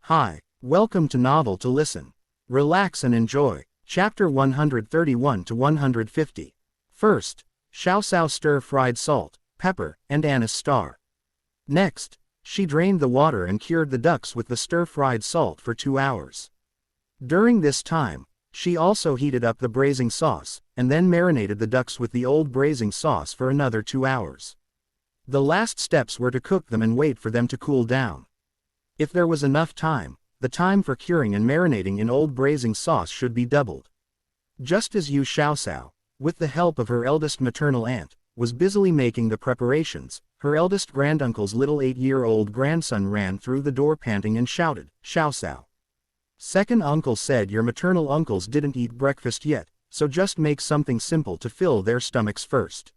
Hi, welcome to Novel to Listen. Relax and enjoy. Chapter 131 to 150. First, Xiao Sao stir-fried salt, pepper, and anise star. Next, she drained the water and cured the ducks with the stir-fried salt for 2 hours. During this time, she also heated up the braising sauce, and then marinated the ducks with the old braising sauce for another 2 hours. The last steps were to cook them and wait for them to cool down. If there was enough time, the time for curing and marinating in old braising sauce should be doubled. Just as Yu Xiaosao, with the help of her eldest maternal aunt, was busily making the preparations, her eldest granduncle's little 8-year-old grandson ran through the door panting and shouted, "Xiaosao. Second uncle said your maternal uncles didn't eat breakfast yet, so just make something simple to fill their stomachs first.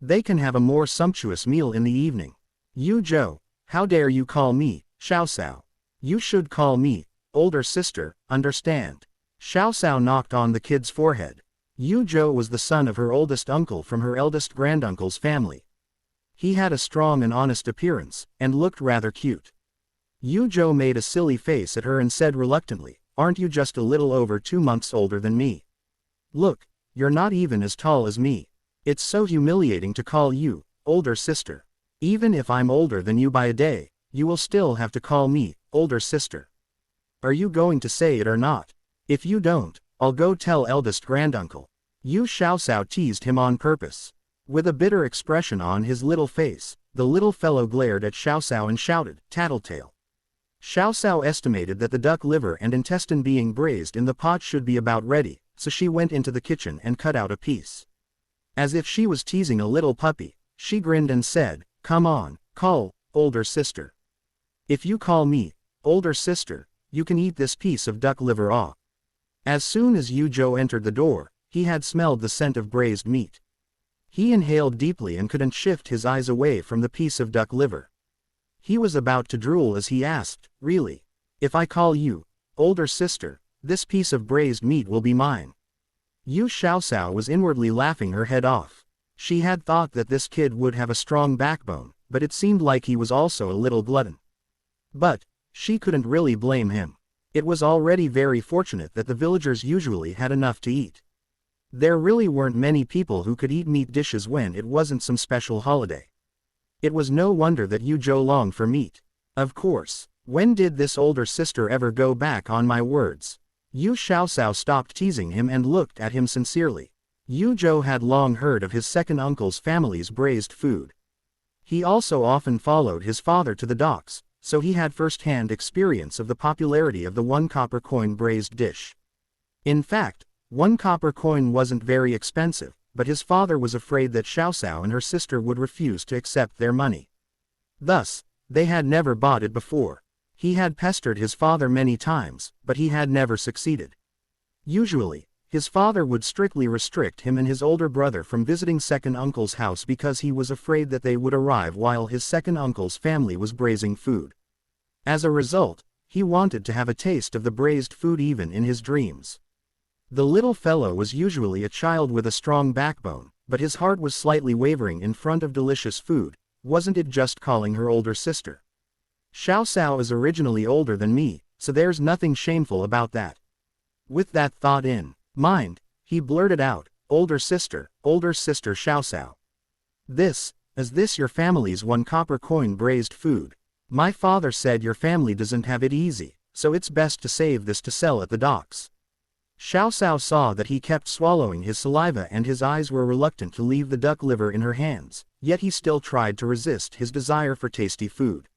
They can have a more sumptuous meal in the evening. Yu Zhou, how dare you call me Xiaosao? You should call me older sister, understand?" Xiaosao knocked on the kid's forehead. Yu Zhou was the son of her oldest uncle from her eldest granduncle's family. He had a strong and honest appearance, and looked rather cute. Yu Zhou made a silly face at her and said reluctantly, "Aren't you just a little over 2 months older than me? Look, you're not even as tall as me. It's so humiliating to call you older sister. Even if I'm older than you by a day, you will still have to call me older sister. Are you going to say it or not? If you don't, I'll go tell eldest granduncle." Yu Xiaosao teased him on purpose. With a bitter expression on his little face, the little fellow glared at Xiaosao and shouted, "Tattletale." Xiaosao estimated that the duck liver and intestine being braised in the pot should be about ready, so she went into the kitchen and cut out a piece. As if she was teasing a little puppy, she grinned and said, "Come on, call older sister. If you call me older sister, you can eat this piece of duck liver raw." As soon as Yu Zhou entered the door, he had smelled the scent of braised meat. He inhaled deeply and couldn't shift his eyes away from the piece of duck liver. He was about to drool as he asked, "Really? If I call you older sister, this piece of braised meat will be mine?" Yu Xiaosao was inwardly laughing her head off. She had thought that this kid would have a strong backbone, but it seemed like he was also a little glutton. But she couldn't really blame him. It was already very fortunate that the villagers usually had enough to eat. There really weren't many people who could eat meat dishes when it wasn't some special holiday. It was no wonder that Yu Zhou longed for meat. Of course, when did this older sister ever go back on my words? Yu Xiaosao stopped teasing him and looked at him sincerely. Yu Zhou had long heard of his second uncle's family's braised food. He also often followed his father to the docks, so he had first-hand experience of the popularity of the 1 copper coin braised dish. In fact, 1 copper coin wasn't very expensive, but his father was afraid that Xiaosao and her sister would refuse to accept their money. Thus, they had never bought it before. He had pestered his father many times, but he had never succeeded. Usually, his father would strictly restrict him and his older brother from visiting second uncle's house because he was afraid that they would arrive while his second uncle's family was braising food. As a result, he wanted to have a taste of the braised food even in his dreams. The little fellow was usually a child with a strong backbone, but his heart was slightly wavering in front of delicious food. Wasn't it just calling her older sister? Xiaosao is originally older than me, so there's nothing shameful about that. With that thought in mind, he blurted out, older sister Xiaosao. Is this your family's 1 copper coin braised food? My father said your family doesn't have it easy, so it's best to save this to sell at the docks." Xiaosao saw that he kept swallowing his saliva and his eyes were reluctant to leave the duck liver in her hands, yet he still tried to resist his desire for tasty food.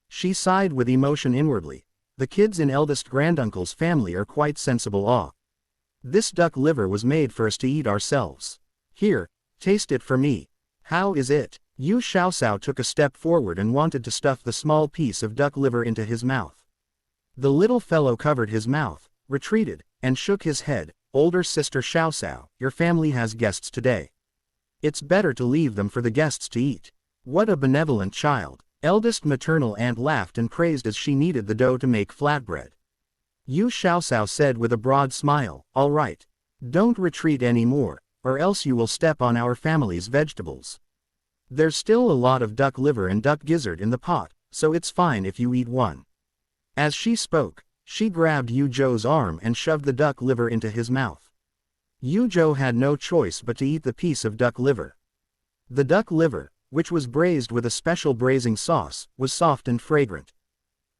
She sighed with emotion inwardly. The kids in eldest granduncle's family are quite sensible. This duck liver was made for us to eat ourselves. Here, taste it for me. How is it? Yu Xiaosao took a step forward and wanted to stuff the small piece of duck liver into his mouth. The little fellow covered his mouth, retreated, and shook his head. "Older sister Xiaosao, your family has guests today. It's better to leave them for the guests to eat." What a benevolent child. Eldest maternal aunt laughed and praised as she kneaded the dough to make flatbread. Yu Xiaosao said with a broad smile, "All right. Don't retreat anymore, or else you will step on our family's vegetables. There's still a lot of duck liver and duck gizzard in the pot, so it's fine if you eat one." As she spoke, she grabbed Yu Zhou's arm and shoved the duck liver into his mouth. Yu Zhou had no choice but to eat the piece of duck liver. The duck liver, which was braised with a special braising sauce, was soft and fragrant.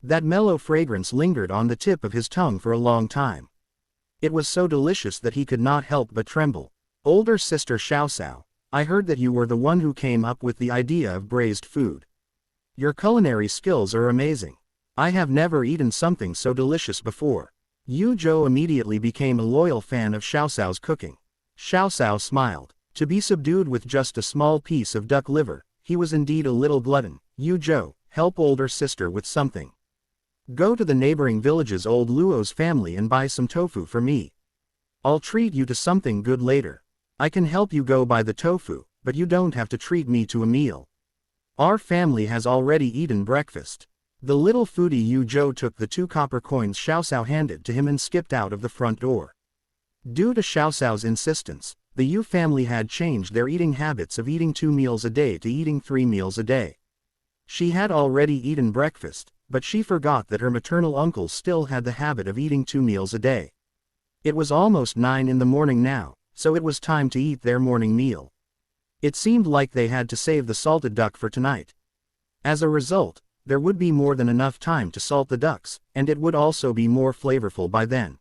That mellow fragrance lingered on the tip of his tongue for a long time. It was so delicious that he could not help but tremble. Older sister Xiaoxiao, I heard that you were the one who came up with the idea of braised food. Your culinary skills are amazing. I have never eaten something so delicious before. Yu Zhou immediately became a loyal fan of Xiaoxiao's cooking. Xiaoxiao smiled. To be subdued with just a small piece of duck liver, he was indeed a little glutton. Yu Zhou, help older sister with something. Go to the neighboring village's old Luo's family and buy some tofu for me. I'll treat you to something good later. I can help you go buy the tofu, but you don't have to treat me to a meal. Our family has already eaten breakfast. The little foodie Yu Zhou took the 2 copper coins Xiaoxiao handed to him and skipped out of the front door. Due to Xiaoxiao's insistence, the Yu family had changed their eating habits of eating 2 meals a day to eating 3 meals a day. She had already eaten breakfast, but she forgot that her maternal uncles still had the habit of eating 2 meals a day. It was almost 9 in the morning now, so it was time to eat their morning meal. It seemed like they had to save the salted duck for tonight. As a result, there would be more than enough time to salt the ducks, and it would also be more flavorful by then.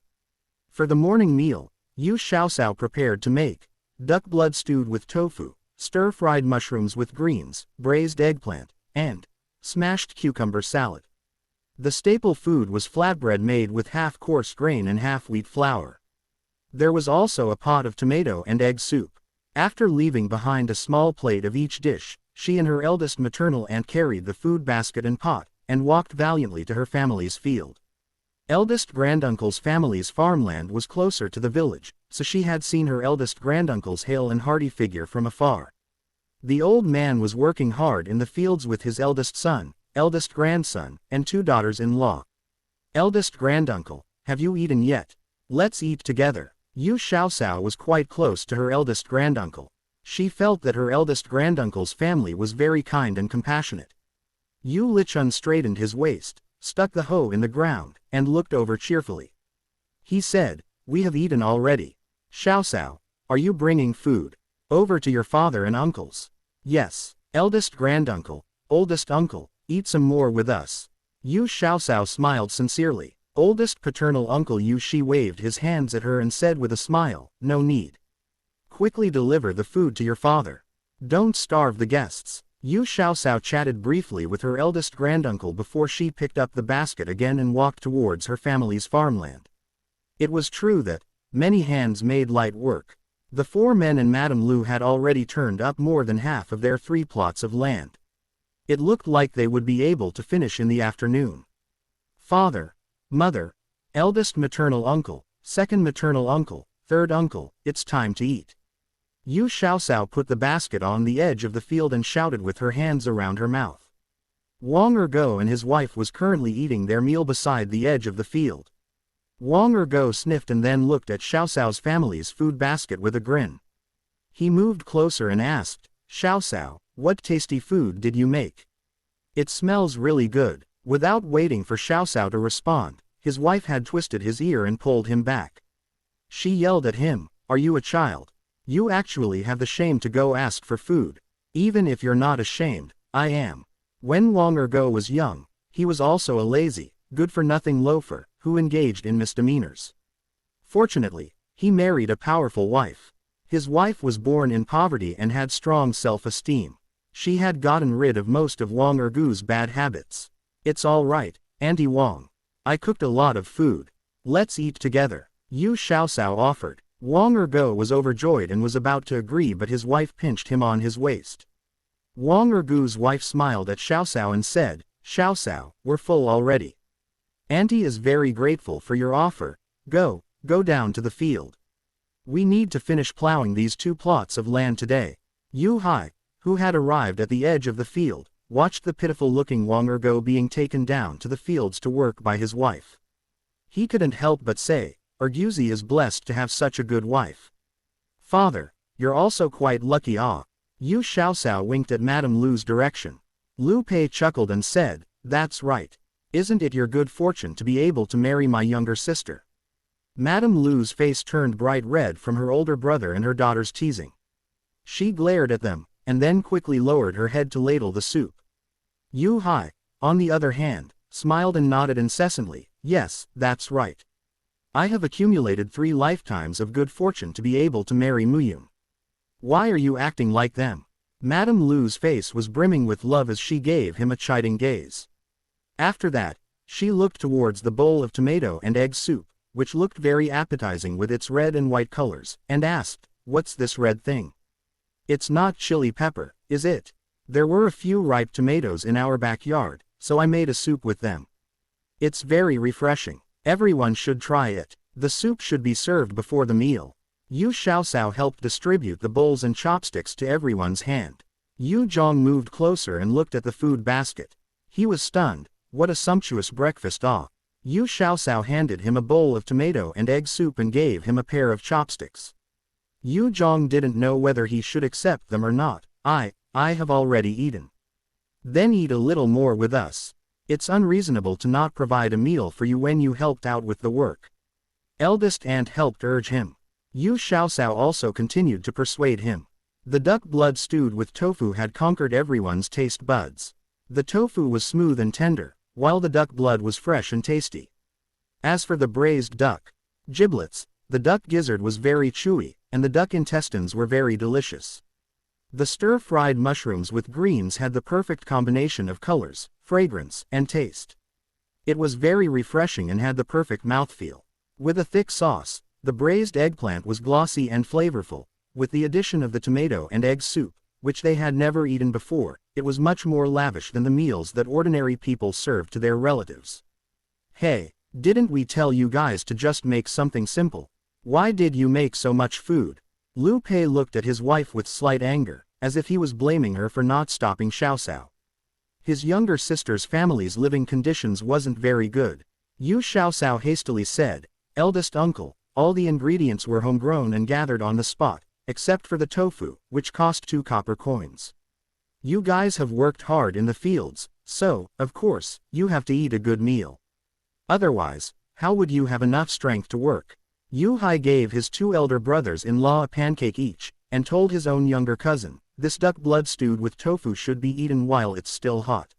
For the morning meal, Yu Xiaoxiao prepared to make duck blood stewed with tofu, stir-fried mushrooms with greens, braised eggplant, and smashed cucumber salad. The staple food was flatbread made with half coarse grain and half wheat flour. There was also a pot of tomato and egg soup. After leaving behind a small plate of each dish, she and her eldest maternal aunt carried the food basket and pot, and walked valiantly to her family's field. Eldest granduncle's family's farmland was closer to the village, so she had seen her eldest granduncle's hale and hearty figure from afar. The old man was working hard in the fields with his eldest son, eldest grandson, and 2 daughters-in-law. Eldest granduncle, have you eaten yet? Let's eat together. Yu Xiaoxiao was quite close to her eldest granduncle. She felt that her eldest granduncle's family was very kind and compassionate. Yu Lichun straightened his waist, stuck the hoe in the ground, and looked over cheerfully. He said, we have eaten already. Xiaoxiao, are you bringing food over to your father and uncles? Yes. Eldest granduncle, oldest uncle, eat some more with us. Yu Xiaoxiao smiled sincerely. Oldest paternal uncle Yu Shi waved his hands at her and said with a smile, no need. Quickly deliver the food to your father. Don't starve the guests. Yu Xiaoxiao chatted briefly with her eldest granduncle before she picked up the basket again and walked towards her family's farmland. It was true that many hands made light work. The 4 men and Madame Lu had already turned up more than half of their 3 plots of land. It looked like they would be able to finish in the afternoon. Father, mother, eldest maternal uncle, second maternal uncle, third uncle, it's time to eat. Yu Xiaoxiao put the basket on the edge of the field and shouted with her hands around her mouth. Wang Ergo and his wife was currently eating their meal beside the edge of the field. Wang Ergo sniffed and then looked at Xiaoxiao's family's food basket with a grin. He moved closer and asked, Xiaoxiao, what tasty food did you make? It smells really good. Without waiting for Xiaoxiao to respond, his wife had twisted his ear and pulled him back. She yelled at him, are you a child? You actually have the shame to go ask for food. Even if you're not ashamed, I am. When Wang Ergo was young, he was also a lazy, good-for-nothing loafer, who engaged in misdemeanors. Fortunately, he married a powerful wife. His wife was born in poverty and had strong self-esteem. She had gotten rid of most of Wang Ergo's bad habits. It's all right, Auntie Wang. I cooked a lot of food. Let's eat together. Yu Xiaoxiao offered. Wang Ergo was overjoyed and was about to agree, but his wife pinched him on his waist. Wang Ergo's wife smiled at Xiaoxiao and said, Xiaoxiao, we're full already. Auntie is very grateful for your offer. Go down to the field. We need to finish plowing these 2 plots of land today. Yu Hai, who had arrived at the edge of the field, watched the pitiful-looking Wang Ergo being taken down to the fields to work by his wife. He couldn't help but say, Erguzi is blessed to have such a good wife. Father, you're also quite lucky. Yu Xiaoxiao winked at Madame Lu's direction. Lu Pei chuckled and said, that's right. Isn't it your good fortune to be able to marry my younger sister? Madame Lu's face turned bright red from her older brother and her daughter's teasing. She glared at them, and then quickly lowered her head to ladle the soup. Yu Hai, on the other hand, smiled and nodded incessantly. Yes, that's right. I have accumulated 3 lifetimes of good fortune to be able to marry Muyun. Why are you acting like them? Madame Lu's face was brimming with love as she gave him a chiding gaze. After that, she looked towards the bowl of tomato and egg soup, which looked very appetizing with its red and white colors, and asked, "What's this red thing? It's not chili pepper, is it? There were a few ripe tomatoes in our backyard, so I made a soup with them. It's very refreshing. Everyone should try it. The soup should be served before the meal." Yu Xiaosao helped distribute the bowls and chopsticks to everyone's hand. Yu Zhong moved closer and looked at the food basket. He was stunned. What a sumptuous breakfast! Yu Xiaosao handed him a bowl of tomato and egg soup and gave him a pair of chopsticks. Yu Zhong didn't know whether he should accept them or not. I have already eaten. Then eat a little more with us. It's unreasonable to not provide a meal for you when you helped out with the work. Eldest aunt helped urge him. Yu Xiaosao also continued to persuade him. The duck blood stewed with tofu had conquered everyone's taste buds. The tofu was smooth and tender, while the duck blood was fresh and tasty. As for the braised duck giblets, the duck gizzard was very chewy, and the duck intestines were very delicious. The stir-fried mushrooms with greens had the perfect combination of colors, fragrance, and taste. It was very refreshing and had the perfect mouthfeel. With a thick sauce, the braised eggplant was glossy and flavorful. With the addition of the tomato and egg soup, which they had never eaten before, it was much more lavish than the meals that ordinary people served to their relatives. Hey, didn't we tell you guys to just make something simple? Why did you make so much food? Lu Pei looked at his wife with slight anger, as if he was blaming her for not stopping Xiaosao. His younger sister's family's living conditions wasn't very good. Yu Xiaosao hastily said, "Eldest uncle, all the ingredients were homegrown and gathered on the spot, except for the tofu, which cost 2 copper coins. You guys have worked hard in the fields, so, of course, you have to eat a good meal. Otherwise, how would you have enough strength to work?" Yu Hai gave his 2 elder brothers-in-law a pancake each, and told his own younger cousin, "This duck blood stewed with tofu should be eaten while it's still hot.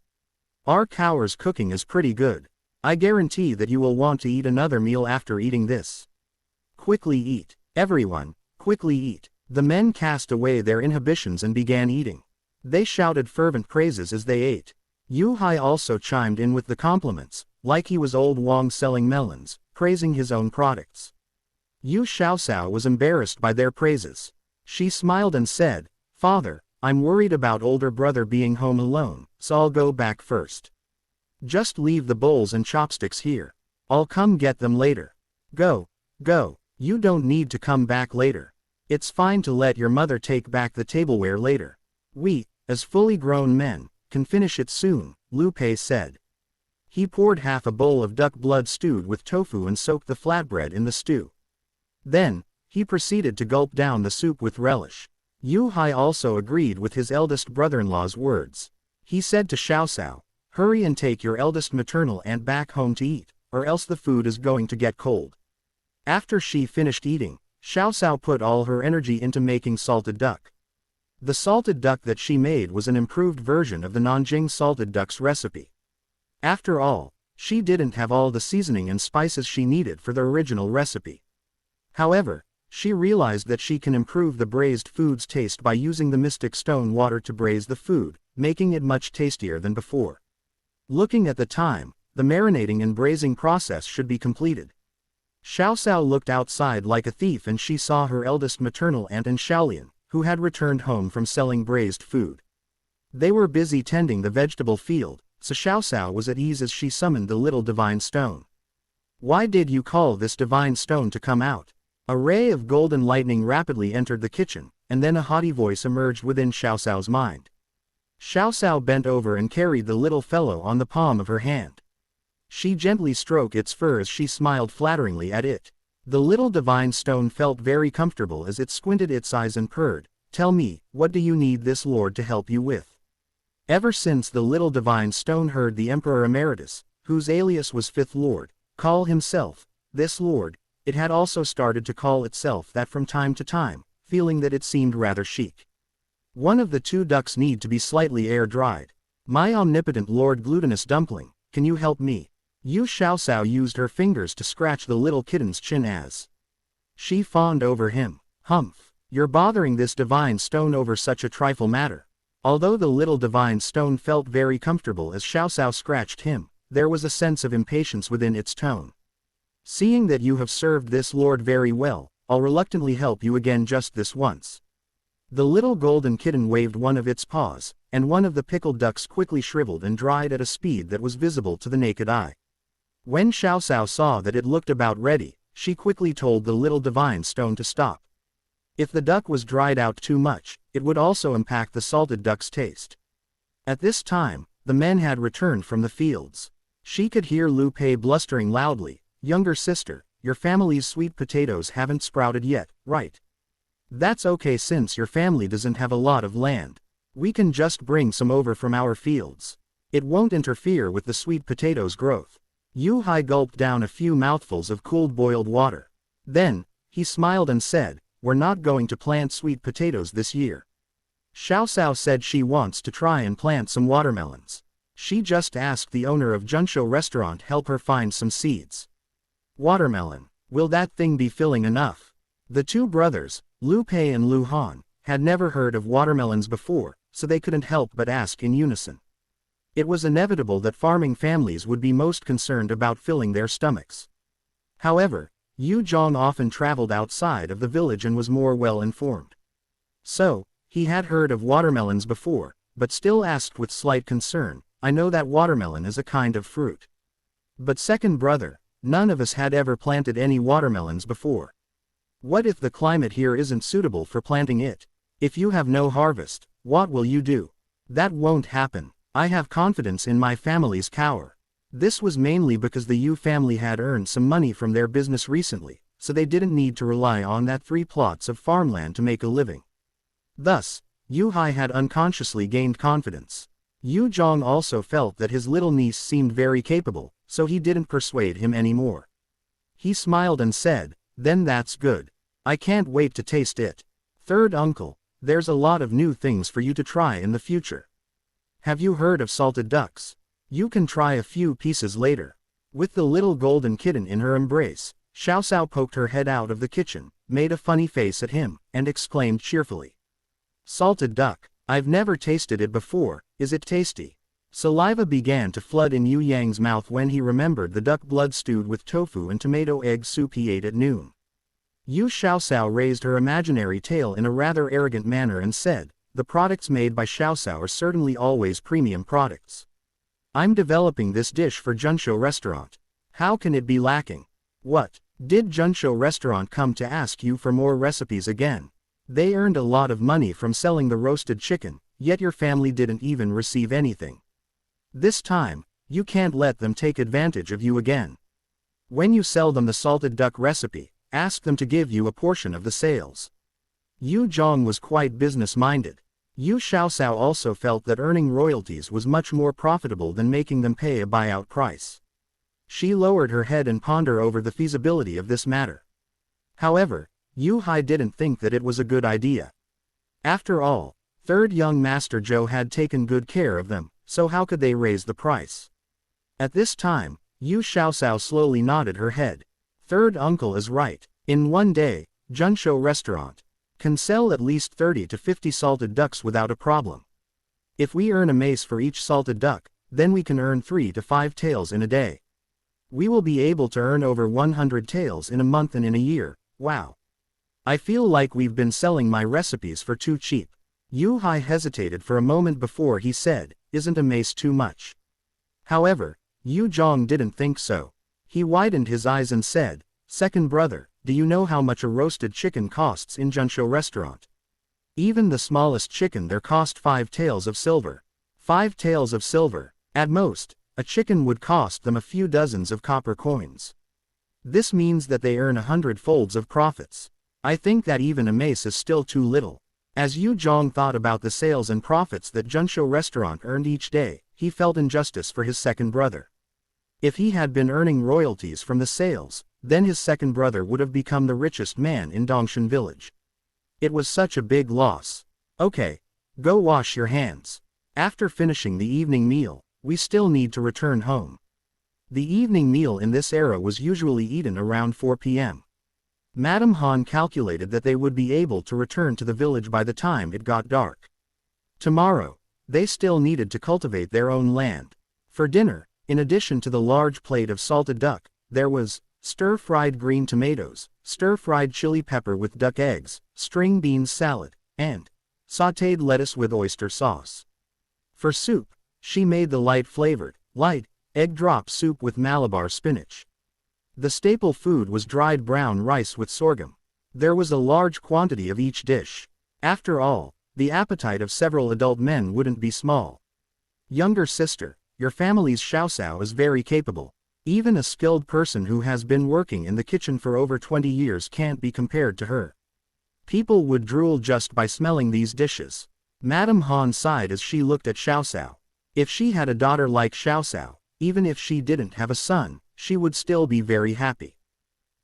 Our cow's cooking is pretty good. I guarantee that you will want to eat another meal after eating this. Quickly eat. Everyone, quickly eat." The men cast away their inhibitions and began eating. They shouted fervent praises as they ate. Yu Hai also chimed in with the compliments, like he was old Wang selling melons, praising his own products. Yu Xiaosao was embarrassed by their praises. She smiled and said, "Father, I'm worried about older brother being home alone, so I'll go back first. Just leave the bowls and chopsticks here. I'll come get them later. Go, go, you don't need to come back later. It's fine to let your mother take back the tableware later. We, as fully grown men, can finish it soon," Lu Pei said. He poured half a bowl of duck blood stewed with tofu and soaked the flatbread in the stew. Then, he proceeded to gulp down the soup with relish. Yu Hai also agreed with his eldest brother-in-law's words. He said to Xiaosao, "Hurry and take your eldest maternal aunt back home to eat, or else the food is going to get cold." After she finished eating, Xiaosao put all her energy into making salted duck. The salted duck that she made was an improved version of the Nanjing salted duck's recipe. After all, she didn't have all the seasoning and spices she needed for the original recipe. However, she realized that she can improve the braised food's taste by using the mystic stone water to braise the food, making it much tastier than before. Looking at the time, the marinating and braising process should be completed. Xiaosao looked outside like a thief and she saw her eldest maternal aunt and Xiaolian, who had returned home from selling braised food. They were busy tending the vegetable field, so Xiaosao was at ease as she summoned the little divine stone. "Why did you call this divine stone to come out?" A ray of golden lightning rapidly entered the kitchen, and then a haughty voice emerged within Xiaosao's mind. Xiaosao bent over and carried the little fellow on the palm of her hand. She gently stroked its fur as she smiled flatteringly at it. The little divine stone felt very comfortable as it squinted its eyes and purred, "Tell me, what do you need this lord to help you with?" Ever since the little divine stone heard the Emperor Emeritus, whose alias was Fifth Lord, call himself this lord, it had also started to call itself that from time to time, feeling that it seemed rather chic. One of the two ducks need to be slightly air-dried. My omnipotent Lord Glutinous Dumpling, can you help me? Yu Xiaoxiao used her fingers to scratch the little kitten's chin as she fawned over him. Humph, you're bothering this divine stone over such a trifle matter. Although the little divine stone felt very comfortable as Xiaoxiao scratched him, there was a sense of impatience within its tone. Seeing that you have served this lord very well, I'll reluctantly help you again just this once. The little golden kitten waved one of its paws, and one of the pickled ducks quickly shriveled and dried at a speed that was visible to the naked eye. When Xiaoxiao saw that it looked about ready, she quickly told the little divine stone to stop. If the duck was dried out too much, it would also impact the salted duck's taste. At this time, the men had returned from the fields. She could hear Lu Pei blustering loudly, "Younger sister, your family's sweet potatoes haven't sprouted yet, right? That's okay since your family doesn't have a lot of land. We can just bring some over from our fields. It won't interfere with the sweet potatoes' growth." Yu Hai gulped down a few mouthfuls of cooled boiled water. Then, he smiled and said, "We're not going to plant sweet potatoes this year. Xiaoxiao said she wants to try and plant some watermelons. She just asked the owner of Junshou restaurant help her find some seeds." Watermelon. Will that thing be filling enough? The two brothers, Lu Pei and Lu Han, had never heard of watermelons before, so they couldn't help but ask in unison. It was inevitable that farming families would be most concerned about filling their stomachs. However, Yu Zhong often traveled outside of the village and was more well-informed. So, he had heard of watermelons before, but still asked with slight concern, "I know that watermelon is a kind of fruit. But second brother, none of us had ever planted any watermelons before. What if the climate here isn't suitable for planting it? If you have no harvest, what will you do?" "That won't happen. I have confidence in my family's cower." This was mainly because the Yu family had earned some money from their business recently, so they didn't need to rely on that 3 plots of farmland to make a living. Thus, Yu Hai had unconsciously gained confidence. Yu Zhong also felt that his little niece seemed very capable, so he didn't persuade him anymore. He smiled and said, "Then that's good. I can't wait to taste it. Third uncle, there's a lot of new things for you to try in the future. Have you heard of salted ducks? You can try a few pieces later." With the little golden kitten in her embrace, Xiaoxiao poked her head out of the kitchen, made a funny face at him, and exclaimed cheerfully, "Salted duck, I've never tasted it before, is it tasty?" Saliva began to flood in Yu Yang's mouth when he remembered the duck blood stewed with tofu and tomato egg soup he ate at noon. Yu Xiaoxiao raised her imaginary tail in a rather arrogant manner and said, "The products made by Xiaoxiao are certainly always premium products. I'm developing this dish for Junshou restaurant. How can it be lacking?" "What, did Junshou restaurant come to ask you for more recipes again? They earned a lot of money from selling the roasted chicken, yet your family didn't even receive anything. This time, you can't let them take advantage of you again. When you sell them the salted duck recipe, ask them to give you a portion of the sales." Yu Zhong was quite business-minded. Yu Xiaoxiao also felt that earning royalties was much more profitable than making them pay a buyout price. She lowered her head and pondered over the feasibility of this matter. However, Yu Hai didn't think that it was a good idea. After all, third young Master Zhou had taken good care of them, so how could they raise the price? At this time, Yu Xiaoxiao slowly nodded her head. Third uncle is right. In one day, Junshou restaurant can sell at least 30 to 50 salted ducks without a problem. If we earn a mace for each salted duck, then we can earn 3 to 5 taels in a day. We will be able to earn over 100 taels in a month and in a year. Wow. I feel like we've been selling my recipes for too cheap." Yu Hai hesitated for a moment before he said, "Isn't a mace too much?" However, Yu Zhong didn't think so. He widened his eyes and said, "Second brother, do you know how much a roasted chicken costs in Junshou restaurant? Even the smallest chicken there cost 5 taels of silver. 5 taels of silver. At most, a chicken would cost them a few dozens of copper coins. This means that they earn 100 folds of profits. I think that even a mace is still too little." As Yu Zhong thought about the sales and profits that Junshou restaurant earned each day, he felt injustice for his second brother. If he had been earning royalties from the sales, then his second brother would have become the richest man in Dongshan village. It was such a big loss. Okay. Go wash your hands. After finishing the evening meal, we still need to return home. The evening meal in this era was usually eaten around 4 p.m. Madame Han calculated that they would be able to return to the village by the time it got dark. Tomorrow, they still needed to cultivate their own land. For dinner, in addition to the large plate of salted duck, there was stir-fried green tomatoes, stir-fried chili pepper with duck eggs, string beans salad, and sautéed lettuce with oyster sauce. For soup, she made the light egg drop soup with Malabar spinach. The staple food was dried brown rice with sorghum. There was a large quantity of each dish. After all, the appetite of several adult men wouldn't be small. Younger sister, your family's Xiaosao is very capable. Even a skilled person who has been working in the kitchen for over 20 years can't be compared to her. People would drool just by smelling these dishes. Madame Han sighed as she looked at Xiaosao. If she had a daughter like Xiaosao, even if she didn't have a son, she would still be very happy.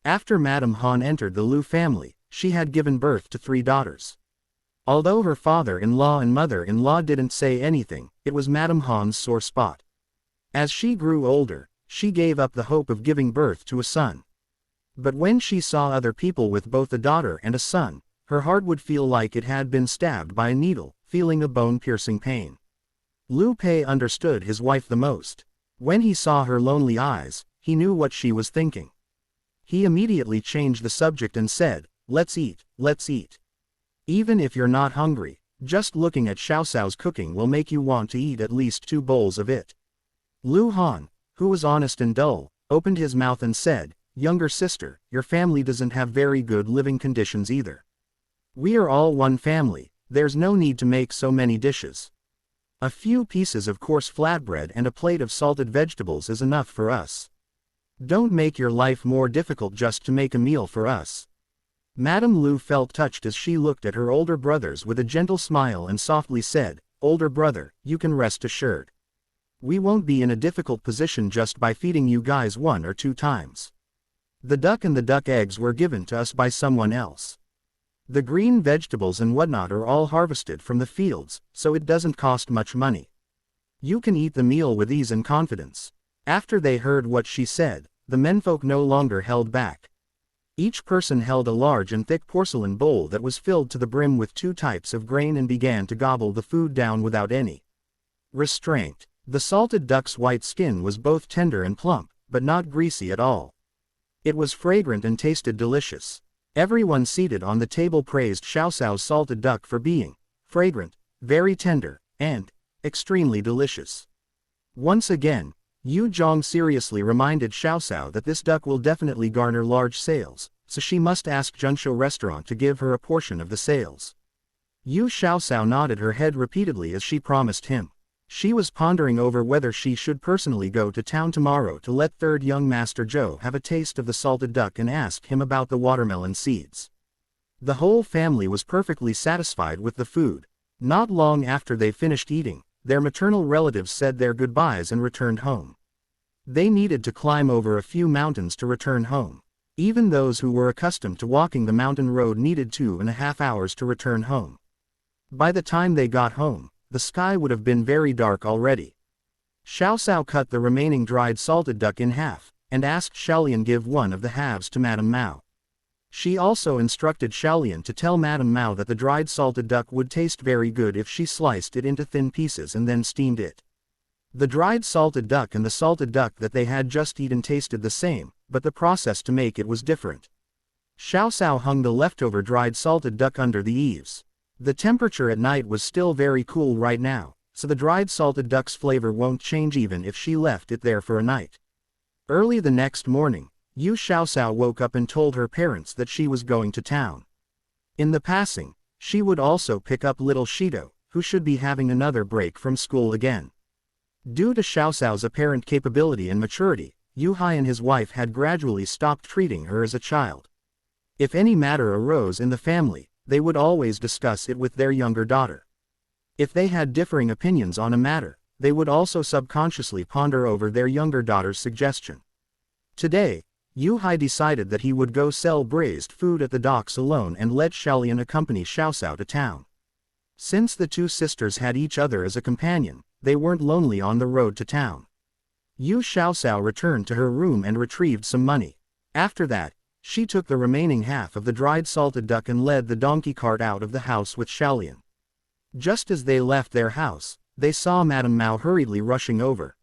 After Madame Han entered the Liu family, she had given birth to 3 daughters. Although her father-in-law and mother-in-law didn't say anything, it was Madame Han's sore spot. As she grew older, she gave up the hope of giving birth to a son. But when she saw other people with both a daughter and a son, her heart would feel like it had been stabbed by a needle, feeling a bone-piercing pain. Liu Pei understood his wife the most. When he saw her lonely eyes, he knew what she was thinking. He immediately changed the subject and said, let's eat, let's eat. Even if you're not hungry, just looking at Xiaosao's cooking will make you want to eat at least 2 bowls of it. Liu Han, who was honest and dull, opened his mouth and said, younger sister, your family doesn't have very good living conditions either. We are all one family, there's no need to make so many dishes. A few pieces of coarse flatbread and a plate of salted vegetables is enough for us. Don't make your life more difficult just to make a meal for us. Madame Liu felt touched as she looked at her older brothers with a gentle smile and softly said, older brother, you can rest assured. We won't be in a difficult position just by feeding you guys 1 or 2 times. The duck and the duck eggs were given to us by someone else. The green vegetables and whatnot are all harvested from the fields, so it doesn't cost much money. You can eat the meal with ease and confidence. After they heard what she said, the menfolk no longer held back. Each person held a large and thick porcelain bowl that was filled to the brim with 2 types of grain and began to gobble the food down without any restraint. The salted duck's white skin was both tender and plump, but not greasy at all. It was fragrant and tasted delicious. Everyone seated on the table praised Xiaosao's salted duck for being fragrant, very tender, and extremely delicious. Once again, Yu Zhong seriously reminded Xiaosao that this duck will definitely garner large sales, so she must ask Junsho Restaurant to give her a portion of the sales. Yu Xiaosao nodded her head repeatedly as she promised him. She was pondering over whether she should personally go to town tomorrow to let third young Master Zhou have a taste of the salted duck and ask him about the watermelon seeds. The whole family was perfectly satisfied with the food. Not long after they finished eating, their maternal relatives said their goodbyes and returned home. They needed to climb over a few mountains to return home. Even those who were accustomed to walking the mountain road needed 2.5 hours to return home. By the time they got home, the sky would have been very dark already. Xiaosao cut the remaining dried salted duck in half, and asked Xiaolian give 1 of the halves to Madame Mao. She also instructed Xiaolian to tell Madame Mao that the dried salted duck would taste very good if she sliced it into thin pieces and then steamed it. The dried salted duck and the salted duck that they had just eaten tasted the same, but the process to make it was different. Xiaosao hung the leftover dried salted duck under the eaves. The temperature at night was still very cool right now, so the dried salted duck's flavor won't change even if she left it there for a night. Early the next morning, Yu Xiaosao woke up and told her parents that she was going to town. In the passing, she would also pick up little Shido, who should be having another break from school again. Due to Xiaosao's apparent capability and maturity, Yu Hai and his wife had gradually stopped treating her as a child. If any matter arose in the family, they would always discuss it with their younger daughter. If they had differing opinions on a matter, they would also subconsciously ponder over their younger daughter's suggestion. Today, Yu Hai decided that he would go sell braised food at the docks alone and let Xiaolian accompany Xiaoxiao to town. Since the two sisters had each other as a companion, they weren't lonely on the road to town. Yu Xiaoxiao returned to her room and retrieved some money. After that, she took the remaining half of the dried salted duck and led the donkey cart out of the house with Xiaolian. Just as they left their house, they saw Madame Mao hurriedly rushing over.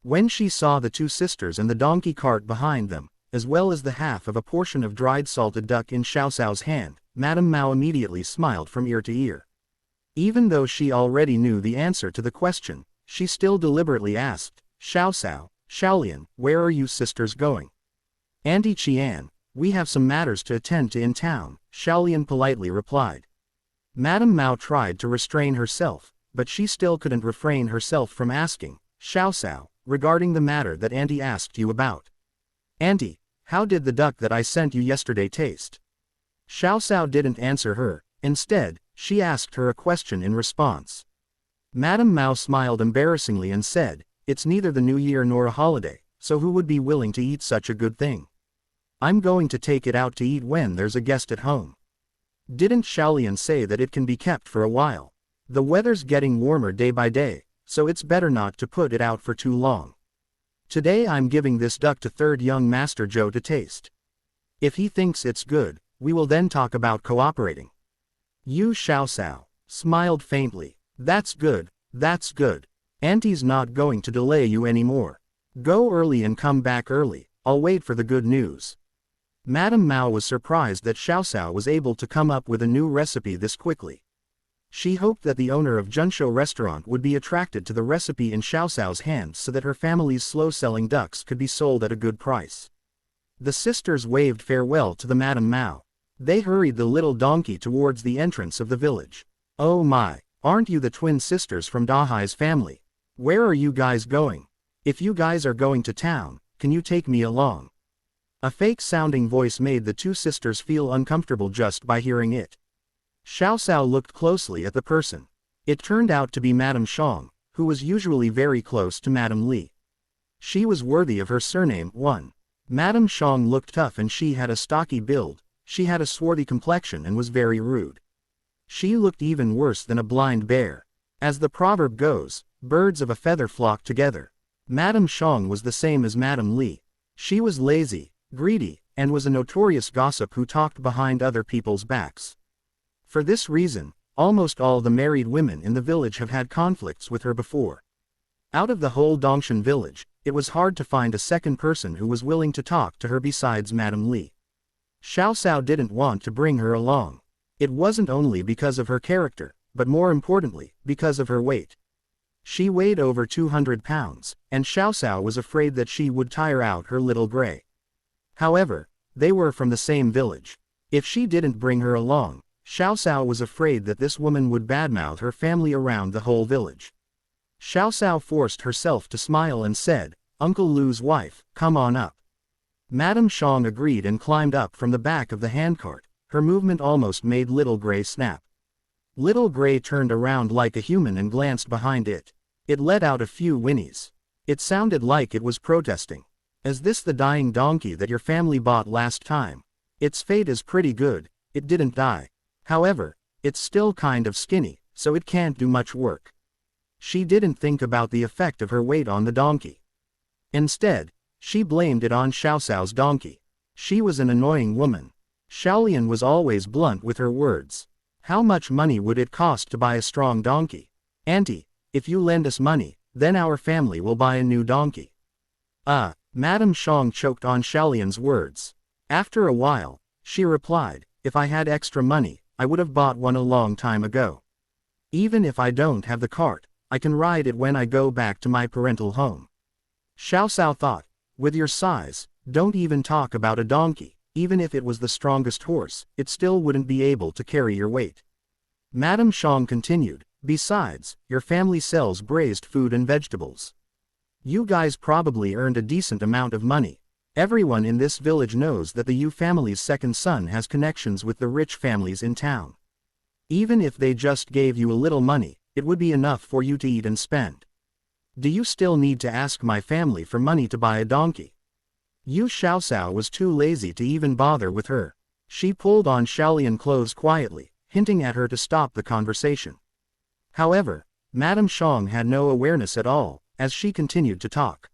When she saw the two sisters and the donkey cart behind them, as well as the half of a portion of dried salted duck in Xiaoxiao's hand, Madame Mao immediately smiled from ear to ear. Even though she already knew the answer to the question, she still deliberately asked, "Xiaoxiao, Xiaolian, where are you sisters going?" "Auntie Qian, we have some matters to attend to in town," Xiaolian politely replied. Madame Mao tried to restrain herself, but she still couldn't refrain herself from asking, "Xiaoxiao, regarding the matter that Auntie asked you about. Auntie, how did the duck that I sent you yesterday taste?" Xiaoxiao didn't answer her. Instead, she asked her a question in response. Madame Mao smiled embarrassingly and said, "It's neither the New Year nor a holiday, so who would be willing to eat such a good thing? I'm going to take it out to eat when there's a guest at home." Didn't Xiaolian say that it can be kept for a while? The weather's getting warmer day by day, so it's better not to put it out for too long. Today I'm giving this duck to third young Master Zhou to taste. If he thinks it's good, we will then talk about cooperating. Yu Xiaoxiao smiled faintly. That's good, that's good. Auntie's not going to delay you anymore. Go early and come back early, I'll wait for the good news. Madame Mao was surprised that Xiaoxiao was able to come up with a new recipe this quickly. She hoped that the owner of Junshou restaurant would be attracted to the recipe in Xiaoxiao's hands so that her family's slow-selling ducks could be sold at a good price. The sisters waved farewell to the Madame Mao. They hurried the little donkey towards the entrance of the village. "Oh my, aren't you the twin sisters from Dahai's family? Where are you guys going? If you guys are going to town, can you take me along?" A fake-sounding voice made the two sisters feel uncomfortable just by hearing it. Xiaoxiao looked closely at the person. It turned out to be Madame Shang, who was usually very close to Madame Li. She was worthy of her surname, One. Madame Shang looked tough and she had a stocky build, she had a swarthy complexion and was very rude. She looked even worse than a blind bear. As the proverb goes, birds of a feather flock together. Madame Shang was the same as Madame Li. She was lazy, greedy, and was a notorious gossip who talked behind other people's backs. For this reason, almost all the married women in the village have had conflicts with her before. Out of the whole Dongshan village, it was hard to find a second person who was willing to talk to her besides Madame Li. Xiaoxiao didn't want to bring her along. It wasn't only because of her character, but more importantly, because of her weight. She weighed over 200 pounds, and Xiaoxiao was afraid that she would tire out her little gray. However, they were from the same village. If she didn't bring her along, Xiaoxiao was afraid that this woman would badmouth her family around the whole village. Xiaoxiao forced herself to smile and said, "Uncle Lu's wife, come on up." Madame Shang agreed and climbed up from the back of the handcart. Her movement almost made Little Gray snap. Little Gray turned around like a human and glanced behind it. It let out a few whinnies. It sounded like it was protesting. "Is this the dying donkey that your family bought last time? Its fate is pretty good, it didn't die. However, it's still kind of skinny, so it can't do much work." She didn't think about the effect of her weight on the donkey. Instead, she blamed it on Xiaoxiao's donkey. She was an annoying woman. Xiaolian was always blunt with her words. How much money would it cost to buy a strong donkey? "Auntie, if you lend us money, then our family will buy a new donkey." Madame Shang choked on Xiaolian's words. After a while, she replied, "If I had extra money, I would have bought one a long time ago. Even if I don't have the cart, I can ride it when I go back to my parental home." Xiaoxiao thought, "With your size, don't even talk about a donkey, even if it was the strongest horse, it still wouldn't be able to carry your weight." Madame Shang continued, "Besides, your family sells braised food and vegetables. You guys probably earned a decent amount of money. Everyone in this village knows that the Yu family's second son has connections with the rich families in town. Even if they just gave you a little money, it would be enough for you to eat and spend. Do you still need to ask my family for money to buy a donkey? Yu Xiaoxiao was too lazy to even bother with her. She pulled on Xiaolian clothes quietly, hinting at her to stop the conversation. However, Madame Xiang had no awareness at all, as she continued to talk.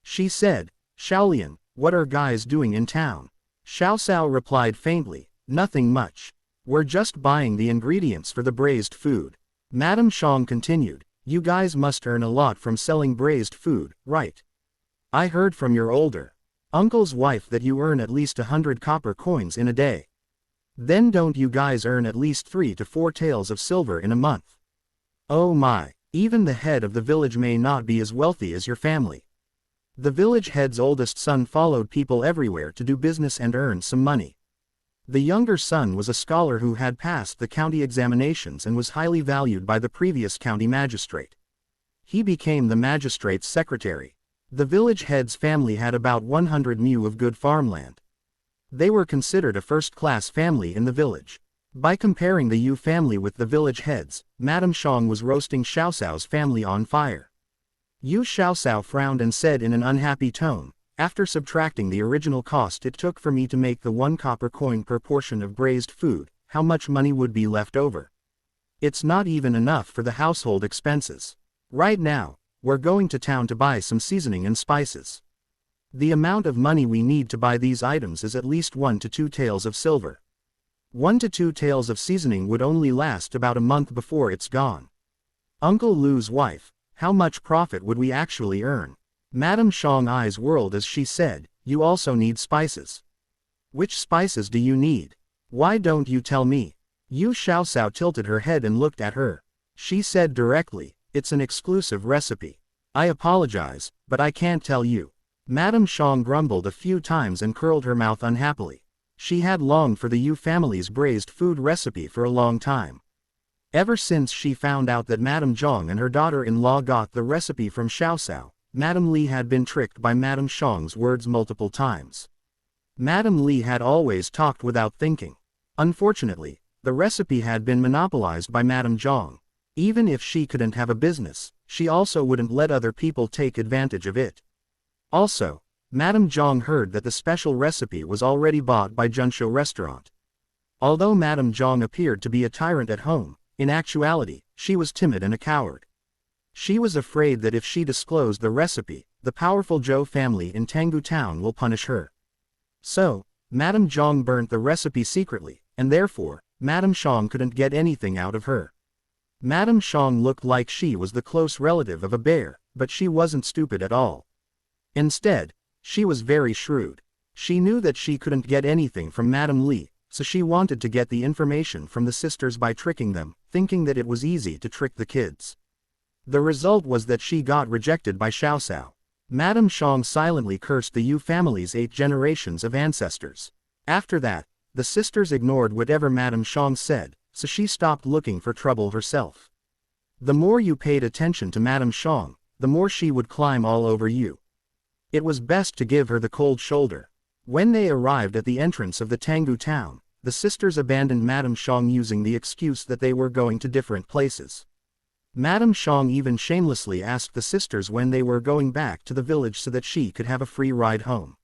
She said, Xiaolian, what are guys doing in town? Xiaoxiao replied faintly, nothing much. We're just buying the ingredients for the braised food. Madame Xiang continued, you guys must earn a lot from selling braised food, right? I heard from your older uncle's wife that you earn at least 100 copper coins in a day. Then don't you guys earn at least 3 to 4 taels of silver in a month? Oh my, even the head of the village may not be as wealthy as your family. The village head's oldest son followed people everywhere to do business and earn some money. The younger son was a scholar who had passed the county examinations and was highly valued by the previous county magistrate. He became the magistrate's secretary. The village head's family had about 100 mu of good farmland. They were considered a first-class family in the village. By comparing the Yu family with the village heads, Madame Xiang was roasting Xiaoxiao's family on fire. Yu Xiaoxiao frowned and said in an unhappy tone, after subtracting the original cost it took for me to make the 1 copper coin per portion of braised food, how much money would be left over? It's not even enough for the household expenses. Right now, we're going to town to buy some seasoning and spices. The amount of money we need to buy these items is at least 1 to 2 taels of silver. 1 to 2 taels of seasoning would only last about a month before it's gone. Uncle Lu's wife, how much profit would we actually earn? Madame Xiang's eyes whirled as she said, you also need spices. Which spices do you need? Why don't you tell me? Yu Xiaoxiao tilted her head and looked at her. She said directly, it's an exclusive recipe. I apologize, but I can't tell you. Madame Xiang grumbled a few times and curled her mouth unhappily. She had longed for the Yu family's braised food recipe for a long time. Ever since she found out that Madame Zhang and her daughter-in-law got the recipe from Xiaoxiao, Madame Li had been tricked by Madame Xiang's words multiple times. Madame Li had always talked without thinking. Unfortunately, the recipe had been monopolized by Madame Zhang. Even if she couldn't have a business, she also wouldn't let other people take advantage of it. Also, Madame Zhang heard that the special recipe was already bought by Zhenshu restaurant. Although Madame Zhang appeared to be a tyrant at home, in actuality, she was timid and a coward. She was afraid that if she disclosed the recipe, the powerful Zhou family in Tanggu town will punish her. So, Madame Zhang burnt the recipe secretly, and therefore, Madame Xiang couldn't get anything out of her. Madame Xiang looked like she was the close relative of a bear, but she wasn't stupid at all. Instead, she was very shrewd. She knew that she couldn't get anything from Madame Li, so she wanted to get the information from the sisters by tricking them, thinking that it was easy to trick the kids. The result was that she got rejected by Xiaoxiao. Madame Xiang silently cursed the Yu family's 8 generations of ancestors. After that, the sisters ignored whatever Madame Xiang said, so she stopped looking for trouble herself. The more you paid attention to Madame Xiang, the more she would climb all over you. It was best to give her the cold shoulder. When they arrived at the entrance of the Tanggu town, the sisters abandoned Madame Xiang using the excuse that they were going to different places. Madame Xiang even shamelessly asked the sisters when they were going back to the village so that she could have a free ride home.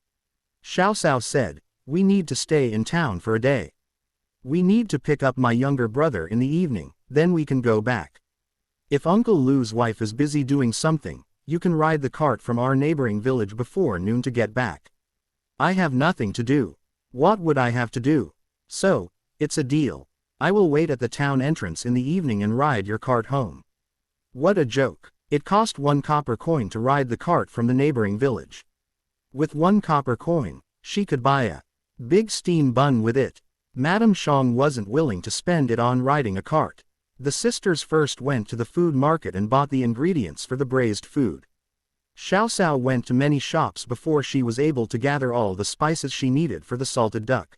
Xiaoxiao said, we need to stay in town for a day. We need to pick up my younger brother in the evening, then we can go back. If Uncle Lu's wife is busy doing something, you can ride the cart from our neighboring village before noon to get back. I have nothing to do. What would I have to do? So, it's a deal. I will wait at the town entrance in the evening and ride your cart home. What a joke. It cost 1 copper coin to ride the cart from the neighboring village. With 1 copper coin, she could buy a big steam bun with it. Madame Xiang wasn't willing to spend it on riding a cart. The sisters first went to the food market and bought the ingredients for the braised food. Xiaoxiao went to many shops before she was able to gather all the spices she needed for the salted duck.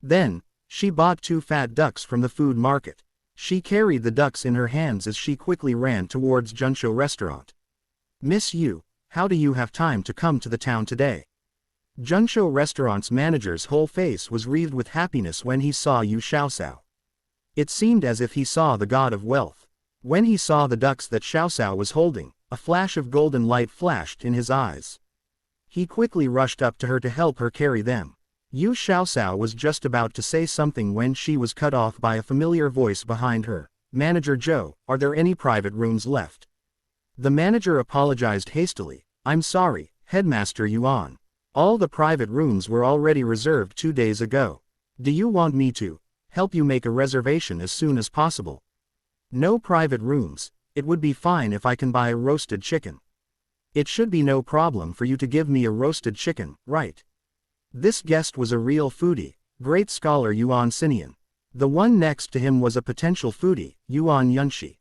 Then, she bought 2 fat ducks from the food market. She carried the ducks in her hands as she quickly ran towards Zhenshu restaurant. Miss Yu, how do you have time to come to the town today? Zhenshu restaurant's manager's whole face was wreathed with happiness when he saw Yu Xiaoxiao. It seemed as if he saw the god of wealth. When he saw the ducks that Xiaoxiao was holding, A flash of golden light flashed in his eyes. He quickly rushed up to her to help her carry them. Yu Xiaoxiao was just about to say something when she was cut off by a familiar voice behind her. Manager Zhou, are there any private rooms left? The manager apologized hastily. I'm sorry, Headmaster Yuan. All the private rooms were already reserved 2 days ago. Do you want me to help you make a reservation as soon as possible? No private rooms. It would be fine if I can buy a roasted chicken. It should be no problem for you to give me a roasted chicken, right? This guest was a real foodie, great scholar Yuan Xinian. The one next to him was a potential foodie, Yuan Yunshi.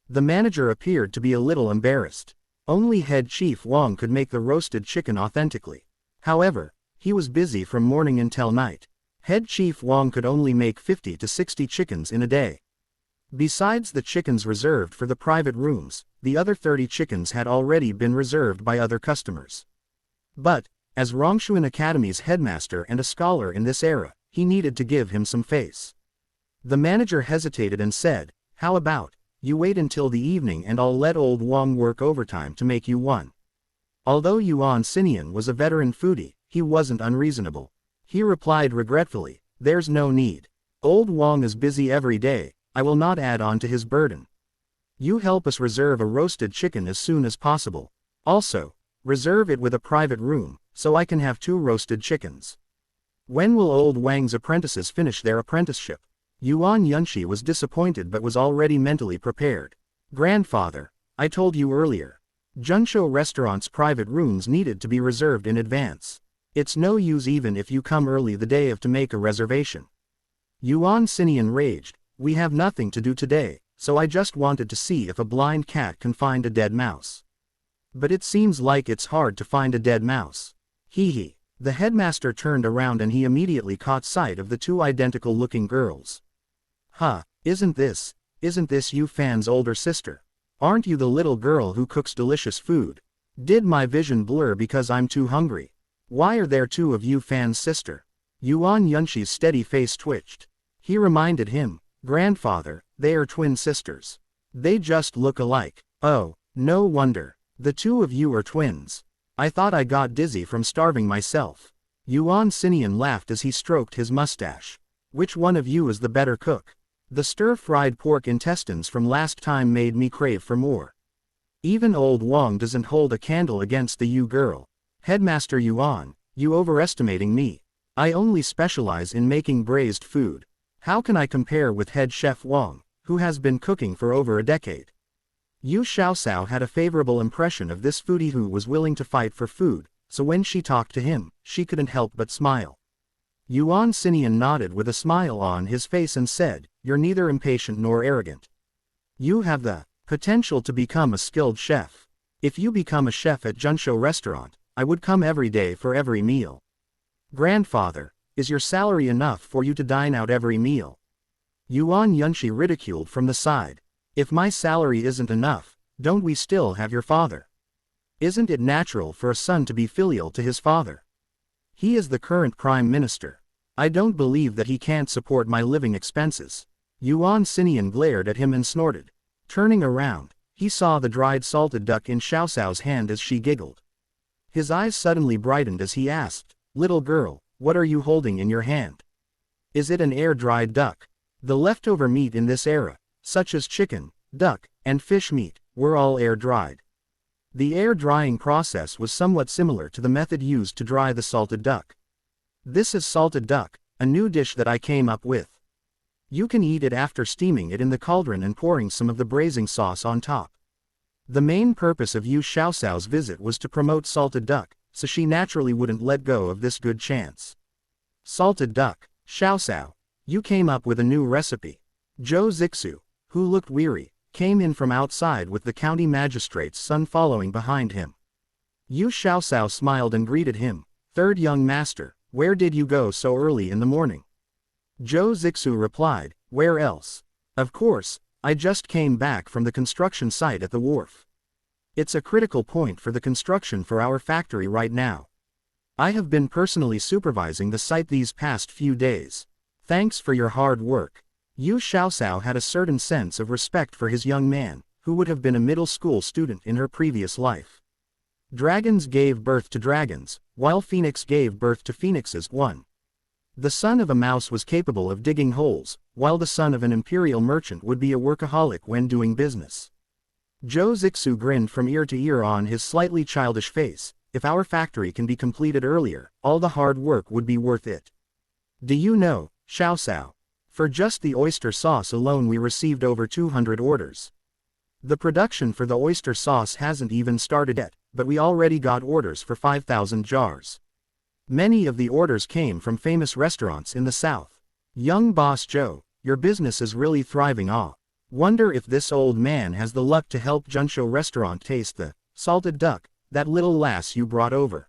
The manager appeared to be a little embarrassed. Only head chief Wang could make the roasted chicken authentically. However, he was busy from morning until night. Head chief Wang could only make 50 to 60 chickens in a day. Besides the chickens reserved for the private rooms, the other 30 chickens had already been reserved by other customers. But, as Rongshuan Academy's headmaster and a scholar in this era, he needed to give him some face. The manager hesitated and said, how about, you wait until the evening and I'll let old Wang work overtime to make you one. Although Yuan Xinian was a veteran foodie, he wasn't unreasonable. He replied regretfully, there's no need. Old Wang is busy every day, I will not add on to his burden. You help us reserve a roasted chicken as soon as possible. Also, reserve it with a private room, so I can have 2 roasted chickens. When will old Wang's apprentices finish their apprenticeship? Yuan Yunshi was disappointed but was already mentally prepared. Grandfather, I told you earlier. Junshou restaurant's private rooms needed to be reserved in advance. It's no use even if you come early the day of to make a reservation. Yuan Xinian raged, we have nothing to do today, so I just wanted to see if a blind cat can find a dead mouse. But it seems like it's hard to find a dead mouse. Hee hee. The headmaster turned around and he immediately caught sight of the 2 identical-looking girls. Huh, isn't this Yu Fan's older sister? Aren't you the little girl who cooks delicious food? Did my vision blur because I'm too hungry? Why are there 2 of Yu Fan's sister? Yuan Yunshi's steady face twitched. He reminded him, Grandfather, they are twin sisters. They just look alike. Oh, no wonder. The 2 of you are twins. I thought I got dizzy from starving myself. Yuan Xinian laughed as he stroked his mustache. Which one of you is the better cook? The stir-fried pork intestines from last time made me crave for more. Even old Wang doesn't hold a candle against the Yu girl. Headmaster Yuan, you overestimating me. I only specialize in making braised food. How can I compare with head chef Wang, who has been cooking for over a decade? Yu Xiaoxiao had a favorable impression of this foodie who was willing to fight for food, so when she talked to him, she couldn't help but smile. Yuan Xinian nodded with a smile on his face and said, you're neither impatient nor arrogant. You have the potential to become a skilled chef. If you become a chef at Junshou restaurant, I would come every day for every meal. Grandfather, is your salary enough for you to dine out every meal? Yuan Yunshi ridiculed from the side. If my salary isn't enough, don't we still have your father? Isn't it natural for a son to be filial to his father? He is the current prime minister. I don't believe that he can't support my living expenses. Yuan Xinian glared at him and snorted. Turning around, he saw the dried salted duck in Xiaoxiao's hand as she giggled. His eyes suddenly brightened as he asked, little girl, what are you holding in your hand? Is it an air-dried duck? The leftover meat in this era, such as chicken, duck, and fish meat, were all air-dried. The air-drying process was somewhat similar to the method used to dry the salted duck. This is salted duck, a new dish that I came up with. You can eat it after steaming it in the cauldron and pouring some of the braising sauce on top. The main purpose of Yu Xiaoxiao's visit was to promote salted duck, so she naturally wouldn't let go of this good chance. Salted duck, Xiaoxiao, you came up with a new recipe. Zhou Zixu, who looked weary, came in from outside with the county magistrate's son following behind him. Yu Xiaoxiao smiled and greeted him, third young master, where did you go so early in the morning? Zhou Zixu replied, where else? Of course, I just came back from the construction site at the wharf. It's a critical point for the construction for our factory right now. I have been personally supervising the site these past few days. Thanks for your hard work. Yu Xiaoxiao had a certain sense of respect for his young man, who would have been a middle school student in her previous life. Dragons gave birth to dragons, while Phoenix gave birth to phoenixes. 1. The son of a mouse was capable of digging holes, while the son of an imperial merchant would be a workaholic when doing business. Joe Zixu grinned from ear to ear on his slightly childish face. If our factory can be completed earlier, all the hard work would be worth it. Do you know, Xiao Sao? For just the oyster sauce alone we received over 200 orders. The production for the oyster sauce hasn't even started yet, but we already got orders for 5,000 jars. Many of the orders came from famous restaurants in the south. Young boss Joe, your business is really thriving. Wonder if this old man has the luck to help Junsho restaurant taste the salted duck, that little lass you brought over.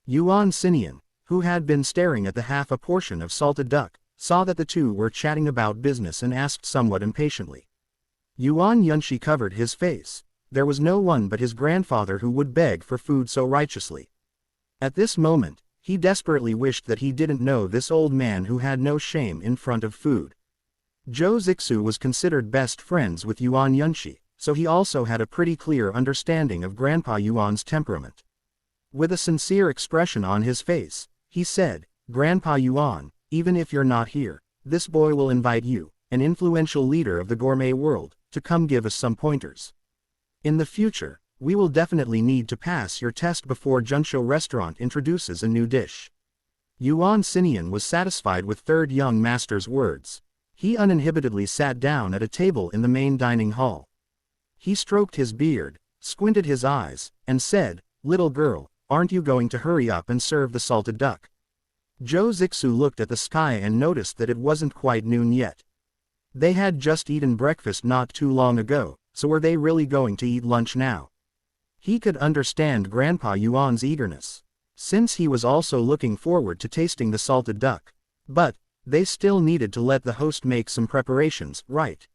Yuan Sinian, who had been staring at the half a portion of salted duck, saw that the two were chatting about business and asked somewhat impatiently. Yuan Yunshi covered his face. There was no one but his grandfather who would beg for food so righteously. At this moment, he desperately wished that he didn't know this old man who had no shame in front of food. Joe Zixu was considered best friends with Yuan Yunshi, so he also had a pretty clear understanding of Grandpa Yuan's temperament. With a sincere expression on his face, he said, "Grandpa Yuan, even if you're not here, this boy will invite you, an influential leader of the gourmet world, to come give us some pointers. In the future, we will definitely need to pass your test before Junsho restaurant introduces a new dish." Yuan Sinian was satisfied with third young master's words. He uninhibitedly sat down at a table in the main dining hall. He stroked his beard, squinted his eyes, and said, "Little girl, aren't you going to hurry up and serve the salted duck?" Joe Zixu looked at the sky and noticed that it wasn't quite noon yet. They had just eaten breakfast not too long ago, so were they really going to eat lunch now? He could understand Grandpa Yuan's eagerness, since he was also looking forward to tasting the salted duck. But they still needed to let the host make some preparations, right?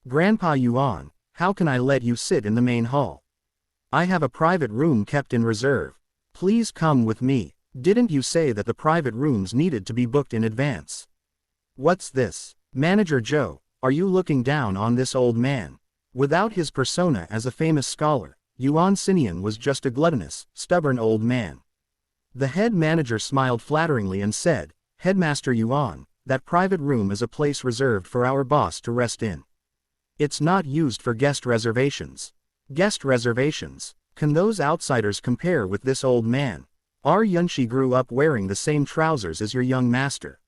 "Grandpa Yuan, how can I let you sit in the main hall? I have a private room kept in reserve. Please come with me. Didn't you say that the private rooms needed to be booked in advance?" "What's this? Manager Joe, are you looking down on this old man?" Without his persona as a famous scholar, Yuan Sinian was just a gluttonous, stubborn old man. The head manager smiled flatteringly and said, "Headmaster Yuan, that private room is a place reserved for our boss to rest in. It's not used for guest reservations." "Guest reservations? Can those outsiders compare with this old man? Our Yunshi grew up wearing the same trousers as your young master.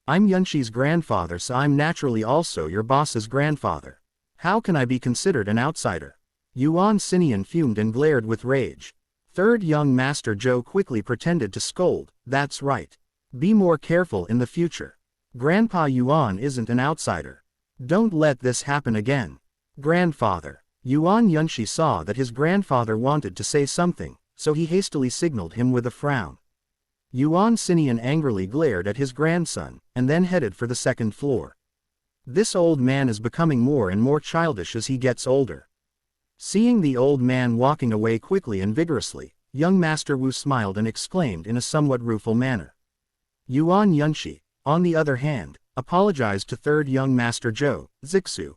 I'm Yunshi's grandfather, so I'm naturally also your boss's grandfather. How can I be considered an outsider?" Yuan Sinian fumed and glared with rage. Third young master Joe quickly pretended to scold, "That's right. Be more careful in the future. Grandpa Yuan isn't an outsider. Don't let this happen again." "Grandfather." Yuan Yunshi saw that his grandfather wanted to say something, so he hastily signaled him with a frown. Yuan Sinian angrily glared at his grandson, and then headed for the second floor. This old man is becoming more and more childish as he gets older. Seeing the old man walking away quickly and vigorously, young Master Wu smiled and exclaimed in a somewhat rueful manner. Yuan Yunshi, on the other hand, apologized to third young Master Joe Zixu.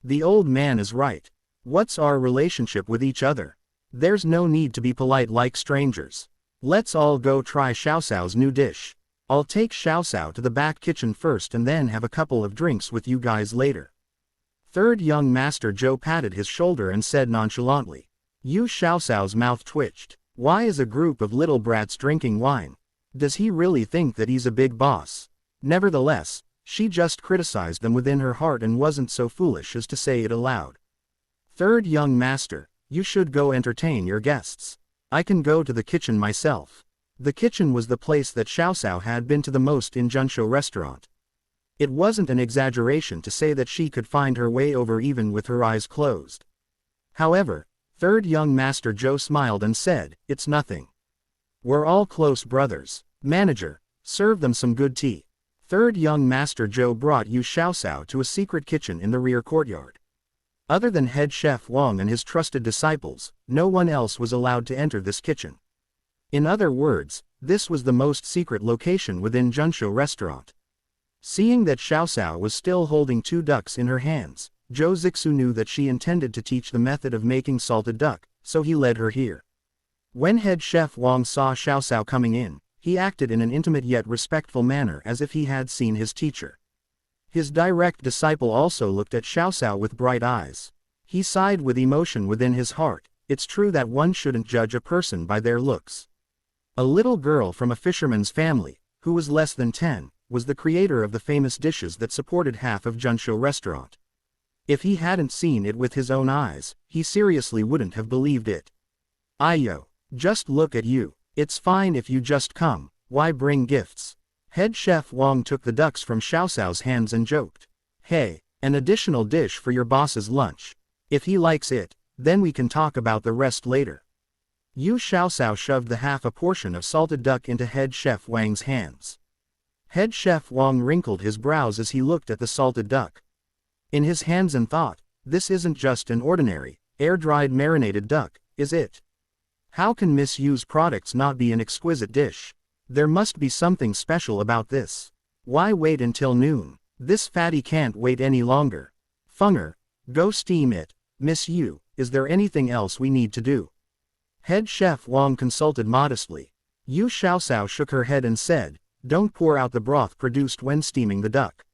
The old man is right. What's our relationship with each other? There's no need to be polite like strangers. Let's all go try Xiaoxiao's new dish. I'll take Xiaoxiao to the back kitchen first and then have a couple of drinks with you guys later." Third young Master Joe patted his shoulder and said nonchalantly. Yu Xiaoxiao's mouth twitched. Why is a group of little brats drinking wine? Does he really think that he's a big boss? Nevertheless, she just criticized them within her heart and wasn't so foolish as to say it aloud. "Third young master, you should go entertain your guests. I can go to the kitchen myself." The kitchen was the place that Xiaoxiao had been to the most in Junsho restaurant. It wasn't an exaggeration to say that she could find her way over even with her eyes closed. However, third young Master Joe smiled and said, "It's nothing. We're all close brothers. Manager, serve them some good tea." Third young Master Joe brought Yu Xiaoxiao to a secret kitchen in the rear courtyard. Other than head chef Wang and his trusted disciples, no one else was allowed to enter this kitchen. In other words, this was the most secret location within Junsho restaurant. Seeing that Xiaoxiao was still holding two ducks in her hands, Zhou Zixu knew that she intended to teach the method of making salted duck, so he led her here. When head chef Wang saw Xiao Cao coming in, he acted in an intimate yet respectful manner as if he had seen his teacher. His direct disciple also looked at Xiao Cao with bright eyes. He sighed with emotion within his heart. It's true that one shouldn't judge a person by their looks. A little girl from a fisherman's family, who was less than 10, was the creator of the famous dishes that supported half of Junshou restaurant. If he hadn't seen it with his own eyes, he seriously wouldn't have believed it. Ayo, just look at you. It's fine if you just come, why bring gifts? Head chef Wang took the ducks from Xiao Cao's hands and joked. Hey, an additional dish for your boss's lunch. If he likes it, then we can talk about the rest later. Xiao Cao shoved the half a portion of salted duck into head chef Wang's hands. Head chef Wang wrinkled his brows as he looked at the salted duck. In his hands and thought, this isn't just an ordinary, air-dried marinated duck, is it? How can misused products not be an exquisite dish? There must be something special about this. Why wait until noon? This fatty can't wait any longer. Funger, go steam it. Miss Yu, is there anything else we need to do? Head chef Wang consulted modestly. Xiao Cao shook her head and said, don't pour out the broth produced when steaming the duck.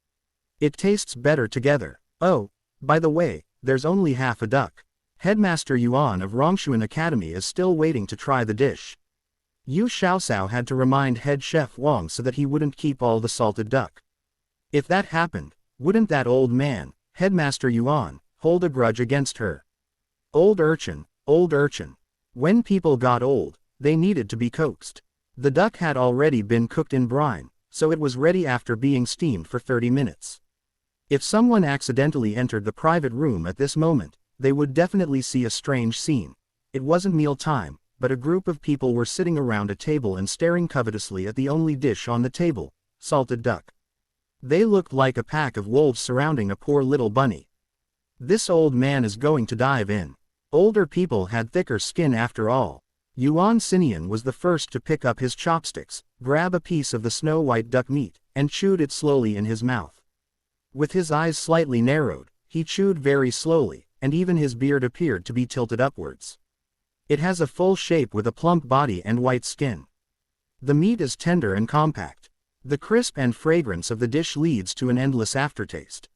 It tastes better together. Oh, by the way, there's only half a duck. Headmaster Yuan of Rongshuan Academy is still waiting to try the dish. Xiao Cao had to remind head chef Wang so that he wouldn't keep all the salted duck. If that happened, wouldn't that old man, Headmaster Yuan, hold a grudge against her? Old urchin, old urchin. When people got old, they needed to be coaxed. The duck had already been cooked in brine, so it was ready after being steamed for 30 minutes. If someone accidentally entered the private room at this moment, they would definitely see a strange scene. It wasn't meal time, but a group of people were sitting around a table and staring covetously at the only dish on the table, salted duck. They looked like a pack of wolves surrounding a poor little bunny. This old man is going to dive in. Older people had thicker skin after all. Yuan Xinian was the first to pick up his chopsticks, grab a piece of the snow-white duck meat, and chewed it slowly in his mouth. With his eyes slightly narrowed, he chewed very slowly, and even his beard appeared to be tilted upwards. It has a full shape with a plump body and white skin. The meat is tender and compact. The crisp and fragrance of the dish leads to an endless aftertaste.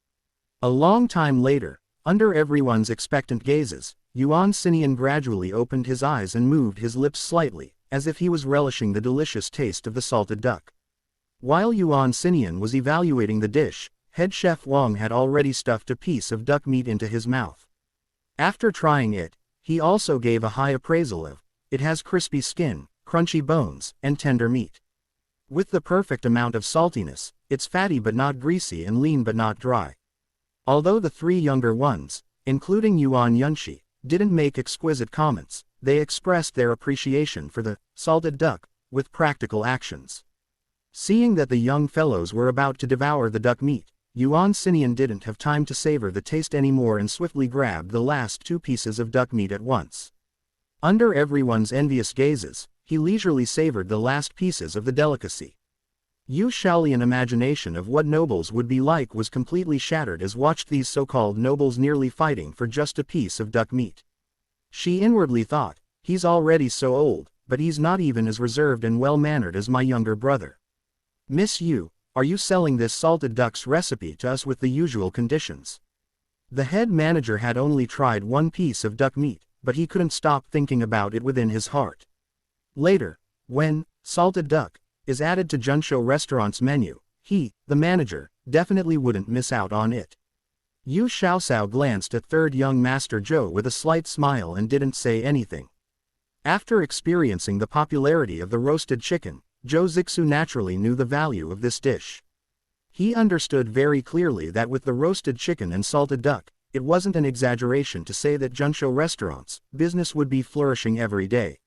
A long time later, under everyone's expectant gazes, Yuan Xinian gradually opened his eyes and moved his lips slightly, as if he was relishing the delicious taste of the salted duck. While Yuan Xinian was evaluating the dish, head chef Wang had already stuffed a piece of duck meat into his mouth. After trying it, he also gave a high appraisal of, it has crispy skin, crunchy bones, and tender meat. With the perfect amount of saltiness, it's fatty but not greasy and lean but not dry. Although the three younger ones, including Yuan Yunshi, didn't make exquisite comments, they expressed their appreciation for the salted duck with practical actions. Seeing that the young fellows were about to devour the duck meat, Yuan Xinian didn't have time to savor the taste anymore and swiftly grabbed the last 2 pieces of duck meat at once. Under everyone's envious gazes, he leisurely savored the last pieces of the delicacy. Yu Shaolian imagination of what nobles would be like was completely shattered as watched these so-called nobles nearly fighting for just a piece of duck meat. She inwardly thought, he's already so old, but he's not even as reserved and well-mannered as my younger brother. Miss Yu, are you selling this salted duck's recipe to us with the usual conditions? The head manager had only tried 1 piece of duck meat, but he couldn't stop thinking about it within his heart. Later, when salted duck is added to Junshou restaurant's menu, he, the manager, definitely wouldn't miss out on it. Xiao Cao glanced at third young master Zhou with a slight smile and didn't say anything. After experiencing the popularity of the roasted chicken, Zhou Zixu naturally knew the value of this dish. He understood very clearly that with the roasted chicken and salted duck, it wasn't an exaggeration to say that Junshou restaurants' business would be flourishing every day.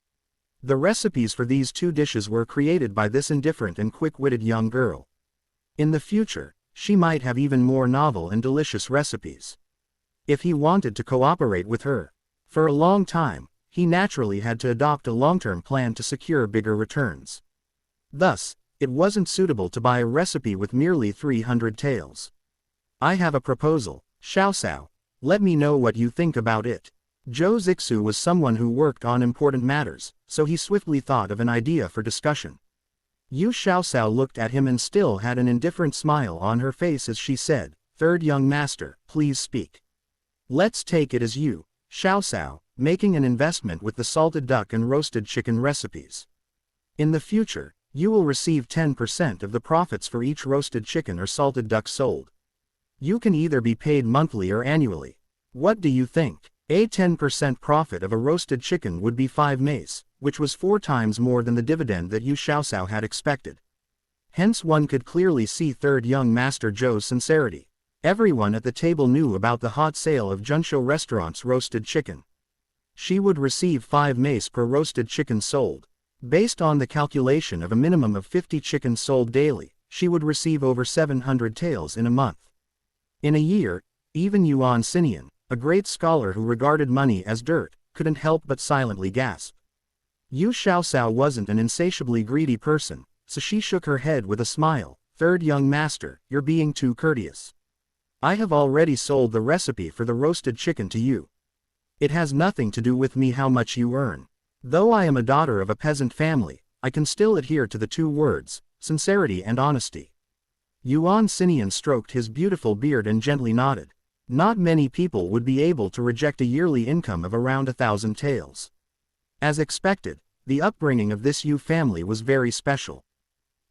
The recipes for these 2 dishes were created by this indifferent and quick-witted young girl. In the future, she might have even more novel and delicious recipes. If he wanted to cooperate with her for a long time, he naturally had to adopt a long-term plan to secure bigger returns. Thus, it wasn't suitable to buy a recipe with merely 300 taels. I have a proposal, Xiao Cao. Let me know what you think about it. Zhou Zixu was someone who worked on important matters, so he swiftly thought of an idea for discussion. Yu Xiaoxiao looked at him and still had an indifferent smile on her face as she said, "Third young master, please speak. Let's take it as Yu Xiaoxiao, making an investment with the salted duck and roasted chicken recipes. In the future, you will receive 10% of the profits for each roasted chicken or salted duck sold. You can either be paid monthly or annually. What do you think?" A 10% profit of a roasted chicken would be 5 mace, which was 4 times more than the dividend that Yu Xiaoxiao had expected. Hence one could clearly see third young master Zhou's sincerity. Everyone at the table knew about the hot sale of Junshou Restaurant's roasted chicken. She would receive 5 mace per roasted chicken sold. Based on the calculation of a minimum of 50 chickens sold daily, she would receive over 700 taels in a month. In a year, even Yuan Xinian, a great scholar who regarded money as dirt, couldn't help but silently gasp. Yu Xiaoxiao wasn't an insatiably greedy person, so she shook her head with a smile. "Third young master, you're being too courteous. I have already sold the recipe for the roasted chicken to you. It has nothing to do with me how much you earn. Though I am a daughter of a peasant family, I can still adhere to the 2 words, sincerity and honesty." Yuan Xinian stroked his beautiful beard and gently nodded. Not many people would be able to reject a yearly income of around 1,000 taels. As expected, the upbringing of this Yu family was very special.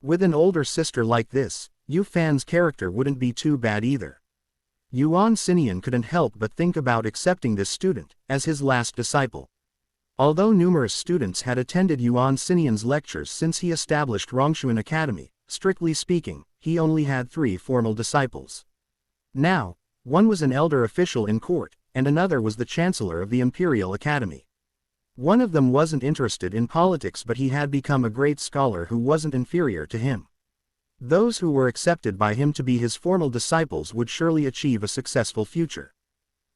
With an older sister like this, Yu Fan's character wouldn't be too bad either. Yuan Xinian couldn't help but think about accepting this student as his last disciple. Although numerous students had attended Yuan Xinian's lectures since he established Rongshuan Academy, strictly speaking, he only had 3 formal disciples. Now, one was an elder official in court, and another was the chancellor of the Imperial Academy. One of them wasn't interested in politics, but he had become a great scholar who wasn't inferior to him. Those who were accepted by him to be his formal disciples would surely achieve a successful future.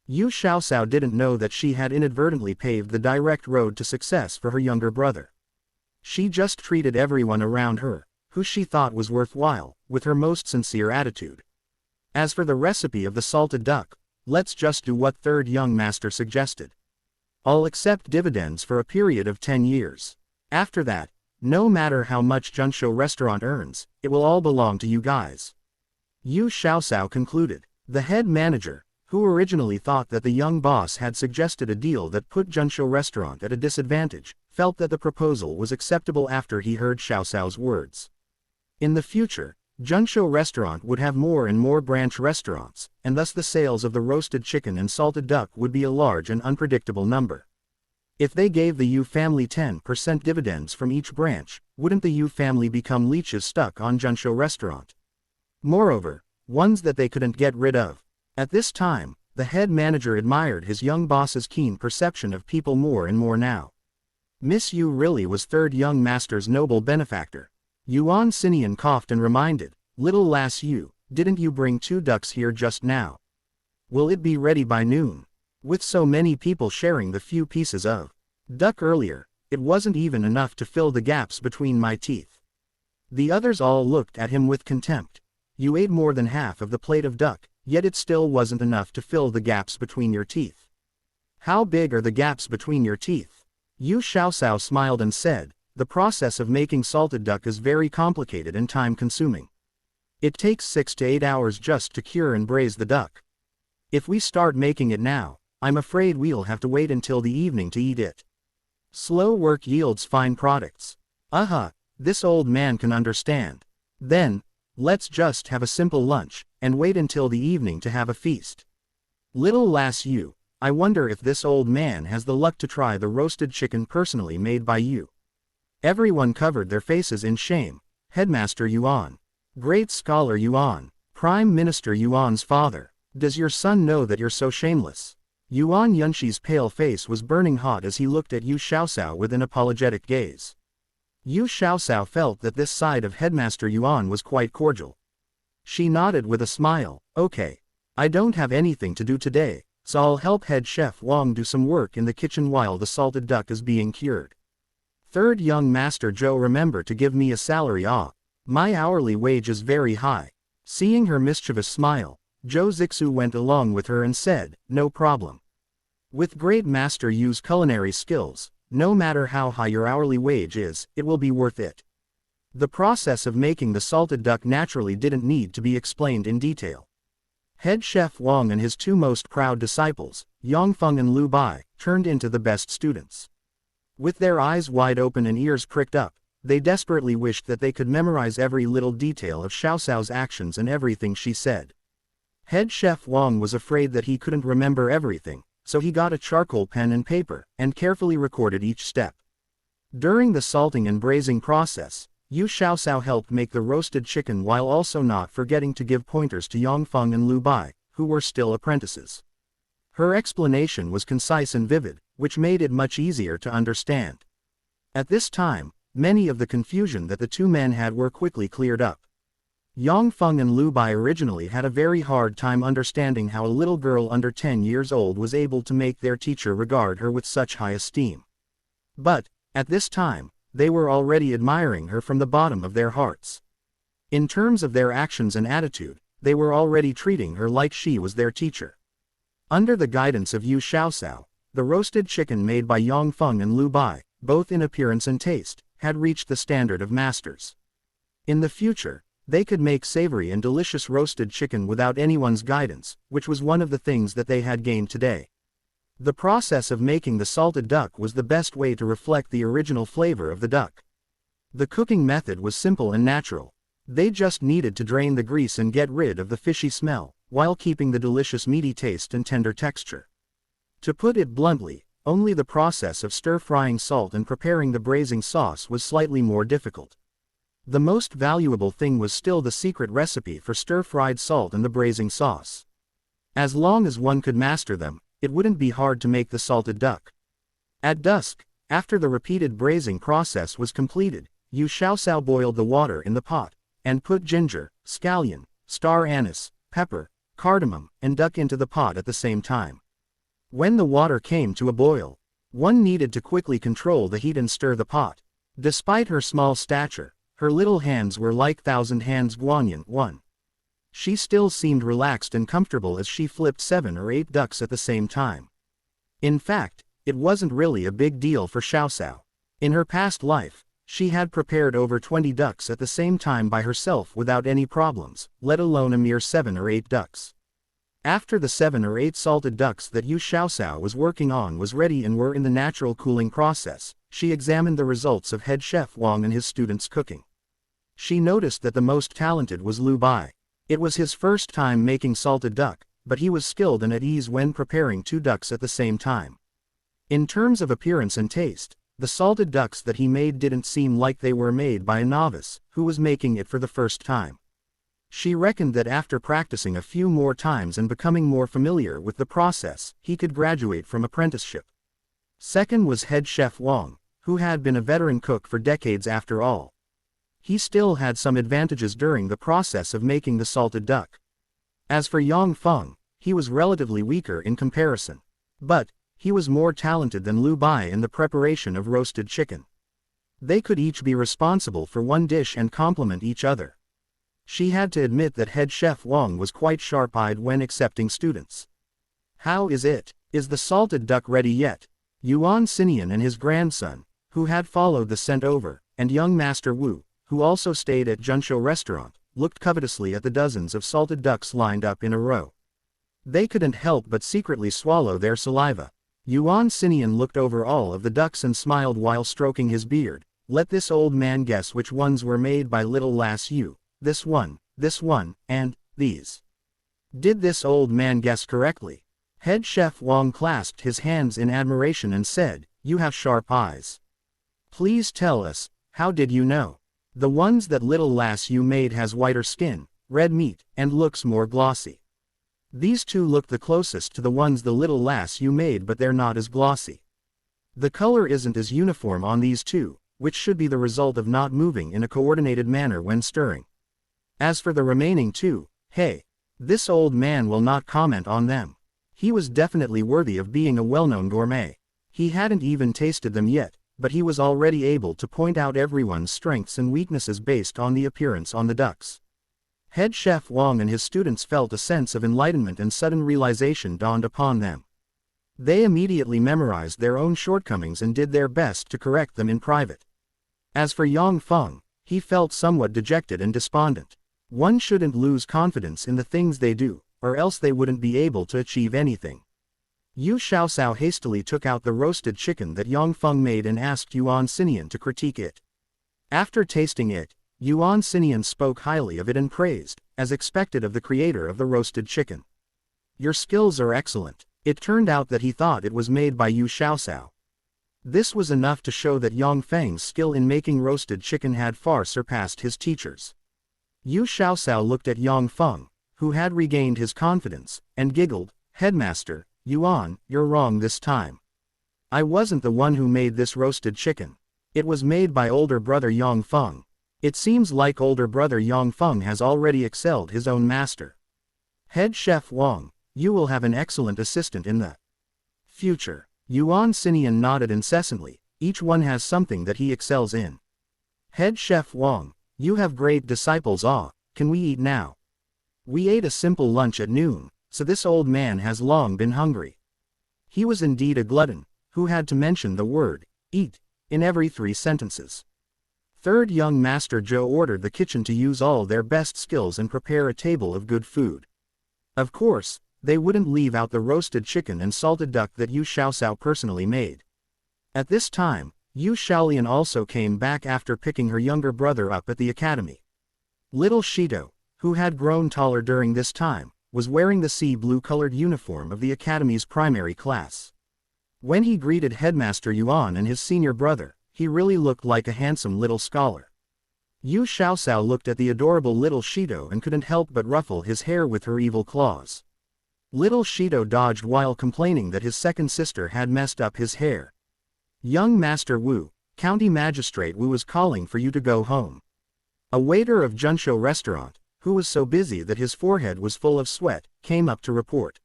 Yu Xiaoxiao didn't know that she had inadvertently paved the direct road to success for her younger brother. She just treated everyone around her, who she thought was worthwhile, with her most sincere attitude. As for the recipe of the salted duck, let's just do what third young master suggested. I'll accept dividends for a period of 10 years. After that, no matter how much Junshou Restaurant earns, it will all belong to you guys. Yu Xiaoxiao concluded. The head manager, who originally thought that the young boss had suggested a deal that put Junshou Restaurant at a disadvantage, felt that the proposal was acceptable after he heard Xiaoxiao's words. In the future, Junshou Restaurant would have more and more branch restaurants, and thus the sales of the roasted chicken and salted duck would be a large and unpredictable number. If they gave the Yu family 10% dividends from each branch, wouldn't the Yu family become leeches stuck on Junshou Restaurant? Moreover, ones that they couldn't get rid of. At this time, the head manager admired his young boss's keen perception of people more and more now. Miss Yu really was third young master's noble benefactor. Yuan Xinian coughed and reminded, "Little lass Yu, didn't you bring 2 ducks here just now? Will it be ready by noon?" With so many people sharing the few pieces of duck earlier, it wasn't even enough to fill the gaps between my teeth. The others all looked at him with contempt. You ate more than half of the plate of duck, yet it still wasn't enough to fill the gaps between your teeth. How big are the gaps between your teeth? Yu Xiaoxiao smiled and said, "The process of making salted duck is very complicated and time-consuming. It takes 6 to 8 hours just to cure and braise the duck. If we start making it now, I'm afraid we'll have to wait until the evening to eat it. Slow work yields fine products." This old man can understand. Then, let's just have a simple lunch, and wait until the evening to have a feast. Little lass Yu, I wonder if this old man has the luck to try the roasted chicken personally made by you. Everyone covered their faces in shame. Headmaster Yuan. Great scholar Yuan. Prime Minister Yuan's father. Does your son know that you're so shameless? Yuan Yunshi's pale face was burning hot as he looked at Yu Xiaoxiao with an apologetic gaze. Yu Xiaoxiao felt that this side of Headmaster Yuan was quite cordial. She nodded with a smile. Okay. I don't have anything to do today, so I'll help head chef Wang do some work in the kitchen while the salted duck is being cured. Third young master Zhou, remember to give me a salary. My hourly wage is very high. Seeing her mischievous smile, Zhou Zixu went along with her and said, "No problem. With great Master Yu's culinary skills, no matter how high your hourly wage is, it will be worth it." The process of making the salted duck naturally didn't need to be explained in detail. Head chef Wang and his two most proud disciples, Yongfeng and Liu Bai, turned into the best students. With their eyes wide open and ears pricked up, they desperately wished that they could memorize every little detail of Xiaoxiao's actions and everything she said. Head chef Wang was afraid that he couldn't remember everything, so he got a charcoal pen and paper, and carefully recorded each step. During the salting and braising process, Yu Xiaoxiao helped make the roasted chicken while also not forgetting to give pointers to Yongfeng and Liu Bai, who were still apprentices. Her explanation was concise and vivid, which made it much easier to understand. At this time, many of the confusion that the two men had were quickly cleared up. Yongfeng and Liu Bai originally had a very hard time understanding how a little girl under 10 years old was able to make their teacher regard her with such high esteem. But, at this time, they were already admiring her from the bottom of their hearts. In terms of their actions and attitude, they were already treating her like she was their teacher. Under the guidance of Yu Xiaoxiao, the roasted chicken made by Yongfeng and Liu Bai, both in appearance and taste, had reached the standard of masters. In the future, they could make savory and delicious roasted chicken without anyone's guidance, which was one of the things that they had gained today. The process of making the salted duck was the best way to reflect the original flavor of the duck. The cooking method was simple and natural. They just needed to drain the grease and get rid of the fishy smell, while keeping the delicious meaty taste and tender texture. To put it bluntly, only the process of stir-frying salt and preparing the braising sauce was slightly more difficult. The most valuable thing was still the secret recipe for stir-fried salt and the braising sauce. As long as one could master them, it wouldn't be hard to make the salted duck. At dusk, after the repeated braising process was completed, Yu Xiaoxiao boiled the water in the pot, and put ginger, scallion, star anise, pepper, cardamom, and duck into the pot at the same time. When the water came to a boil, one needed to quickly control the heat and stir the pot. Despite her small stature, her little hands were like thousand hands Guanyin one. She still seemed relaxed and comfortable as she flipped 7 or 8 ducks at the same time. In fact, it wasn't really a big deal for Xiaoxiao. In her past life, she had prepared over 20 ducks at the same time by herself without any problems, let alone a mere 7 or 8 ducks. After the 7 or 8 salted ducks that Yu Xiaoxiao was working on was ready and were in the natural cooling process, she examined the results of head chef Wang and his students' cooking. She noticed that the most talented was Liu Bai. It was his first time making salted duck, but he was skilled and at ease when preparing 2 ducks at the same time. In terms of appearance and taste, the salted ducks that he made didn't seem like they were made by a novice, who was making it for the first time. She reckoned that after practicing a few more times and becoming more familiar with the process, he could graduate from apprenticeship. Second was head chef Wang, who had been a veteran cook for decades after all. He still had some advantages during the process of making the salted duck. As for Yongfeng, he was relatively weaker in comparison. But, he was more talented than Liu Bai in the preparation of roasted chicken. They could each be responsible for one dish and complement each other. She had to admit that head chef Wang was quite sharp-eyed when accepting students. "How is it? Is the salted duck ready yet?" Yuan Xinian and his grandson, who had followed the scent over, and young Master Wu, who also stayed at Junshou restaurant, looked covetously at the dozens of salted ducks lined up in a row. They couldn't help but secretly swallow their saliva. Yuan Xinian looked over all of the ducks and smiled while stroking his beard. "Let this old man guess which ones were made by little lass Yu. This one, and these." Did this old man guess correctly? Head chef Wang clasped his hands in admiration and said, "You have sharp eyes. Please tell us, how did you know? The ones that little lass Yu made has whiter skin, red meat, and looks more glossy. These two look the closest to the ones the little lass Yu made, but they're not as glossy. The color isn't as uniform on these two, which should be the result of not moving in a coordinated manner when stirring. As for the remaining 2, hey, this old man will not comment on them. He was definitely worthy of being a well-known gourmet. He hadn't even tasted them yet, but he was already able to point out everyone's strengths and weaknesses based on the appearance on the ducks." Head chef Wang and his students felt a sense of enlightenment, and sudden realization dawned upon them. They immediately memorized their own shortcomings and did their best to correct them in private. As for Yang Feng, he felt somewhat dejected and despondent. One shouldn't lose confidence in the things they do, or else they wouldn't be able to achieve anything. Yu Xiaosao hastily took out the roasted chicken that Yang Feng made and asked Yuan Xinian to critique it. After tasting it, Yuan Xinian spoke highly of it and praised, as expected of the creator of the roasted chicken. "Your skills are excellent." It turned out that he thought it was made by Yu Xiaosao. This was enough to show that Yang Feng's skill in making roasted chicken had far surpassed his teacher's. Yu Xiaosao looked at Yang Feng, who had regained his confidence, and giggled, "Headmaster, Yuan, you're wrong this time. I wasn't the one who made this roasted chicken. It was made by older brother Yang Feng. It seems like older brother Yang Feng has already excelled his own master. Head chef Wang, you will have an excellent assistant in the future." Yuan Xinian nodded incessantly. Each one has something that he excels in. Head chef Wang, you have great disciples. Can we eat now? We ate a simple lunch at noon, so this old man has long been hungry. He was indeed a glutton, who had to mention the word, eat, in every 3 sentences. Third young master Zhou ordered the kitchen to use all their best skills and prepare a table of good food. Of course, they wouldn't leave out the roasted chicken and salted duck that Yu Xiaosao personally made. At this time, Yu Xiaolian also came back after picking her younger brother up at the academy. Little Shito, who had grown taller during this time, was wearing the sea blue-colored uniform of the academy's primary class. When he greeted Headmaster Yuan and his senior brother, he really looked like a handsome little scholar. Yu Xiaosao looked at the adorable little Shito and couldn't help but ruffle his hair with her evil claws. Little Shito dodged while complaining that his second sister had messed up his hair. "Young Master Wu, County Magistrate Wu is calling for you to go home." A waiter of Junsho restaurant, who was so busy that his forehead was full of sweat, came up to report.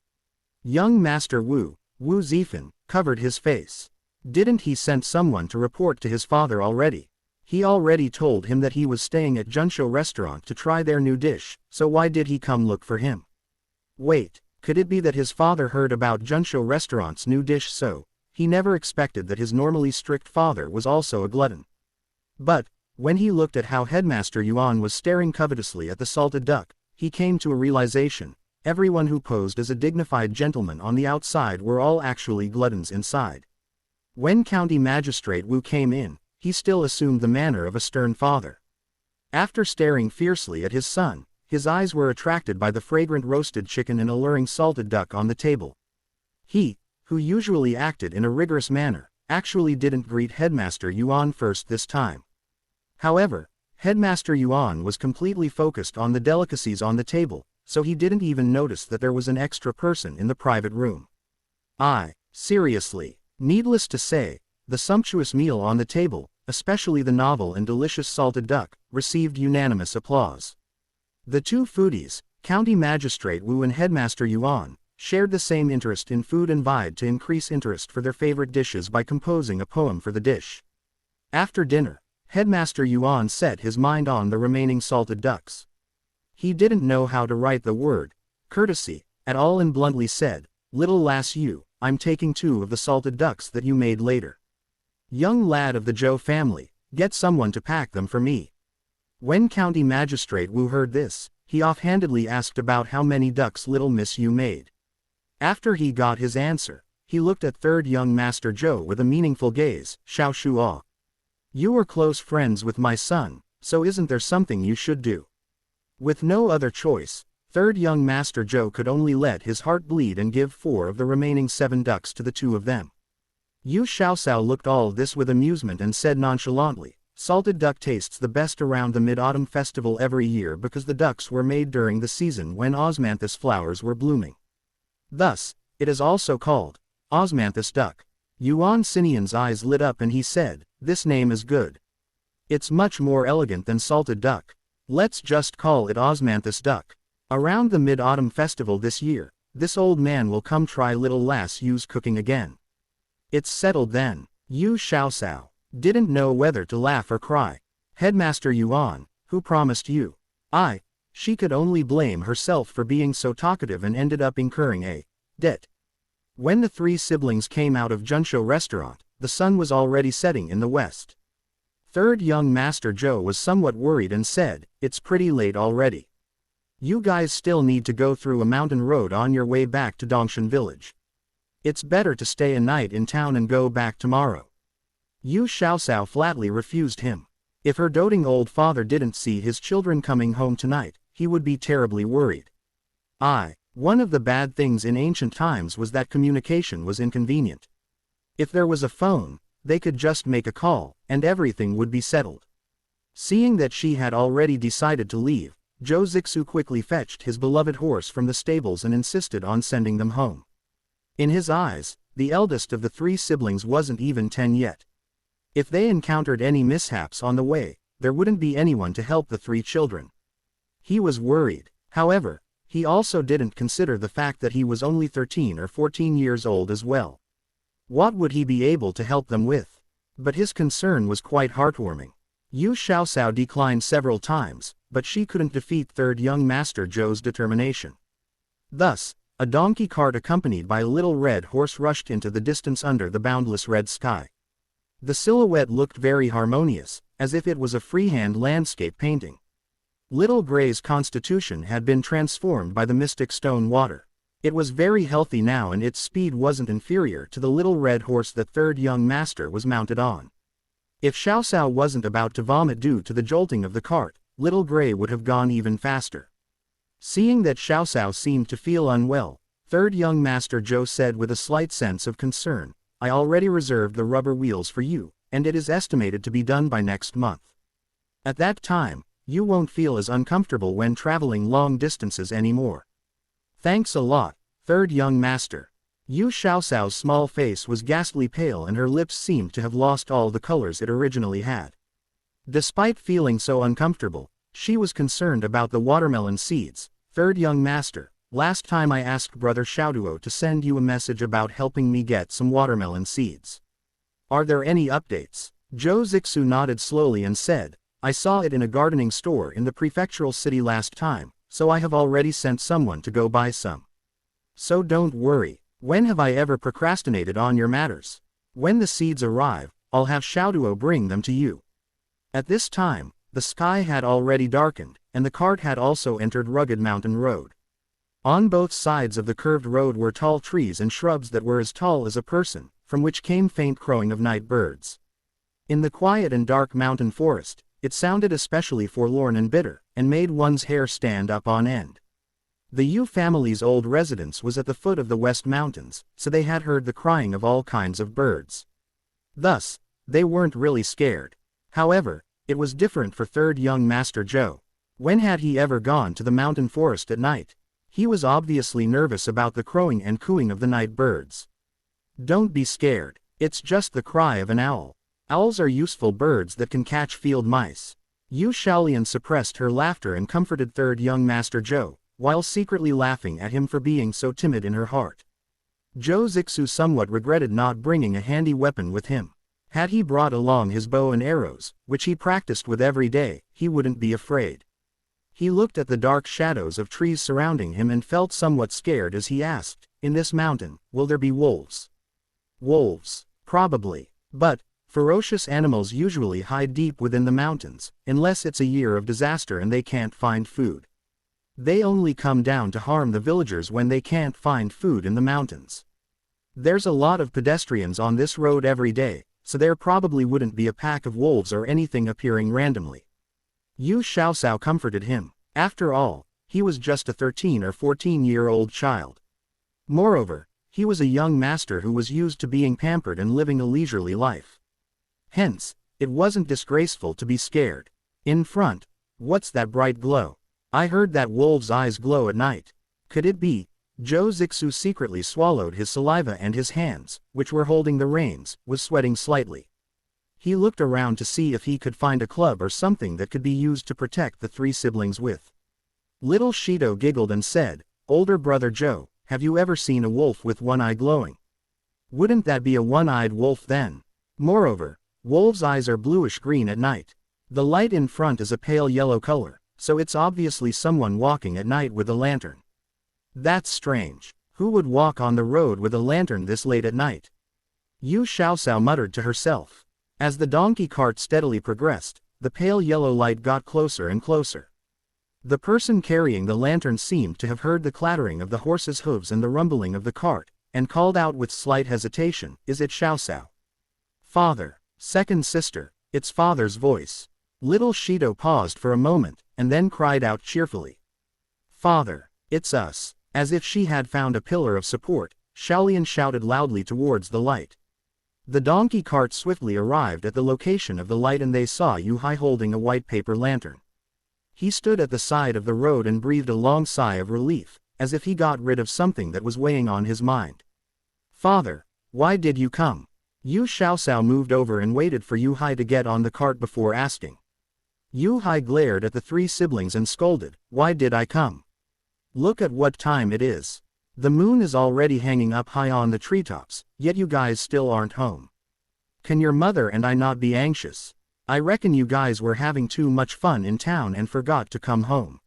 Young Master Wu, Wu Zifan, covered his face. Didn't he send someone to report to his father already? He already told him that he was staying at Junsho restaurant to try their new dish, so why did he come look for him? Wait, could it be that his father heard about Junsho restaurant's new dish, so he never expected that his normally strict father was also a glutton? But when he looked at how Headmaster Yuan was staring covetously at the salted duck, he came to a realization: everyone who posed as a dignified gentleman on the outside were all actually gluttons inside. When County Magistrate Wu came in, he still assumed the manner of a stern father. After staring fiercely at his son, his eyes were attracted by the fragrant roasted chicken and alluring salted duck on the table. He, who usually acted in a rigorous manner, actually didn't greet Headmaster Yuan first this time. However, Headmaster Yuan was completely focused on the delicacies on the table, so he didn't even notice that there was an extra person in the private room. Seriously. Needless to say, the sumptuous meal on the table, especially the novel and delicious salted duck, received unanimous applause. The two foodies, County Magistrate Wu and Headmaster Yuan, shared the same interest in food and vied to increase interest for their favorite dishes by composing a poem for the dish. After dinner, Headmaster Yuan set his mind on the remaining salted ducks. He didn't know how to write the word courtesy at all and bluntly said, "Little lass you, I'm taking 2 of the salted ducks that you made later. Young lad of the Zhou family, get someone to pack them for me." When County Magistrate Wu heard this, he offhandedly asked about how many ducks little Miss Yu made. After he got his answer, he looked at third young Master Zhou with a meaningful gaze. "Xiao Shuo, you are close friends with my son, so isn't there something you should do?" With no other choice, third young Master Zhou could only let his heart bleed and give 4 of the remaining 7 ducks to the 2 of them. Yu Xiaosao looked all this with amusement and said nonchalantly, "Salted duck tastes the best around the Mid-Autumn Festival every year because the ducks were made during the season when osmanthus flowers were blooming. Thus, it is also called osmanthus duck." Yuan Xinian's eyes lit up and he said, "This name is good. It's much more elegant than salted duck. Let's just call it osmanthus duck. Around the Mid-Autumn Festival this year, this old man will come try little lass Yu's cooking again. It's settled then." Yu Xiaosao didn't know whether to laugh or cry. Headmaster Yuan, who promised you, She could only blame herself for being so talkative and ended up incurring a debt. When the three siblings came out of Junsho restaurant, the sun was already setting in the west. Third young Master Joe was somewhat worried and said, "It's pretty late already. You guys still need to go through a mountain road on your way back to Dongshan village. It's better to stay a night in town and go back tomorrow." Yu Xiaoxiao flatly refused him. If her doting old father didn't see his children coming home tonight, he would be terribly worried. One of the bad things in ancient times was that communication was inconvenient. If there was a phone, they could just make a call, and everything would be settled. Seeing that she had already decided to leave, Zhou Zixu quickly fetched his beloved horse from the stables and insisted on sending them home. In his eyes, the eldest of the three siblings wasn't even 10 yet. If they encountered any mishaps on the way, there wouldn't be anyone to help the three children. He was worried. However, he also didn't consider the fact that he was only 13 or 14 years old as well. What would he be able to help them with? But his concern was quite heartwarming. Yu Xiaoxiao declined several times, but she couldn't defeat third young Master Zhou's determination. Thus, a donkey cart accompanied by a little red horse rushed into the distance under the boundless red sky. The silhouette looked very harmonious, as if it was a freehand landscape painting. Little Gray's constitution had been transformed by the mystic stone water. It was very healthy now and its speed wasn't inferior to the little red horse that third young master was mounted on. If Xiaoxiao wasn't about to vomit due to the jolting of the cart, Little Gray would have gone even faster. Seeing that Xiaoxiao seemed to feel unwell, third young Master Zhou said with a slight sense of concern, "I already reserved the rubber wheels for you, and it is estimated to be done by next month. At that time, you won't feel as uncomfortable when traveling long distances anymore." "Thanks a lot, third young master." Yu Xiaoxiao's small face was ghastly pale and her lips seemed to have lost all the colors it originally had. Despite feeling so uncomfortable, she was concerned about the watermelon seeds. "Third young master, last time I asked Brother Xiaoduo to send you a message about helping me get some watermelon seeds. Are there any updates?" Zhou Zixu nodded slowly and said, "I saw it in a gardening store in the prefectural city last time, so I have already sent someone to go buy some. So don't worry. When have I ever procrastinated on your matters? When the seeds arrive, I'll have Xiaoduo bring them to you." At this time, the sky had already darkened, and the cart had also entered rugged mountain road. On both sides of the curved road were tall trees and shrubs that were as tall as a person, from which came faint crowing of night birds. In the quiet and dark mountain forest, it sounded especially forlorn and bitter, and made one's hair stand up on end. The Yu family's old residence was at the foot of the West Mountains, so they had heard the crying of all kinds of birds. Thus, they weren't really scared. However, it was different for third young Master Zhou. When had he ever gone to the mountain forest at night? He was obviously nervous about the crowing and cooing of the night birds. "Don't be scared, it's just the cry of an owl. Owls are useful birds that can catch field mice." Yu Shaolian suppressed her laughter and comforted third young Master Zhou, while secretly laughing at him for being so timid in her heart. Zhou Zixu somewhat regretted not bringing a handy weapon with him. Had he brought along his bow and arrows, which he practiced with every day, he wouldn't be afraid. He looked at the dark shadows of trees surrounding him and felt somewhat scared as he asked, "In this mountain, will there be wolves?" "Wolves, probably. But, ferocious animals usually hide deep within the mountains, unless it's a year of disaster and they can't find food. They only come down to harm the villagers when they can't find food in the mountains. There's a lot of pedestrians on this road every day, so there probably wouldn't be a pack of wolves or anything appearing randomly." Yu Xiaoxiao comforted him. After all, he was just a 13 or 14-year-old child. Moreover, he was a young master who was used to being pampered and living a leisurely life. Hence, it wasn't disgraceful to be scared. "In front, what's that bright glow? I heard that wolves' eyes glow at night. Could it be?" Zhou Zixu secretly swallowed his saliva and his hands, which were holding the reins, was sweating slightly. He looked around to see if he could find a club or something that could be used to protect the three siblings with. Little Shido giggled and said, "Older brother Zhou, have you ever seen a wolf with one eye glowing? Wouldn't that be a one-eyed wolf then? Moreover, wolves' eyes are bluish-green at night. The light in front is a pale yellow color, so it's obviously someone walking at night with a lantern. That's strange. Who would walk on the road with a lantern this late at night? Yu Xiaoxiao muttered to herself. As the donkey cart steadily progressed, the pale yellow light got closer and closer. The person carrying the lantern seemed to have heard the clattering of the horse's hooves and the rumbling of the cart, and called out with slight hesitation, "Is it Xiaoxiao?" "Father, second sister, it's father's voice." Little Shido paused for a moment, and then cried out cheerfully. "Father, it's us." As if she had found a pillar of support, Shaolian shouted loudly towards the light. The donkey cart swiftly arrived at the location of the light and they saw Yu Hai holding a white paper lantern. He stood at the side of the road and breathed a long sigh of relief, as if he got rid of something that was weighing on his mind. "Father, why did you come?" Yu Xiaoxiao moved over and waited for Yu Hai to get on the cart before asking. Yu Hai glared at the three siblings and scolded, "Why did I come? Look at what time it is. The moon is already hanging up high on the treetops, yet you guys still aren't home. Can your mother and I not be anxious? I reckon you guys were having too much fun in town and forgot to come home."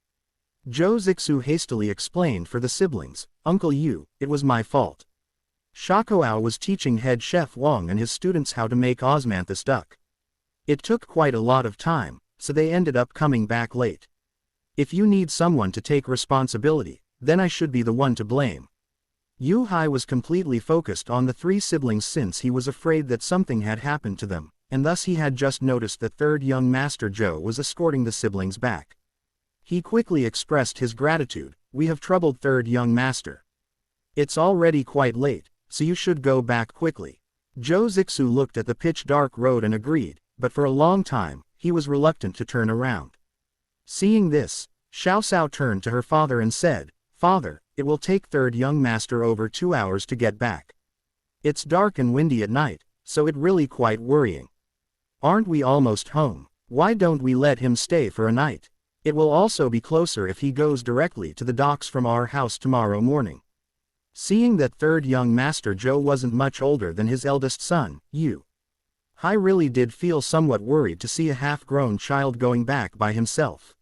Zhou Zixu hastily explained for the siblings, "Uncle Yu, it was my fault. Shakoao was teaching head chef Wang and his students how to make osmanthus duck. It took quite a lot of time, so they ended up coming back late. If you need someone to take responsibility, then I should be the one to blame." Yu Hai was completely focused on the three siblings since he was afraid that something had happened to them, and thus he had just noticed that third young master Zhou was escorting the siblings back. He quickly expressed his gratitude, "We have troubled third young master. It's already quite late, so you should go back quickly." Zhou Zixu looked at the pitch-dark road and agreed, but for a long time, he was reluctant to turn around. Seeing this, Xiaoxiao turned to her father and said, "Father, it will take third young master over 2 hours to get back. It's dark and windy at night, so it really quite worrying. Aren't we almost home? Why don't we let him stay for a night? It will also be closer if he goes directly to the docks from our house tomorrow morning." Seeing that third young master Zhou wasn't much older than his eldest son, Yu Hai really did feel somewhat worried to see a half-grown child going back by himself.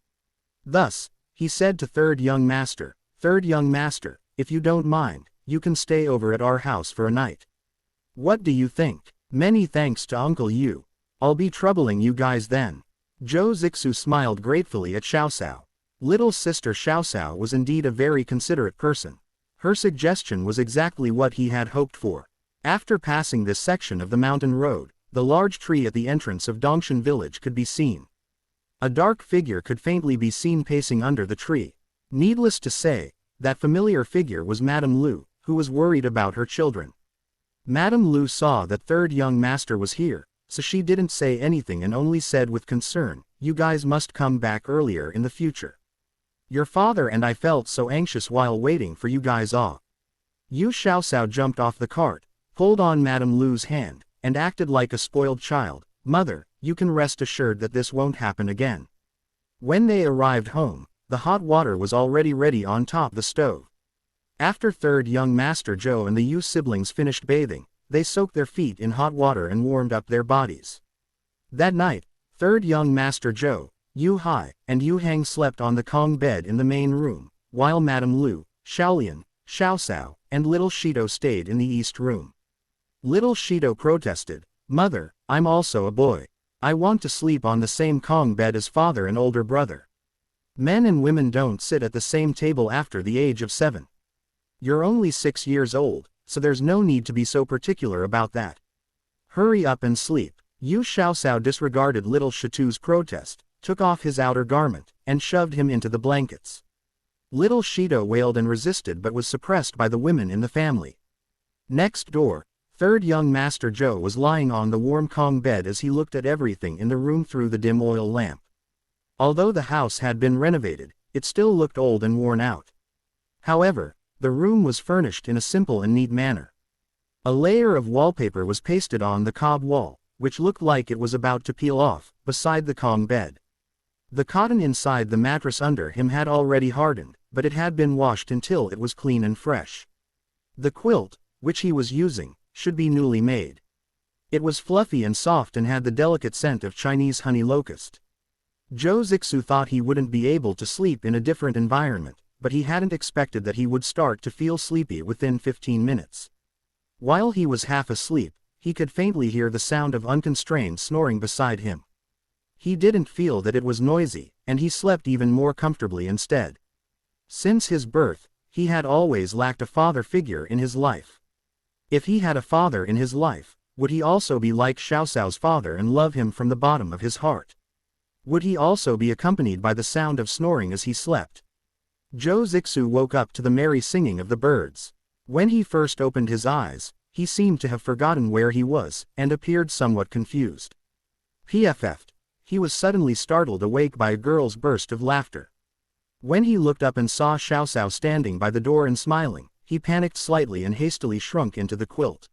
Thus, he said to third young master, "Third young master, if you don't mind, you can stay over at our house for a night. What do you think?" "Many thanks to Uncle Yu. I'll be troubling you guys then." Zhou Zixu smiled gratefully at Xiaoxiao. Little sister Xiaoxiao was indeed a very considerate person. Her suggestion was exactly what he had hoped for. After passing this section of the mountain road, the large tree at the entrance of Dongshan village could be seen. A dark figure could faintly be seen pacing under the tree. Needless to say, that familiar figure was Madame Lu, who was worried about her children. Madame Lu saw that third young master was here, so she didn't say anything and only said with concern, "You guys must come back earlier in the future. Your father and I felt so anxious while waiting for you guys all." Yu Xiaoxiao jumped off the cart, pulled on Madame Lu's hand, and acted like a spoiled child. "Mother, you can rest assured that this won't happen again." When they arrived home, the hot water was already ready on top the stove. After third young master Zhou and the Yu siblings finished bathing, they soaked their feet in hot water and warmed up their bodies. That night, third young master Zhou, Yu Hai, and Yu Hang slept on the Kong bed in the main room, while Madame Lu, Shaolian, Xiaoxiao, and little Shido stayed in the east room. Little Shido protested, "Mother, I'm also a boy. I want to sleep on the same Kong bed as father and older brother. Men and women don't sit at the same table after the age of 7. You're only 6 years old, so there's no need to be so particular about that. Hurry up and sleep." Yu Xiaoxiao disregarded little Shitu's protest, took off his outer garment, and shoved him into the blankets. Little Shido wailed and resisted but was suppressed by the women in the family. Next door, third young master Zhou was lying on the warm Kong bed as he looked at everything in the room through the dim oil lamp. Although the house had been renovated, it still looked old and worn out. However, the room was furnished in a simple and neat manner. A layer of wallpaper was pasted on the cob wall, which looked like it was about to peel off, beside the Kong bed. The cotton inside the mattress under him had already hardened, but it had been washed until it was clean and fresh. The quilt, which he was using, should be newly made. It was fluffy and soft and had the delicate scent of Chinese honey locust. Zhou Zixu thought he wouldn't be able to sleep in a different environment, but he hadn't expected that he would start to feel sleepy within 15 minutes. While he was half asleep, he could faintly hear the sound of unconstrained snoring beside him. He didn't feel that it was noisy, and he slept even more comfortably instead. Since his birth, he had always lacked a father figure in his life. If he had a father in his life, would he also be like Xiao Xiao's father and love him from the bottom of his heart? Would he also be accompanied by the sound of snoring as he slept? Zhou Zixu woke up to the merry singing of the birds. When he first opened his eyes, he seemed to have forgotten where he was, and appeared somewhat confused. PFF'd. He was suddenly startled awake by a girl's burst of laughter. When he looked up and saw Xiao Xiao standing by the door and smiling, he panicked slightly and hastily shrunk into the quilt.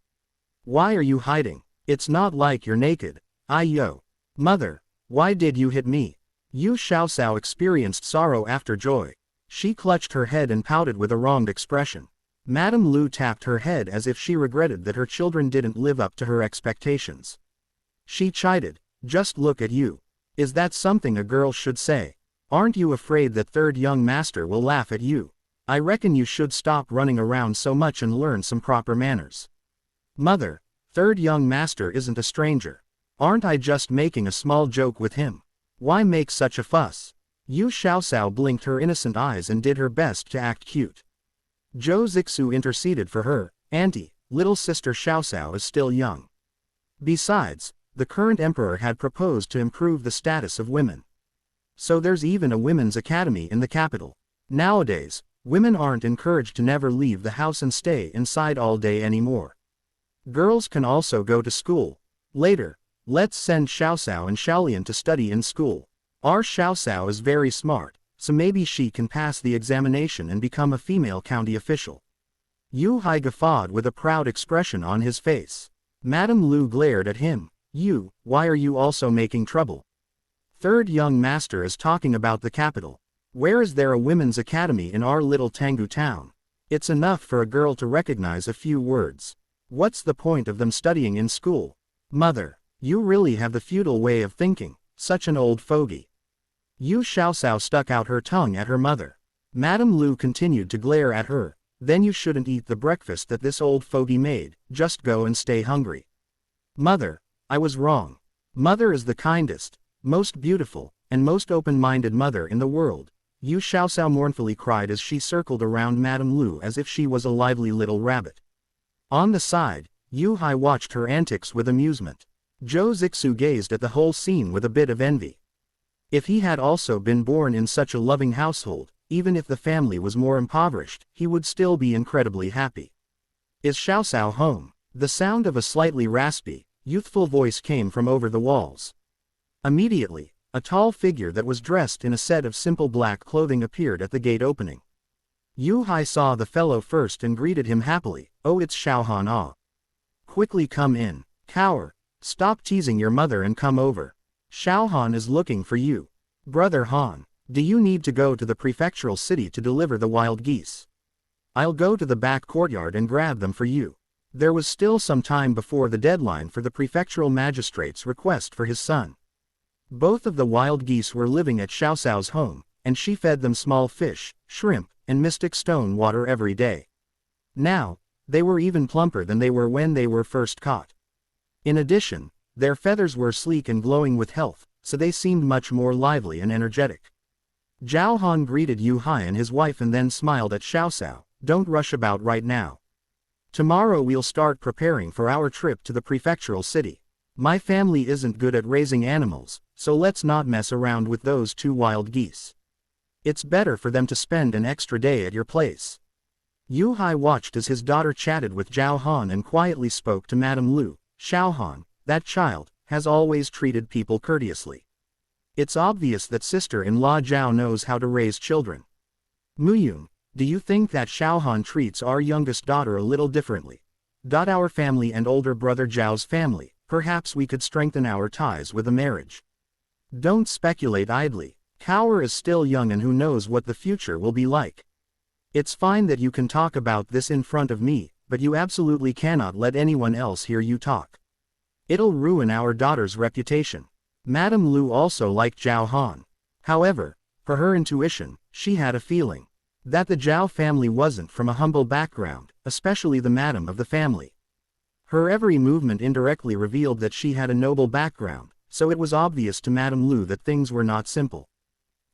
Why are you hiding? It's not like you're naked. Yo. Mother, why did you hit me? Xiao Xiao experienced sorrow after joy. She clutched her head and pouted with a wronged expression. Madame Lu tapped her head as if she regretted that her children didn't live up to her expectations. She chided, just look at you. Is that something a girl should say? Aren't you afraid that third young master will laugh at you? I reckon you should stop running around so much and learn some proper manners. Mother, third young master isn't a stranger. Aren't I just making a small joke with him? Why make such a fuss? Xiao Xiao blinked her innocent eyes and did her best to act cute. Zhou Zixu interceded for her. Auntie, little sister Xiao Xiao is still young. Besides, the current emperor had proposed to improve the status of women. So there's even a women's academy in the capital. Nowadays, women aren't encouraged to never leave the house and stay inside all day anymore. Girls can also go to school. Later, let's send Xiao Xiao and Xiaolian to study in school. Our Xiao Xiao is very smart, so maybe she can pass the examination and become a female county official. Yu Hai guffawed with a proud expression on his face. Madame Lu glared at him. Why are you also making trouble? Third young master is talking about the capital. Where is there a women's academy in our little Tangu town? It's enough for a girl to recognize a few words. What's the point of them studying in school? Mother, you really have the feudal way of thinking, such an old fogey. Xiao Xiao stuck out her tongue at her mother. Madame Lu continued to glare at her. Then you shouldn't eat the breakfast that this old fogey made, just go and stay hungry. Mother, I was wrong. Mother is the kindest, most beautiful, and most open-minded mother in the world. Xiao Xiao mournfully cried as she circled around Madame Lu as if she was a lively little rabbit. On the side, Yu Hai watched her antics with amusement. Zhou Zixu gazed at the whole scene with a bit of envy. If he had also been born in such a loving household, even if the family was more impoverished, he would still be incredibly happy. Is Xiao Xiao home? The sound of a slightly raspy, youthful voice came from over the walls. Immediately, a tall figure that was dressed in a set of simple black clothing appeared at the gate opening. Yu Hai saw the fellow first and greeted him happily. Oh, it's Xiao Han Ah. Quickly come in. Cower. Stop teasing your mother and come over. Xiao Han is looking for you. Brother Han, do you need to go to the prefectural city to deliver the wild geese? I'll go to the back courtyard and grab them for you. There was still some time before the deadline for the prefectural magistrate's request for his son. Both of the wild geese were living at Xiao Xiao's home, and she fed them small fish, shrimp, and mystic stone water every day. Now, they were even plumper than they were when they were first caught. In addition, their feathers were sleek and glowing with health, so they seemed much more lively and energetic. Zhao Han greeted Yu Hai and his wife and then smiled at Xiao Xiao. Don't rush about right now. Tomorrow we'll start preparing for our trip to the prefectural city. My family isn't good at raising animals, so let's not mess around with those two wild geese. It's better for them to spend an extra day at your place. Yu Hai watched as his daughter chatted with Zhao Han and quietly spoke to Madame Lu. Xiao Han, that child, has always treated people courteously. It's obvious that sister-in-law Zhao knows how to raise children. Muyun, do you think that Xiao Han treats our youngest daughter a little differently? Our family and older brother Zhao's family, perhaps we could strengthen our ties with a marriage. Don't speculate idly. Cower is still young and who knows what the future will be like. It's fine that you can talk about this in front of me, but you absolutely cannot let anyone else hear you talk. It'll ruin our daughter's reputation. Madame Lu also liked Zhao Han. However, for her intuition, she had a feeling that the Zhao family wasn't from a humble background, especially the madam of the family. Her every movement indirectly revealed that she had a noble background, so it was obvious to Madame Lu that things were not simple.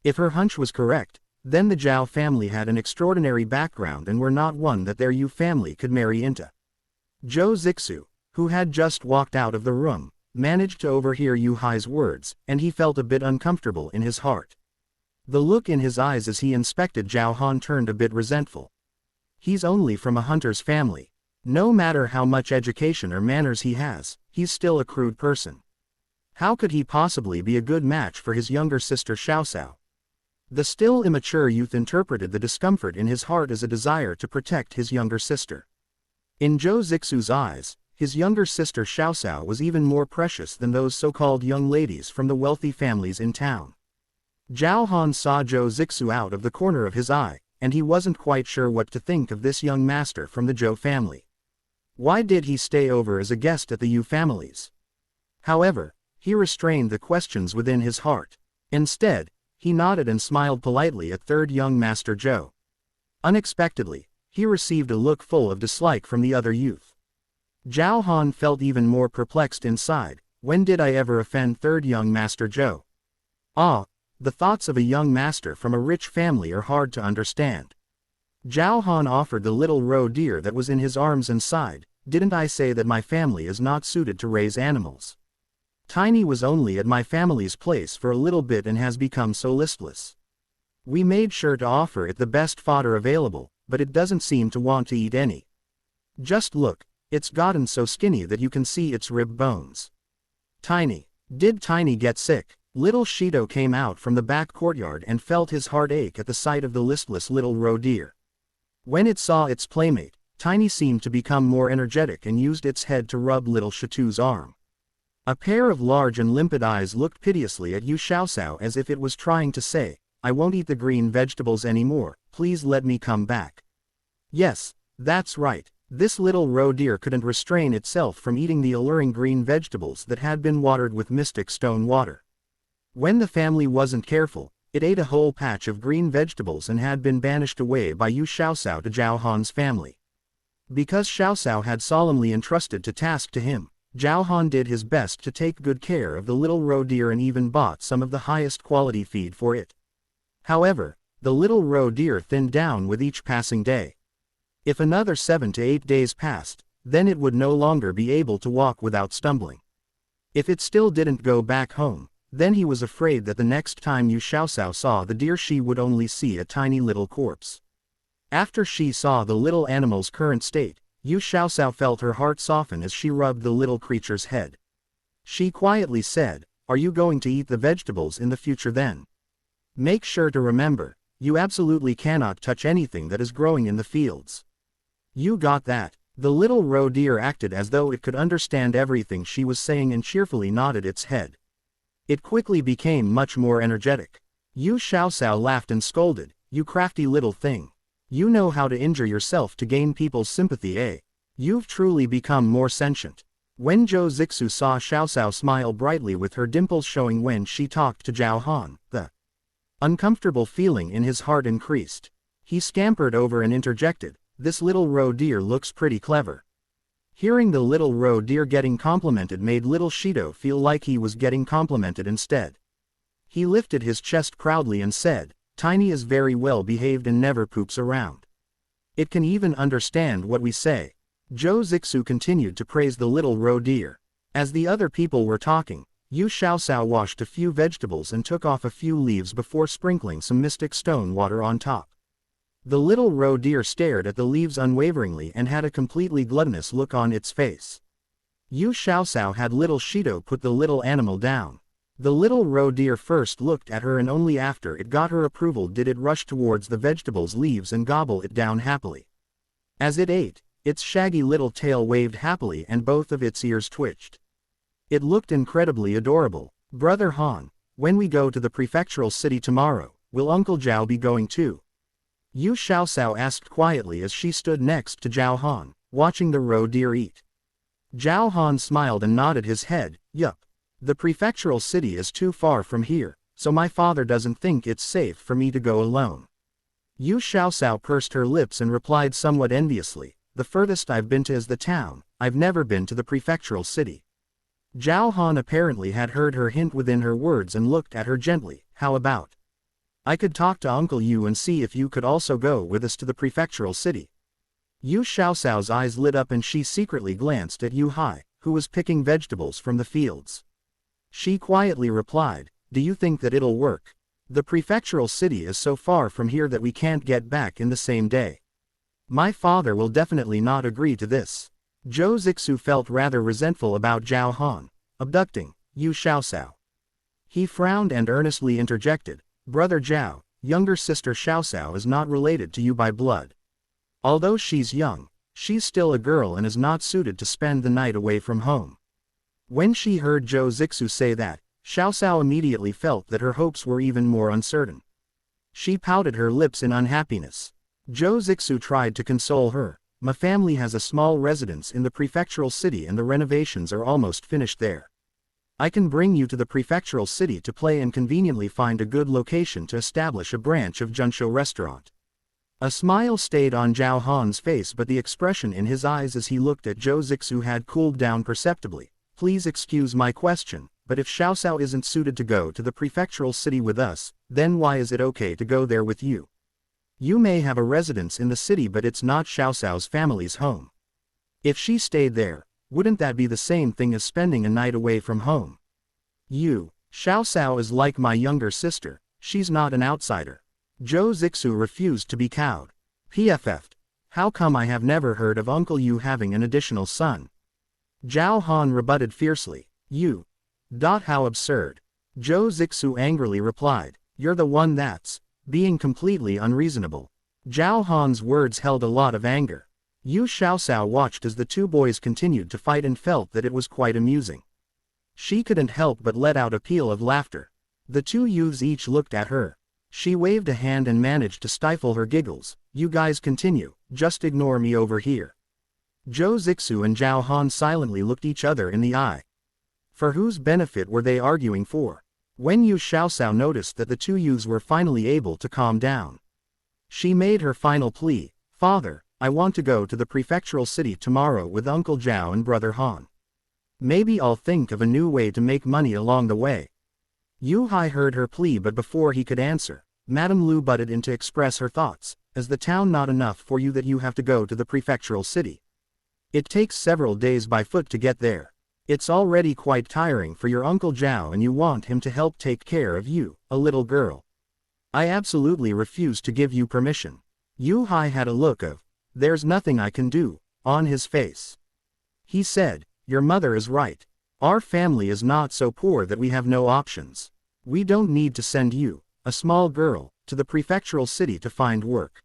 If her hunch was correct, then the Zhao family had an extraordinary background and were not one that their Yu family could marry into. Zhou Zixu, who had just walked out of the room, managed to overhear Yu Hai's words, and he felt a bit uncomfortable in his heart. The look in his eyes as he inspected Zhao Han turned a bit resentful. He's only from a hunter's family. No matter how much education or manners he has, he's still a crude person. How could he possibly be a good match for his younger sister Xiaoxiao? The still immature youth interpreted the discomfort in his heart as a desire to protect his younger sister. In Zhou Zixu's eyes, his younger sister Xiaoxiao was even more precious than those so-called young ladies from the wealthy families in town. Zhao Han saw Zhou Zixu out of the corner of his eye, and he wasn't quite sure what to think of this young master from the Zhou family. Why did he stay over as a guest at the Yu families? However, he restrained the questions within his heart. Instead, he nodded and smiled politely at third young master Zhou. Unexpectedly, he received a look full of dislike from the other youth. Zhao Han felt even more perplexed inside. When did I ever offend third young master Zhou? Ah, the thoughts of a young master from a rich family are hard to understand. Zhao Han offered the little roe deer that was in his arms and sighed. Didn't I say that my family is not suited to raise animals? Tiny was only at my family's place for a little bit and has become so listless. We made sure to offer it the best fodder available, but it doesn't seem to want to eat any. Just look, it's gotten so skinny that you can see its rib bones. Tiny. Did Tiny get sick? Little Shido came out from the back courtyard and felt his heart ache at the sight of the listless little roe deer. When it saw its playmate, Tiny seemed to become more energetic and used its head to rub little Shitu's arm. A pair of large and limpid eyes looked piteously at Yu Xiaoxiao as if it was trying to say, I won't eat the green vegetables anymore, please let me come back. Yes, that's right. This little roe deer couldn't restrain itself from eating the alluring green vegetables that had been watered with mystic stone water. When the family wasn't careful, it ate a whole patch of green vegetables and had been banished away by Yu Xiaoxiao to Zhao Han's family. Because Xiaoxiao had solemnly entrusted the task to him, Zhao Han did his best to take good care of the little roe deer and even bought some of the highest quality feed for it. However, the little roe deer thinned down with each passing day. If another 7 to 8 days passed, then it would no longer be able to walk without stumbling. If it still didn't go back home, then he was afraid that the next time Yu Xiaoxiao saw the deer she would only see a tiny little corpse. After she saw the little animal's current state, Yu Xiaoxiao felt her heart soften as she rubbed the little creature's head. She quietly said, Are you going to eat the vegetables in the future then? Make sure to remember, you absolutely cannot touch anything that is growing in the fields. You got that? The little roe deer acted as though it could understand everything she was saying and cheerfully nodded its head. It quickly became much more energetic. Yu Xiaoxiao laughed and scolded, You crafty little thing. You know how to injure yourself to gain people's sympathy, eh? You've truly become more sentient. When Zhou Zixu saw Xiaoxiao smile brightly with her dimples showing when she talked to Zhao Han, the uncomfortable feeling in his heart increased. He scampered over and interjected, This little roe deer looks pretty clever. Hearing the little roe deer getting complimented made little Shido feel like he was getting complimented instead. He lifted his chest proudly and said, Tiny is very well behaved and never poops around. It can even understand what we say. Zhou Zixu continued to praise the little roe deer. As the other people were talking, Yu Xiaoxiao washed a few vegetables and took off a few leaves before sprinkling some mystic stone water on top. The little roe deer stared at the leaves unwaveringly and had a completely gluttonous look on its face. Yu Xiaoxiao had little Shido put the little animal down. The little roe deer first looked at her and only after it got her approval did it rush towards the vegetables leaves and gobble it down happily. As it ate, its shaggy little tail waved happily and both of its ears twitched. It looked incredibly adorable. Brother Han, when we go to the prefectural city tomorrow, will Uncle Zhao be going too? Yu Xiaoxiao asked quietly as she stood next to Zhao Han, watching the roe deer eat. Zhao Han smiled and nodded his head, Yup. The prefectural city is too far from here, so my father doesn't think it's safe for me to go alone. Yu Xiaoxiao pursed her lips and replied somewhat enviously, the furthest I've been to is the town, I've never been to the prefectural city. Zhao Han apparently had heard her hint within her words and looked at her gently, how about? I could talk to Uncle Yu and see if you could also go with us to the prefectural city. Yu Xiaoxiao's eyes lit up and she secretly glanced at Yu Hai, who was picking vegetables from the fields. She quietly replied, do you think that it'll work? The prefectural city is so far from here that we can't get back in the same day. My father will definitely not agree to this. Zhou Zixu felt rather resentful about Zhao Han abducting Yu Xiaoxiao. He frowned and earnestly interjected, Brother Zhao, younger sister Xiaoxiao is not related to you by blood. Although she's young, she's still a girl and is not suited to spend the night away from home. When she heard Zhou Zixu say that, Xiaoxiao immediately felt that her hopes were even more uncertain. She pouted her lips in unhappiness. Zhou Zixu tried to console her. My family has a small residence in the prefectural city and the renovations are almost finished there. I can bring you to the prefectural city to play and conveniently find a good location to establish a branch of Junshou restaurant. A smile stayed on Zhao Han's face, but the expression in his eyes as he looked at Zhou Zixu had cooled down perceptibly. Please excuse my question, but if Xiaoxiao isn't suited to go to the prefectural city with us, then why is it okay to go there with you? You may have a residence in the city, but it's not Xiaoxiao's family's home. If she stayed there, wouldn't that be the same thing as spending a night away from home? Xiaoxiao is like my younger sister, she's not an outsider. Zhou Zixu refused to be cowed. PFF'd. How come I have never heard of Uncle Yu having an additional son? Zhao Han rebutted fiercely. How absurd. Zhou Zixu angrily replied, you're the one that's being completely unreasonable. Zhao Han's words held a lot of anger. Yu Xiaoxiao watched as the two boys continued to fight and felt that it was quite amusing. She couldn't help but let out a peal of laughter. The two youths each looked at her. She waved a hand and managed to stifle her giggles. You guys continue, just ignore me over here. Zhou Zixu and Zhao Han silently looked each other in the eye. For whose benefit were they arguing for? When Yu Xiaoxiao noticed that the two youths were finally able to calm down, she made her final plea, Father, I want to go to the prefectural city tomorrow with Uncle Zhao and Brother Han. Maybe I'll think of a new way to make money along the way. Yu Hai heard her plea, but before he could answer, Madame Lu butted in to express her thoughts. Is the town not enough for you that you have to go to the prefectural city? It takes several days by foot to get there. It's already quite tiring for your Uncle Zhao and you want him to help take care of you, a little girl. I absolutely refuse to give you permission. Yu Hai had a look of, there's nothing I can do, on his face. He said, your mother is right. Our family is not so poor that we have no options. We don't need to send you, a small girl, to the prefectural city to find work.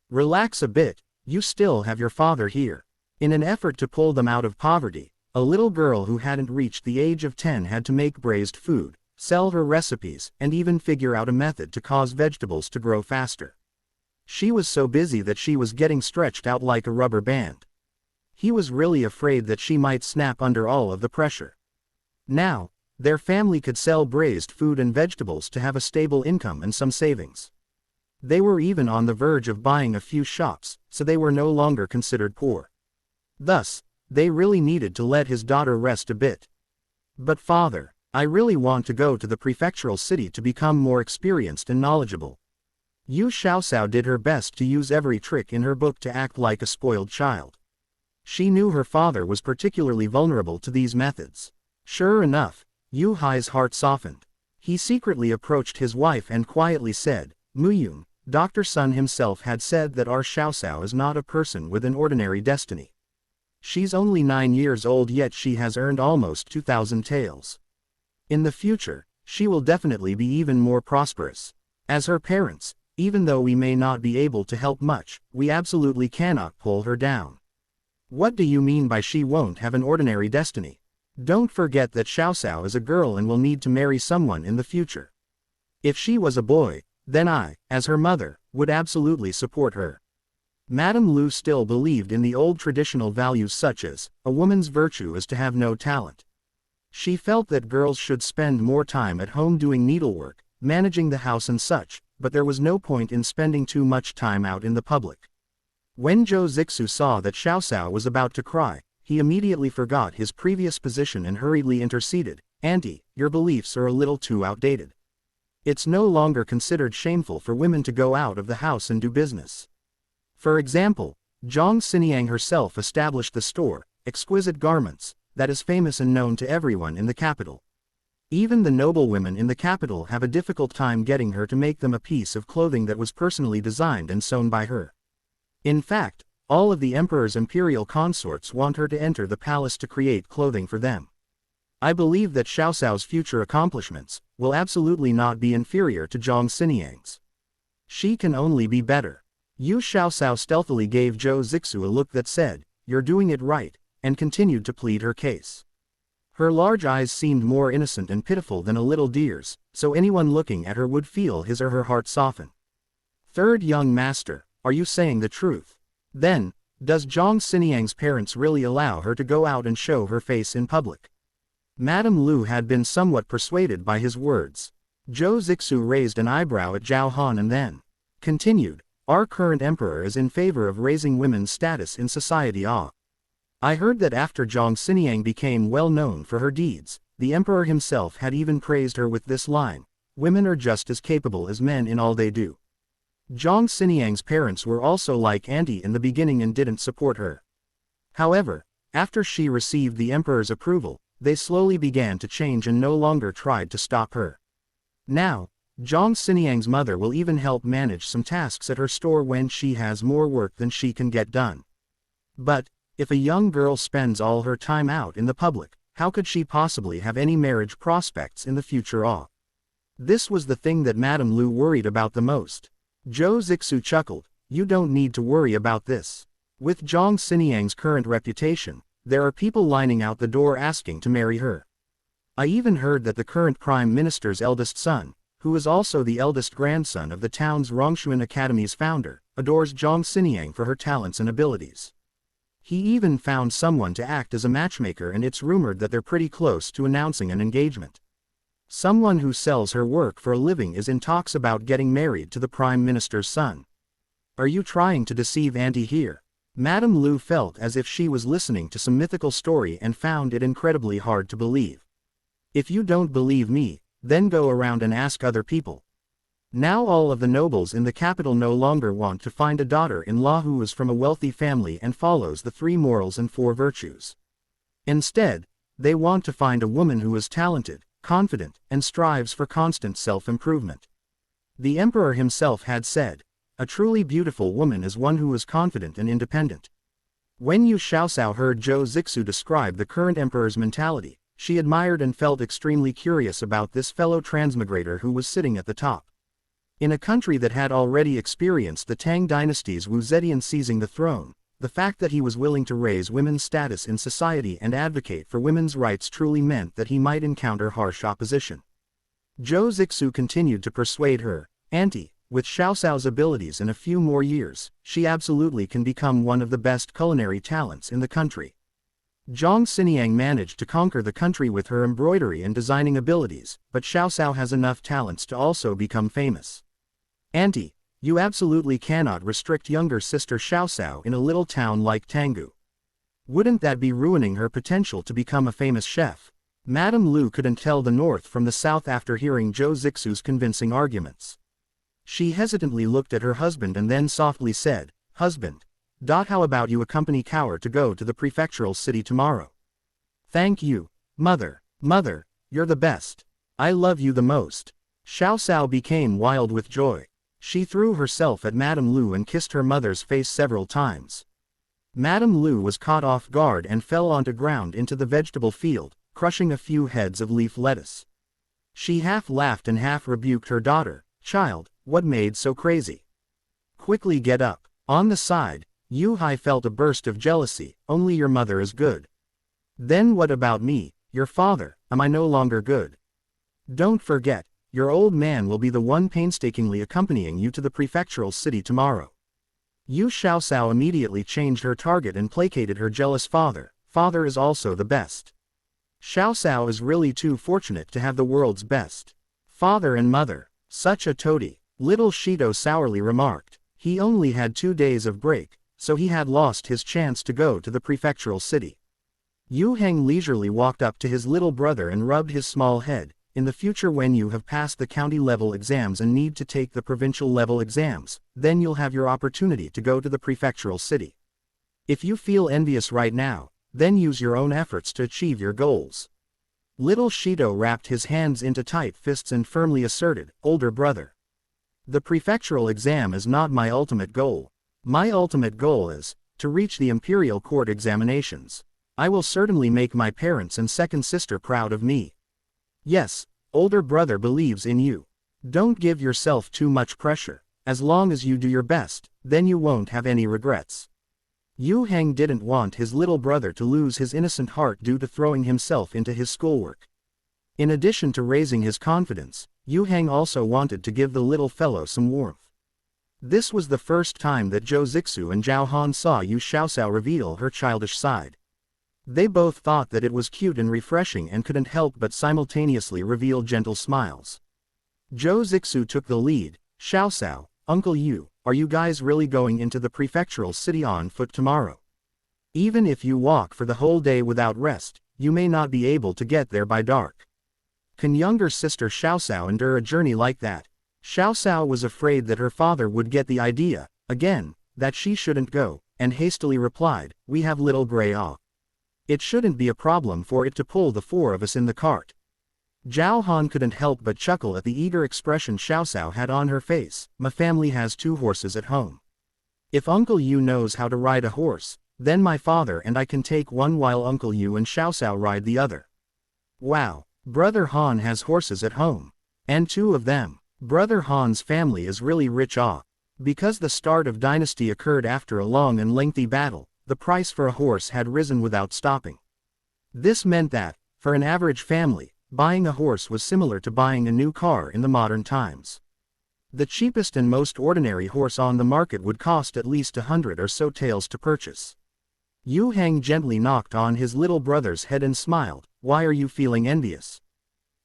Relax a bit, you still have your father here. In an effort to pull them out of poverty, a little girl who hadn't reached the age of 10 had to make braised food, sell her recipes, and even figure out a method to cause vegetables to grow faster. She was so busy that she was getting stretched out like a rubber band. He was really afraid that she might snap under all of the pressure. Now, their family could sell braised food and vegetables to have a stable income and some savings. They were even on the verge of buying a few shops, so they were no longer considered poor. Thus, they really needed to let his daughter rest a bit. But father, I really want to go to the prefectural city to become more experienced and knowledgeable. Yu Xiaoxiao did her best to use every trick in her book to act like a spoiled child. She knew her father was particularly vulnerable to these methods. Sure enough, Yu Hai's heart softened. He secretly approached his wife and quietly said, Muyun, Dr. Sun himself had said that our Xiaoxiao is not a person with an ordinary destiny. She's only 9 years old, yet she has earned almost 2,000 taels. In the future, she will definitely be even more prosperous. As her parents, even though we may not be able to help much, we absolutely cannot pull her down. What do you mean by she won't have an ordinary destiny? Don't forget that Xiaoxiao is a girl and will need to marry someone in the future. If she was a boy, then I, as her mother, would absolutely support her. Madame Lu still believed in the old traditional values such as, a woman's virtue is to have no talent. She felt that girls should spend more time at home doing needlework, managing the house and such, but there was no point in spending too much time out in the public. When Zhou Zixu saw that Xiao Xiao was about to cry, he immediately forgot his previous position and hurriedly interceded. "Auntie, your beliefs are a little too outdated. It's no longer considered shameful for women to go out of the house and do business. For example, Zhang Xiniang herself established the store, Exquisite Garments, that is famous and known to everyone in the capital. Even the noble women in the capital have a difficult time getting her to make them a piece of clothing that was personally designed and sewn by her. In fact, all of the emperor's imperial consorts want her to enter the palace to create clothing for them. I believe that Xiao Xiao's future accomplishments will absolutely not be inferior to Zhang Xiniang's. She can only be better." Yu Xiaoxiao stealthily gave Zhou Zixu a look that said, "You're doing it right," and continued to plead her case. Her large eyes seemed more innocent and pitiful than a little deer's, so anyone looking at her would feel his or her heart soften. "Third young master, are you saying the truth? Then, does Zhang Xiniang's parents really allow her to go out and show her face in public?" Madame Lu had been somewhat persuaded by his words. Zhou Zixu raised an eyebrow at Zhao Han and then continued, "Our current emperor is in favor of raising women's status in society. I heard that after Zhang Xiniang became well known for her deeds, the emperor himself had even praised her with this line, 'Women are just as capable as men in all they do.' Zhang Xiniang's parents were also like Auntie in the beginning and didn't support her. However, after she received the emperor's approval, they slowly began to change and no longer tried to stop her. Now, Zhang Xiniang's mother will even help manage some tasks at her store when she has more work than she can get done. But, if a young girl spends all her time out in the public, how could she possibly have any marriage prospects in the future? This was the thing that Madame Lu worried about the most. Zhou Zixu chuckled, "You don't need to worry about this. With Zhang Xiniang's current reputation, there are people lining out the door asking to marry her. I even heard that the current prime minister's eldest son, who is also the eldest grandson of the town's Rongshuan Academy's founder, adores Zhang Xiniang for her talents and abilities. He even found someone to act as a matchmaker and it's rumored that they're pretty close to announcing an engagement. Someone who sells her work for a living is in talks about getting married to the prime minister's son. Are you trying to deceive Auntie here?" Madame Lu felt as if she was listening to some mythical story and found it incredibly hard to believe. "If you don't believe me, then go around and ask other people." Now all of the nobles in the capital no longer want to find a daughter-in-law who is from a wealthy family and follows the 3 morals and 4 virtues. Instead, they want to find a woman who is talented, confident, and strives for constant self-improvement. The emperor himself had said, "A truly beautiful woman is one who is confident and independent." When Yu Xiaoxiao heard Zhou Zixu describe the current emperor's mentality, she admired and felt extremely curious about this fellow transmigrator who was sitting at the top. In a country that had already experienced the Tang dynasty's Wu Zetian seizing the throne, the fact that he was willing to raise women's status in society and advocate for women's rights truly meant that he might encounter harsh opposition. Zhou Zixu continued to persuade her, "Auntie, with Xiaoxiao's abilities in a few more years, she absolutely can become one of the best culinary talents in the country. Zhang Xiniang managed to conquer the country with her embroidery and designing abilities, but Xiaoxiao has enough talents to also become famous. Auntie, you absolutely cannot restrict younger sister Xiaoxiao in a little town like Tanggu. Wouldn't that be ruining her potential to become a famous chef?" Madame Lu couldn't tell the north from the south after hearing Zhou Zixu's convincing arguments. She hesitantly looked at her husband and then softly said, "Husband, how about you accompany Cower to go to the prefectural city tomorrow?" "Thank you, Mother. Mother, you're the best. I love you the most." Xiaoxiao became wild with joy. She threw herself at Madame Lu and kissed her mother's face several times. Madame Lu was caught off guard and fell onto ground into the vegetable field, crushing a few heads of leaf lettuce. She half laughed and half rebuked her daughter, "Child, what made so crazy? Quickly get up." On the side, Yu Hai felt a burst of jealousy, "Only your mother is good. Then what about me, your father, am I no longer good? Don't forget, your old man will be the one painstakingly accompanying you to the prefectural city tomorrow." Yu Xiaoxiao immediately changed her target and placated her jealous father. "Father is also the best. Xiao Xiao is really too fortunate to have the world's best father and mother. Such a toady, little Shido sourly remarked. He only had 2 days of break, so he had lost his chance to go to the prefectural city. Yu Heng leisurely walked up to his little brother and rubbed his small head. In the future, when you have passed the county-level exams and need to take the provincial-level exams, then you'll have your opportunity to go to the prefectural city. If you feel envious right now, then use your own efforts to achieve your goals. Little Shido wrapped his hands into tight fists and firmly asserted, "Older brother. The prefectural exam is not my ultimate goal. My ultimate goal is to reach the imperial court examinations. I will certainly make my parents and second sister proud of me." Yes, older brother believes in you. Don't give yourself too much pressure. As long as you do your best, then you won't have any regrets. Yu Heng didn't want his little brother to lose his innocent heart due to throwing himself into his schoolwork. In addition to raising his confidence, Yu Heng also wanted to give the little fellow some warmth. This was the first time that Zhou Zixu and Zhao Han saw Yu Xiaoxiao reveal her childish side. They both thought that it was cute and refreshing and couldn't help but simultaneously reveal gentle smiles. Zhou Zixu took the lead. "Xiaoxiao, Uncle Yu, are you guys really going into the prefectural city on foot tomorrow? Even if you walk for the whole day without rest, you may not be able to get there by dark. Can younger sister Xiaoxiao endure a journey like that?" Xiaoxiao was afraid that her father would get the idea, again, that she shouldn't go, and hastily replied, "We have little gray off. It shouldn't be a problem for it to pull the 4 of us in the cart." Zhao Han couldn't help but chuckle at the eager expression Xiaoxiao had on her face. "My family has 2 horses at home. If Uncle Yu knows how to ride a horse, then my father and I can take one while Uncle Yu and Xiaoxiao ride the other." "Wow, Brother Han has horses at home. And 2 of them. Brother Han's family is really rich off." Because the start of dynasty occurred after a long and lengthy battle, the price for a horse had risen without stopping. This meant that, for an average family, buying a horse was similar to buying a new car in the modern times. The cheapest and most ordinary horse on the market would cost at least 100 or so taels to purchase. Yu Heng gently knocked on his little brother's head and smiled. "Why are you feeling envious?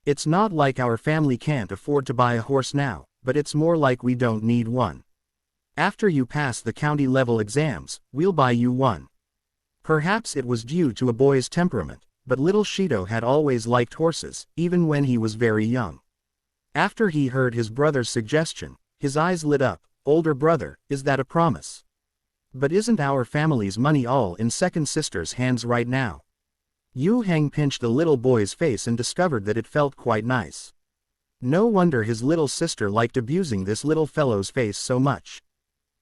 It's not like our family can't afford to buy a horse now, but it's more like we don't need one. After you pass the county-level exams, we'll buy you one." Perhaps it was due to a boy's temperament, but little Shido had always liked horses, even when he was very young. After he heard his brother's suggestion, his eyes lit up. "Older brother, is that a promise? But isn't our family's money all in second sister's hands right now?" Yu Heng pinched the little boy's face and discovered that it felt quite nice. No wonder his little sister liked abusing this little fellow's face so much.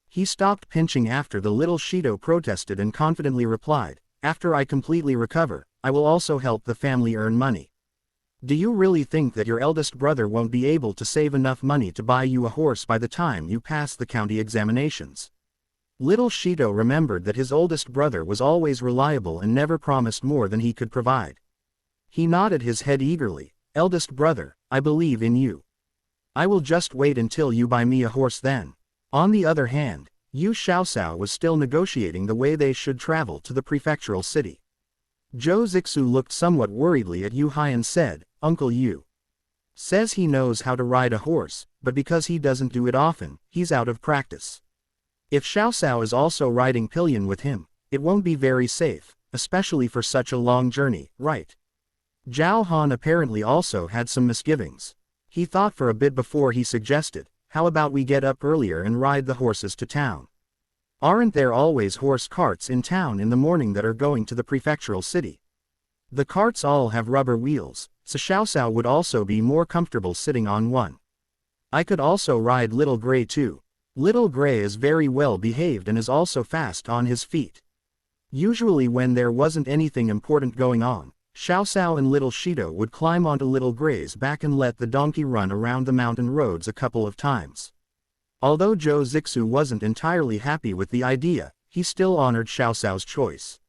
He stopped pinching after the little Shido protested and confidently replied, "After I completely recover, I will also help the family earn money." "Do you really think that your eldest brother won't be able to save enough money to buy you a horse by the time you pass the county examinations?" Little Shido remembered that his oldest brother was always reliable and never promised more than he could provide. He nodded his head eagerly. "Eldest brother, I believe in you. I will just wait until you buy me a horse then." On the other hand, Yu Xiaoxiao was still negotiating the way they should travel to the prefectural city. Zhou Zixu looked somewhat worriedly at Yu Hai and said, "Uncle Yu says he knows how to ride a horse, but because he doesn't do it often, he's out of practice. If Xiaoxiao is also riding pillion with him, it won't be very safe, especially for such a long journey, right?" Zhao Han apparently also had some misgivings. He thought for a bit before he suggested, "How about we get up earlier and ride the horses to town? Aren't there always horse carts in town in the morning that are going to the prefectural city? The carts all have rubber wheels, so Xiaoxiao would also be more comfortable sitting on one. I could also ride Little Gray too. Little Gray is very well behaved and is also fast on his feet." Usually when there wasn't anything important going on, Xiaoxiao and Little Shido would climb onto Little Gray's back and let the donkey run around the mountain roads a couple of times. Although Zhou Zixu wasn't entirely happy with the idea, he still honored Xiaoxiao's choice.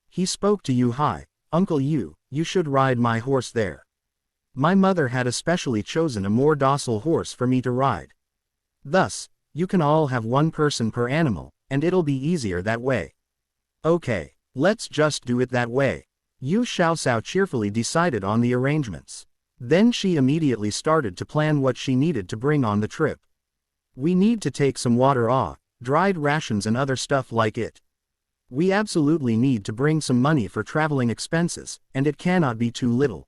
He spoke to Yu Hai. "Uncle Yu, you should ride my horse there. My mother had especially chosen a more docile horse for me to ride. Thus, you can all have one person per animal, and it'll be easier that way." "Okay, let's just do it that way." Yu Xiaoxiao cheerfully decided on the arrangements. Then she immediately started to plan what she needed to bring on the trip. We need to take some water off, dried rations and other stuff like it. We absolutely need to bring some money for traveling expenses, and it cannot be too little.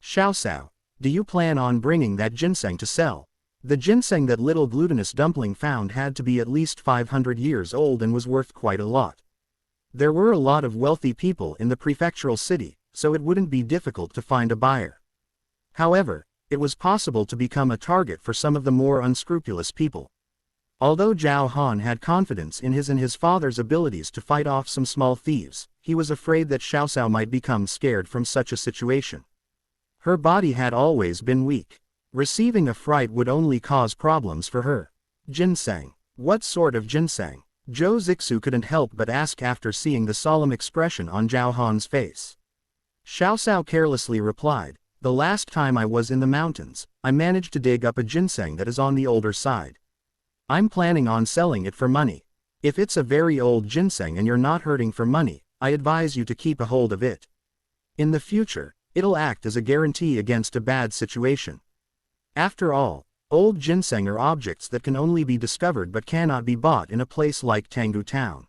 Xiaoxiao, do you plan on bringing that ginseng to sell? The ginseng that little glutinous dumpling found had to be at least 500 years old and was worth quite a lot. There were a lot of wealthy people in the prefectural city, so it wouldn't be difficult to find a buyer. However, it was possible to become a target for some of the more unscrupulous people. Although Zhao Han had confidence in his and his father's abilities to fight off some small thieves, he was afraid that Xiaoxiao might become scared from such a situation. Her body had always been weak. Receiving a fright would only cause problems for her. Ginseng. What sort of ginseng? Zhou Zixu couldn't help but ask after seeing the solemn expression on Zhao Han's face. Xiaoxiao carelessly replied, the last time I was in the mountains, I managed to dig up a ginseng that is on the older side. I'm planning on selling it for money. If it's a very old ginseng and you're not hurting for money, I advise you to keep a hold of it. In the future, it'll act as a guarantee against a bad situation. After all, old ginseng are objects that can only be discovered but cannot be bought in a place like Tanggu Town.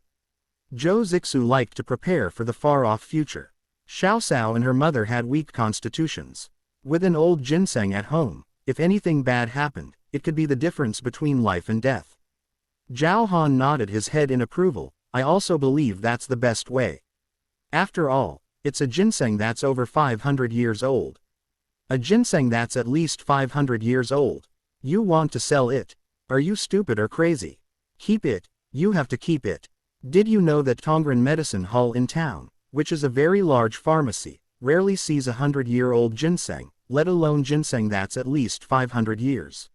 Zhou Zixu liked to prepare for the far-off future. Xiaoxiao and her mother had weak constitutions. With an old ginseng at home, if anything bad happened, it could be the difference between life and death. Zhao Han nodded his head in approval. I also believe that's the best way. After all, it's a ginseng that's over 500 years old. A ginseng that's at least 500 years old. You want to sell it? Are you stupid or crazy? Keep it, you have to keep it. Did you know that Tongren Medicine Hall in town, which is a very large pharmacy, rarely sees 100-year-old ginseng, let alone ginseng that's at least 500 years?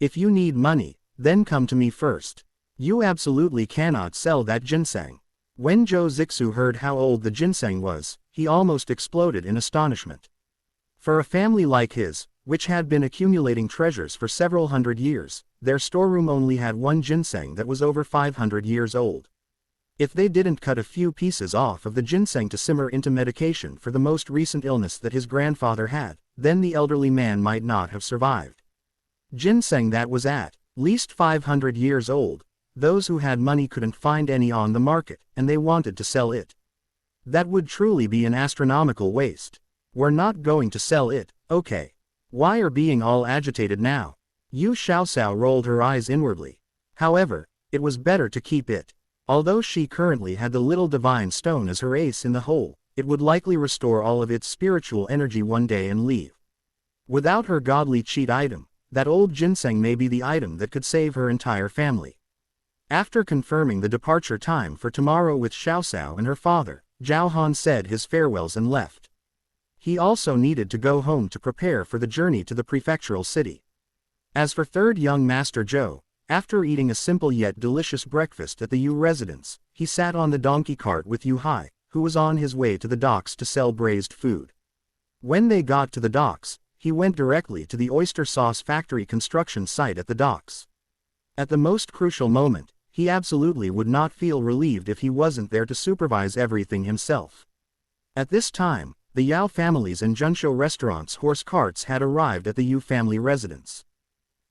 If you need money, then come to me first. You absolutely cannot sell that ginseng. When Zhou Zixu heard how old the ginseng was, he almost exploded in astonishment. For a family like his, which had been accumulating treasures for several hundred years, their storeroom only had one ginseng that was over 500 years old. If they didn't cut a few pieces off of the ginseng to simmer into medication for the most recent illness that his grandfather had, then the elderly man might not have survived. Ginseng that was at least 500 years old, those who had money couldn't find any on the market, and they wanted to sell it. That would truly be an astronomical waste. We're not going to sell it, okay. Why are being all agitated now? Yu Xiaoxiao rolled her eyes inwardly. However, it was better to keep it. Although she currently had the little divine stone as her ace in the hole, it would likely restore all of its spiritual energy one day and leave. Without her godly cheat item, that old ginseng may be the item that could save her entire family. After confirming the departure time for tomorrow with Xiaoxiao and her father, Zhao Han said his farewells and left. He also needed to go home to prepare for the journey to the prefectural city. As for third young Master Zhou, after eating a simple yet delicious breakfast at the Yu residence, he sat on the donkey cart with Yu Hai, who was on his way to the docks to sell braised food. When they got to the docks, he went directly to the oyster sauce factory construction site at the docks. At the most crucial moment, he absolutely would not feel relieved if he wasn't there to supervise everything himself. At this time, the Yao family's and Junshou restaurant's horse carts had arrived at the Yu family residence.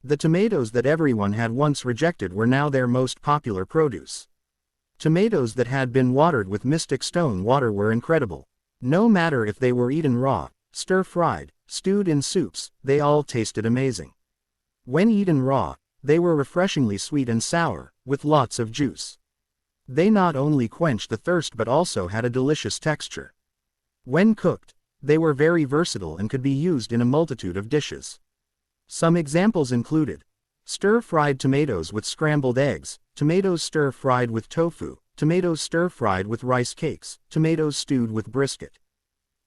The tomatoes that everyone had once rejected were now their most popular produce. Tomatoes that had been watered with mystic stone water were incredible. No matter if they were eaten raw, stir-fried, stewed in soups, they all tasted amazing. When eaten raw, they were refreshingly sweet and sour, with lots of juice. They not only quenched the thirst but also had a delicious texture. When cooked, they were very versatile and could be used in a multitude of dishes. Some examples included stir-fried tomatoes with scrambled eggs, tomatoes stir-fried with tofu, tomatoes stir-fried with rice cakes, tomatoes stewed with brisket.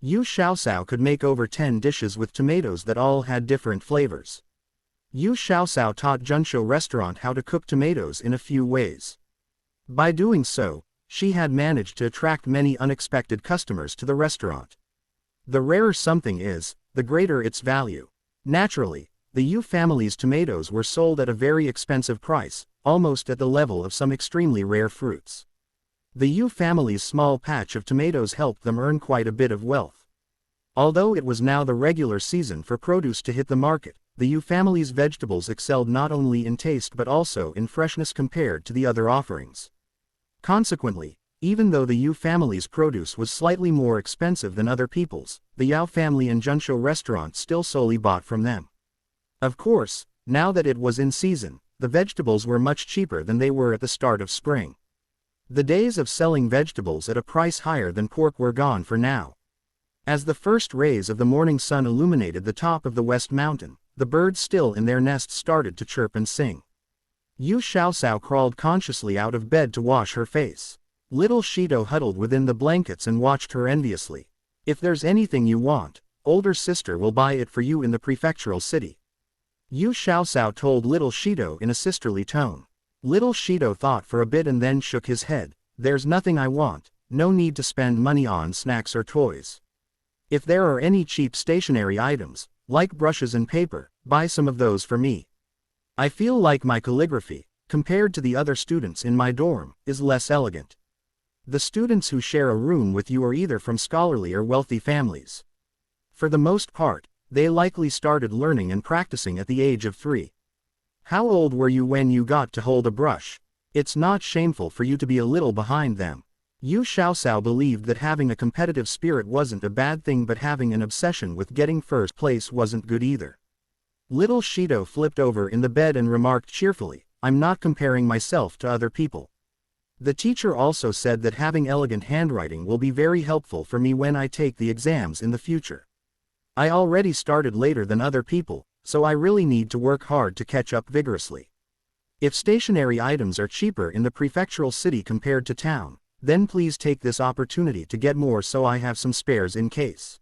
Yu Xiaoxiao could make over 10 dishes with tomatoes that all had different flavors. Yu Xiaoxiao taught Junshou restaurant how to cook tomatoes in a few ways. By doing so, she had managed to attract many unexpected customers to the restaurant. The rarer something is, the greater its value. Naturally, the Yu family's tomatoes were sold at a very expensive price, almost at the level of some extremely rare fruits. The Yu family's small patch of tomatoes helped them earn quite a bit of wealth. Although it was now the regular season for produce to hit the market, the Yu family's vegetables excelled not only in taste but also in freshness compared to the other offerings. Consequently, even though the Yu family's produce was slightly more expensive than other people's, the Yao family and Junsho restaurant still solely bought from them. Of course, now that it was in season, the vegetables were much cheaper than they were at the start of spring. The days of selling vegetables at a price higher than pork were gone for now. As the first rays of the morning sun illuminated the top of the West Mountain, the birds still in their nests started to chirp and sing. Yu Xiaosao crawled consciously out of bed to wash her face. Little Shido huddled within the blankets and watched her enviously. If there's anything you want, older sister will buy it for you in the prefectural city. Yu Xiaosao told little Shido in a sisterly tone. Little Shido thought for a bit and then shook his head. There's nothing I want, no need to spend money on snacks or toys. If there are any cheap stationery items, like brushes and paper, buy some of those for me. I feel like my calligraphy, compared to the other students in my dorm, is less elegant. The students who share a room with you are either from scholarly or wealthy families. For the most part, they likely started learning and practicing at the age of 3. How old were you when you got to hold a brush? It's not shameful for you to be a little behind them. Yu Xiaosao believed that having a competitive spirit wasn't a bad thing, but having an obsession with getting first place wasn't good either. Little Shido flipped over in the bed and remarked cheerfully, I'm not comparing myself to other people. The teacher also said that having elegant handwriting will be very helpful for me when I take the exams in the future. I already started later than other people, so I really need to work hard to catch up vigorously. If stationery items are cheaper in the prefectural city compared to town, then please take this opportunity to get more so I have some spares in case.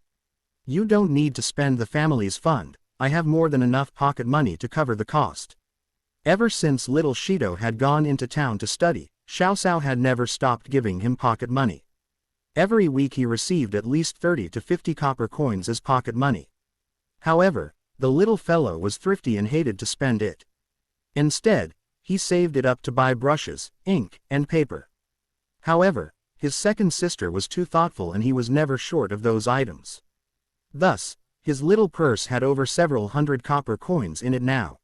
You don't need to spend the family's fund, I have more than enough pocket money to cover the cost. Ever since little Shido had gone into town to study, Xiaosao had never stopped giving him pocket money. Every week he received at least 30 to 50 copper coins as pocket money. However, the little fellow was thrifty and hated to spend it. Instead, he saved it up to buy brushes, ink, and paper. However, his second sister was too thoughtful and he was never short of those items. Thus, his little purse had over several hundred copper coins in it now.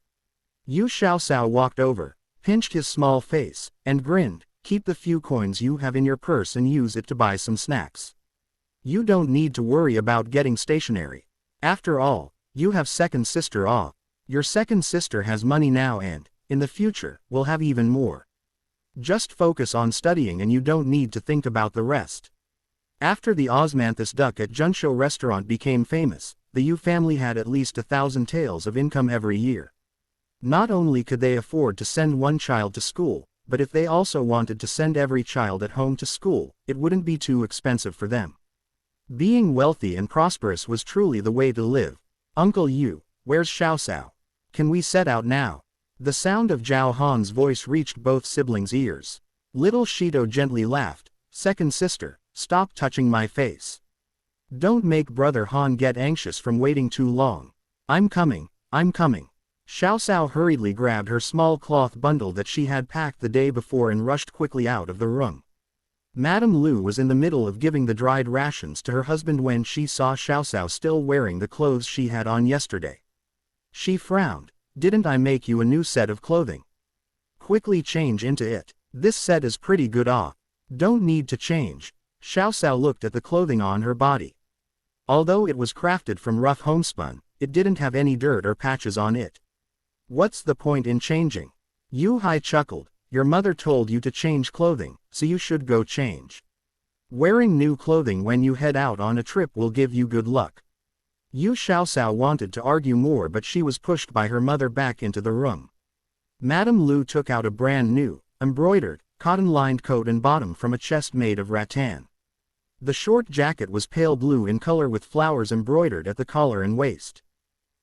Yu Xiaosao walked over, pinched his small face, and grinned, keep the few coins you have in your purse and use it to buy some snacks. You don't need to worry about getting stationery. After all, you have second sister Ah. Your second sister has money now and, in the future, will have even more. Just focus on studying and you don't need to think about the rest. After the osmanthus duck at Junsho restaurant became famous, the Yu family had at least 1,000 taels of income every year. Not only could they afford to send one child to school, but if they also wanted to send every child at home to school, it wouldn't be too expensive for them. Being wealthy and prosperous was truly the way to live. Uncle Yu, where's Xiaosao? Can we set out now? The sound of Zhao Han's voice reached both siblings' ears. Little Shido gently laughed, second sister, stop touching my face. Don't make brother Han get anxious from waiting too long. I'm coming, I'm coming. Xiaosao hurriedly grabbed her small cloth bundle that she had packed the day before and rushed quickly out of the room. Madame Lu was in the middle of giving the dried rations to her husband when she saw Xiaosao still wearing the clothes she had on yesterday. She frowned. Didn't I make you a new set of clothing? Quickly change into it. This set is pretty good Ah. Don't need to change. Xiaosao looked at the clothing on her body. Although it was crafted from rough homespun, it didn't have any dirt or patches on it. What's the point in changing? Yu Hai chuckled. Your mother told you to change clothing, so you should go change. Wearing new clothing when you head out on a trip will give you good luck. Yu Xiaosao wanted to argue more, but she was pushed by her mother back into the room. Madame Lu took out a brand new, embroidered, cotton-lined coat and bottom from a chest made of rattan. The short jacket was pale blue in color with flowers embroidered at the collar and waist.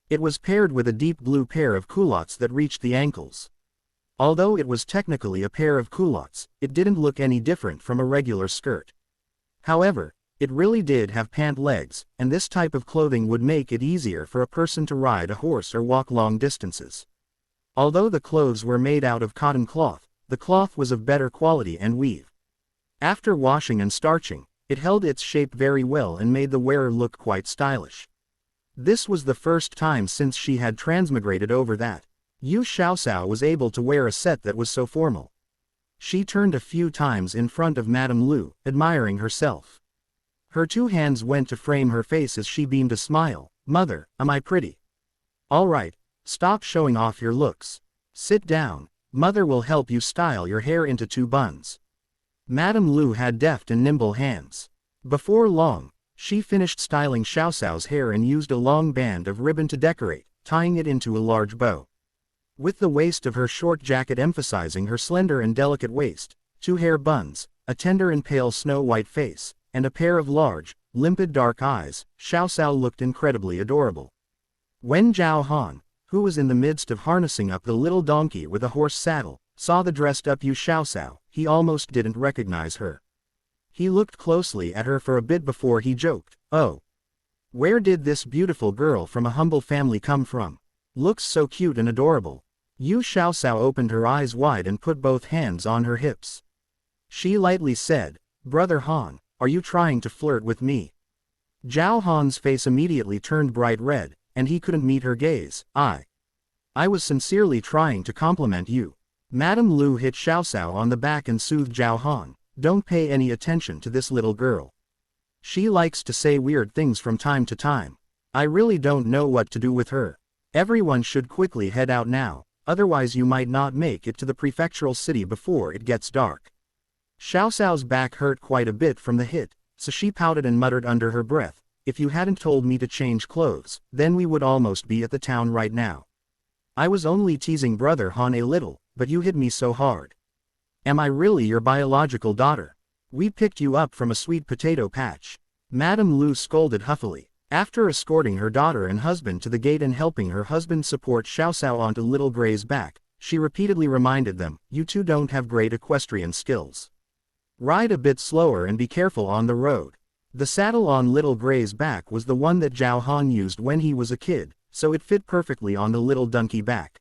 It was paired with a deep blue pair of culottes that reached the ankles. Although it was technically a pair of culottes, it didn't look any different from a regular skirt. However, it really did have pant legs, and this type of clothing would make it easier for a person to ride a horse or walk long distances. Although the clothes were made out of cotton cloth, the cloth was of better quality and weave. After washing and starching, it held its shape very well and made the wearer look quite stylish. This was the first time since she had transmigrated over that Yu Xiaoxiao was able to wear a set that was so formal. She turned a few times in front of Madame Lu, admiring herself. Her two hands went to frame her face as she beamed a smile. "Mother, am I pretty? All right, stop showing off your looks. Sit down, Mother will help you style your hair into 2 buns." Madame Lu had deft and nimble hands. Before long, she finished styling Xiaoxiao's hair and used a long band of ribbon to decorate, tying it into a large bow. With the waist of her short jacket emphasizing her slender and delicate waist, 2 hair buns, a tender and pale snow-white face, and a pair of large, limpid dark eyes, Xiaoxiao looked incredibly adorable. When Zhao Han, who was in the midst of harnessing up the little donkey with a horse saddle, saw the dressed-up Yu Xiaoxiao, he almost didn't recognize her. He looked closely at her for a bit before he joked, "Oh, where did this beautiful girl from a humble family come from? Looks so cute and adorable." Yu Xiaoxiao opened her eyes wide and put both hands on her hips. She lightly said, "Brother Han, are you trying to flirt with me?" Zhao Han's face immediately turned bright red, and he couldn't meet her gaze. I was sincerely trying to compliment you." Madame Lu hit Xiaoxiao on the back and soothed Zhao Han, "Don't pay any attention to this little girl. She likes to say weird things from time to time. I really don't know what to do with her. Everyone should quickly head out now, otherwise you might not make it to the prefectural city before it gets dark." Xiaoxiao's back hurt quite a bit from the hit, so she pouted and muttered under her breath, "If you hadn't told me to change clothes, then we would almost be at the town right now. I was only teasing Brother Han a little, but you hit me so hard. Am I really your biological daughter? We picked you up from a sweet potato patch." Madame Lu scolded huffily. After escorting her daughter and husband to the gate and helping her husband support Xiaoxiao onto Little Gray's back, she repeatedly reminded them, "You two don't have great equestrian skills. Ride a bit slower and be careful on the road." The saddle on Little Gray's back was the one that Zhao Han used when he was a kid, so it fit perfectly on the little donkey back.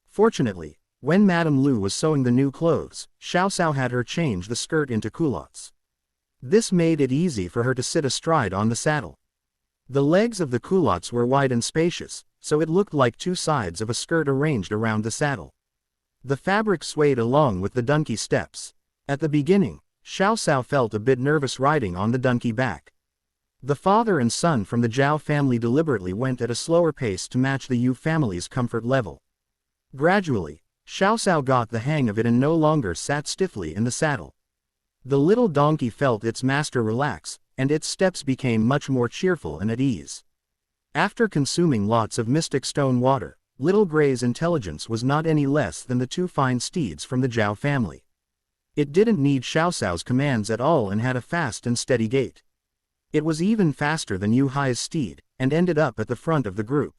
Fortunately, when Madame Lu was sewing the new clothes, Xiaoxiao had her change the skirt into culottes. This made it easy for her to sit astride on the saddle. The legs of the culottes were wide and spacious, so it looked like 2 sides of a skirt arranged around the saddle. The fabric swayed along with the donkey steps. At the beginning, Xiaoxiao felt a bit nervous riding on the donkey back. The father and son from the Zhao family deliberately went at a slower pace to match the Yu family's comfort level. Gradually, Xiaoxiao got the hang of it and no longer sat stiffly in the saddle. The little donkey felt its master relax, and its steps became much more cheerful and at ease. After consuming lots of mystic stone water, Little Gray's intelligence was not any less than the 2 fine steeds from the Zhao family. It didn't need Xiaoxiao's commands at all and had a fast and steady gait. It was even faster than Yu Hai's steed, and ended up at the front of the group.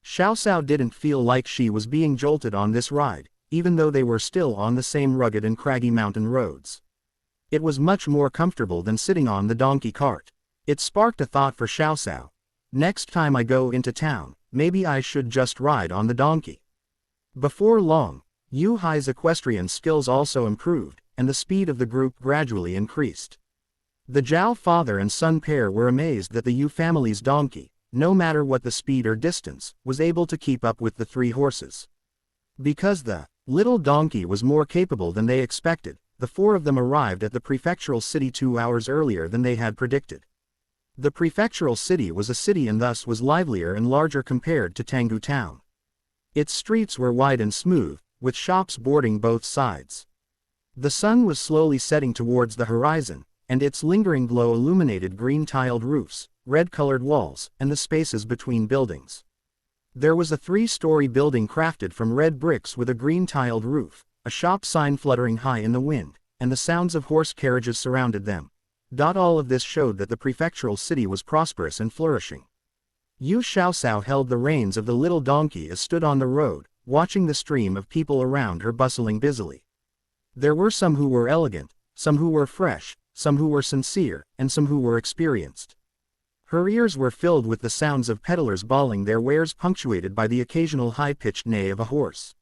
Xiaoxiao didn't feel like she was being jolted on this ride, even though they were still on the same rugged and craggy mountain roads. It was much more comfortable than sitting on the donkey cart. It sparked a thought for Xiaoxiao. Next time I go into town, maybe I should just ride on the donkey. Before long, Yu Hai's equestrian skills also improved, and the speed of the group gradually increased. The Zhao father and son pair were amazed that the Yu family's donkey, no matter what the speed or distance, was able to keep up with the 3 horses. Because the little donkey was more capable than they expected, the 4 of them arrived at the prefectural city 2 hours earlier than they had predicted. The prefectural city was a city and thus was livelier and larger compared to Tanggu town. Its streets were wide and smooth, with shops bordering both sides. The sun was slowly setting towards the horizon, and its lingering glow illuminated green-tiled roofs, red-colored walls, and the spaces between buildings. There was a 3-story building crafted from red bricks with a green-tiled roof, a shop sign fluttering high in the wind, and the sounds of horse carriages surrounded them. All of this showed that the prefectural city was prosperous and flourishing. Yu Xiaoxiao held the reins of the little donkey as stood on the road, watching the stream of people around her bustling busily. There were some who were elegant, some who were fresh, some who were sincere, and some who were experienced. Her ears were filled with the sounds of peddlers bawling their wares, punctuated by the occasional high-pitched neigh of a horse.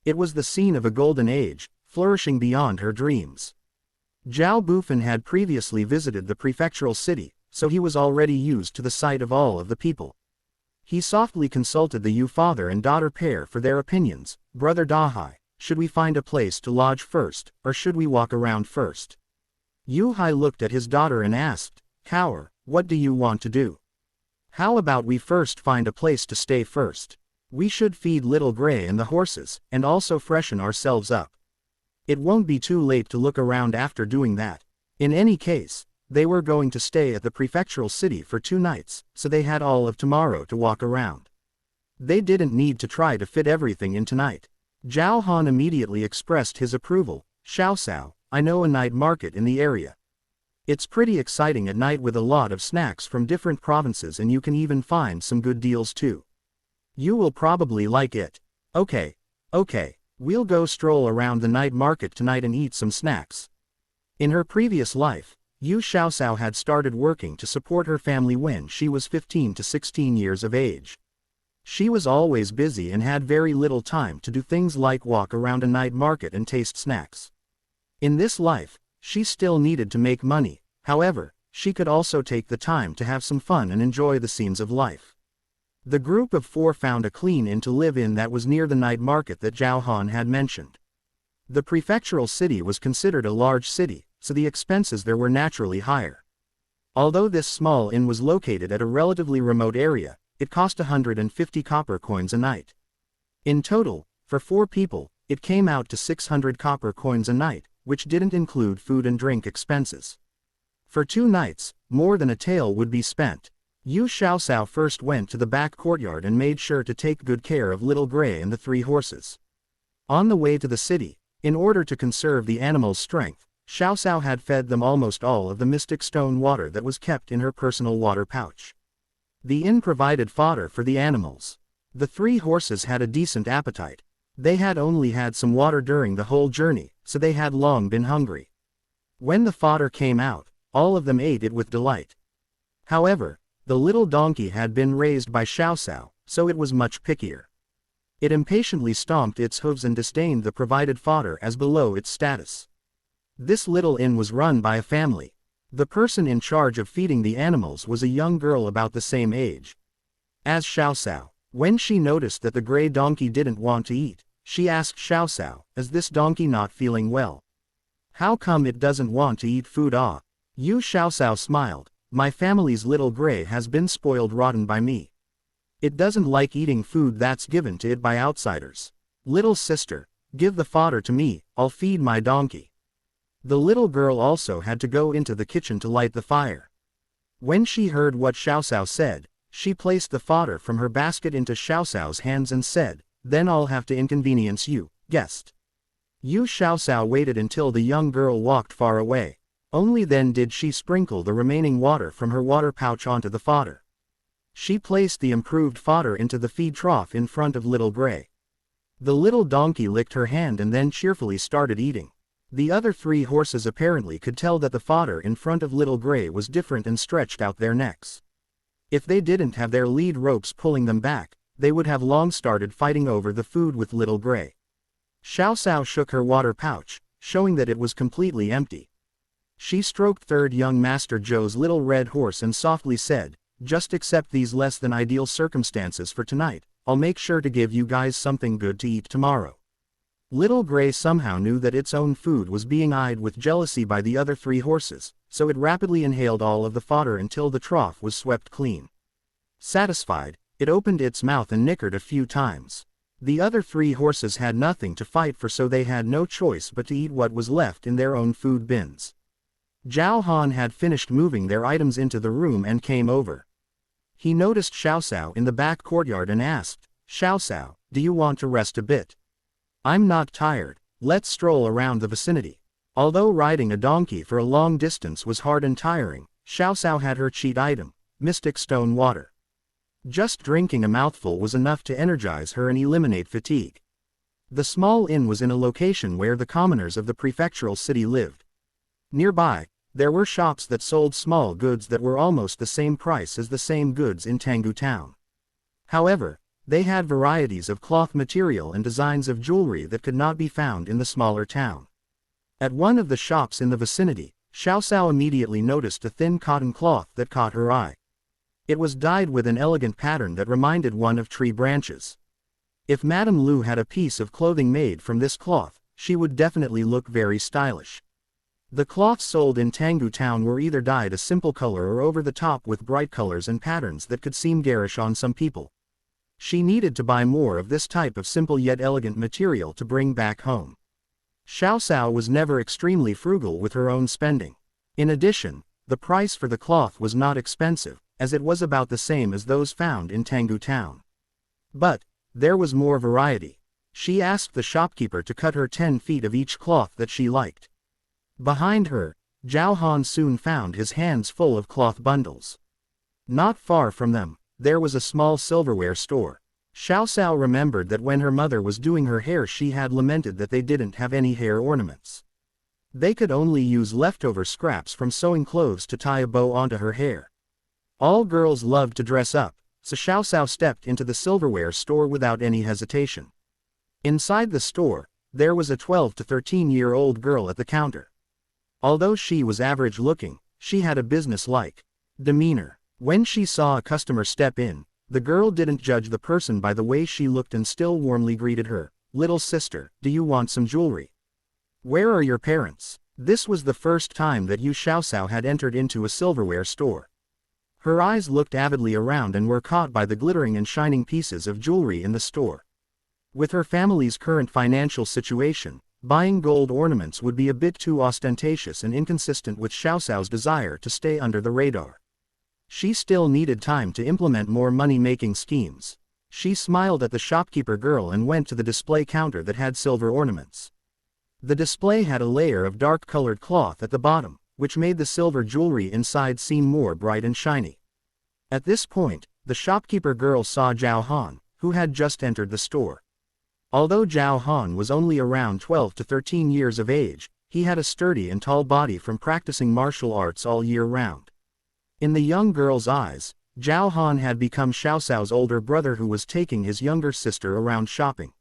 It was the scene of a golden age, flourishing beyond her dreams. Zhao Bufan had previously visited the prefectural city, so he was already used to the sight of all of the people. He softly consulted the Yu father and daughter pair for their opinions. Brother Dahai, should we find a place to lodge first, or should we walk around first? Yu Hai looked at his daughter and asked, Cower, what do you want to do? How about we first find a place to stay first? We should feed Little Gray and the horses, and also freshen ourselves up. It won't be too late to look around after doing that. In any case, they were going to stay at the prefectural city for 2 nights, so they had all of tomorrow to walk around. They didn't need to try to fit everything in tonight. Zhao Han immediately expressed his approval. Xiao Sao, I know a night market in the area. It's pretty exciting at night with a lot of snacks from different provinces, and you can even find some good deals too. You will probably like it. Okay. We'll go stroll around the night market tonight and eat some snacks. In her previous life, Yu Xiaosao had started working to support her family when she was 15 to 16 years of age. She was always busy and had very little time to do things like walk around a night market and taste snacks. In this life, she still needed to make money, however, she could also take the time to have some fun and enjoy the scenes of life. The group of 4 found a clean inn to live in that was near the night market that Zhao Han had mentioned. The prefectural city was considered a large city, so the expenses there were naturally higher. Although this small inn was located at a relatively remote area, it cost 150 copper coins a night. In total, for 4 people, it came out to 600 copper coins a night, which didn't include food and drink expenses. For 2 nights, more than a tael would be spent. Yu Xiaosao first went to the back courtyard and made sure to take good care of Little Gray and the 3 horses. On the way to the city, in order to conserve the animals' strength, Xiaosao had fed them almost all of the mystic stone water that was kept in her personal water pouch. The inn provided fodder for the animals. The 3 horses had a decent appetite. They had only had some water during the whole journey, so they had long been hungry. When the fodder came out, all of them ate it with delight. However, the little donkey had been raised by Xiaosao, so it was much pickier. It impatiently stomped its hooves and disdained the provided fodder as below its status. This little inn was run by a family. The person in charge of feeding the animals was a young girl about the same age as Xiaosao. When she noticed that the gray donkey didn't want to eat, she asked Xiaosao, is this donkey not feeling well? How come it doesn't want to eat food? Yu Xiaosao smiled. My family's Little Gray has been spoiled rotten by me. It doesn't like eating food that's given to it by outsiders. Little sister, give the fodder to me, I'll feed my donkey. The little girl also had to go into the kitchen to light the fire. When she heard what Xiaosao said, she placed the fodder from her basket into Xiaosao's hands and said, then I'll have to inconvenience you, guest. Yu Xiaosao waited until the young girl walked far away. Only then did she sprinkle the remaining water from her water pouch onto the fodder. She placed the improved fodder into the feed trough in front of Little Gray. The little donkey licked her hand and then cheerfully started eating. The other 3 horses apparently could tell that the fodder in front of Little Gray was different and stretched out their necks. If they didn't have their lead ropes pulling them back, they would have long started fighting over the food with Little Gray. Xiaosao shook her water pouch, showing that it was completely empty. She stroked third young Master Zhou's little red horse and softly said, just accept these less than ideal circumstances for tonight, I'll make sure to give you guys something good to eat tomorrow. Little Gray somehow knew that its own food was being eyed with jealousy by the other 3 horses, so it rapidly inhaled all of the fodder until the trough was swept clean. Satisfied, it opened its mouth and nickered a few times. The other 3 horses had nothing to fight for, so they had no choice but to eat what was left in their own food bins. Zhao Han had finished moving their items into the room and came over. He noticed Xiaosao in the back courtyard and asked, Xiaosao, do you want to rest a bit? I'm not tired, let's stroll around the vicinity. Although riding a donkey for a long distance was hard and tiring, Xiaosao had her cheat item, mystic stone water. Just drinking a mouthful was enough to energize her and eliminate fatigue. The small inn was in a location where the commoners of the prefectural city lived. Nearby, there were shops that sold small goods that were almost the same price as the same goods in Tanggu town. However, they had varieties of cloth material and designs of jewelry that could not be found in the smaller town. At one of the shops in the vicinity, Xiao Xiao immediately noticed a thin cotton cloth that caught her eye. It was dyed with an elegant pattern that reminded one of tree branches. If Madame Lu had a piece of clothing made from this cloth, she would definitely look very stylish. The cloths sold in Tanggu town were either dyed a simple color or over the top with bright colors and patterns that could seem garish on some people. She needed to buy more of this type of simple yet elegant material to bring back home. Xiao Xiao was never extremely frugal with her own spending. In addition, the price for the cloth was not expensive, as it was about the same as those found in Tanggu town. But there was more variety. She asked the shopkeeper to cut her 10 feet of each cloth that she liked. Behind her, Zhao Han soon found his hands full of cloth bundles. Not far from them, there was a small silverware store. Xiao Xiao remembered that when her mother was doing her hair she had lamented that they didn't have any hair ornaments. They could only use leftover scraps from sewing clothes to tie a bow onto her hair. All girls loved to dress up, so Xiao Xiao stepped into the silverware store without any hesitation. Inside the store, there was a 12 to 13-year-old girl at the counter. Although she was average-looking, she had a business-like demeanor. When she saw a customer step in, the girl didn't judge the person by the way she looked and still warmly greeted her. "Little sister, do you want some jewelry? Where are your parents?" This was the first time that Yu Xiaoxiao had entered into a silverware store. Her eyes looked avidly around and were caught by the glittering and shining pieces of jewelry in the store. With her family's current financial situation, buying gold ornaments would be a bit too ostentatious and inconsistent with Xiaoxiao's desire to stay under the radar. She still needed time to implement more money-making schemes. She smiled at the shopkeeper girl and went to the display counter that had silver ornaments. The display had a layer of dark-colored cloth at the bottom, which made the silver jewelry inside seem more bright and shiny. At this point, the shopkeeper girl saw Zhao Han, who had just entered the store. Although Zhao Han was only around 12 to 13 years of age, he had a sturdy and tall body from practicing martial arts all year round. In the young girl's eyes, Zhao Han had become Xiao Xiao's older brother who was taking his younger sister around shopping.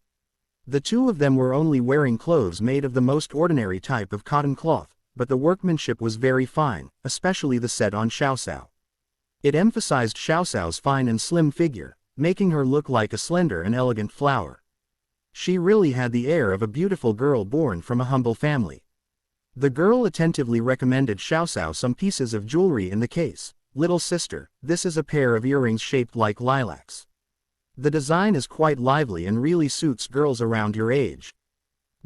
The two of them were only wearing clothes made of the most ordinary type of cotton cloth, but the workmanship was very fine, especially the set on Xiao Xiao. It emphasized Xiao Xiao's fine and slim figure, making her look like a slender and elegant flower. She really had the air of a beautiful girl born from a humble family. The girl attentively recommended Xiao Xiao some pieces of jewelry in the case. "Little sister, this is a pair of earrings shaped like lilacs. The design is quite lively and really suits girls around your age.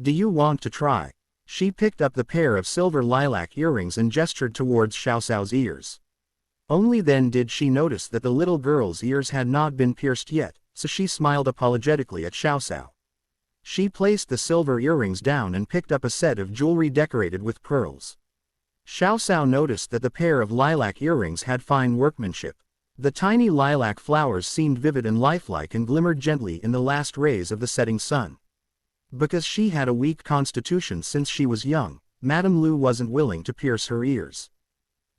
Do you want to try?" She picked up the pair of silver lilac earrings and gestured towards Xiao Xiao's ears. Only then did she notice that the little girl's ears had not been pierced yet, so she smiled apologetically at Xiao Xiao. She placed the silver earrings down and picked up a set of jewelry decorated with pearls. Xiao Xiao noticed that the pair of lilac earrings had fine workmanship. The tiny lilac flowers seemed vivid and lifelike and glimmered gently in the last rays of the setting sun. Because she had a weak constitution since she was young, Madame Lu wasn't willing to pierce her ears.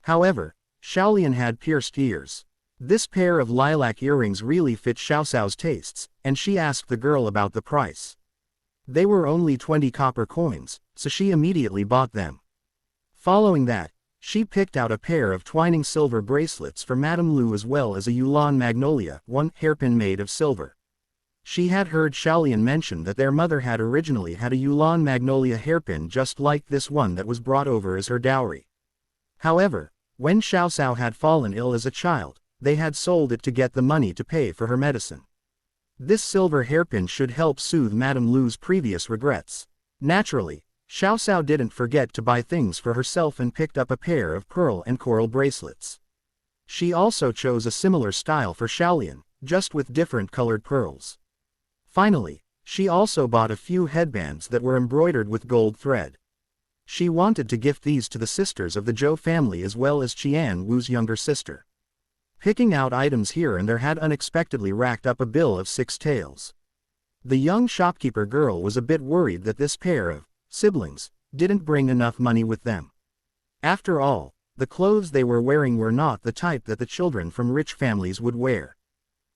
However, Xiaolian had pierced ears. This pair of lilac earrings really fit Xiao Xiao's tastes, and she asked the girl about the price. They were only 20 copper coins, so she immediately bought them. Following that, she picked out a pair of twining silver bracelets for Madame Lu as well as a Yulon magnolia, one hairpin made of silver. She had heard Xiaolian mention that their mother had originally had a Yulon magnolia hairpin just like this one that was brought over as her dowry. However, when Xiao Xiao had fallen ill as a child, they had sold it to get the money to pay for her medicine. This silver hairpin should help soothe Madame Lu's previous regrets. Naturally, Xiao Xiao didn't forget to buy things for herself and picked up a pair of pearl and coral bracelets. She also chose a similar style for Xiaolian, just with different colored pearls. Finally, she also bought a few headbands that were embroidered with gold thread. She wanted to gift these to the sisters of the Zhou family as well as Qian Wu's younger sister. Picking out items here and there had unexpectedly racked up a bill of 6 taels. The young shopkeeper girl was a bit worried that this pair of siblings didn't bring enough money with them. After all, the clothes they were wearing were not the type that the children from rich families would wear.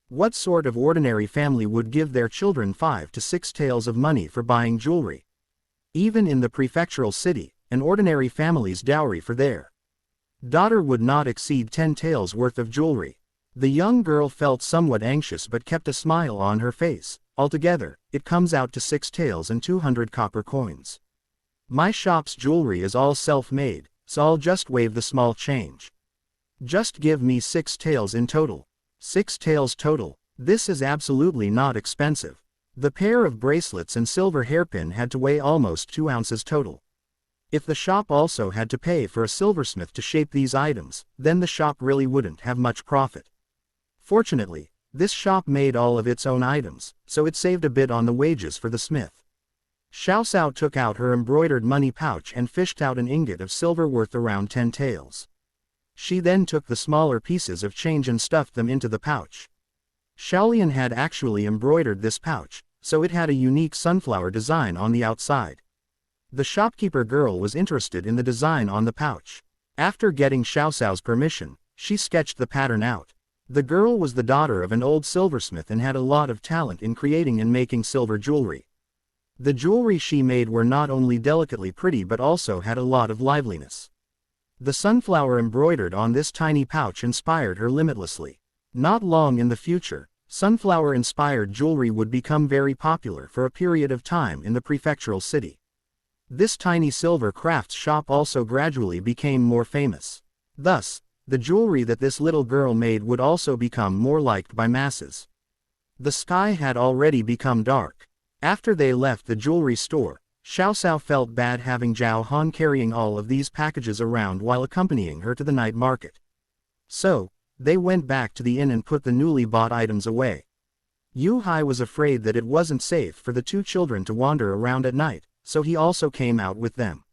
What sort of ordinary family would give their children 5 to 6 taels of money for buying jewelry? Even in the prefectural city, an ordinary family's dowry for their daughter would not exceed 10 taels worth of jewelry. The young girl felt somewhat anxious but kept a smile on her face. Altogether, it comes out to 6 taels and 200 copper coins. My shop's jewelry is all self-made, so I'll just waive the small change. Just give me 6 taels in total. 6 taels total. This is absolutely not expensive. The pair of bracelets and silver hairpin had to weigh almost 2 ounces total. If the shop also had to pay for a silversmith to shape these items, then the shop really wouldn't have much profit. Fortunately, this shop made all of its own items, so it saved a bit on the wages for the smith. Xiao Sao took out her embroidered money pouch and fished out an ingot of silver worth around 10 taels. She then took the smaller pieces of change and stuffed them into the pouch. Shaolian had actually embroidered this pouch, so it had a unique sunflower design on the outside. The shopkeeper girl was interested in the design on the pouch. After getting Xiao Sao's permission, she sketched the pattern out. The girl was the daughter of an old silversmith and had a lot of talent in creating and making silver jewelry. The jewelry she made were not only delicately pretty but also had a lot of liveliness. The sunflower embroidered on this tiny pouch inspired her limitlessly. Not long in the future, sunflower-inspired jewelry would become very popular for a period of time in the prefectural city. This tiny silver crafts shop also gradually became more famous. Thus, the jewelry that this little girl made would also become more liked by masses. The sky had already become dark. After they left the jewelry store, Xiao Sao felt bad having Zhao Han carrying all of these packages around while accompanying her to the night market. So, they went back to the inn and put the newly bought items away. Yu Hai was afraid that it wasn't safe for the two children to wander around at night, so he also came out with them.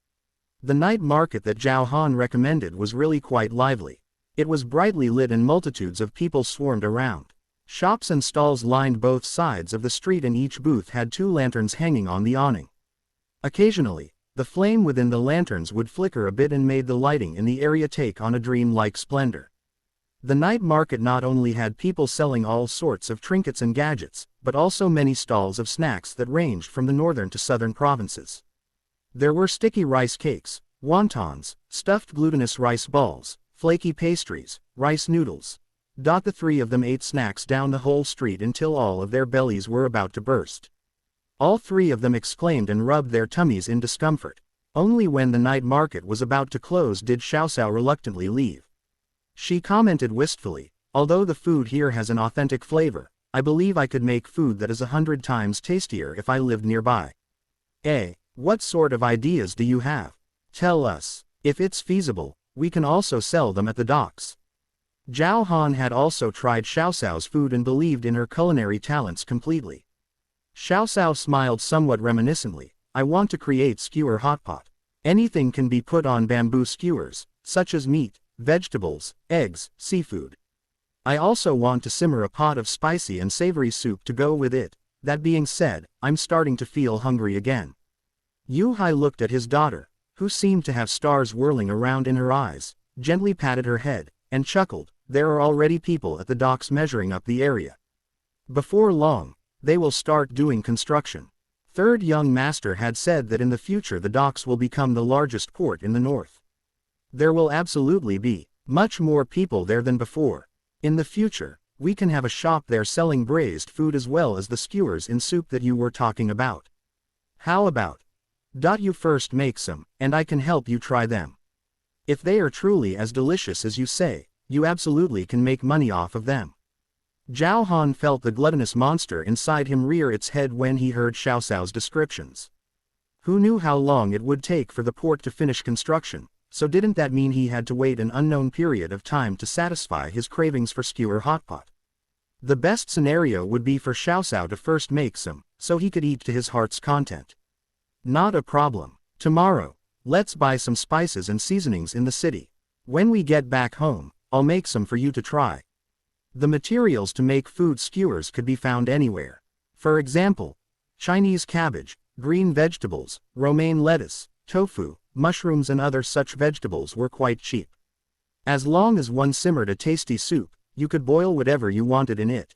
The night market that Zhao Han recommended was really quite lively. It was brightly lit and multitudes of people swarmed around. Shops and stalls lined both sides of the street and each booth had 2 lanterns hanging on the awning. Occasionally, the flame within the lanterns would flicker a bit and made the lighting in the area take on a dream-like splendor. The night market not only had people selling all sorts of trinkets and gadgets, but also many stalls of snacks that ranged from the northern to southern provinces. There were sticky rice cakes, wontons, stuffed glutinous rice balls, flaky pastries, rice noodles. The 3 of them ate snacks down the whole street until all of their bellies were about to burst. All 3 of them exclaimed and rubbed their tummies in discomfort. Only when the night market was about to close did Xiao Sao reluctantly leave. She commented wistfully, although the food here has an authentic flavor, I believe I could make food that is 100 times tastier if I lived nearby. What sort of ideas do you have? Tell us. If it's feasible, we can also sell them at the docks. Zhao Han had also tried Xiao Sao's food and believed in her culinary talents completely. Xiao Sao smiled somewhat reminiscently, I want to create skewer hotpot. Anything can be put on bamboo skewers, such as meat, vegetables, eggs, seafood. I also want to simmer a pot of spicy and savory soup to go with it. That being said, I'm starting to feel hungry again. Yu Hai looked at his daughter, who seemed to have stars whirling around in her eyes, gently patted her head, and chuckled, there are already people at the docks measuring up the area. Before long, they will start doing construction. Third young master had said that in the future the docks will become the largest port in the north. There will absolutely be much more people there than before. In the future, we can have a shop there selling braised food as well as the skewers in soup that you were talking about. How about? You first make some, and I can help you try them. If they are truly as delicious as you say, you absolutely can make money off of them. Zhao Han felt the gluttonous monster inside him rear its head when he heard Xiao Sao's descriptions. Who knew how long it would take for the port to finish construction? So didn't that mean he had to wait an unknown period of time to satisfy his cravings for skewer hotpot? The best scenario would be for Xiao Sao to first make some, so he could eat to his heart's content. Not a problem. Tomorrow, let's buy some spices and seasonings in the city. When we get back home, I'll make some for you to try. The materials to make food skewers could be found anywhere. For example, Chinese cabbage, green vegetables, romaine lettuce, tofu, mushrooms and other such vegetables were quite cheap. As long as one simmered a tasty soup, you could boil whatever you wanted in it.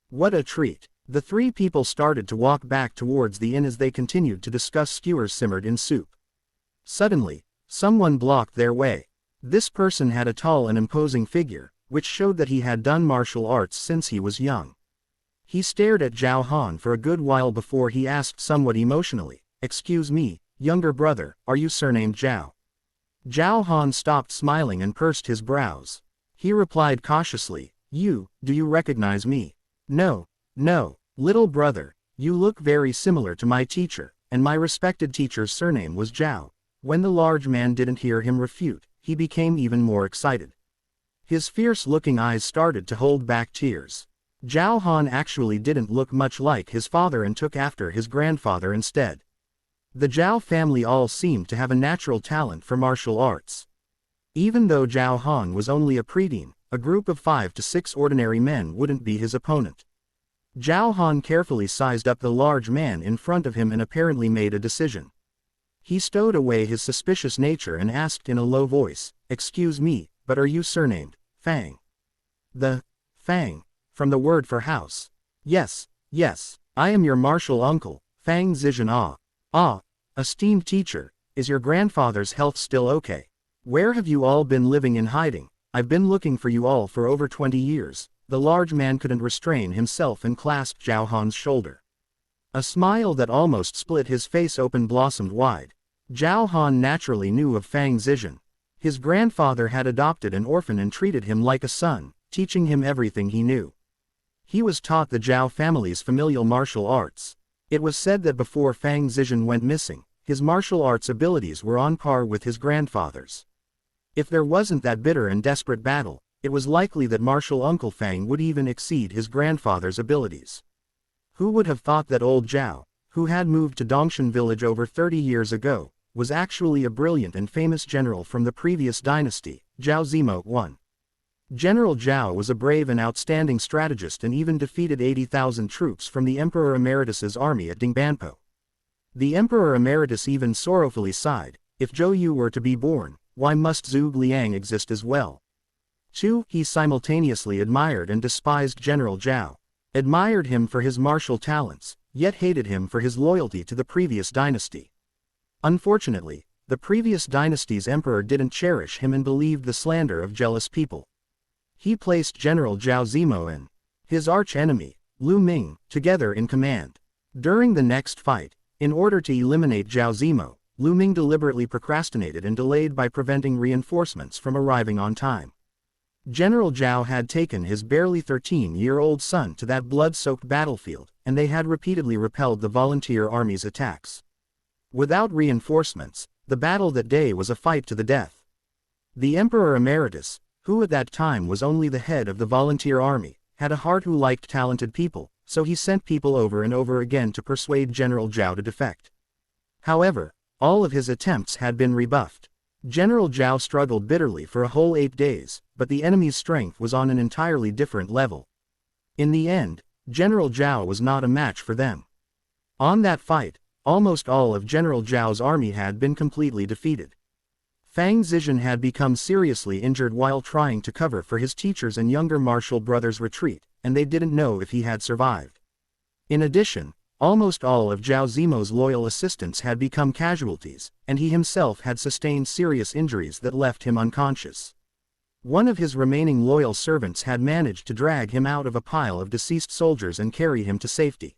What a treat! The 3 people started to walk back towards the inn as they continued to discuss skewers simmered in soup. Suddenly, someone blocked their way. This person had a tall and imposing figure, which showed that he had done martial arts since he was young. He stared at Zhao Han for a good while before he asked somewhat emotionally, "Excuse me, younger brother, are you surnamed Zhao?" Zhao Han stopped smiling and pursed his brows. He replied cautiously, do you recognize me?" No, little brother, you look very similar to my teacher, and my respected teacher's surname was Zhao." When the large man didn't hear him refute, he became even more excited. His fierce-looking eyes started to hold back tears. Zhao Han actually didn't look much like his father and took after his grandfather instead. The Zhao family all seemed to have a natural talent for martial arts. Even though Zhao Han was only a preteen, a group of 5 to 6 ordinary men wouldn't be his opponent. Zhao Han carefully sized up the large man in front of him and apparently made a decision. He stowed away his suspicious nature and asked in a low voice, "Excuse me, but are you surnamed Fang?" "The Fang, from the word for house." Yes, I am your martial uncle, Fang Zizhen." Esteemed teacher, is your grandfather's health still okay? Where have you all been living in hiding? I've been looking for you all for over 20 years. The large man couldn't restrain himself and clasped Zhao Han's shoulder. A smile that almost split his face open blossomed wide. Zhao Han naturally knew of Fang Zizhen. His grandfather had adopted an orphan and treated him like a son, teaching him everything he knew. He was taught the Zhao family's familial martial arts. It was said that before Fang Zizhen went missing, his martial arts abilities were on par with his grandfather's. If there wasn't that bitter and desperate battle, it was likely that martial Uncle Fang would even exceed his grandfather's abilities. Who would have thought that old Zhao, who had moved to Dongshan village over 30 years ago, was actually a brilliant and famous general from the previous dynasty, Zhao Zimo I. General Zhao was a brave and outstanding strategist and even defeated 80,000 troops from the Emperor Emeritus's army at Dingbanpo. The Emperor Emeritus even sorrowfully sighed, "If Zhou Yu were to be born, why must Zhuge Liang exist as well?" He simultaneously admired and despised General Zhao, admired him for his martial talents, yet hated him for his loyalty to the previous dynasty. Unfortunately, the previous dynasty's emperor didn't cherish him and believed the slander of jealous people. He placed General Zhao Zimo and his arch-enemy, Lu Ming, together in command. During the next fight, in order to eliminate Zhao Zimo, Lu Ming deliberately procrastinated and delayed by preventing reinforcements from arriving on time. General Zhao had taken his barely 13-year-old son to that blood-soaked battlefield, and they had repeatedly repelled the volunteer army's attacks. Without reinforcements, the battle that day was a fight to the death. The Emperor Emeritus, who at that time was only the head of the volunteer army, had a heart who liked talented people, so he sent people over and over again to persuade General Zhao to defect. However, all of his attempts had been rebuffed. General Zhao struggled bitterly for a whole 8 days, but the enemy's strength was on an entirely different level. In the end, General Zhao was not a match for them. On that fight, almost all of General Zhao's army had been completely defeated. Fang Zizhen had become seriously injured while trying to cover for his teacher's and younger martial brother's retreat, and they didn't know if he had survived. In addition, almost all of Zhao Zimo's loyal assistants had become casualties, and he himself had sustained serious injuries that left him unconscious. One of his remaining loyal servants had managed to drag him out of a pile of deceased soldiers and carry him to safety.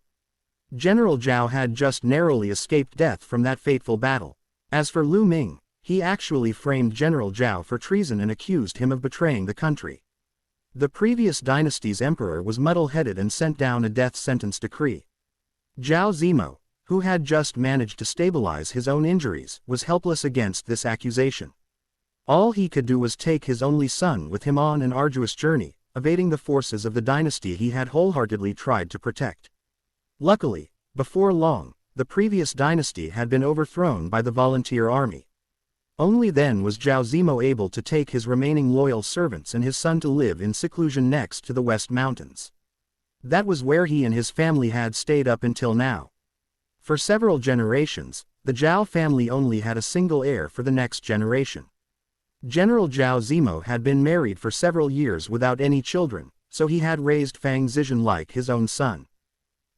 General Zhao had just narrowly escaped death from that fateful battle. As for Lu Ming, he actually framed General Zhao for treason and accused him of betraying the country. The previous dynasty's emperor was muddle-headed and sent down a death sentence decree. Zhao Zimo, who had just managed to stabilize his own injuries, was helpless against this accusation. All he could do was take his only son with him on an arduous journey, evading the forces of the dynasty he had wholeheartedly tried to protect. Luckily, before long, the previous dynasty had been overthrown by the volunteer army. Only then was Zhao Zimo able to take his remaining loyal servants and his son to live in seclusion next to the West Mountains. That was where he and his family had stayed up until now. For several generations, the Zhao family only had a single heir for the next generation. General Zhao Zimo had been married for several years without any children, so he had raised Fang Zizhen like his own son.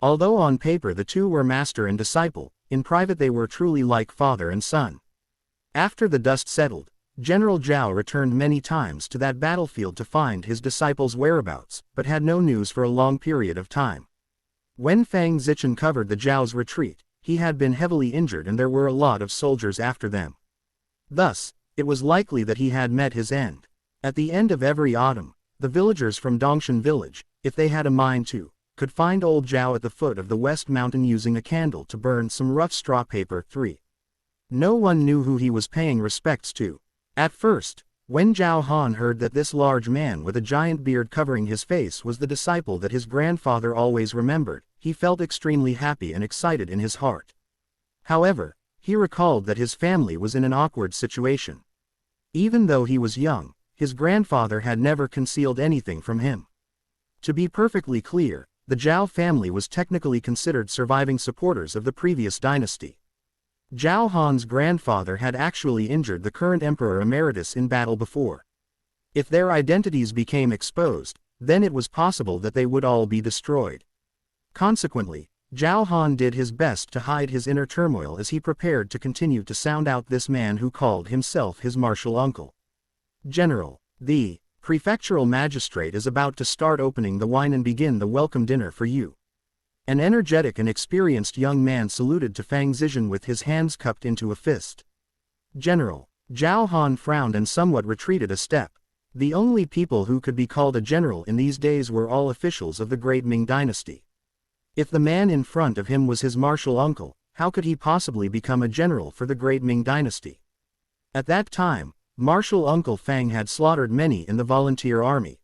Although on paper the two were master and disciple, in private they were truly like father and son. After the dust settled, General Zhao returned many times to that battlefield to find his disciples' whereabouts, but had no news for a long period of time. When Fang Zichen covered the Zhao's retreat, he had been heavily injured and there were a lot of soldiers after them. Thus, it was likely that he had met his end. At the end of every autumn, the villagers from Dongshan village, if they had a mind to, could find old Zhao at the foot of the West Mountain using a candle to burn some rough straw paper. 3. No one knew who he was paying respects to. At first, when Zhao Han heard that this large man with a giant beard covering his face was the disciple that his grandfather always remembered, he felt extremely happy and excited in his heart. However, he recalled that his family was in an awkward situation. Even though he was young, his grandfather had never concealed anything from him. To be perfectly clear, the Zhao family was technically considered surviving supporters of the previous dynasty. Zhao Han's grandfather had actually injured the current emperor emeritus in battle before. If their identities became exposed, then it was possible that they would all be destroyed. Consequently, Zhao Han did his best to hide his inner turmoil as he prepared to continue to sound out this man who called himself his martial uncle. General, the prefectural magistrate is about to start opening the wine and begin the welcome dinner for you. An energetic and experienced young man saluted to Fang Zichen with his hands cupped into a fist. General, Zhao Han frowned and somewhat retreated a step. The only people who could be called a general in these days were all officials of the great Ming dynasty. If the man in front of him was his martial uncle, how could he possibly become a general for the great Ming dynasty? At that time, martial uncle Fang had slaughtered many in the volunteer army.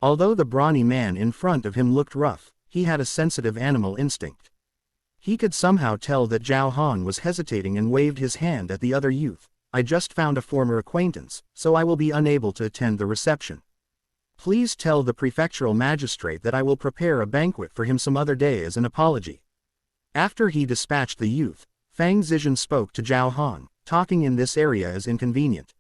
Although the brawny man in front of him looked rough, he had a sensitive animal instinct. He could somehow tell that Zhao Han was hesitating and waved his hand at the other youth. I just found a former acquaintance, so I will be unable to attend the reception. Please tell the prefectural magistrate that I will prepare a banquet for him some other day as an apology. After he dispatched the youth, Fang Zichen spoke to Zhao Han, talking in this area is inconvenient.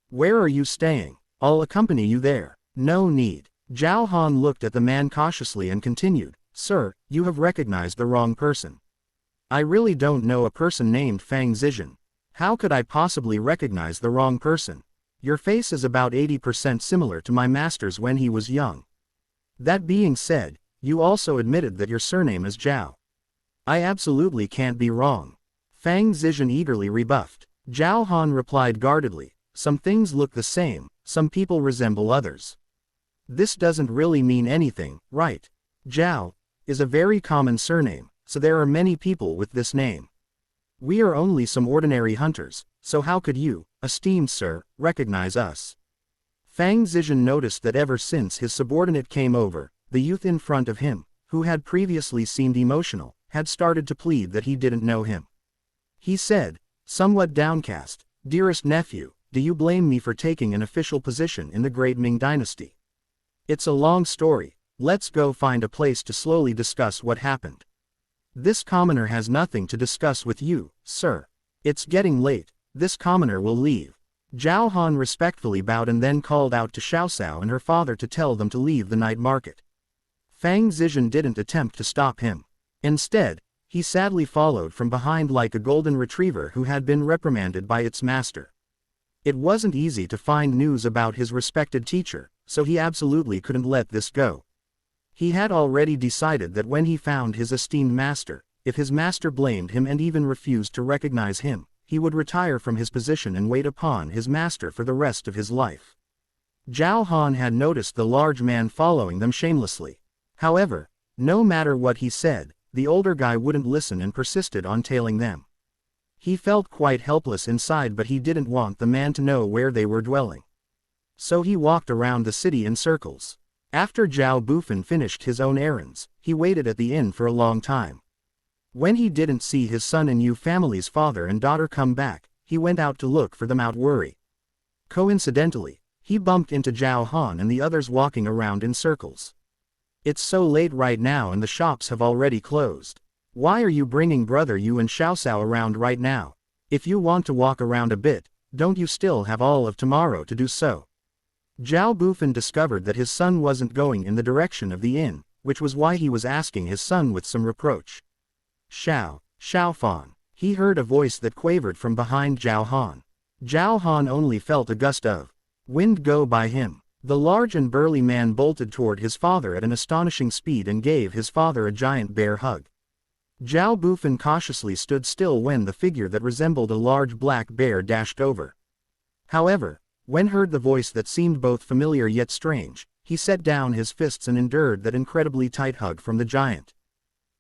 Where are you staying? I'll accompany you there. No need. Zhao Han looked at the man cautiously and continued, Sir, you have recognized the wrong person. I really don't know a person named Fang Zichen. How could I possibly recognize the wrong person? Your face is about 80% similar to my master's when he was young. That being said, you also admitted that your surname is Zhao. I absolutely can't be wrong. Fang Zichen eagerly rebuffed. Zhao Han replied guardedly, some things look the same, some people resemble others. This doesn't really mean anything, right? Zhao is a very common surname, so there are many people with this name. We are only some ordinary hunters, so how could you, esteemed sir, recognize us? Fang Zichen noticed that ever since his subordinate came over, the youth in front of him, who had previously seemed emotional, had started to plead that he didn't know him. He said, somewhat downcast, Dearest nephew, do you blame me for taking an official position in the great Ming dynasty? It's a long story, let's go find a place to slowly discuss what happened. This commoner has nothing to discuss with you, sir. It's getting late, this commoner will leave. Zhao Han respectfully bowed and then called out to Xiaosao and her father to tell them to leave the night market. Fang Zichen didn't attempt to stop him. Instead, he sadly followed from behind like a golden retriever who had been reprimanded by its master. It wasn't easy to find news about his respected teacher, so he absolutely couldn't let this go. He had already decided that when he found his esteemed master, if his master blamed him and even refused to recognize him, he would retire from his position and wait upon his master for the rest of his life. Zhao Han had noticed the large man following them shamelessly. However, no matter what he said, the older guy wouldn't listen and persisted on tailing them. He felt quite helpless inside, but he didn't want the man to know where they were dwelling. So he walked around the city in circles. After Zhao Bufan finished his own errands, he waited at the inn for a long time. When he didn't see his son and Yu family's father and daughter come back, he went out to look for them out worry. Coincidentally, he bumped into Zhao Han and the others walking around in circles. It's so late right now and the shops have already closed. Why are you bringing brother Yu and Xiaosao around right now? If you want to walk around a bit, don't you still have all of tomorrow to do so? Zhao Bufan discovered that his son wasn't going in the direction of the inn, which was why he was asking his son with some reproach. Xiao Fan. He heard a voice that quavered from behind Zhao Han. Zhao Han only felt a gust of wind go by him. The large and burly man bolted toward his father at an astonishing speed and gave his father a giant bear hug. Zhao Bufan cautiously stood still when the figure that resembled a large black bear dashed over. However, when heard the voice that seemed both familiar yet strange, he set down his fists and endured that incredibly tight hug from the giant.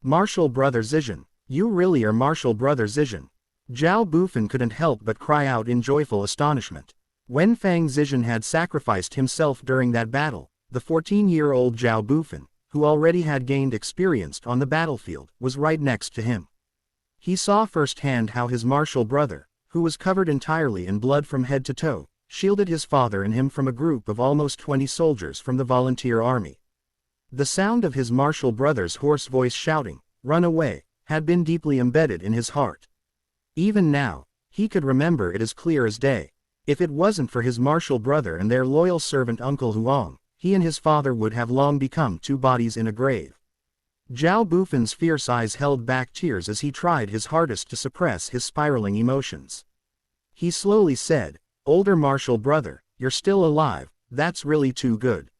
Martial Brother Zizhen, you really are Martial Brother Zizhen. Zhao Bufan couldn't help but cry out in joyful astonishment. When Fang Zizhen had sacrificed himself during that battle, the 14-year-old Zhao Bufan, who already had gained experience on the battlefield, was right next to him. He saw firsthand how his martial brother, who was covered entirely in blood from head to toe, shielded his father and him from a group of almost 20 soldiers from the volunteer army. The sound of his martial brother's hoarse voice shouting, "Run away," had been deeply embedded in his heart. Even now, he could remember it as clear as day. If it wasn't for his martial brother and their loyal servant Uncle Huang, he and his father would have long become two bodies in a grave. Zhao Bufan's fierce eyes held back tears as he tried his hardest to suppress his spiraling emotions. He slowly said, "Older martial brother, you're still alive, that's really too good.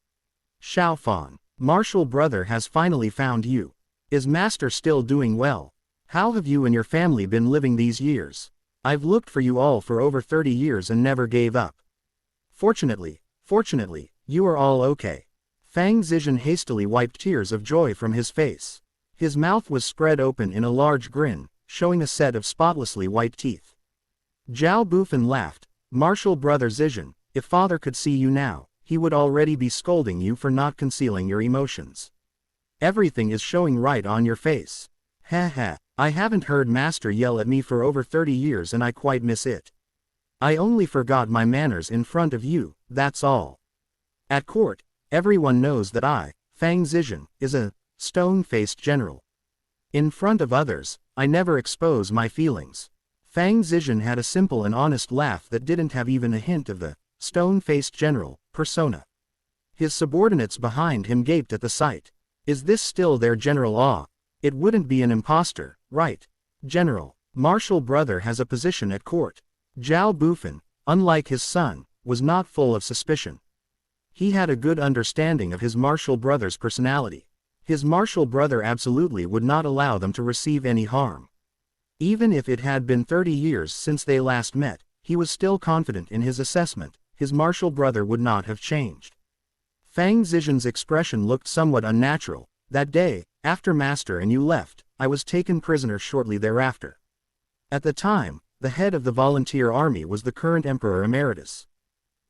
Xiaofan, martial brother has finally found you. Is master still doing well? How have you and your family been living these years? I've looked for you all for over 30 years and never gave up. Fortunately, you are all okay." Fang Zizhen hastily wiped tears of joy from his face. His mouth was spread open in a large grin, showing a set of spotlessly white teeth. Zhao Bufan laughed, "Martial Brother Zizhen, if father could see you now, he would already be scolding you for not concealing your emotions. Everything is showing right on your face. Heh, I haven't heard master yell at me for over 30 years and I quite miss it. I only forgot my manners in front of you, that's all. At court, everyone knows that I, Fang Zizhen, is a stone-faced general. In front of others, I never expose my feelings." Fang Zizhen had a simple and honest laugh that didn't have even a hint of the stone-faced general persona. His subordinates behind him gaped at the sight. Is this still their general awe? It wouldn't be an impostor, right? General, martial brother has a position at court. Zhao Bufan, unlike his son, was not full of suspicion. He had a good understanding of his martial brother's personality. His martial brother absolutely would not allow them to receive any harm. Even if it had been 30 years since they last met, he was still confident in his assessment. His martial brother would not have changed. Fang Zizhen's expression looked somewhat unnatural. That day, after master and you left, I was taken prisoner shortly thereafter. At the time, the head of the volunteer army was the current Emperor Emeritus.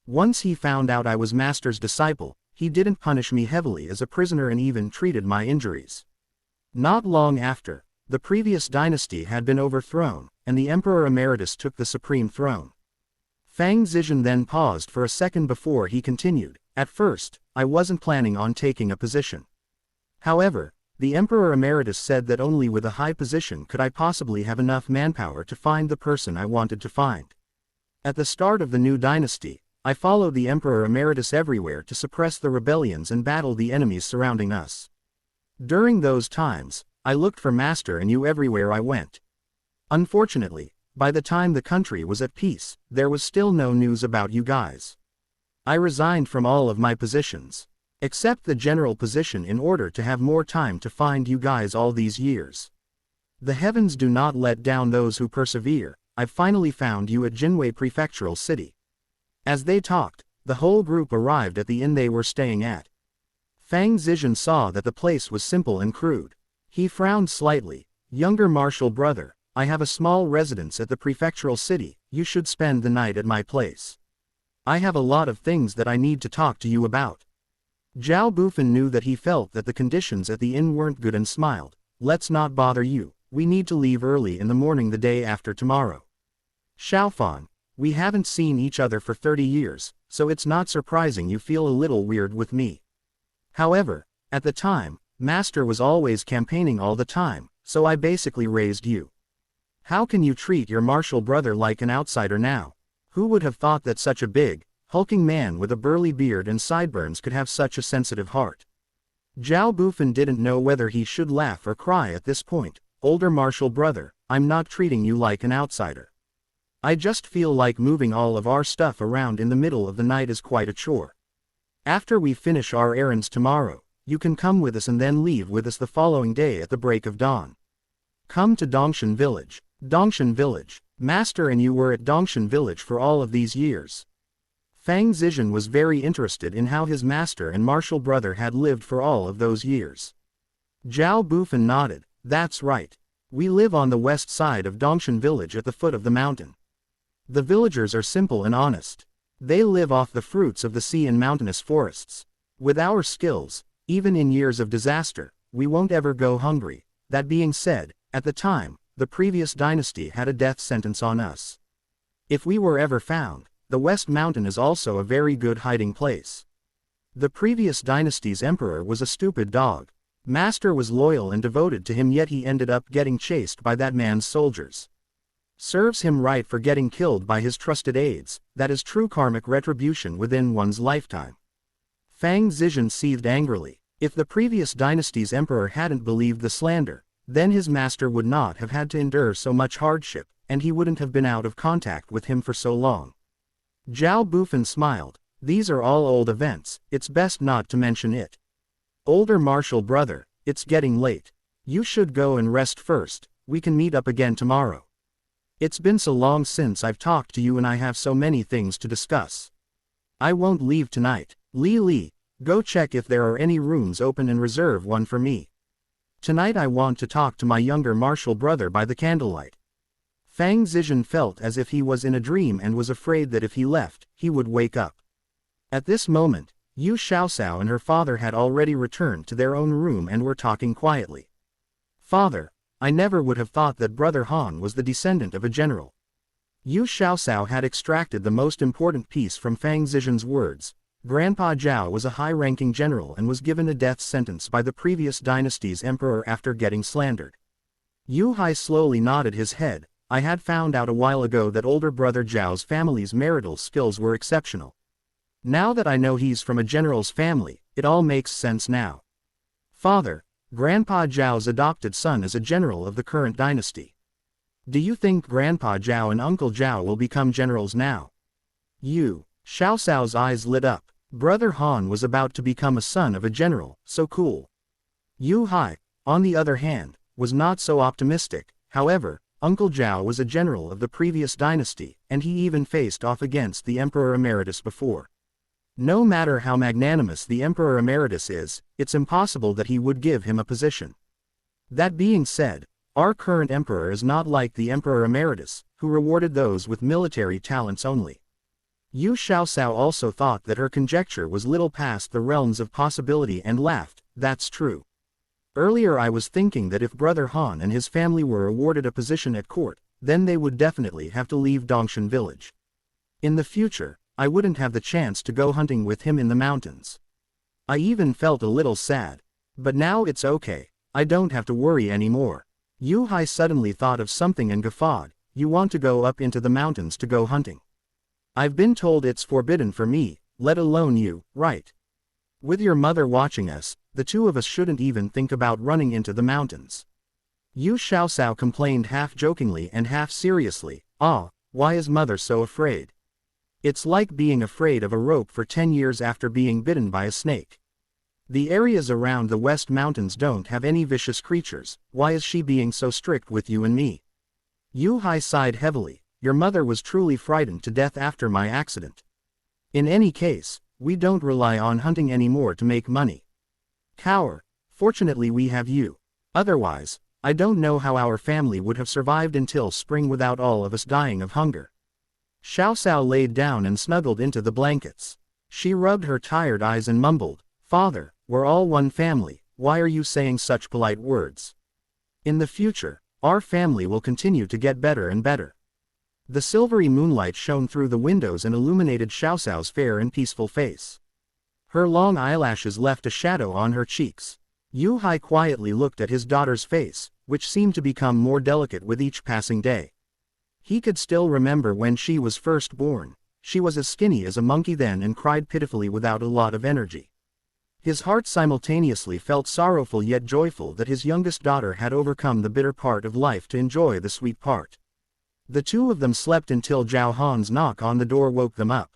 Once he found out I was master's disciple, he didn't punish me heavily as a prisoner and even treated my injuries. Not long after, the previous dynasty had been overthrown, and the Emperor Emeritus took the supreme throne. Fang Zizhen then paused for a second before he continued, "At first, I wasn't planning on taking a position. However, the Emperor Emeritus said that only with a high position could I possibly have enough manpower to find the person I wanted to find. At the start of the new dynasty, I followed the Emperor Emeritus everywhere to suppress the rebellions and battle the enemies surrounding us. During those times, I looked for master and you everywhere I went. Unfortunately, by the time the country was at peace, there was still no news about you guys. I resigned from all of my positions, except the general position in order to have more time to find you guys all these years. The heavens do not let down those who persevere. I've finally found you at Jinwei Prefectural City." As they talked, the whole group arrived at the inn they were staying at. Fang Zizhen saw that the place was simple and crude. He frowned slightly. "Younger martial brother, I have a small residence at the prefectural city. You should spend the night at my place. I have a lot of things that I need to talk to you about." Zhao Bufan knew that he felt that the conditions at the inn weren't good and smiled. "Let's not bother you, we need to leave early in the morning the day after tomorrow. Xiaofan, we haven't seen each other for 30 years, so it's not surprising you feel a little weird with me. However, at the time, master was always campaigning all the time, so I basically raised you. How can you treat your martial brother like an outsider now? Who would have thought that such a big, hulking man with a burly beard and sideburns could have such a sensitive heart?" Zhao Bufan didn't know whether he should laugh or cry at this point. "Older martial brother, I'm not treating you like an outsider. I just feel like moving all of our stuff around in the middle of the night is quite a chore. After we finish our errands tomorrow, you can come with us and then leave with us the following day at the break of dawn. Come to Dongshan Village. Dongshan Village. Master and you were at Dongshan Village for all of these years. Fang Zizhen was very interested in how his master and martial brother had lived for all of those years. Zhao Bufan nodded. That's right. We live on the west side of Dongshan Village at the foot of the mountain. The villagers are simple and honest. They live off the fruits of the sea and mountainous forests. With our skills, even in years of disaster, we won't ever go hungry. That being said, at the time, the previous dynasty had a death sentence on us. If we were ever found, the West Mountain is also a very good hiding place. The previous dynasty's emperor was a stupid dog. Master was loyal and devoted to him, yet he ended up getting chased by that man's soldiers. Serves him right for getting killed by his trusted aides. That is true karmic retribution within one's lifetime. Fang Zizhen seethed angrily. If the previous dynasty's emperor hadn't believed the slander, then his master would not have had to endure so much hardship, and he wouldn't have been out of contact with him for so long. Zhao Bufan smiled. These are all old events, it's best not to mention it. Older martial brother, it's getting late. You should go and rest first, we can meet up again tomorrow. It's been so long since I've talked to you and I have so many things to discuss. I won't leave tonight. Li, go check if there are any rooms open and reserve one for me. Tonight I want to talk to my younger martial brother by the candlelight. Fang Zizhen felt as if he was in a dream and was afraid that if he left, he would wake up. At this moment, Yu Xiaoxiao and her father had already returned to their own room and were talking quietly. Father, I never would have thought that Brother Han was the descendant of a general. Yu Xiaoxiao had extracted the most important piece from Fang Zizhen's words. Grandpa Zhao was a high-ranking general and was given a death sentence by the previous dynasty's emperor after getting slandered. Yu Hai slowly nodded his head. I had found out a while ago that older brother Zhao's family's marital skills were exceptional. Now that I know he's from a general's family, it all makes sense now. Father, Grandpa Zhao's adopted son is a general of the current dynasty. Do you think Grandpa Zhao and Uncle Zhao will become generals now? Yu Xiaoxiao's eyes lit up. Brother Han was about to become a son of a general, so cool. Yu Hai, on the other hand, was not so optimistic. However, Uncle Zhao was a general of the previous dynasty, and he even faced off against the Emperor Emeritus before. No matter how magnanimous the Emperor Emeritus is, it's impossible that he would give him a position. That being said, our current emperor is not like the Emperor Emeritus, who rewarded those with military talents only. Yu Xiaoxiao also thought that her conjecture was little past the realms of possibility and laughed. That's true. Earlier I was thinking that if Brother Han and his family were awarded a position at court, then they would definitely have to leave Dongshan Village. In the future, I wouldn't have the chance to go hunting with him in the mountains. I even felt a little sad. But now it's okay, I don't have to worry anymore. Yu Hai suddenly thought of something and guffawed. You want to go up into the mountains to go hunting? I've been told it's forbidden for me, let alone you, right? With your mother watching us, the two of us shouldn't even think about running into the mountains. Yu Xiaoxiao complained half jokingly and half seriously. Why is mother so afraid? It's like being afraid of a rope for 10 years after being bitten by a snake. The areas around the West Mountains don't have any vicious creatures. Why is she being so strict with you and me? Yu Hai sighed heavily. Your mother was truly frightened to death after my accident. In any case, we don't rely on hunting anymore to make money. Cower, fortunately we have you. Otherwise, I don't know how our family would have survived until spring without all of us dying of hunger. Xiaoxiao laid down and snuggled into the blankets. She rubbed her tired eyes and mumbled, Father, we're all one family, why are you saying such polite words? In the future, our family will continue to get better and better. The silvery moonlight shone through the windows and illuminated Xiaoxiao's fair and peaceful face. Her long eyelashes left a shadow on her cheeks. Yu Hai quietly looked at his daughter's face, which seemed to become more delicate with each passing day. He could still remember when she was first born. She was as skinny as a monkey then and cried pitifully without a lot of energy. His heart simultaneously felt sorrowful yet joyful that his youngest daughter had overcome the bitter part of life to enjoy the sweet part. The two of them slept until Zhao Han's knock on the door woke them up.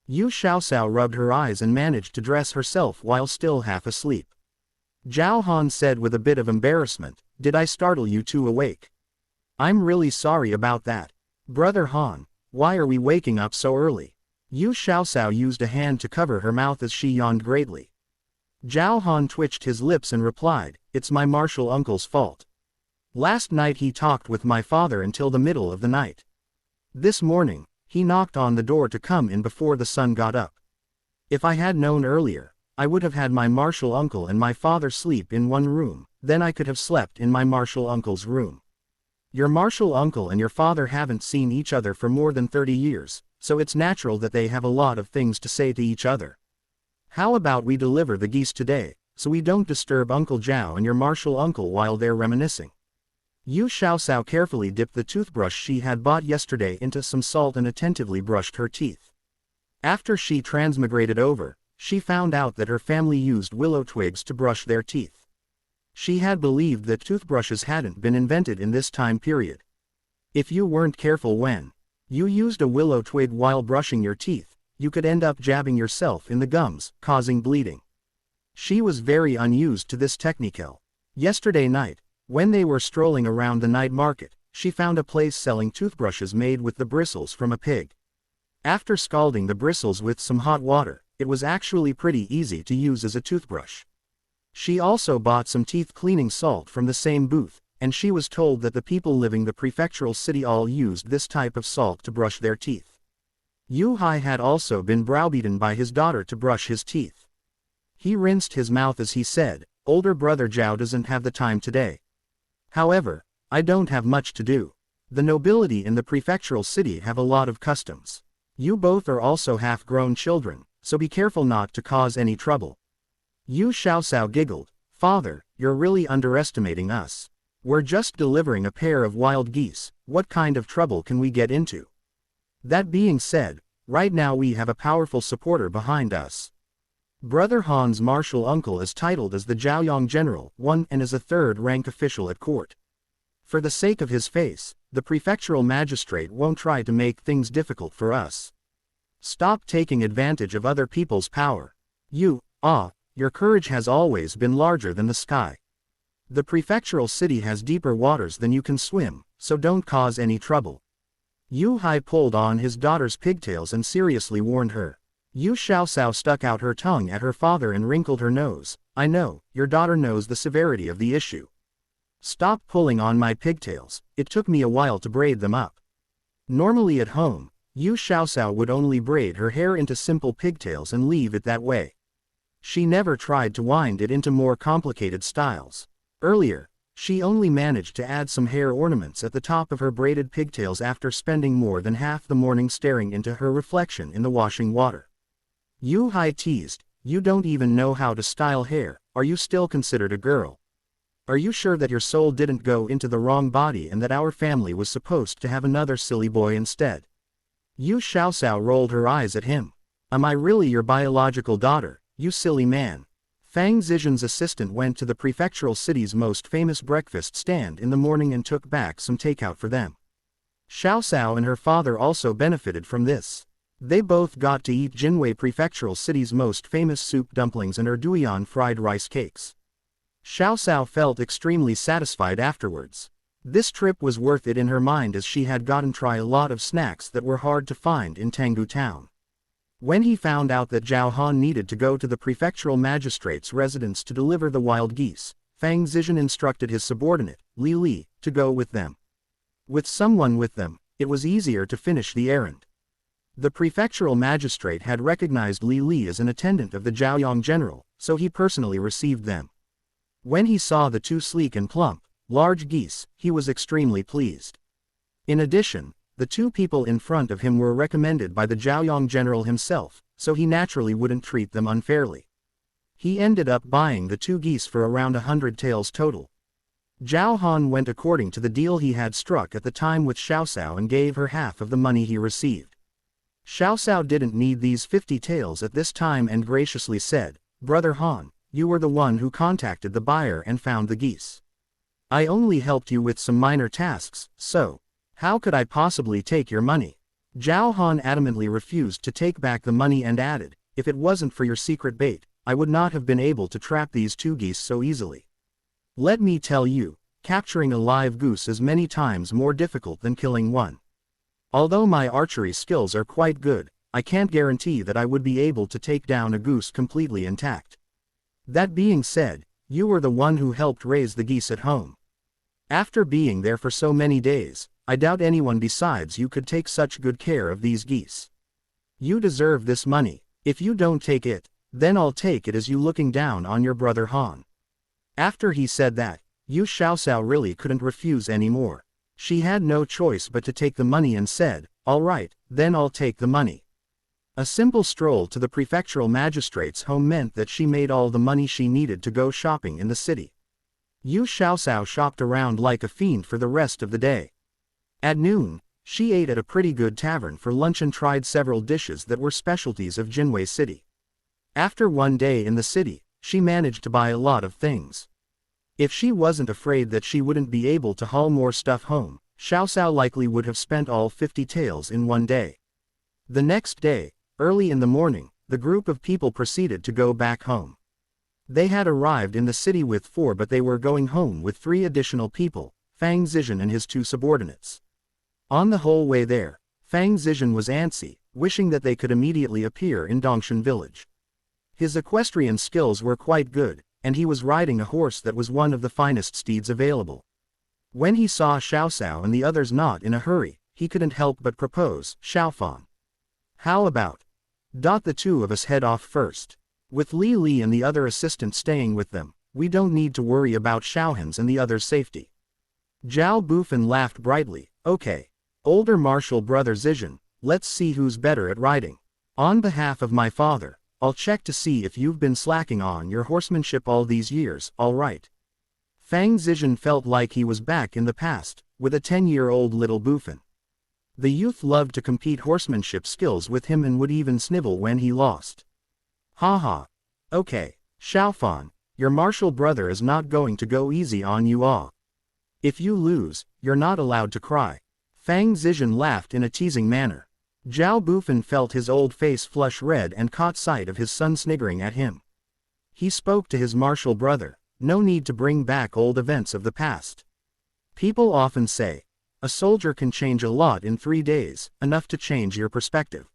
Yu Xiaoxiao rubbed her eyes and managed to dress herself while still half asleep. Zhao Han said with a bit of embarrassment, "Did I startle you two awake? I'm really sorry about that. Brother Han, why are we waking up so early?" Yu Xiaoxiao used a hand to cover her mouth as she yawned greatly. Zhao Han twitched his lips and replied, "It's my martial uncle's fault. Last night he talked with my father until the middle of the night. This morning, he knocked on the door to come in before the sun got up. If I had known earlier, I would have had my martial uncle and my father sleep in one room, then I could have slept in my martial uncle's room. Your martial uncle and your father haven't seen each other for more than 30 years, so it's natural that they have a lot of things to say to each other. How about we deliver the geese today, so we don't disturb Uncle Zhao and your martial uncle while they're reminiscing?" Yu Xiaoxiao carefully dipped the toothbrush she had bought yesterday into some salt and attentively brushed her teeth. After she transmigrated over, she found out that her family used willow twigs to brush their teeth. She had believed that toothbrushes hadn't been invented in this time period. If you weren't careful when you used a willow twig while brushing your teeth, you could end up jabbing yourself in the gums, causing bleeding. She was very unused to this technique. Yesterday night, when they were strolling around the night market, she found a place selling toothbrushes made with the bristles from a pig. After scalding the bristles with some hot water, it was actually pretty easy to use as a toothbrush. She also bought some teeth cleaning salt from the same booth, and she was told that the people living the prefectural city all used this type of salt to brush their teeth. Yu Hai had also been browbeaten by his daughter to brush his teeth. He rinsed his mouth as he said, "Older brother Zhao doesn't have the time today. However, I don't have much to do. The nobility in the prefectural city have a lot of customs. You both are also half-grown children, so be careful not to cause any trouble." Yu Xiaoxiao giggled, "Father, you're really underestimating us. We're just delivering a pair of wild geese, what kind of trouble can we get into? That being said, right now we have a powerful supporter behind us. Brother Han's martial uncle is titled as the Zhaoyong General I and is a third-rank official at court. For the sake of his face, the prefectural magistrate won't try to make things difficult for us. Stop taking advantage of other people's power. Your courage has always been larger than the sky. The prefectural city has deeper waters than you can swim, so don't cause any trouble." Yu Hai pulled on his daughter's pigtails and seriously warned her. Yu Xiaoxiao stuck out her tongue at her father and wrinkled her nose. "I know, your daughter knows the severity of the issue. Stop pulling on my pigtails, it took me a while to braid them up." Normally at home, Yu Xiaoxiao would only braid her hair into simple pigtails and leave it that way. She never tried to wind it into more complicated styles. Earlier, she only managed to add some hair ornaments at the top of her braided pigtails after spending more than half the morning staring into her reflection in the washing water. Yu Hai teased, "You don't even know how to style hair, are you still considered a girl? Are you sure that your soul didn't go into the wrong body and that our family was supposed to have another silly boy instead?" Yu Xiaoxiao rolled her eyes at him. "Am I really your biological daughter, you silly man?" Fang Zizhen's assistant went to the prefectural city's most famous breakfast stand in the morning and took back some takeout for them. Xiaoxiao and her father also benefited from this. They both got to eat Jinwei prefectural city's most famous soup dumplings and erduian fried rice cakes. Xiaoxiao felt extremely satisfied afterwards. This trip was worth it in her mind as she had gotten try a lot of snacks that were hard to find in Tanggu town. When he found out that Zhao Han needed to go to the prefectural magistrate's residence to deliver the wild geese, Fang Zizhen instructed his subordinate, Li Li, to go with them. With someone with them, it was easier to finish the errand. The prefectural magistrate had recognized Li Li as an attendant of the Zhaoyong General, so he personally received them. When he saw the two sleek and plump, large geese, he was extremely pleased. In addition, the two people in front of him were recommended by the Zhaoyong General himself, so he naturally wouldn't treat them unfairly. He ended up buying the two geese for around 100 taels total. Zhao Han went according to the deal he had struck at the time with Xiaoxiao and gave her half of the money he received. Xiaoxiao didn't need these 50 taels at this time and graciously said, "Brother Han, you were the one who contacted the buyer and found the geese. I only helped you with some minor tasks, so How could I possibly take your money? Zhao Han adamantly refused to take back the money and added, if it wasn't for your secret bait, I would not have been able to trap these 2 geese so easily. Let me tell you, capturing a live goose is many times more difficult than killing one. Although my archery skills are quite good, I can't guarantee that I would be able to take down a goose completely intact. That being said, you were the one who helped raise the geese at home. After being there for so many days, I doubt anyone besides you could take such good care of these geese. You deserve this money. If you don't take it, then I'll take it as you looking down on your brother Han. After he said that, Yu Xiaoxiao really couldn't refuse anymore. She had no choice but to take the money and said, all right, then I'll take the money. A simple stroll to the prefectural magistrate's home meant that she made all the money she needed to go shopping in the city. Yu Xiaoxiao shopped around like a fiend for the rest of the day. At noon, she ate at a pretty good tavern for lunch and tried several dishes that were specialties of Jinwei City. After one day in the city, she managed to buy a lot of things. If she wasn't afraid that she wouldn't be able to haul more stuff home, Xiaoxiao likely would have spent all 50 taels in one day. The next day, early in the morning, the group of people proceeded to go back home. They had arrived in the city with 4 but they were going home with 3 additional people, Fang Zizhen and his 2 subordinates. On the whole way there, Fang Zizhen was antsy, wishing that they could immediately appear in Dongshan village. His equestrian skills were quite good, and he was riding a horse that was one of the finest steeds available. When he saw Xiaoxiao and the others not in a hurry, he couldn't help but propose, Xiaofan. How about? The 2 of us head off first. With Li Li and the other assistant staying with them, we don't need to worry about Xiaohan's and the others' safety. Zhao Bufan laughed brightly, okay. Older martial brother Zizhen, let's see who's better at riding. On behalf of my father, I'll check to see if you've been slacking on your horsemanship all these years, all right. Fang Zizhen felt like he was back in the past, with a 10-year-old little Bufan. The youth loved to compete horsemanship skills with him and would even snivel when he lost. Haha. Okay, Xiaofan, your martial brother is not going to go easy on you all. If you lose, you're not allowed to cry. Fang Zizhen laughed in a teasing manner. Zhao Bufan felt his old face flush red and caught sight of his son sniggering at him. He spoke to his martial brother, no need to bring back old events of the past. People often say, a soldier can change a lot in 3 days, enough to change your perspective.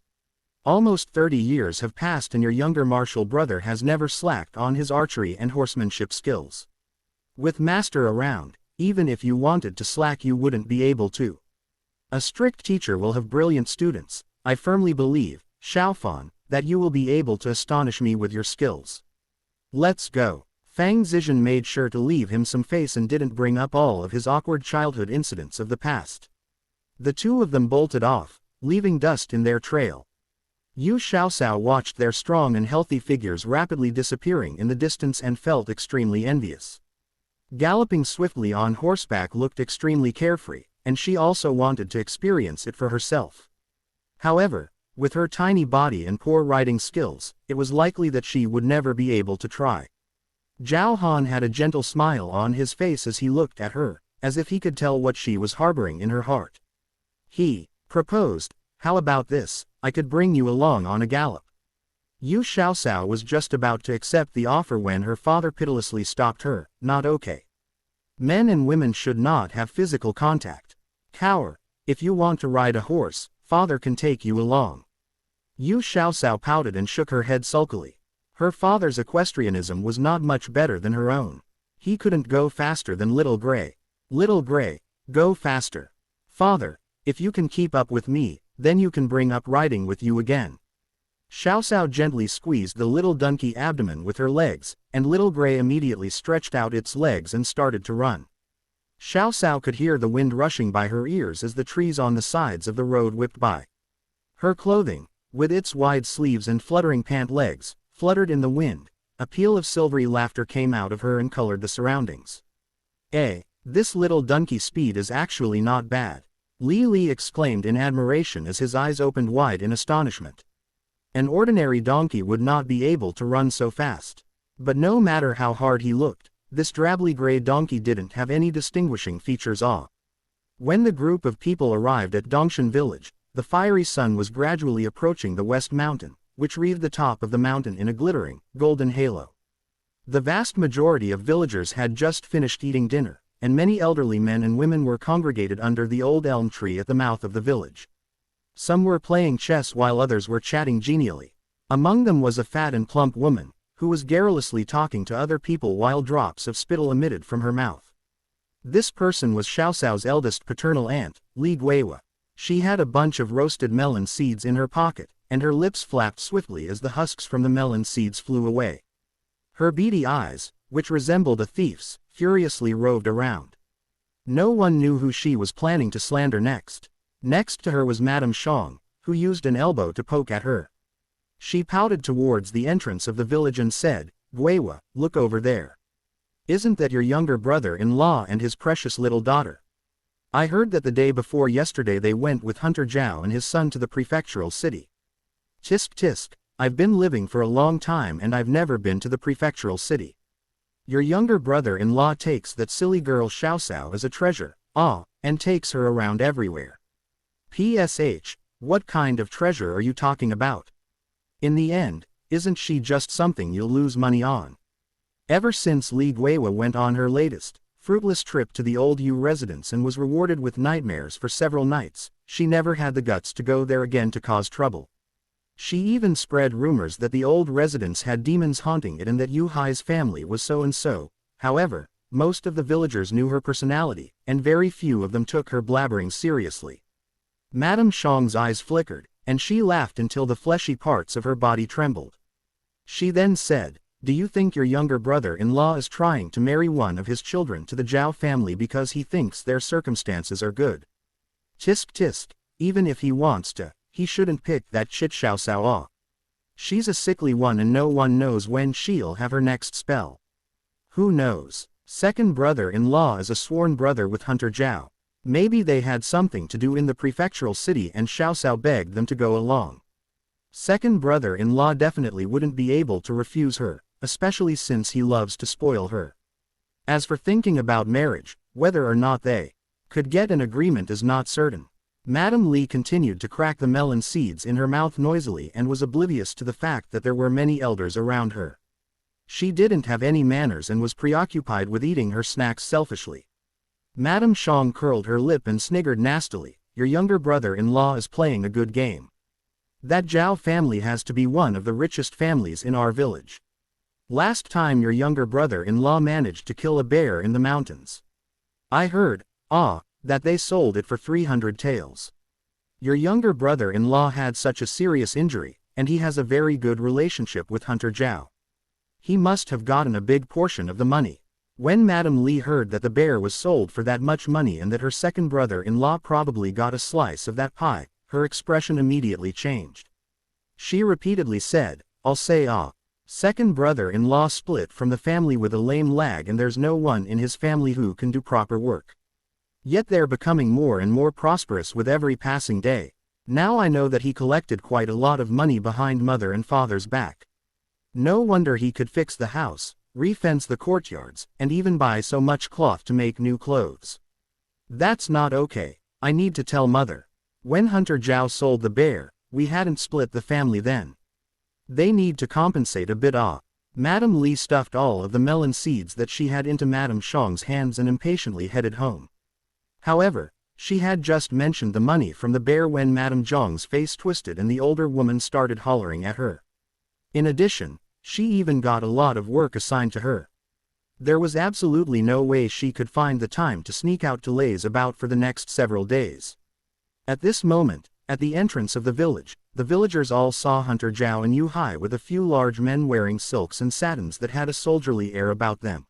Almost 30 years have passed and your younger martial brother has never slacked on his archery and horsemanship skills. With master around, even if you wanted to slack you wouldn't be able to. A strict teacher will have brilliant students. I firmly believe, Xiaofan, that you will be able to astonish me with your skills. Let's go. Fang Zizhen made sure to leave him some face and didn't bring up all of his awkward childhood incidents of the past. The 2 of them bolted off, leaving dust in their trail. Yu Xiaoxiao watched their strong and healthy figures rapidly disappearing in the distance and felt extremely envious. Galloping swiftly on horseback looked extremely carefree, and she also wanted to experience it for herself. However, with her tiny body and poor riding skills, it was likely that she would never be able to try. Zhao Han had a gentle smile on his face as he looked at her, as if he could tell what she was harboring in her heart. He proposed, how about this, I could bring you along on a gallop. Yu Xiaoxiao was just about to accept the offer when her father pitilessly stopped her, not okay. Men and women should not have physical contact. Cower, if you want to ride a horse, father can take you along. Yu Xiaoxiao pouted and shook her head sulkily. Her father's equestrianism was not much better than her own. He couldn't go faster than Little Gray. Little Gray, go faster. Father, if you can keep up with me, then you can bring up riding with you again. Xiaoxiao gently squeezed the little donkey abdomen with her legs, and Little Gray immediately stretched out its legs and started to run. Xiaoxiao could hear the wind rushing by her ears as the trees on the sides of the road whipped by. Her clothing, with its wide sleeves and fluttering pant legs, fluttered in the wind. A peal of silvery laughter came out of her and colored the surroundings. This little donkey speed is actually not bad. Li Li exclaimed in admiration as his eyes opened wide in astonishment. An ordinary donkey would not be able to run so fast. But no matter how hard he looked, this drably gray donkey didn't have any distinguishing features. When the group of people arrived at Dongshan village, the fiery sun was gradually approaching the west mountain, which wreathed the top of the mountain in a glittering, golden halo. The vast majority of villagers had just finished eating dinner, and many elderly men and women were congregated under the old elm tree at the mouth of the village. Some were playing chess while others were chatting genially. Among them was a fat and plump woman, who was garrulously talking to other people while drops of spittle emitted from her mouth. This person was Xiaoxiao's eldest paternal aunt, Li Guiwa. She had a bunch of roasted melon seeds in her pocket, and her lips flapped swiftly as the husks from the melon seeds flew away. Her beady eyes, which resembled a thief's, furiously roved around. No one knew who she was planning to slander next. Next to her was Madame Xiang, who used an elbow to poke at her. She pouted towards the entrance of the village and said, "Guiwa, look over there. Isn't that your younger brother-in-law and his precious little daughter? I heard that the day before yesterday they went with Hunter Zhao and his son to the prefectural city." "Tisk tisk, I've been living for a long time and I've never been to the prefectural city. Your younger brother-in-law takes that silly girl Xiaoxiao as a treasure, and takes her around everywhere. PSH, what kind of treasure are you talking about? In the end, isn't she just something you'll lose money on?" Ever since Li Guiwa went on her latest, fruitless trip to the old Yu residence and was rewarded with nightmares for several nights, she never had the guts to go there again to cause trouble. She even spread rumors that the old residence had demons haunting it and that Yu Hai's family was so and so. However, most of the villagers knew her personality, and very few of them took her blabbering seriously. Madame Xiang's eyes flickered, and she laughed until the fleshy parts of her body trembled. She then said, "Do you think your younger brother-in-law is trying to marry one of his children to the Zhao family because he thinks their circumstances are good? Tisk tisk, even if he wants to, he shouldn't pick that chit Xiaoxiao. She's a sickly one and no one knows when she'll have her next spell. Who knows? Second brother-in-law is a sworn brother with Hunter Zhao. Maybe they had something to do in the prefectural city and Xiaoxiao begged them to go along. Second brother-in-law definitely wouldn't be able to refuse her, especially since he loves to spoil her. As for thinking about marriage, whether or not they could get an agreement is not certain." Madame Li continued to crack the melon seeds in her mouth noisily and was oblivious to the fact that there were many elders around her. She didn't have any manners and was preoccupied with eating her snacks selfishly. Madame Xiang curled her lip and sniggered nastily, "Your younger brother-in-law is playing a good game. That Zhao family has to be one of the richest families in our village. Last time your younger brother-in-law managed to kill a bear in the mountains. I heard, that they sold it for 300 taels. Your younger brother-in-law had such a serious injury, and he has a very good relationship with Hunter Zhao. He must have gotten a big portion of the money." When Madame Li heard that the bear was sold for that much money and that her second brother-in-law probably got a slice of that pie, her expression immediately changed. She repeatedly said, "I'll say second brother-in-law split from the family with a lame leg and there's no one in his family who can do proper work. Yet they're becoming more and more prosperous with every passing day. Now I know that he collected quite a lot of money behind mother and father's back. No wonder he could fix the house, refence the courtyards, and even buy so much cloth to make new clothes. That's not okay. I need to tell mother. When Hunter Zhao sold the bear, we hadn't split the family then. They need to compensate a bit." Madame Li stuffed all of the melon seeds that she had into Madame Xiang's hands and impatiently headed home. However, she had just mentioned the money from the bear when Madame Zhang's face twisted and the older woman started hollering at her. In addition, she even got a lot of work assigned to her. There was absolutely no way she could find the time to sneak out to laze about for the next several days. At this moment, at the entrance of the village, the villagers all saw Hunter Zhao and Yu Hai with a few large men wearing silks and satins that had a soldierly air about them.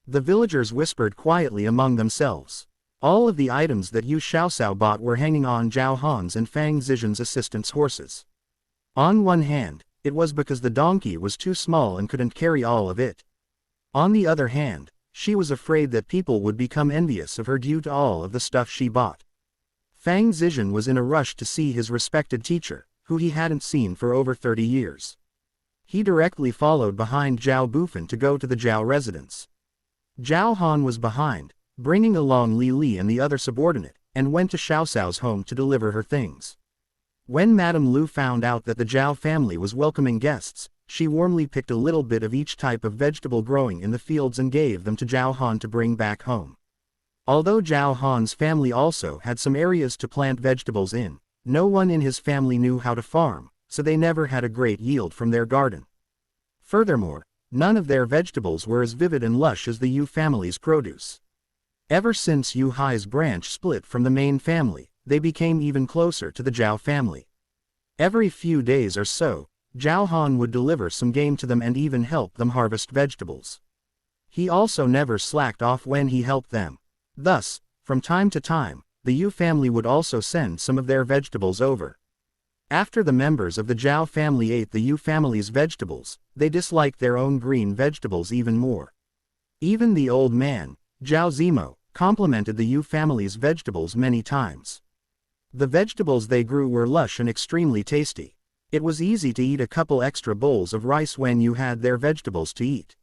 The villagers whispered quietly among themselves. All of the items that Yu Xiaoxiao bought were hanging on Zhao Han's and Fang Zizhen's assistants' horses. On one hand, it was because the donkey was too small and couldn't carry all of it. On the other hand, she was afraid that people would become envious of her due to all of the stuff she bought. Fang Zizhen was in a rush to see his respected teacher, who he hadn't seen for over 30 years. He directly followed behind Zhao Bufan to go to the Zhao residence. Zhao Han was behind, bringing along Li Li and the other subordinate, and went to Xiao Xiao's home to deliver her things. When Madame Lu found out that the Zhao family was welcoming guests, she warmly picked a little bit of each type of vegetable growing in the fields and gave them to Zhao Han to bring back home. Although Zhao Han's family also had some areas to plant vegetables in, no one in his family knew how to farm, so they never had a great yield from their garden. Furthermore, none of their vegetables were as vivid and lush as the Yu family's produce. Ever since Yu Hai's branch split from the main family, they became even closer to the Zhao family. Every few days or so, Zhao Han would deliver some game to them and even help them harvest vegetables. He also never slacked off when he helped them. Thus, from time to time, the Yu family would also send some of their vegetables over. After the members of the Zhao family ate the Yu family's vegetables, they disliked their own green vegetables even more. Even the old man, Zhao Zimo, complimented the Yu family's vegetables many times. The vegetables they grew were lush and extremely tasty. It was easy to eat a couple extra bowls of rice when you had their vegetables to eat.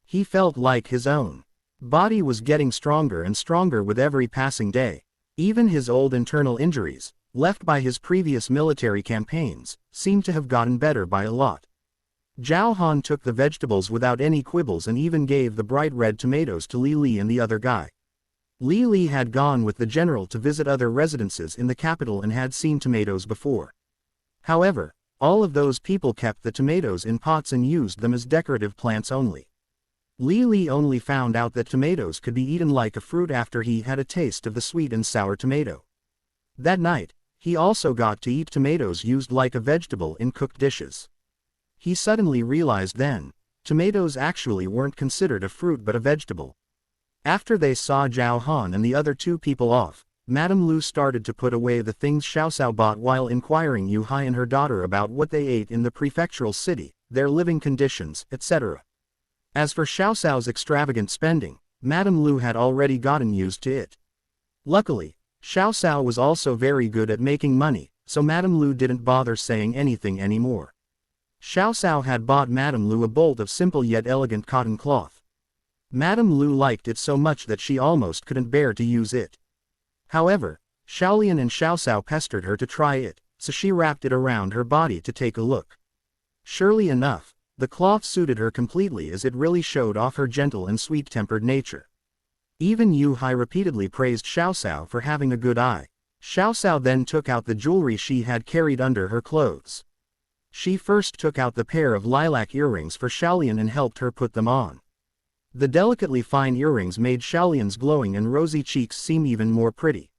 He felt like his own body was getting stronger and stronger with every passing day. Even his old internal injuries, left by his previous military campaigns, seemed to have gotten better by a lot. Zhao Han took the vegetables without any quibbles and even gave the bright red tomatoes to Li Li and the other guy. Li Li had gone with the general to visit other residences in the capital and had seen tomatoes before. However, all of those people kept the tomatoes in pots and used them as decorative plants only. Li Li only found out that tomatoes could be eaten like a fruit after he had a taste of the sweet and sour tomato. That night, he also got to eat tomatoes used like a vegetable in cooked dishes. He suddenly realized then, tomatoes actually weren't considered a fruit but a vegetable. After they saw Zhao Han and the other two people off, Madame Lu started to put away the things Xiao Xiao bought while inquiring Yu Hai and her daughter about what they ate in the prefectural city, their living conditions, etc. As for Xiao Xiao's extravagant spending, Madame Lu had already gotten used to it. Luckily, Xiao Xiao was also very good at making money, so Madame Lu didn't bother saying anything anymore. Xiao Xiao had bought Madame Lu a bolt of simple yet elegant cotton cloth. Madame Lu liked it so much that she almost couldn't bear to use it. However, Xiaolian and Xiao Xiao pestered her to try it, so she wrapped it around her body to take a look. Surely enough, the cloth suited her completely as it really showed off her gentle and sweet-tempered nature. Even Yu Hai repeatedly praised Xiao Xiao for having a good eye. Xiao Xiao then took out the jewelry she had carried under her clothes. She first took out the pair of lilac earrings for Xiaolian and helped her put them on. The delicately fine earrings made Xiaolian's glowing and rosy cheeks seem even more pretty.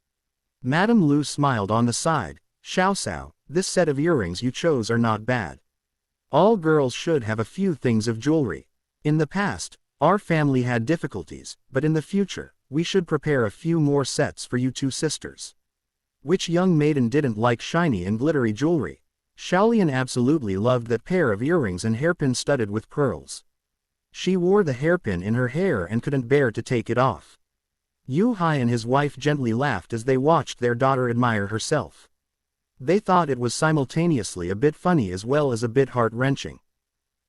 Madame Lu smiled on the side. Xiao Xiao, this set of earrings you chose are not bad. All girls should have a few things of jewelry. In the past, our family had difficulties, but in the future, we should prepare a few more sets for you two sisters. Which young maiden didn't like shiny and glittery jewelry? Xiaolian absolutely loved that pair of earrings and hairpin studded with pearls. She wore the hairpin in her hair and couldn't bear to take it off. Yu Hai and his wife gently laughed as they watched their daughter admire herself. They thought it was simultaneously a bit funny as well as a bit heart-wrenching.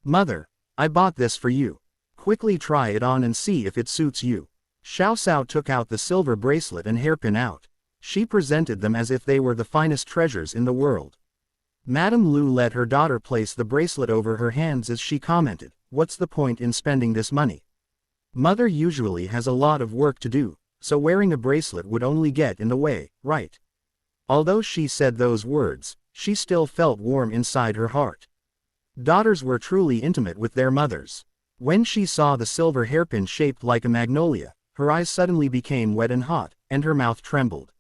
"Mother, I bought this for you. Quickly try it on and see if it suits you." Xiao Xiao took out the silver bracelet and hairpin out. She presented them as if they were the finest treasures in the world. Madame Lu let her daughter place the bracelet over her hands as she commented, "What's the point in spending this money? Mother usually has a lot of work to do, so wearing a bracelet would only get in the way, right?" Although she said those words, she still felt warm inside her heart. Daughters were truly intimate with their mothers. When she saw the silver hairpin shaped like a magnolia, her eyes suddenly became wet and hot, and her mouth trembled.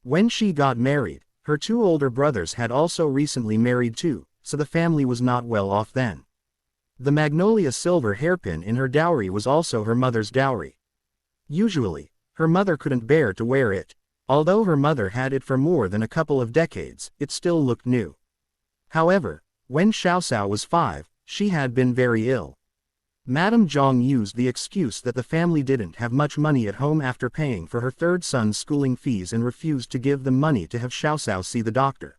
When she got married, her two older brothers had also recently married too, so the family was not well off then. The magnolia silver hairpin in her dowry was also her mother's dowry. Usually, her mother couldn't bear to wear it. Although her mother had it for more than a couple of decades, it still looked new. However, when Xiao Xiao was 5, she had been very ill. Madame Zhang used the excuse that the family didn't have much money at home after paying for her third son's schooling fees and refused to give them money to have Xiao Xiao see the doctor.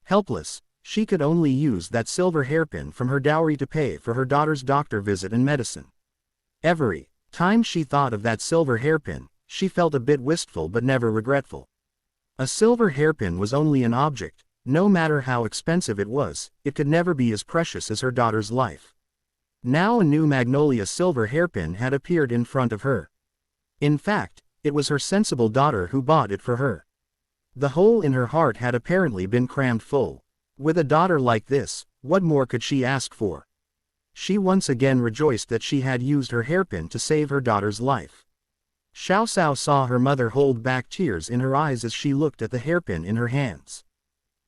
Helpless, she could only use that silver hairpin from her dowry to pay for her daughter's doctor visit and medicine. Every time she thought of that silver hairpin, she felt a bit wistful but never regretful. A silver hairpin was only an object. No matter how expensive it was, it could never be as precious as her daughter's life. Now a new magnolia silver hairpin had appeared in front of her. In fact, it was her sensible daughter who bought it for her. The hole in her heart had apparently been crammed full. With a daughter like this, what more could she ask for? She once again rejoiced that she had used her hairpin to save her daughter's life. Xiao Cao saw her mother hold back tears in her eyes as she looked at the hairpin in her hands.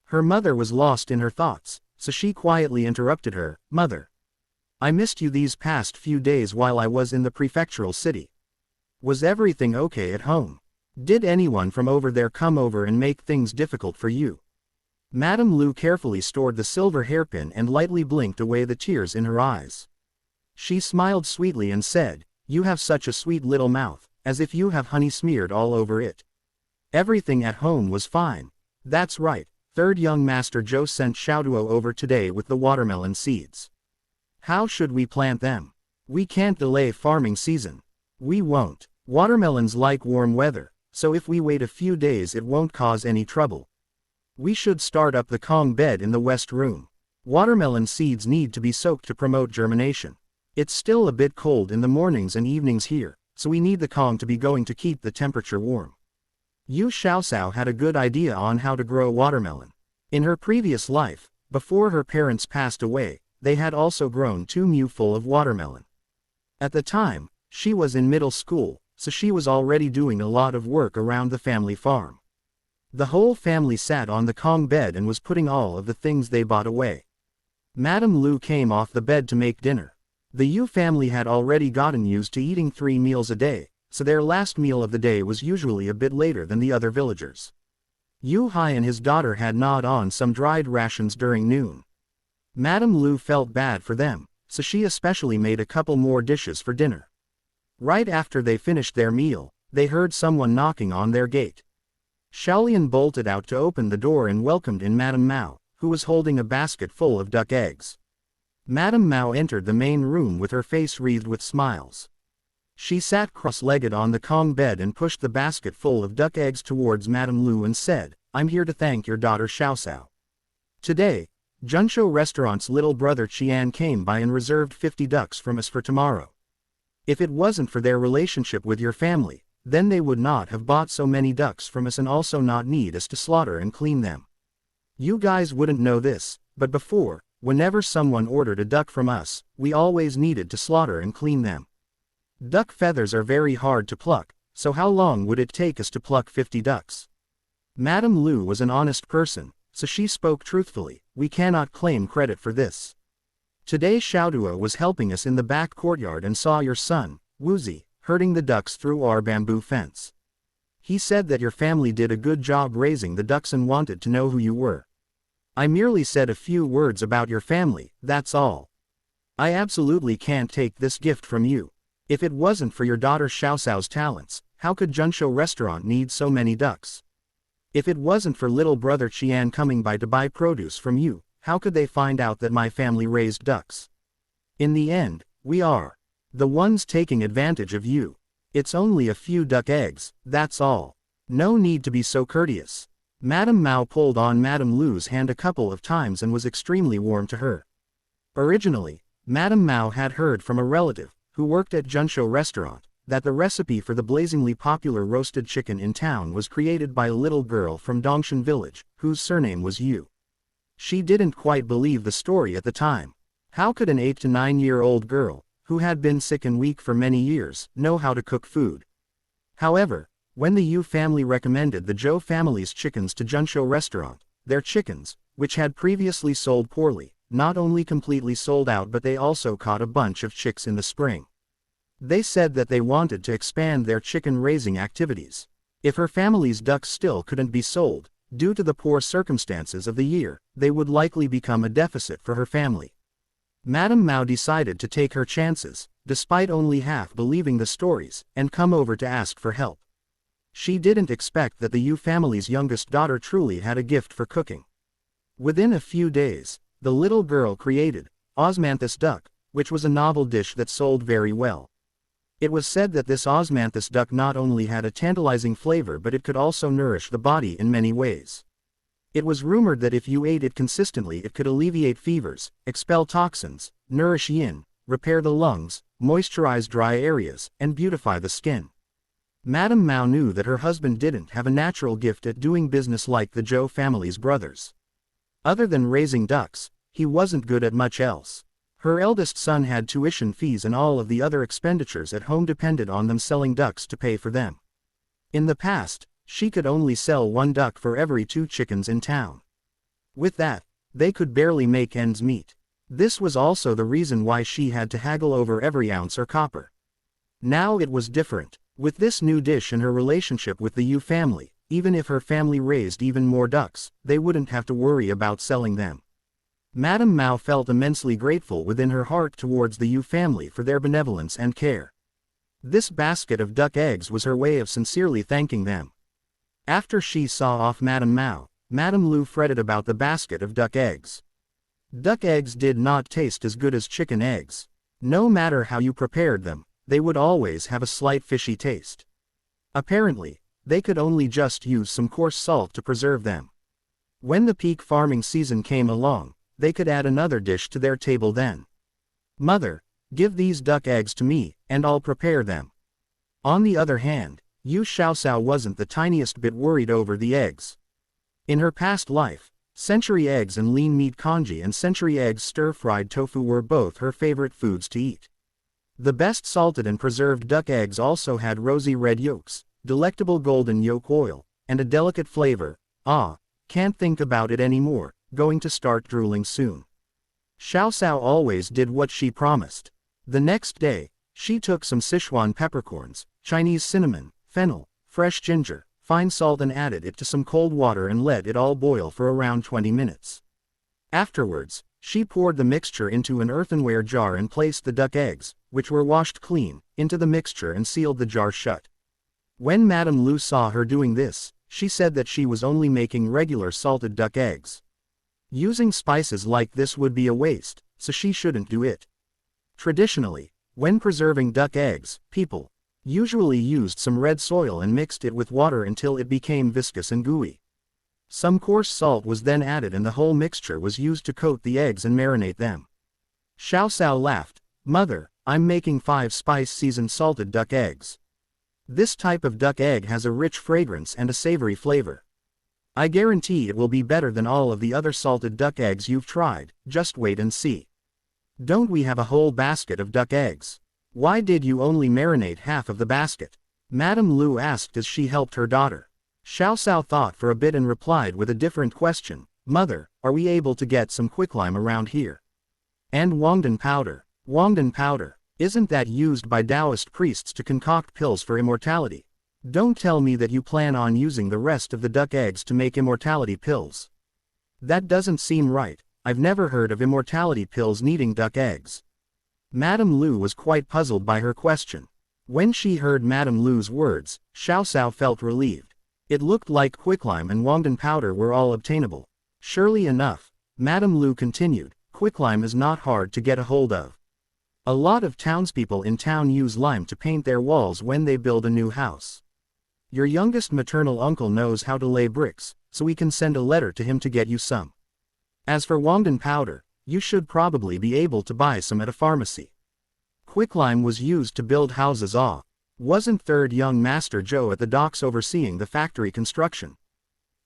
Her mother was lost in her thoughts, so she quietly interrupted her. "Mother, I missed you these past few days while I was in the prefectural city. Was everything okay at home? Did anyone from over there come over and make things difficult for you?" Madame Lu carefully stored the silver hairpin and lightly blinked away the tears in her eyes. She smiled sweetly and said, "You have such a sweet little mouth, as if you have honey smeared all over it. Everything at home was fine." "That's right. Third young Master Zhou sent Xiaoduo over today with the watermelon seeds. How should we plant them? We can't delay farming season." "We won't. Watermelons like warm weather, so if we wait a few days it won't cause any trouble. We should start up the Kong bed in the west room. Watermelon seeds need to be soaked to promote germination. It's still a bit cold in the mornings and evenings here, so we need the Kong to be going to keep the temperature warm." Yu Xiaocao had a good idea on how to grow watermelon. In her previous life, before her parents passed away, they had also grown 2 mu full of watermelon. At the time, she was in middle school, so she was already doing a lot of work around the family farm. The whole family sat on the Kong bed and was putting all of the things they bought away. Madame Lu came off the bed to make dinner. The Yu family had already gotten used to eating 3 meals a day, so their last meal of the day was usually a bit later than the other villagers. Yu Hai and his daughter had gnawed on some dried rations during noon. Madame Lu felt bad for them, so she especially made a couple more dishes for dinner. Right after they finished their meal, they heard someone knocking on their gate. Shaolian bolted out to open the door and welcomed in Madame Mao, who was holding a basket full of duck eggs. Madame Mao entered the main room with her face wreathed with smiles. She sat cross-legged on the Kong bed and pushed the basket full of duck eggs towards Madame Lu and said, "I'm here to thank your daughter Xiao Cao. Today, Junsho Restaurant's little brother Qian came by and reserved 50 ducks from us for tomorrow. If it wasn't for their relationship with your family, then they would not have bought so many ducks from us and also not need us to slaughter and clean them. You guys wouldn't know this, but before, whenever someone ordered a duck from us, we always needed to slaughter and clean them. Duck feathers are very hard to pluck, so how long would it take us to pluck 50 ducks? Madame Lu was an honest person, so she spoke truthfully. We cannot claim credit for this. Today Xiaoduo was helping us in the back courtyard and saw your son, Wuzi, herding the ducks through our bamboo fence. He said that your family did a good job raising the ducks and wanted to know who you were. I merely said a few words about your family, that's all. I absolutely can't take this gift from you. If it wasn't for your daughter Xiao Cao's talents, how could Junsho Restaurant need so many ducks? If it wasn't for little brother Qian coming by to buy produce from you, how could they find out that my family raised ducks? In the end, we are the ones taking advantage of you. It's only a few duck eggs, that's all. No need to be so courteous." Madame Mao pulled on Madame Lu's hand a couple of times and was extremely warm to her. Originally, Madame Mao had heard from a relative, who worked at Junsho Restaurant, that the recipe for the blazingly popular roasted chicken in town was created by a little girl from Dongshan village, whose surname was Yu. She didn't quite believe the story at the time. How could an 8 to 9-year-old girl, who had been sick and weak for many years, know how to cook food? However, when the Yu family recommended the Zhou family's chickens to Junsho Restaurant, their chickens, which had previously sold poorly, not only completely sold out but they also caught a bunch of chicks in the spring. They said that they wanted to expand their chicken-raising activities. If her family's ducks still couldn't be sold, due to the poor circumstances of the year, they would likely become a deficit for her family. Madame Mao decided to take her chances, despite only half believing the stories, and come over to ask for help. She didn't expect that the Yu family's youngest daughter truly had a gift for cooking. Within a few days, the little girl created osmanthus duck, which was a novel dish that sold very well. It was said that this osmanthus duck not only had a tantalizing flavor but it could also nourish the body in many ways. It was rumored that if you ate it consistently it could alleviate fevers, expel toxins, nourish yin, repair the lungs, moisturize dry areas, and beautify the skin. Madame Mao knew that her husband didn't have a natural gift at doing business like the Zhou family's brothers. Other than raising ducks, he wasn't good at much else. Her eldest son had tuition fees and all of the other expenditures at home depended on them selling ducks to pay for them. In the past, she could only sell one duck for every 2 chickens in town. With that, they could barely make ends meet. This was also the reason why she had to haggle over every ounce or copper. Now it was different. With this new dish and her relationship with the Yu family, even if her family raised even more ducks, they wouldn't have to worry about selling them. Madame Mao felt immensely grateful within her heart towards the Yu family for their benevolence and care. This basket of duck eggs was her way of sincerely thanking them. After she saw off Madame Mao, Madame Lu fretted about the basket of duck eggs. Duck eggs did not taste as good as chicken eggs. No matter how you prepared them, they would always have a slight fishy taste. Apparently, they could only just use some coarse salt to preserve them. When the peak farming season came along, they could add another dish to their table then. Mother, give these duck eggs to me, and I'll prepare them. On the other hand, Yu Xiaosao wasn't the tiniest bit worried over the eggs. In her past life, century eggs and lean meat congee and century eggs stir-fried tofu were both her favorite foods to eat. The best salted and preserved duck eggs also had rosy red yolks, delectable golden yolk oil, and a delicate flavor. Can't think about it anymore, going to start drooling soon. Xiaosao always did what she promised. The next day, she took some Sichuan peppercorns, Chinese cinnamon, fennel, fresh ginger, fine salt and added it to some cold water and let it all boil for around 20 minutes. Afterwards, she poured the mixture into an earthenware jar and placed the duck eggs, which were washed clean, into the mixture and sealed the jar shut. When Madame Lu saw her doing this, she said that she was only making regular salted duck eggs. Using spices like this would be a waste, so she shouldn't do it. Traditionally, when preserving duck eggs, people usually used some red soil and mixed it with water until it became viscous and gooey. Some coarse salt was then added and the whole mixture was used to coat the eggs and marinate them. Xiaosao laughed. Mother, I'm making 5 spice-seasoned salted duck eggs. This type of duck egg has a rich fragrance and a savory flavor. I guarantee it will be better than all of the other salted duck eggs you've tried, just wait and see. Don't we have a whole basket of duck eggs? Why did you only marinate half of the basket? Madame Lu asked as she helped her daughter. Xiaosao thought for a bit and replied with a different question. Mother, are we able to get some quicklime around here? And Wangdan powder. Wangdan powder. Isn't that used by Taoist priests to concoct pills for immortality? Don't tell me that you plan on using the rest of the duck eggs to make immortality pills. That doesn't seem right. I've never heard of immortality pills needing duck eggs. Madame Lu was quite puzzled by her question. When she heard Madame Lu's words, Xiaosao felt relieved. It looked like quicklime and Wangdan powder were all obtainable. Surely enough, Madame Lu continued, quicklime is not hard to get a hold of. A lot of townspeople in town use lime to paint their walls when they build a new house. Your youngest maternal uncle knows how to lay bricks, so we can send a letter to him to get you some. As for Wangdan powder, you should probably be able to buy some at a pharmacy. Quicklime was used to build houses. Wasn't third young Master Zhou at the docks overseeing the factory construction?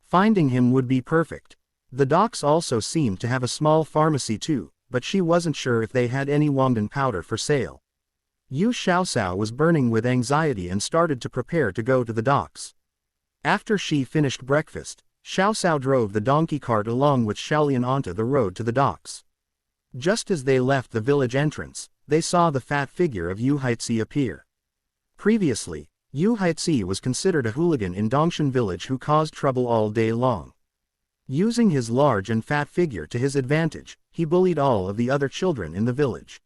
Finding him would be perfect. The docks also seemed to have a small pharmacy too, but she wasn't sure if they had any Wangdan powder for sale. Yu Xiaosao was burning with anxiety and started to prepare to go to the docks. After she finished breakfast, Xiaosao drove the donkey cart along with Xiaolian onto the road to the docks. Just as they left the village entrance, they saw the fat figure of Yu Haixi appear. Previously, Yu Haixi was considered a hooligan in Dongshan village who caused trouble all day long. Using his large and fat figure to his advantage, he bullied all of the other children in the village.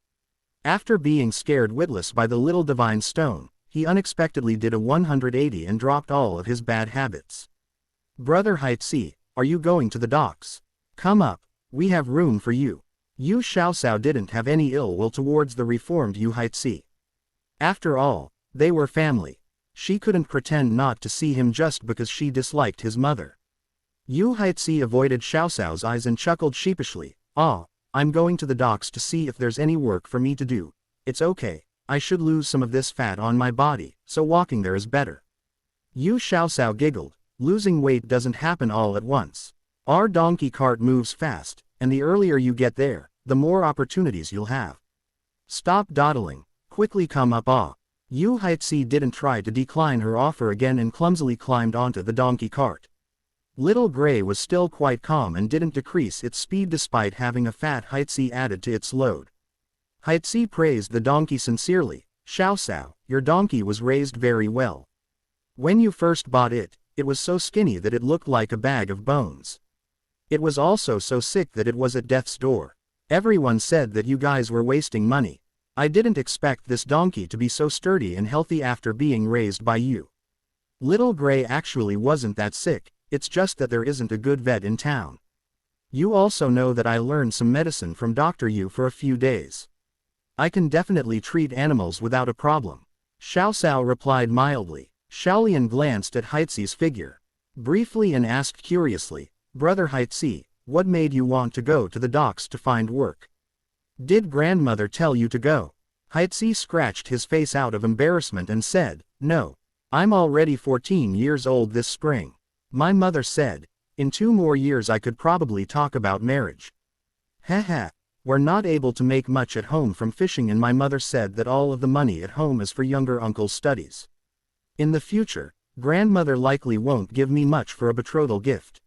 After being scared witless by the little divine stone, he unexpectedly did a 180 and dropped all of his bad habits. Brother Haixi, are you going to the docks? Come up, we have room for you. Yu Xiaosao didn't have any ill will towards the reformed Yu Haixi. After all, they were family. She couldn't pretend not to see him just because she disliked his mother. Yu Haixi avoided Xiaoxiao's eyes and chuckled sheepishly. "Ah, I'm going to the docks to see if there's any work for me to do. It's okay, I should lose some of this fat on my body, so walking there is better." Yu Xiaoxiao giggled. "Losing weight doesn't happen all at once. Our donkey cart moves fast, and the earlier you get there, the more opportunities you'll have. Stop dawdling, quickly come up." Yu Haixi didn't try to decline her offer again and clumsily climbed onto the donkey cart. Little Gray was still quite calm and didn't decrease its speed despite having a fat Haixi added to its load. Haixi praised the donkey sincerely. "Xiaoxiao, your donkey was raised very well. When you first bought it, it was so skinny that it looked like a bag of bones. It was also so sick that it was at death's door. Everyone said that you guys were wasting money. I didn't expect this donkey to be so sturdy and healthy after being raised by you. Little Gray actually wasn't that sick, it's just that there isn't a good vet in town. You also know that I learned some medicine from Dr. Yu for a few days. I can definitely treat animals without a problem." Xiaoxiao replied mildly. Shaolian glanced at Haixi's figure briefly and asked curiously, "Brother Haixi, what made you want to go to the docks to find work? Did grandmother tell you to go?" Haixi scratched his face out of embarrassment and said, "No. I'm already 14 years old this spring. My mother said, in 2 more years I could probably talk about marriage. Haha, we're not able to make much at home from fishing and my mother said that all of the money at home is for younger uncle's studies. In the future, grandmother likely won't give me much for a betrothal gift.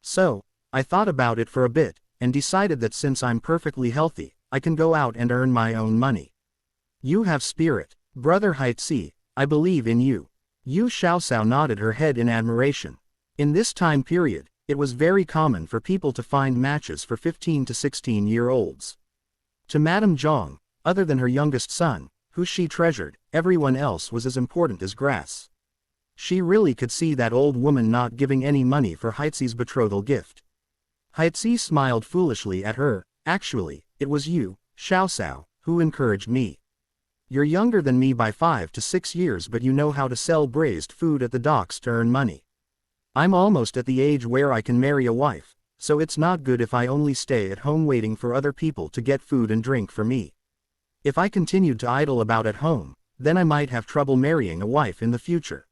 So, I thought about it for a bit, and decided that since I'm perfectly healthy, I can go out and earn my own money. You have spirit, Brother Haixi, I believe in you." Yu Xiaoxiao nodded her head in admiration. In this time period, it was very common for people to find matches for 15 to 16-year-olds. To Madame Zhang, other than her youngest son, who she treasured, everyone else was as important as grass. She really could see that old woman not giving any money for Haixi's betrothal gift. Haixi smiled foolishly at her. "Actually, it was you, Xiaoxiao, who encouraged me. You're younger than me by 5 to 6 years but you know how to sell braised food at the docks to earn money. I'm almost at the age where I can marry a wife, so it's not good if I only stay at home waiting for other people to get food and drink for me. If I continued to idle about at home, then I might have trouble marrying a wife in the future."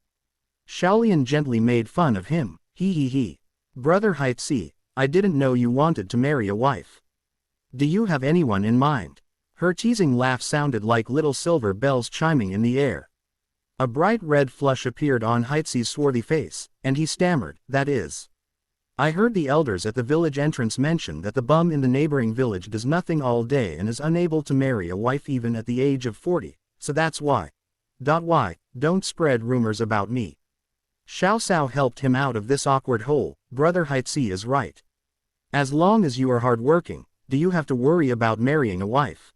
Shaolian gently made fun of him. He. "Brother Haixi, I didn't know you wanted to marry a wife. Do you have anyone in mind?" Her teasing laugh sounded like little silver bells chiming in the air. A bright red flush appeared on Haixi's swarthy face, and he stammered, "That is. I heard the elders at the village entrance mention that the bum in the neighboring village does nothing all day and is unable to marry a wife even at the age of 40, so that's why. Why, don't spread rumors about me." Xiaoxiao helped him out of this awkward hole. "Brother Haixi is right. As long as you are hardworking, do you have to worry about marrying a wife?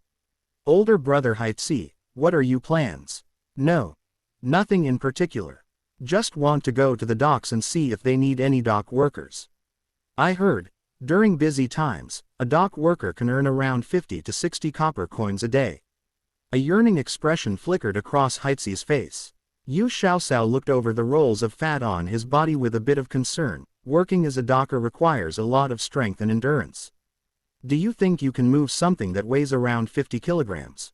Older brother Haixi, what are your plans?" "No. Nothing in particular. Just want to go to the docks and see if they need any dock workers. I heard, during busy times, a dock worker can earn around 50 to 60 copper coins a day." A yearning expression flickered across Haixi's face. Yu Xiaoxiao looked over the rolls of fat on his body with a bit of concern. "Working as a docker requires a lot of strength and endurance. Do you think you can move something that weighs around 50 kilograms?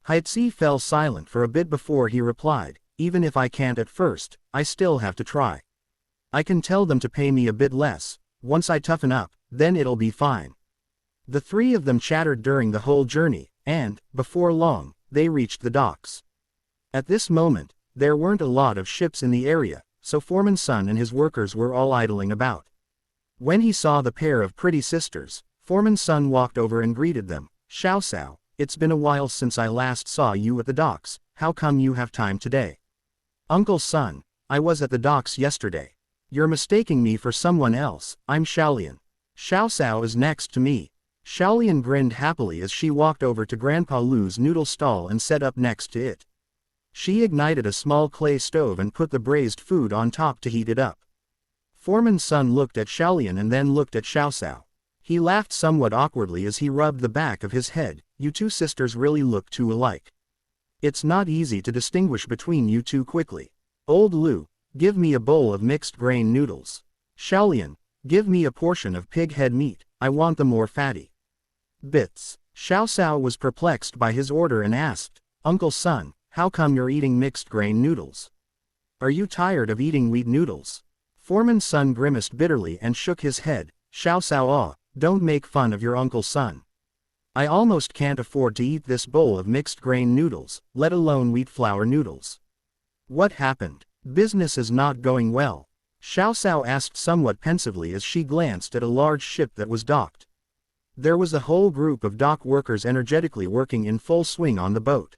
Haixi fell silent for a bit before he replied, "Even if I can't at first, I still have to try. I can tell them to pay me a bit less. Once I toughen up, then it'll be fine." The three of them chattered during the whole journey, and, before long, they reached the docks. At this moment, there weren't a lot of ships in the area, so Foreman Sun and his workers were all idling about. When he saw the pair of pretty sisters, Foreman Sun walked over and greeted them. "Xiaoxiao, it's been a while since I last saw you at the docks, how come you have time today?" "Uncle Sun, I was at the docks yesterday. You're mistaking me for someone else, I'm Shaolian. Xiaoxiao is next to me." Shaolian grinned happily as she walked over to Grandpa Lu's noodle stall and set up next to it. She ignited a small clay stove and put the braised food on top to heat it up. Foreman Sun looked at Shaolian and then looked at Xiaoxiao. He laughed somewhat awkwardly as he rubbed the back of his head. "You two sisters really look too alike. It's not easy to distinguish between you two quickly. Old Lu, give me a bowl of mixed grain noodles. Xiaolian, give me a portion of pig head meat, I want them more fatty. Bits. Xiao Cao was perplexed by his order and asked, Uncle Sun, how come you're eating mixed grain noodles? Are you tired of eating wheat noodles? Foreman Sun grimaced bitterly and shook his head. Xiao Cao, don't make fun of your Uncle Sun. I almost can't afford to eat this bowl of mixed grain noodles, let alone wheat flour noodles. What happened? Business is not going well. Xiao Cao asked somewhat pensively as she glanced at a large ship that was docked. There was a whole group of dock workers energetically working in full swing on the boat.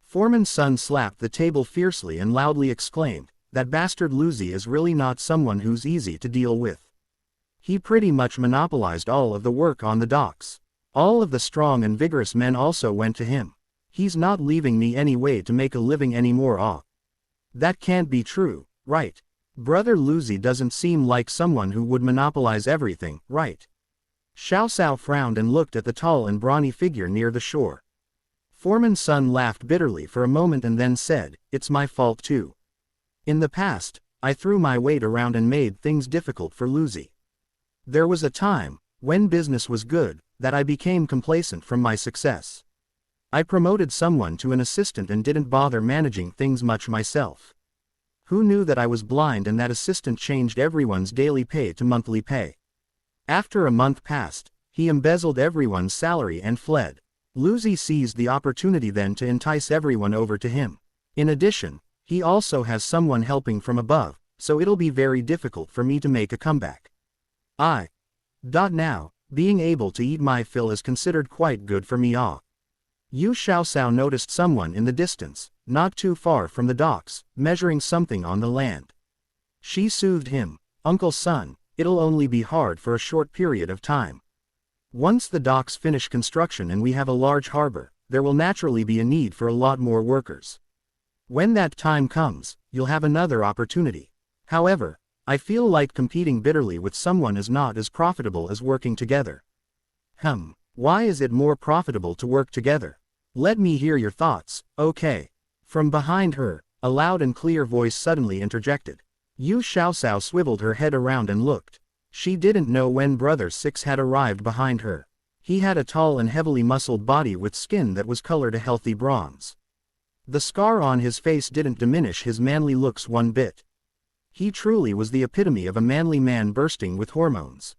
Foreman Sun slapped the table fiercely and loudly exclaimed, that bastard Luzi is really not someone who's easy to deal with. He pretty much monopolized all of the work on the docks. All of the strong and vigorous men also went to him. He's not leaving me any way to make a living anymore. That can't be true, right? Brother Luzi doesn't seem like someone who would monopolize everything, right? Xiao Cao frowned and looked at the tall and brawny figure near the shore. Foreman Sun laughed bitterly for a moment and then said, it's my fault too. In the past, I threw my weight around and made things difficult for Luzi. There was a time, when business was good, that I became complacent from my success. I promoted someone to an assistant and didn't bother managing things much myself. Who knew that I was blind and that assistant changed everyone's daily pay to monthly pay? After a month passed, he embezzled everyone's salary and fled. Luzi seized the opportunity then to entice everyone over to him. In addition, he also has someone helping from above, so it'll be very difficult for me to make a comeback. Now, being able to eat my fill is considered quite good for me. Yu Xiaocao noticed someone in the distance, not too far from the docks, measuring something on the land. She soothed him, Uncle Sun, it'll only be hard for a short period of time. Once the docks finish construction and we have a large harbor, there will naturally be a need for a lot more workers. When that time comes, you'll have another opportunity. However, I feel like competing bitterly with someone is not as profitable as working together. Why is it more profitable to work together? Let me hear your thoughts, okay? From behind her, a loud and clear voice suddenly interjected. Yu Xiaocao swiveled her head around and looked. She didn't know when Brother Six had arrived behind her. He had a tall and heavily muscled body with skin that was colored a healthy bronze. The scar on his face didn't diminish his manly looks one bit. He truly was the epitome of a manly man bursting with hormones.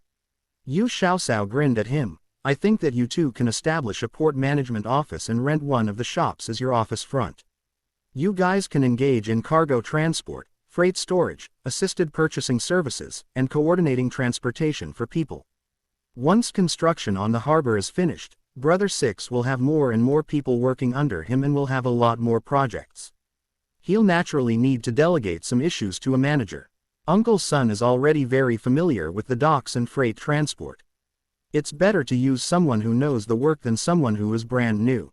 Yu Xiaocao grinned at him. I think that you two can establish a port management office and rent one of the shops as your office front. You guys can engage in cargo transport, freight storage, assisted purchasing services, and coordinating transportation for people. Once construction on the harbor is finished, Brother Six will have more and more people working under him and will have a lot more projects. He'll naturally need to delegate some issues to a manager. Uncle Sun is already very familiar with the docks and freight transport. It's better to use someone who knows the work than someone who is brand new.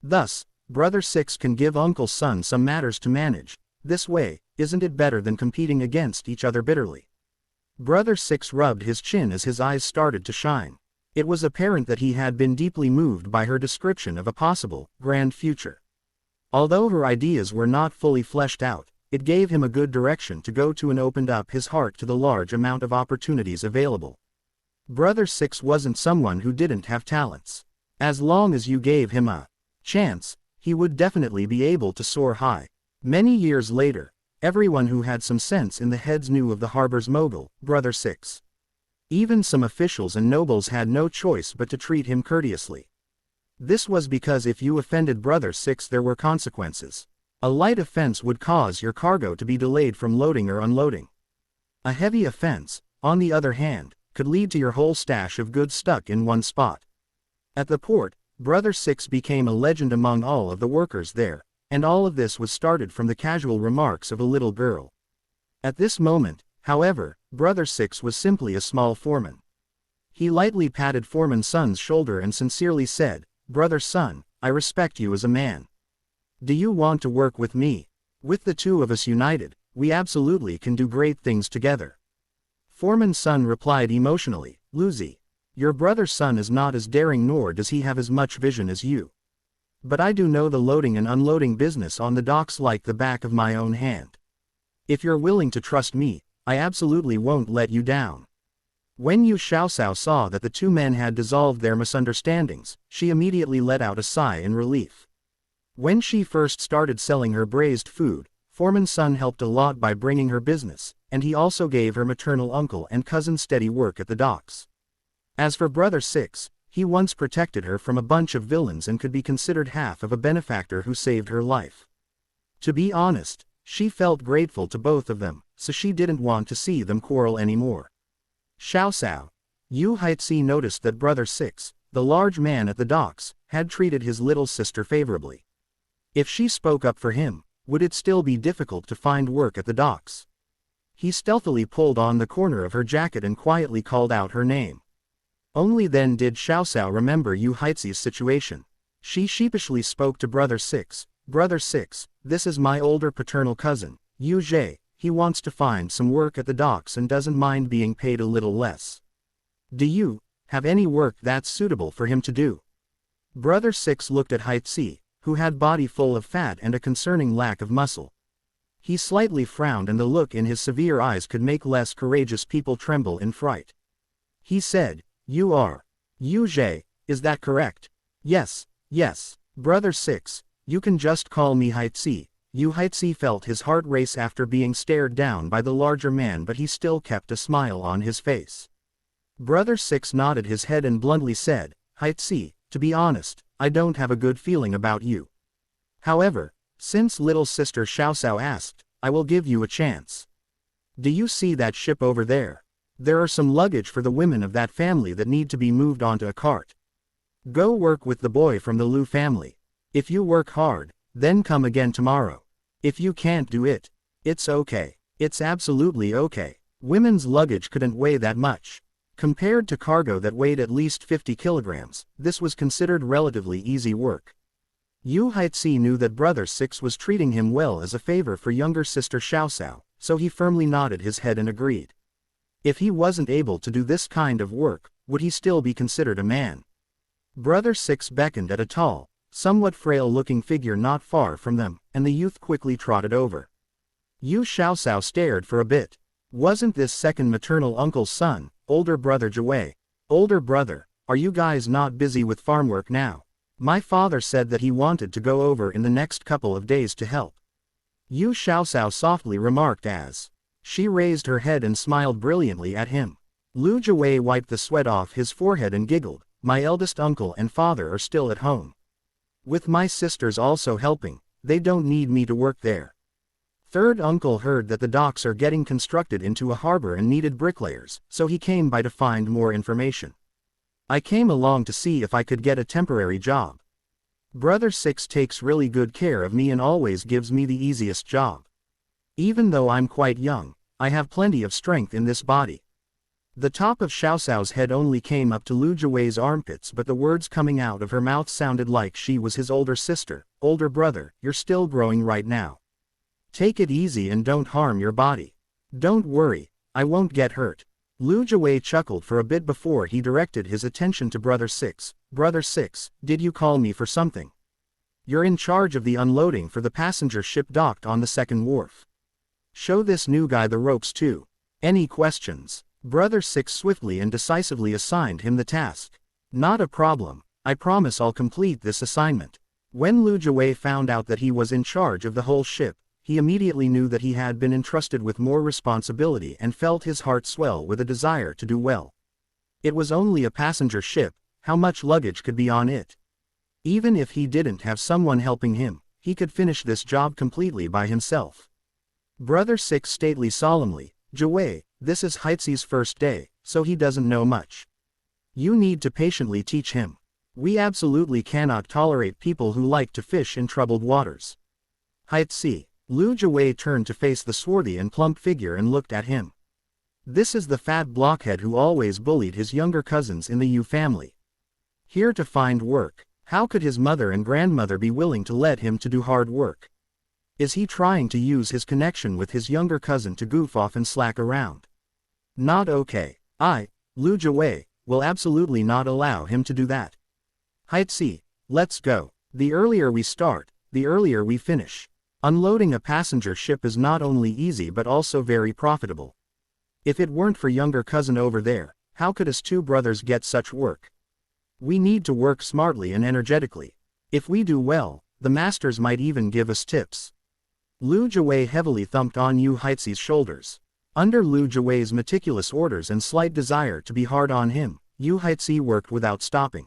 Thus, Brother Six can give Uncle Sun some matters to manage. This way, isn't it better than competing against each other bitterly? Brother Six rubbed his chin as his eyes started to shine. It was apparent that he had been deeply moved by her description of a possible, grand future. Although her ideas were not fully fleshed out, it gave him a good direction to go to and opened up his heart to the large amount of opportunities available. Brother Six wasn't someone who didn't have talents. As long as you gave him a chance, he would definitely be able to soar high. Many years later, everyone who had some sense in the heads knew of the harbor's mogul, Brother Six. Even some officials and nobles had no choice but to treat him courteously. This was because if you offended Brother Six there were consequences. A light offense would cause your cargo to be delayed from loading or unloading. A heavy offense, on the other hand, could lead to your whole stash of goods stuck in one spot. At the port, Brother Six became a legend among all of the workers there, and all of this was started from the casual remarks of a little girl. At this moment, however, Brother Six was simply a small foreman. He lightly patted Foreman Sun's shoulder and sincerely said, Brother Sun, I respect you as a man. Do you want to work with me? With the two of us united, we absolutely can do great things together. Foreman Sun replied emotionally, Luzi, your brother Sun is not as daring nor does he have as much vision as you. But I do know the loading and unloading business on the docks like the back of my own hand. If you're willing to trust me, I absolutely won't let you down." When Yu Xiaoxiao saw that the two men had dissolved their misunderstandings, she immediately let out a sigh in relief. When she first started selling her braised food, Foreman's son helped a lot by bringing her business, and he also gave her maternal uncle and cousin steady work at the docks. As for Brother Six, he once protected her from a bunch of villains and could be considered half of a benefactor who saved her life. To be honest, she felt grateful to both of them, so she didn't want to see them quarrel anymore. Xiaoxiao. Yu Haixi noticed that Brother Six, the large man at the docks, had treated his little sister favorably. If she spoke up for him, would it still be difficult to find work at the docks? He stealthily pulled on the corner of her jacket and quietly called out her name. Only then did Xiaoxiao remember Yu Haixi's situation. She sheepishly spoke to Brother Six. "Brother Six, this is my older paternal cousin, Yu Zhe. He wants to find some work at the docks and doesn't mind being paid a little less. Do you have any work that's suitable for him to do?" Brother Six looked at Haixi, who had body full of fat and a concerning lack of muscle. He slightly frowned, and the look in his severe eyes could make less courageous people tremble in fright. He said, "You are Yu Zhe, is that correct?" Yes. Brother Six, you can just call me Haixi." Yu Haixi felt his heart race after being stared down by the larger man, but he still kept a smile on his face. Brother Six nodded his head and bluntly said, "Haixi, to be honest, I don't have a good feeling about you. However, since little sister Xiaoxiao asked, I will give you a chance. Do you see that ship over there? There are some luggage for the women of that family that need to be moved onto a cart. Go work with the boy from the Lu family. If you work hard, then come again tomorrow. If you can't do it, it's okay. It's absolutely okay. Women's luggage couldn't weigh that much. Compared to cargo that weighed at least 50 kilograms, this was considered relatively easy work." Yu Haixi knew that Brother Six was treating him well as a favor for younger sister Xiaoxiao, so he firmly nodded his head and agreed. If he wasn't able to do this kind of work, would he still be considered a man? Brother Six beckoned at a tall, somewhat frail-looking figure not far from them, and the youth quickly trotted over. Yu Xiaoxiao stared for a bit. Wasn't this second maternal uncle's son, older brother Jiwei? "Older brother, are you guys not busy with farm work now? My father said that he wanted to go over in the next couple of days to help." Yu Xiaoxiao softly remarked as she raised her head and smiled brilliantly at him. Lu Jiwei wiped the sweat off his forehead and giggled. "My eldest uncle and father are still at home. With my sisters also helping, they don't need me to work there." Third uncle heard that the docks are getting constructed into a harbor and needed bricklayers, so he came by to find more information. "I came along to see if I could get a temporary job. Brother Six takes really good care of me and always gives me the easiest job. Even though I'm quite young, I have plenty of strength in this body." The top of Xiaoxiao's head only came up to Lu Jiwei's armpits, but the words coming out of her mouth sounded like she was his older sister. "Older brother, you're still growing right now. Take it easy and don't harm your body. Don't worry, I won't get hurt." Lu Jiwei chuckled for a bit before he directed his attention to Brother Six. "Brother Six, did you call me for something? You're in charge of the unloading for the passenger ship docked on the second wharf. Show this new guy the ropes too. Any questions?" Brother Six swiftly and decisively assigned him the task. "Not a problem, I promise I'll complete this assignment." When Lu Jiwei found out that he was in charge of the whole ship, he immediately knew that he had been entrusted with more responsibility and felt his heart swell with a desire to do well. It was only a passenger ship, how much luggage could be on it? Even if he didn't have someone helping him, he could finish this job completely by himself. Brother Six stately solemnly, "Jiwei, this is Haixi's first day, so he doesn't know much. You need to patiently teach him. We absolutely cannot tolerate people who like to fish in troubled waters." "Haixi." Lu Jiwei turned to face the swarthy and plump figure and looked at him. This is the fat blockhead who always bullied his younger cousins in the Yu family. Here to find work, how could his mother and grandmother be willing to let him to do hard work? Is he trying to use his connection with his younger cousin to goof off and slack around? Not okay. Lu Jiwei, will absolutely not allow him to do that. "Haixi, let's go." The earlier we start, the earlier we finish. Unloading a passenger ship is not only easy but also very profitable. If it weren't for younger cousin over there, how could us two brothers get such work? We need to work smartly and energetically. If we do well, the masters might even give us tips. Lu Jiwei heavily thumped on Yu Haizi's shoulders. Under Lu Jiwei's meticulous orders and slight desire to be hard on him, Yu Haizi worked without stopping.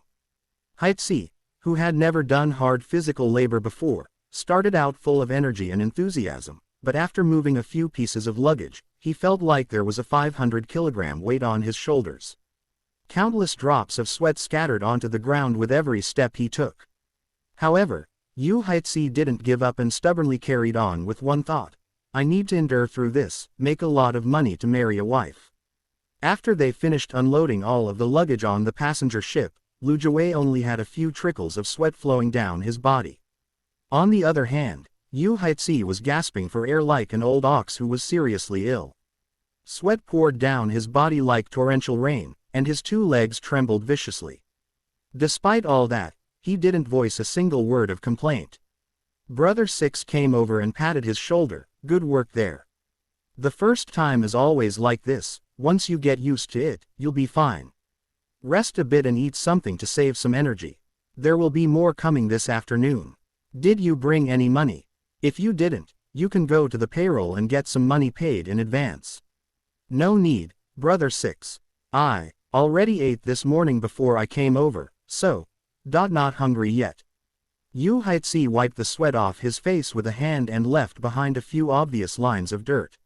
Haizi, who had never done hard physical labor before, started out full of energy and enthusiasm, but after moving a few pieces of luggage, he felt like there was a 500-kilogram weight on his shoulders. Countless drops of sweat scattered onto the ground with every step he took. However, Yu Haizi didn't give up and stubbornly carried on with one thought: I need to endure through this, make a lot of money to marry a wife. After they finished unloading all of the luggage on the passenger ship, Lu Jiwei only had a few trickles of sweat flowing down his body. On the other hand, Yu Haizi was gasping for air like an old ox who was seriously ill. Sweat poured down his body like torrential rain, and his two legs trembled viciously. Despite all that, he didn't voice a single word of complaint. Brother Six came over and patted his shoulder. Good work there. The first time is always like this. Once you get used to it, you'll be fine. Rest a bit and eat something to save some energy. There will be more coming this afternoon. Did you bring any money? If you didn't, you can go to the payroll and get some money paid in advance. No need, Brother Six. I already ate this morning before I came over, so, not hungry yet. Yu Haizi wiped the sweat off his face with a hand and left behind a few obvious lines of dirt.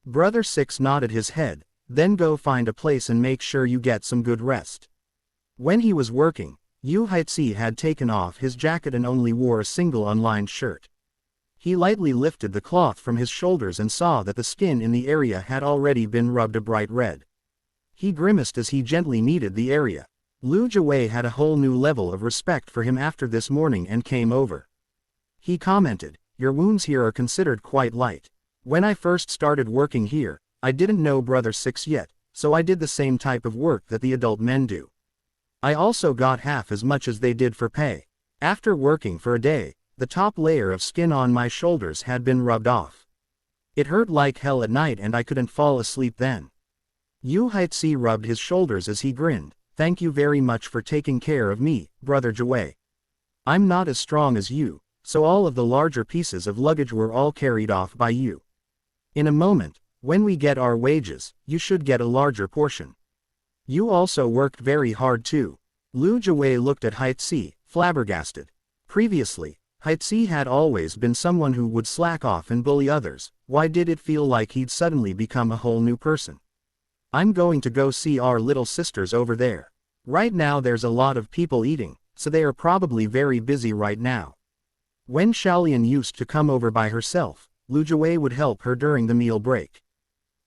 Brother Six nodded his head, then go find a place and make sure you get some good rest. When he was working, Yu Haizi had taken off his jacket and only wore a single unlined shirt. He lightly lifted the cloth from his shoulders and saw that the skin in the area had already been rubbed a bright red. He grimaced as he gently kneaded the area. Lu Jiwei had a whole new level of respect for him after this morning and came over. He commented, "Your wounds here are considered quite light. When I first started working here, I didn't know Brother Six yet, so I did the same type of work that the adult men do. I also got half as much as they did for pay. After working for a day, the top layer of skin on my shoulders had been rubbed off. It hurt like hell at night and I couldn't fall asleep then." Yu Haizi rubbed his shoulders as he grinned. "Thank you very much for taking care of me, Brother Jiwei. I'm not as strong as you, so all of the larger pieces of luggage were all carried off by you. In a moment, when we get our wages, you should get a larger portion. You also worked very hard too." Lu Jiwei looked at Haizi, flabbergasted. Previously, Haizi had always been someone who would slack off and bully others. Why did it feel like he'd suddenly become a whole new person? "I'm going to go see our little sisters over there. Right now there's a lot of people eating, so they are probably very busy right now." When Xiaolian used to come over by herself, Lu Jiwei would help her during the meal break.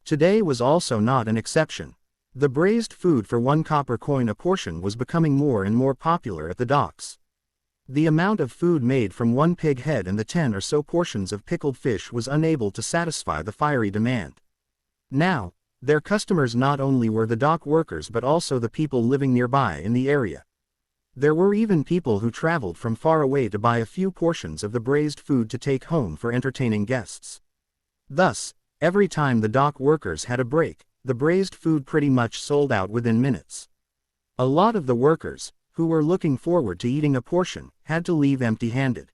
Today was also not an exception. The braised food for 1 copper coin a portion was becoming more and more popular at the docks. The amount of food made from 1 pig head and the 10 or so portions of pickled fish was unable to satisfy the fiery demand. Now, their customers not only were the dock workers but also the people living nearby in the area. There were even people who traveled from far away to buy a few portions of the braised food to take home for entertaining guests. Thus, every time the dock workers had a break, the braised food pretty much sold out within minutes. A lot of the workers, who were looking forward to eating a portion, had to leave empty-handed.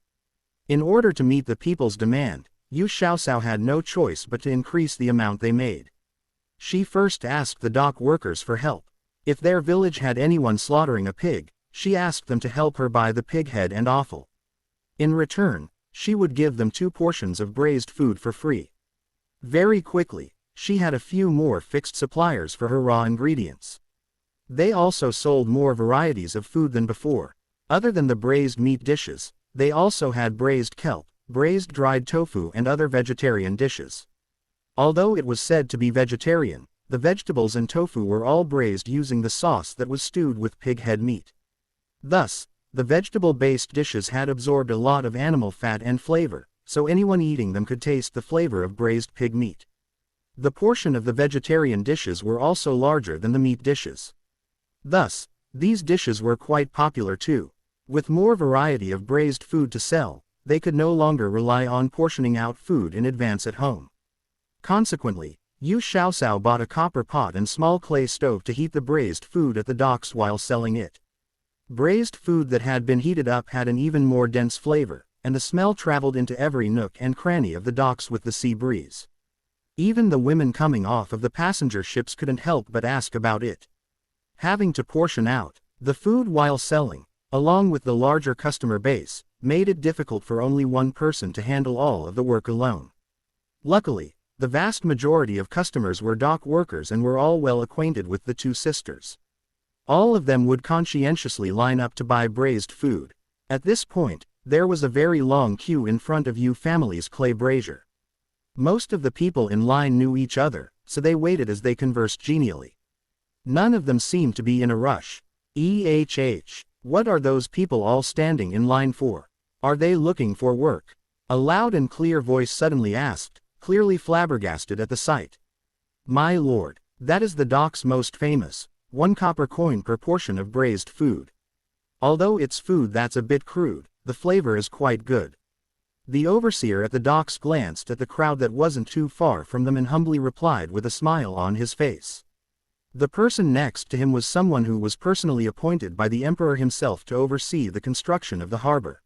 In order to meet the people's demand, Yu Xiaosao had no choice but to increase the amount they made. She first asked the dock workers for help. If their village had anyone slaughtering a pig, she asked them to help her buy the pig head and offal. In return, she would give them 2 portions of braised food for free. Very quickly, she had a few more fixed suppliers for her raw ingredients. They also sold more varieties of food than before. Other than the braised meat dishes, they also had braised kelp, braised dried tofu and other vegetarian dishes. Although it was said to be vegetarian, the vegetables and tofu were all braised using the sauce that was stewed with pig head meat. Thus, the vegetable-based dishes had absorbed a lot of animal fat and flavor, so anyone eating them could taste the flavor of braised pig meat. The portion of the vegetarian dishes were also larger than the meat dishes. Thus, these dishes were quite popular too. With more variety of braised food to sell, they could no longer rely on portioning out food in advance at home. Consequently, Yu Xiaoxiao bought a copper pot and small clay stove to heat the braised food at the docks while selling it. Braised food that had been heated up had an even more dense flavor, and the smell traveled into every nook and cranny of the docks with the sea breeze. Even the women coming off of the passenger ships couldn't help but ask about it. Having to portion out the food while selling, along with the larger customer base, made it difficult for only one person to handle all of the work alone. Luckily, the vast majority of customers were dock workers and were all well acquainted with the two sisters. All of them would conscientiously line up to buy braised food. At this point, there was a very long queue in front of Yu family's clay brazier. Most of the people in line knew each other, so they waited as they conversed genially. None of them seemed to be in a rush. What are those people all standing in line for? Are they looking for work? A loud and clear voice suddenly asked, clearly flabbergasted at the sight. My lord, that is the dock's most famous, 1 copper coin per portion of braised food. Although it's food that's a bit crude, the flavor is quite good. The overseer at the docks glanced at the crowd that wasn't too far from them and humbly replied with a smile on his face. The person next to him was someone who was personally appointed by the emperor himself to oversee the construction of the harbor.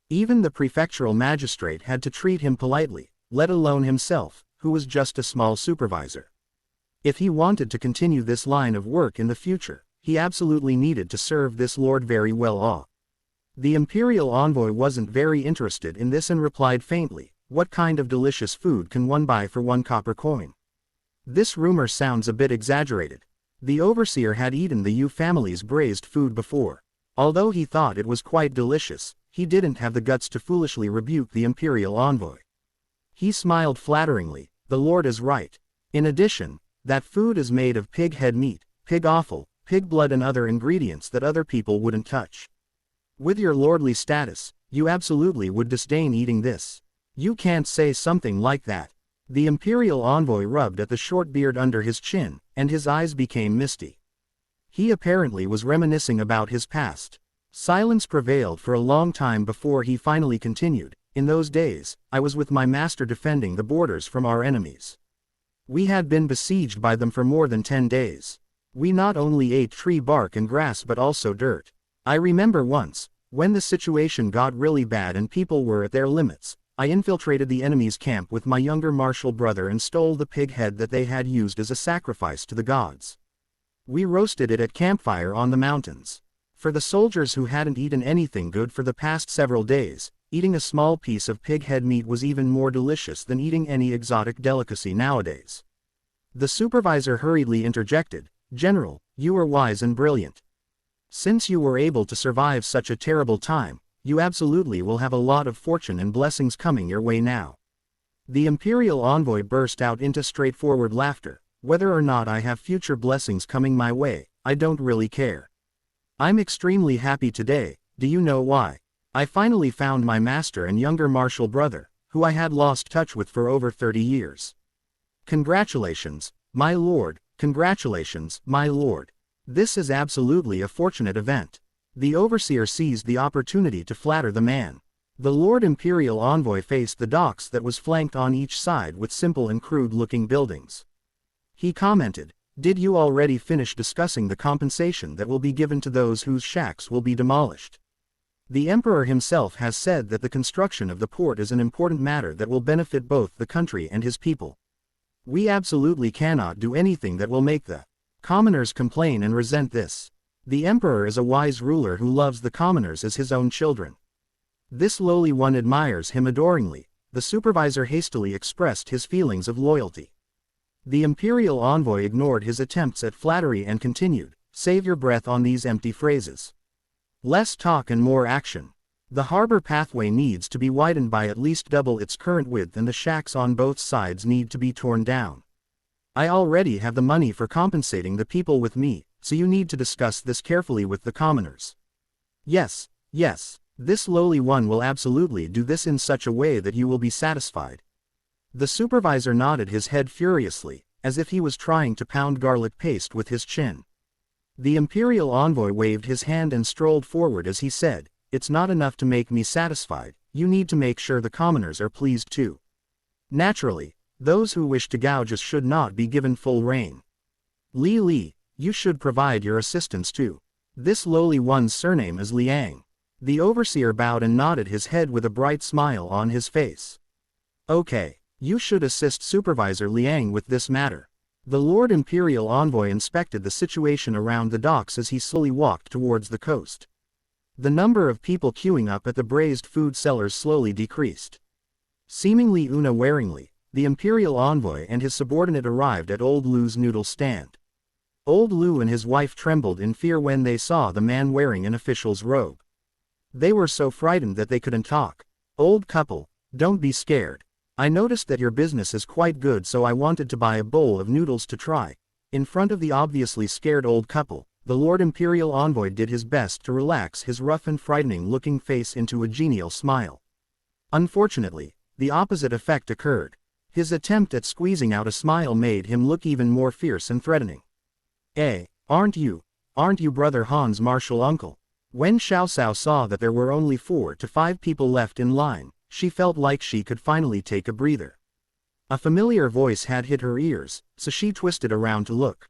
Even the prefectural magistrate had to treat him politely, let alone himself, who was just a small supervisor. If he wanted to continue this line of work in the future, he absolutely needed to serve this lord very well. The imperial envoy wasn't very interested in this and replied faintly, what kind of delicious food can one buy for 1 copper coin? This rumor sounds a bit exaggerated. The overseer had eaten the Yu family's braised food before. Although he thought it was quite delicious, he didn't have the guts to foolishly rebuke the imperial envoy. He smiled flatteringly, the lord is right. In addition, that food is made of pig head meat, pig offal, pig blood and other ingredients that other people wouldn't touch. With your lordly status, you absolutely would disdain eating this. You can't say something like that. The imperial envoy rubbed at the short beard under his chin, and his eyes became misty. He apparently was reminiscing about his past. Silence prevailed for a long time before he finally continued, in those days, I was with my master defending the borders from our enemies. We had been besieged by them for more than 10 days. We not only ate tree bark and grass but also dirt. I remember once, when the situation got really bad and people were at their limits, I infiltrated the enemy's camp with my younger martial brother and stole the pig head that they had used as a sacrifice to the gods. We roasted it at campfire on the mountains. For the soldiers who hadn't eaten anything good for the past several days, eating a small piece of pig head meat was even more delicious than eating any exotic delicacy nowadays. The supervisor hurriedly interjected, General, you are wise and brilliant. Since you were able to survive such a terrible time, you absolutely will have a lot of fortune and blessings coming your way now. The imperial envoy burst out into straightforward laughter. Whether or not I have future blessings coming my way, I don't really care. I'm extremely happy today. Do you know why? I finally found my master and younger martial brother, who I had lost touch with for over 30 years. Congratulations, my lord, congratulations, my lord. This is absolutely a fortunate event. The overseer seized the opportunity to flatter the man. The Lord Imperial Envoy faced the docks that was flanked on each side with simple and crude-looking buildings. He commented, Did you already finish discussing the compensation that will be given to those whose shacks will be demolished? The Emperor himself has said that the construction of the port is an important matter that will benefit both the country and his people. We absolutely cannot do anything that will make the commoners complain and resent this. The Emperor is a wise ruler who loves the commoners as his own children. This lowly one admires him adoringly. The supervisor hastily expressed his feelings of loyalty. The imperial envoy ignored his attempts at flattery and continued, Save your breath on these empty phrases. Less talk and more action. The harbor pathway needs to be widened by at least double its current width and the shacks on both sides need to be torn down. I already have the money for compensating the people with me, so you need to discuss this carefully with the commoners. Yes, this lowly one will absolutely do this in such a way that you will be satisfied. The supervisor nodded his head furiously, as if he was trying to pound garlic paste with his chin. The imperial envoy waved his hand and strolled forward as he said, it's not enough to make me satisfied, you need to make sure the commoners are pleased too. Naturally, those who wish to gouge us should not be given full rein. Li, you should provide your assistance too. This lowly one's surname is Liang. The overseer bowed and nodded his head with a bright smile on his face. Okay, you should assist Supervisor Liang with this matter. The Lord Imperial Envoy inspected the situation around the docks as he slowly walked towards the coast. The number of people queuing up at the braised food sellers slowly decreased. Seemingly unawareingly, the Imperial Envoy and his subordinate arrived at Old Lu's noodle stand. Old Lu and his wife trembled in fear when they saw the man wearing an official's robe. They were so frightened that they couldn't talk. Old couple, don't be scared. I noticed that your business is quite good, so I wanted to buy a bowl of noodles to try. In front of the obviously scared old couple, the Lord Imperial Envoy did his best to relax his rough and frightening-looking face into a genial smile. Unfortunately, the opposite effect occurred. His attempt at squeezing out a smile made him look even more fierce and threatening. Aren't you Brother Han's martial uncle? When Xiao Cao saw that there were only 4 to 5 people left in line, she felt like she could finally take a breather. A familiar voice had hit her ears, so she twisted around to look.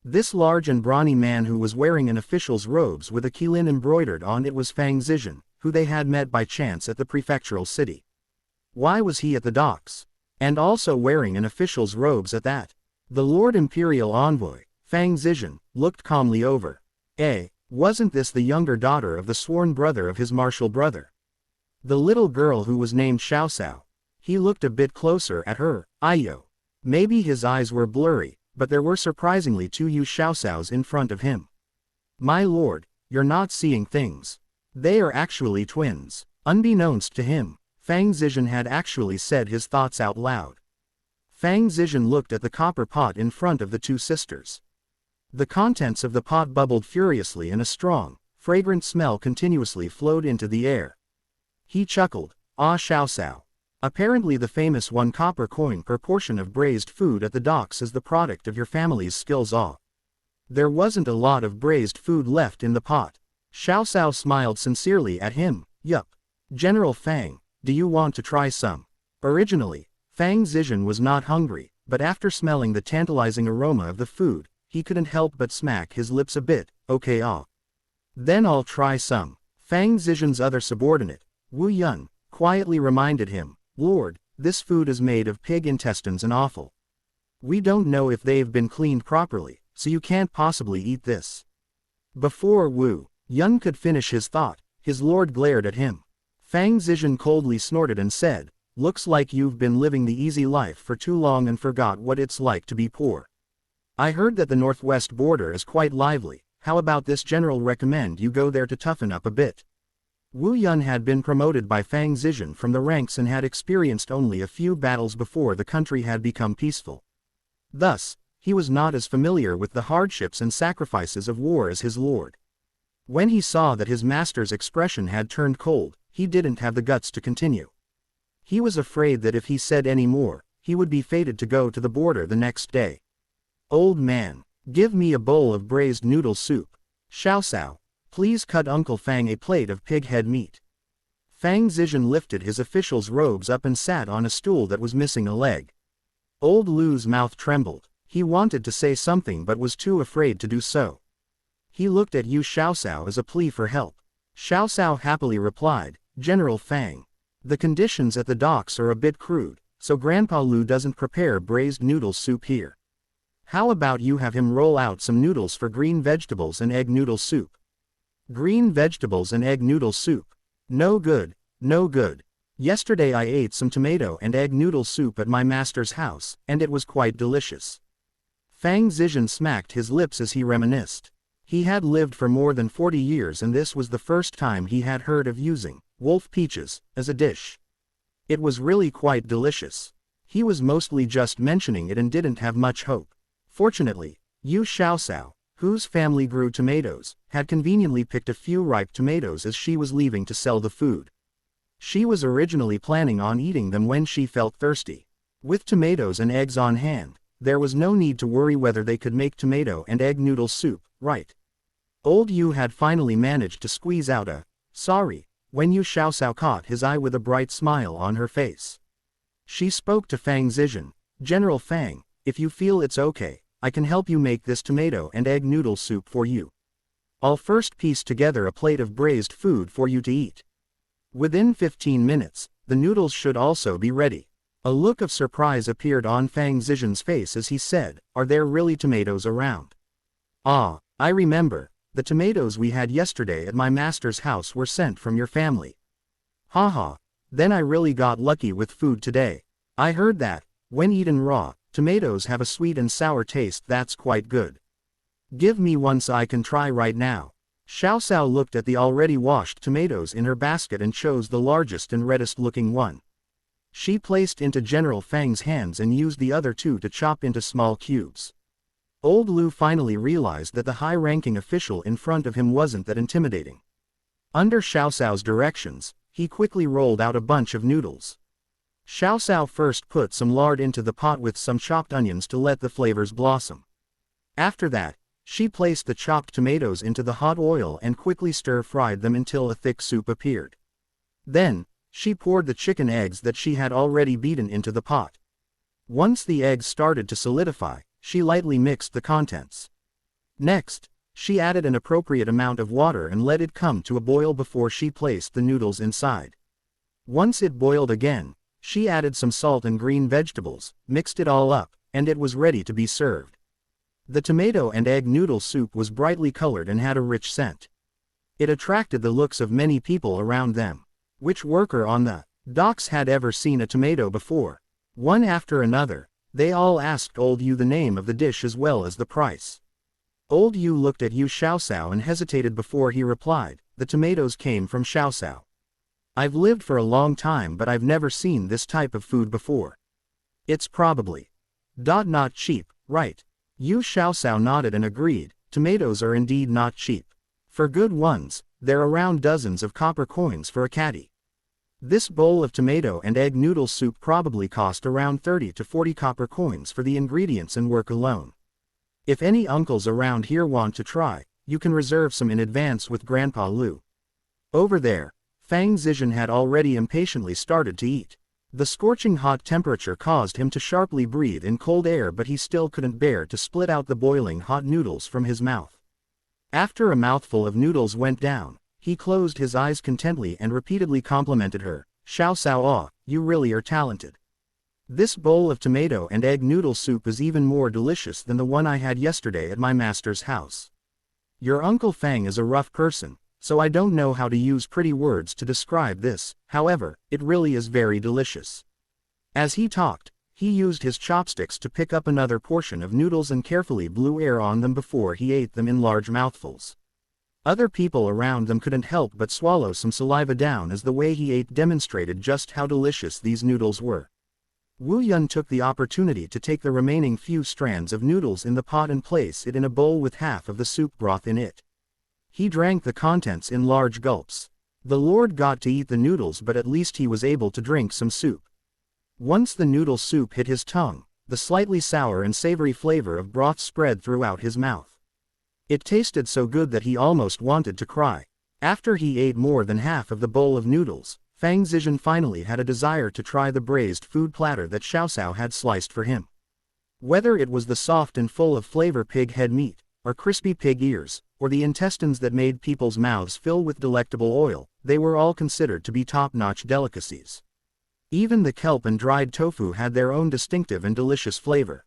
This large and brawny man who was wearing an official's robes with a qilin embroidered on it was Fang Zizhen, who they had met by chance at the prefectural city. Why was he at the docks? And also wearing an official's robes at that? The Lord Imperial Envoy, Fang Zizhen, looked calmly over. Wasn't this the younger daughter of the sworn brother of his martial brother? The little girl who was named Xiao Cao. He looked a bit closer at her. Maybe his eyes were blurry, but there were surprisingly 2 Xiao Caos in front of him. My lord, you're not seeing things. They are actually twins. Unbeknownst to him, Fang Zizhen had actually said his thoughts out loud. Fang Zizhen looked at the copper pot in front of the 2 sisters. The contents of the pot bubbled furiously and a strong, fragrant smell continuously flowed into the air. He chuckled, Xiao Cao. Apparently the famous 1 copper coin per portion of braised food at the docks is the product of your family's skills. There wasn't a lot of braised food left in the pot. Xiao Cao smiled sincerely at him. Yup. General Fang, do you want to try some? Originally, Fang Zizhen was not hungry, but after smelling the tantalizing aroma of the food, he couldn't help but smack his lips a bit. Okay. Then I'll try some. Fang Zizhen's other subordinate, Wu Yun, quietly reminded him, Lord, this food is made of pig intestines and offal. We don't know if they've been cleaned properly, so you can't possibly eat this. Before Wu Yun could finish his thought, his lord glared at him. Fang Zizhen coldly snorted and said, looks like you've been living the easy life for too long and forgot what it's like to be poor. I heard that the northwest border is quite lively. How about this? General recommend you go there to toughen up a bit. Wu Yun had been promoted by Fang Zizhen from the ranks and had experienced only a few battles before the country had become peaceful. Thus, he was not as familiar with the hardships and sacrifices of war as his lord. When he saw that his master's expression had turned cold, he didn't have the guts to continue. He was afraid that if he said any more, he would be fated to go to the border the next day. Old man, give me a bowl of braised noodle soup. Xiao Cao, please cut Uncle Fang a plate of pig head meat. Fang Zizhen lifted his official's robes up and sat on a stool that was missing a leg. Old Lu's mouth trembled. He wanted to say something but was too afraid to do so. He looked at Xiao Cao as a plea for help. Xiao Cao happily replied, General Fang, the conditions at the docks are a bit crude, so Grandpa Lu doesn't prepare braised noodle soup here. How about you have him roll out some noodles for green vegetables and egg noodle soup? Green vegetables and egg noodle soup. No good, no good. Yesterday I ate some tomato and egg noodle soup at my master's house, and it was quite delicious. Fang Zizhen smacked his lips as he reminisced. He had lived for more than 40 years and this was the first time he had heard of using wolf peaches as a dish. It was really quite delicious. He was mostly just mentioning it and didn't have much hope. Fortunately, Xiao Cao, whose family grew tomatoes, had conveniently picked a few ripe tomatoes as she was leaving to sell the food. She was originally planning on eating them when she felt thirsty. With tomatoes and eggs on hand, there was no need to worry whether they could make tomato and egg noodle soup, right? Old Yu had finally managed to squeeze out a sorry when Yu Xiaoxiao caught his eye with a bright smile on her face. She spoke to Fang Zizhen. General Fang, if you feel it's okay, I can help you make this tomato and egg noodle soup for you. I'll first piece together a plate of braised food for you to eat. Within 15 minutes, the noodles should also be ready. A look of surprise appeared on Fang Zizhen's face as he said, "Are there really tomatoes around?" "Ah, I remember. The tomatoes we had yesterday at my master's house were sent from your family." "Haha, then I really got lucky with food today. I heard that, when eaten raw, tomatoes have a sweet and sour taste that's quite good. Give me one so I can try right now." Xiaoxiao looked at the already washed tomatoes in her basket and chose the largest and reddest looking one. She placed into General Fang's hands and used the other two to chop into small cubes. Old Lu finally realized that the high-ranking official in front of him wasn't that intimidating. Under Xiaoxiao's directions, he quickly rolled out a bunch of noodles. Xiaoxiao first put some lard into the pot with some chopped onions to let the flavors blossom. After that, she placed the chopped tomatoes into the hot oil and quickly stir-fried them until a thick soup appeared. Then, she poured the chicken eggs that she had already beaten into the pot. Once the eggs started to solidify, she lightly mixed the contents. Next, she added an appropriate amount of water and let it come to a boil before she placed the noodles inside. Once it boiled again, she added some salt and green vegetables, mixed it all up, and it was ready to be served. The tomato and egg noodle soup was brightly colored and had a rich scent. It attracted the looks of many people around them. Which worker on the docks had ever seen a tomato before? One after another, they all asked Old Yu the name of the dish as well as the price. Old Yu looked at Yu Xiaoxiao and hesitated before he replied, "The tomatoes came from Xiaoxiao. I've lived for a long time but I've never seen this type of food before. It's probably not cheap, right?" Yu Xiaoxiao nodded and agreed, tomatoes are indeed not cheap. For good ones, they're around dozens of copper coins for a caddy. This bowl of tomato and egg noodle soup probably cost around 30 to 40 copper coins for the ingredients and work alone. If any uncles around here want to try, you can reserve some in advance with Grandpa Lu. Over there, Fang Zizhen had already impatiently started to eat. The scorching hot temperature caused him to sharply breathe in cold air, but he still couldn't bear to split out the boiling hot noodles from his mouth. After a mouthful of noodles went down, he closed his eyes contentedly and repeatedly complimented her, "Xiaoxiao, ah, you really are talented. This bowl of tomato and egg noodle soup is even more delicious than the one I had yesterday at my master's house. Your Uncle Fang is a rough person, so I don't know how to use pretty words to describe this, however, it really is very delicious." As he talked, he used his chopsticks to pick up another portion of noodles and carefully blew air on them before he ate them in large mouthfuls. Other people around them couldn't help but swallow some saliva down as the way he ate demonstrated just how delicious these noodles were. Wu Yun took the opportunity to take the remaining few strands of noodles in the pot and place it in a bowl with half of the soup broth in it. He drank the contents in large gulps. The Lord got to eat the noodles, but at least he was able to drink some soup. Once the noodle soup hit his tongue, the slightly sour and savory flavor of broth spread throughout his mouth. It tasted so good that he almost wanted to cry. After he ate more than half of the bowl of noodles, Fang Zizhen finally had a desire to try the braised food platter that Xiaoxiao had sliced for him. Whether it was the soft and full of flavor pig head meat, or crispy pig ears, or the intestines that made people's mouths fill with delectable oil, they were all considered to be top-notch delicacies. Even the kelp and dried tofu had their own distinctive and delicious flavor.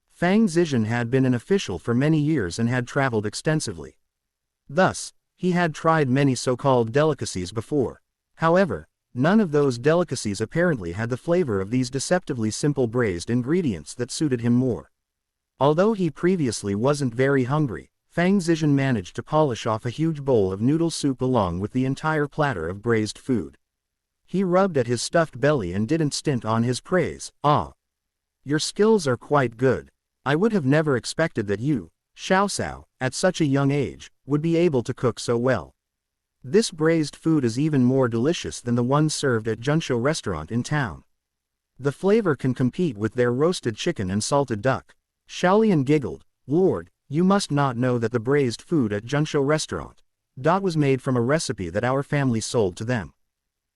Fang Zizhen had been an official for many years and had traveled extensively. Thus, he had tried many so-called delicacies before. However, none of those delicacies apparently had the flavor of these deceptively simple braised ingredients that suited him more. Although he previously wasn't very hungry, Fang Zizhen managed to polish off a huge bowl of noodle soup along with the entire platter of braised food. He rubbed at his stuffed belly and didn't stint on his praise. "Ah, your skills are quite good. I would have never expected that you, Xiaoxiao, at such a young age, would be able to cook so well. This braised food is even more delicious than the ones served at Junshou restaurant in town. The flavor can compete with their roasted chicken and salted duck." Xiaolian giggled, "Lord, You must not know that the braised food at Junsho restaurant was made from a recipe that our family sold to them.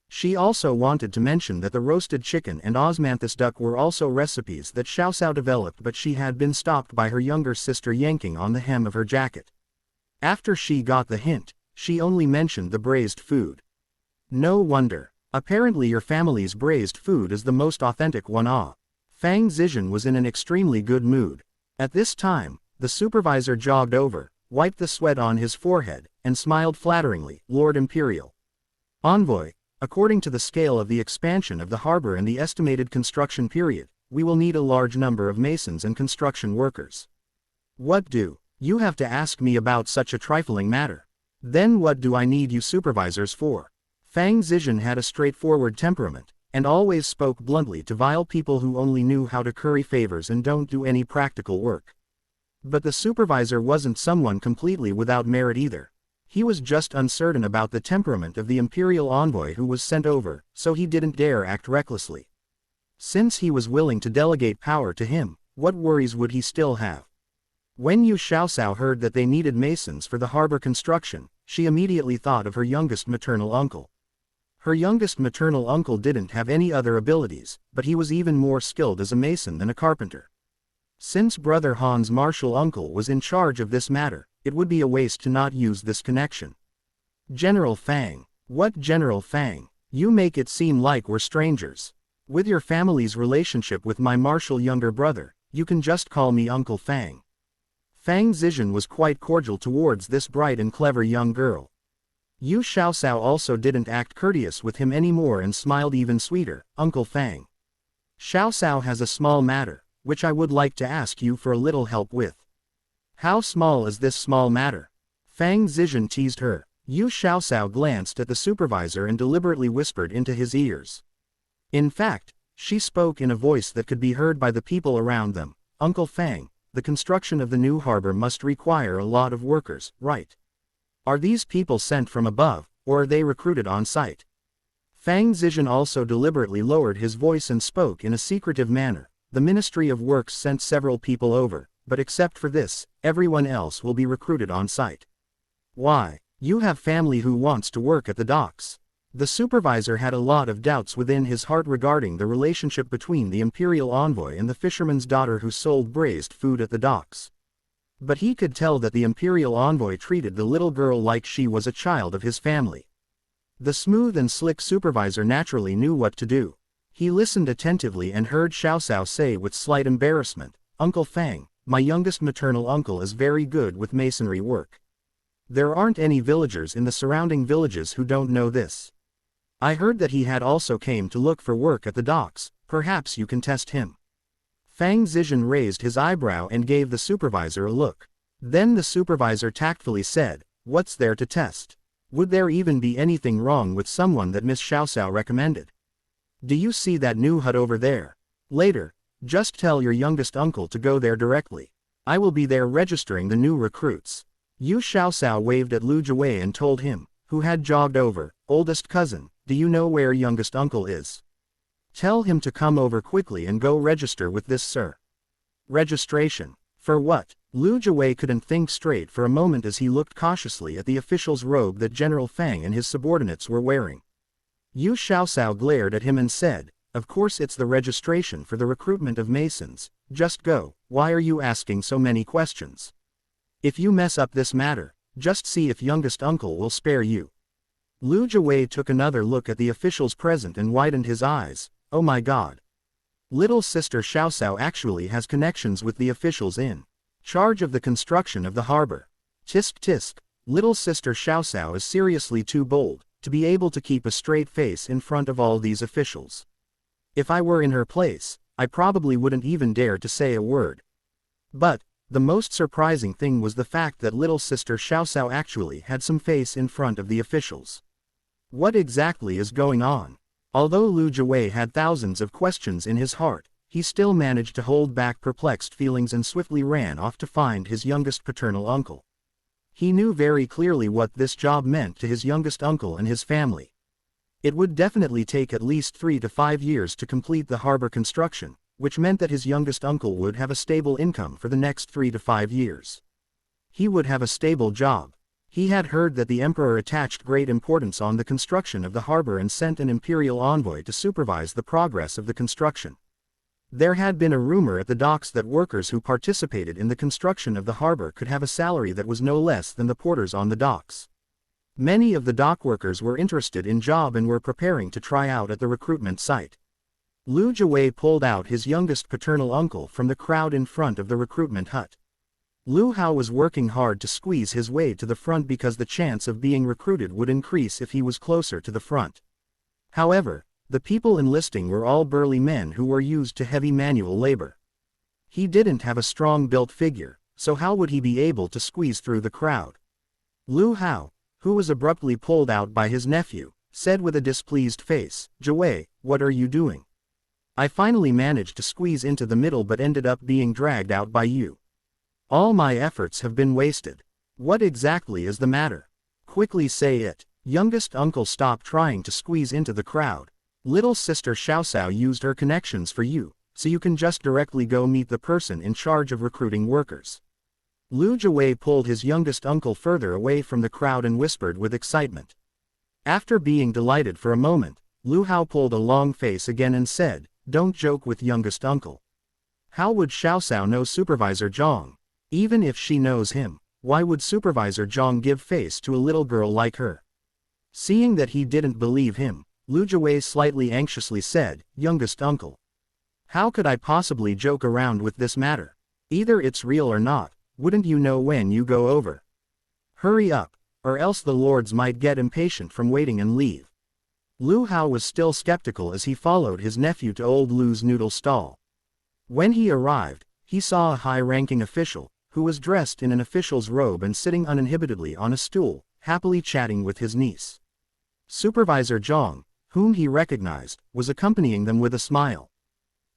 She also wanted to mention that the roasted chicken and osmanthus duck were also recipes that Xiaoxiao developed, but she had been stopped by her younger sister yanking on the hem of her jacket. After she got the hint, she only mentioned the braised food. No wonder. Apparently your family's braised food is the most authentic one. Fang Zizhen was in an extremely good mood. At this time, the supervisor jogged over, wiped the sweat on his forehead, and smiled flatteringly. Lord Imperial Envoy, according to the scale of the expansion of the harbor and the estimated construction period, we will need a large number of masons and construction workers. What do you have to ask me about such a trifling matter? Then what do I need you supervisors for? Fang Zizhen had a straightforward temperament, and always spoke bluntly to vile people who only knew how to curry favors and don't do any practical work. But the supervisor wasn't someone completely without merit either. He was just uncertain about the temperament of the imperial envoy who was sent over, so he didn't dare act recklessly. Since he was willing to delegate power to him, what worries would he still have? When Yu Xiaoxiao heard that they needed masons for the harbor construction, she immediately thought of her youngest maternal uncle. Her youngest maternal uncle didn't have any other abilities, but he was even more skilled as a mason than a carpenter. Since Brother Han's martial uncle was in charge of this matter, it would be a waste to not use this connection. General Fang. What General Fang? You make it seem like we're strangers. With your family's relationship with my martial younger brother, you can just call me Uncle Fang. Fang Zizhen was quite cordial towards this bright and clever young girl. Yu Xiaoxiao also didn't act courteous with him anymore and smiled even sweeter. Uncle Fang. Xiaoxiao has a small matter, which I would like to ask you for a little help with. How small is this small matter? Fang Zizhen teased her. Yu Xiaoxiao glanced at the supervisor and deliberately whispered into his ears. In fact, she spoke in a voice that could be heard by the people around them. Uncle Fang, the construction of the new harbor must require a lot of workers, right? Are these people sent from above, or are they recruited on site? Fang Zizhen also deliberately lowered his voice and spoke in a secretive manner. The Ministry of Works sent several people over, but except for this, everyone else will be recruited on site. Why? You have family who wants to work at the docks. The supervisor had a lot of doubts within his heart regarding the relationship between the imperial envoy and the fisherman's daughter who sold braised food at the docks. But he could tell that the imperial envoy treated the little girl like she was a child of his family. The smooth and slick supervisor naturally knew what to do. He listened attentively and heard Xiaoxiao say with slight embarrassment, Uncle Fang, my youngest maternal uncle is very good with masonry work. There aren't any villagers in the surrounding villages who don't know this. I heard that he had also came to look for work at the docks, perhaps you can test him. Fang Zizhen raised his eyebrow and gave the supervisor a look. Then the supervisor tactfully said, what's there to test? Would there even be anything wrong with someone that Miss Xiaoxiao recommended? Do you see that new hut over there? Later, just tell your youngest uncle to go there directly. I will be there registering the new recruits. Yu Xiaoxiao waved at Lu Jiwei and told him, who had jogged over, oldest cousin, do you know where youngest uncle is? Tell him to come over quickly and go register with this sir. Registration. For what? Lu Jiwei couldn't think straight for a moment as he looked cautiously at the official's robe that General Fang and his subordinates were wearing. Yu Xiaoxiao glared at him and said, of course it's the registration for the recruitment of masons, just go, why are you asking so many questions? If you mess up this matter, just see if youngest uncle will spare you. Lu Jiwei took another look at the officials present and widened his eyes. Oh my god. Little sister Xiaoxiao actually has connections with the officials in charge of the construction of the harbor. Tisk tisk, little sister Xiaoxiao is seriously too bold to be able to keep a straight face in front of all these officials. If I were in her place, I probably wouldn't even dare to say a word. But the most surprising thing was the fact that little sister Xiaoxiao actually had some face in front of the officials. What exactly is going on? Although Lu Jiwei had thousands of questions in his heart, he still managed to hold back perplexed feelings and swiftly ran off to find his youngest paternal uncle. He knew very clearly what this job meant to his youngest uncle and his family. It would definitely take at least 3 to 5 years to complete the harbor construction, which meant that his youngest uncle would have a stable income for the next 3 to 5 years. He would have a stable job. He had heard that the emperor attached great importance on the construction of the harbor and sent an imperial envoy to supervise the progress of the construction. There had been a rumor at the docks that workers who participated in the construction of the harbor could have a salary that was no less than the porters on the docks. Many of the dock workers were interested in job and were preparing to try out at the recruitment site. Lu Jiwei pulled out his youngest paternal uncle from the crowd in front of the recruitment hut. Lu Hao was working hard to squeeze his way to the front because the chance of being recruited would increase if he was closer to the front. However, the people enlisting were all burly men who were used to heavy manual labor. He didn't have a strong-built figure, so how would he be able to squeeze through the crowd? Lu Hao, who was abruptly pulled out by his nephew, said with a displeased face, "Jiwei, what are you doing? I finally managed to squeeze into the middle but ended up being dragged out by you. All my efforts have been wasted. What exactly is the matter? Quickly say it." Youngest uncle, stop trying to squeeze into the crowd. Little sister Xiaoxiao used her connections for you, so you can just directly go meet the person in charge of recruiting workers. Lu Jiwei pulled his youngest uncle further away from the crowd and whispered with excitement. After being delighted for a moment, Lu Hao pulled a long face again and said, "Don't joke with youngest uncle. How would Xiaoxiao know Supervisor Zhang? Even if she knows him, why would Supervisor Zhang give face to a little girl like her?" Seeing that he didn't believe him, Lu Jiwei slightly anxiously said, "Youngest uncle, how could I possibly joke around with this matter? Either it's real or not, wouldn't you know when you go over? Hurry up, or else the lords might get impatient from waiting and leave." Lu Hao was still skeptical as he followed his nephew to old Lu's noodle stall. When he arrived, he saw a high-ranking official, who was dressed in an official's robe and sitting uninhibitedly on a stool, happily chatting with his niece. Supervisor Zhang, whom he recognized, was accompanying them with a smile.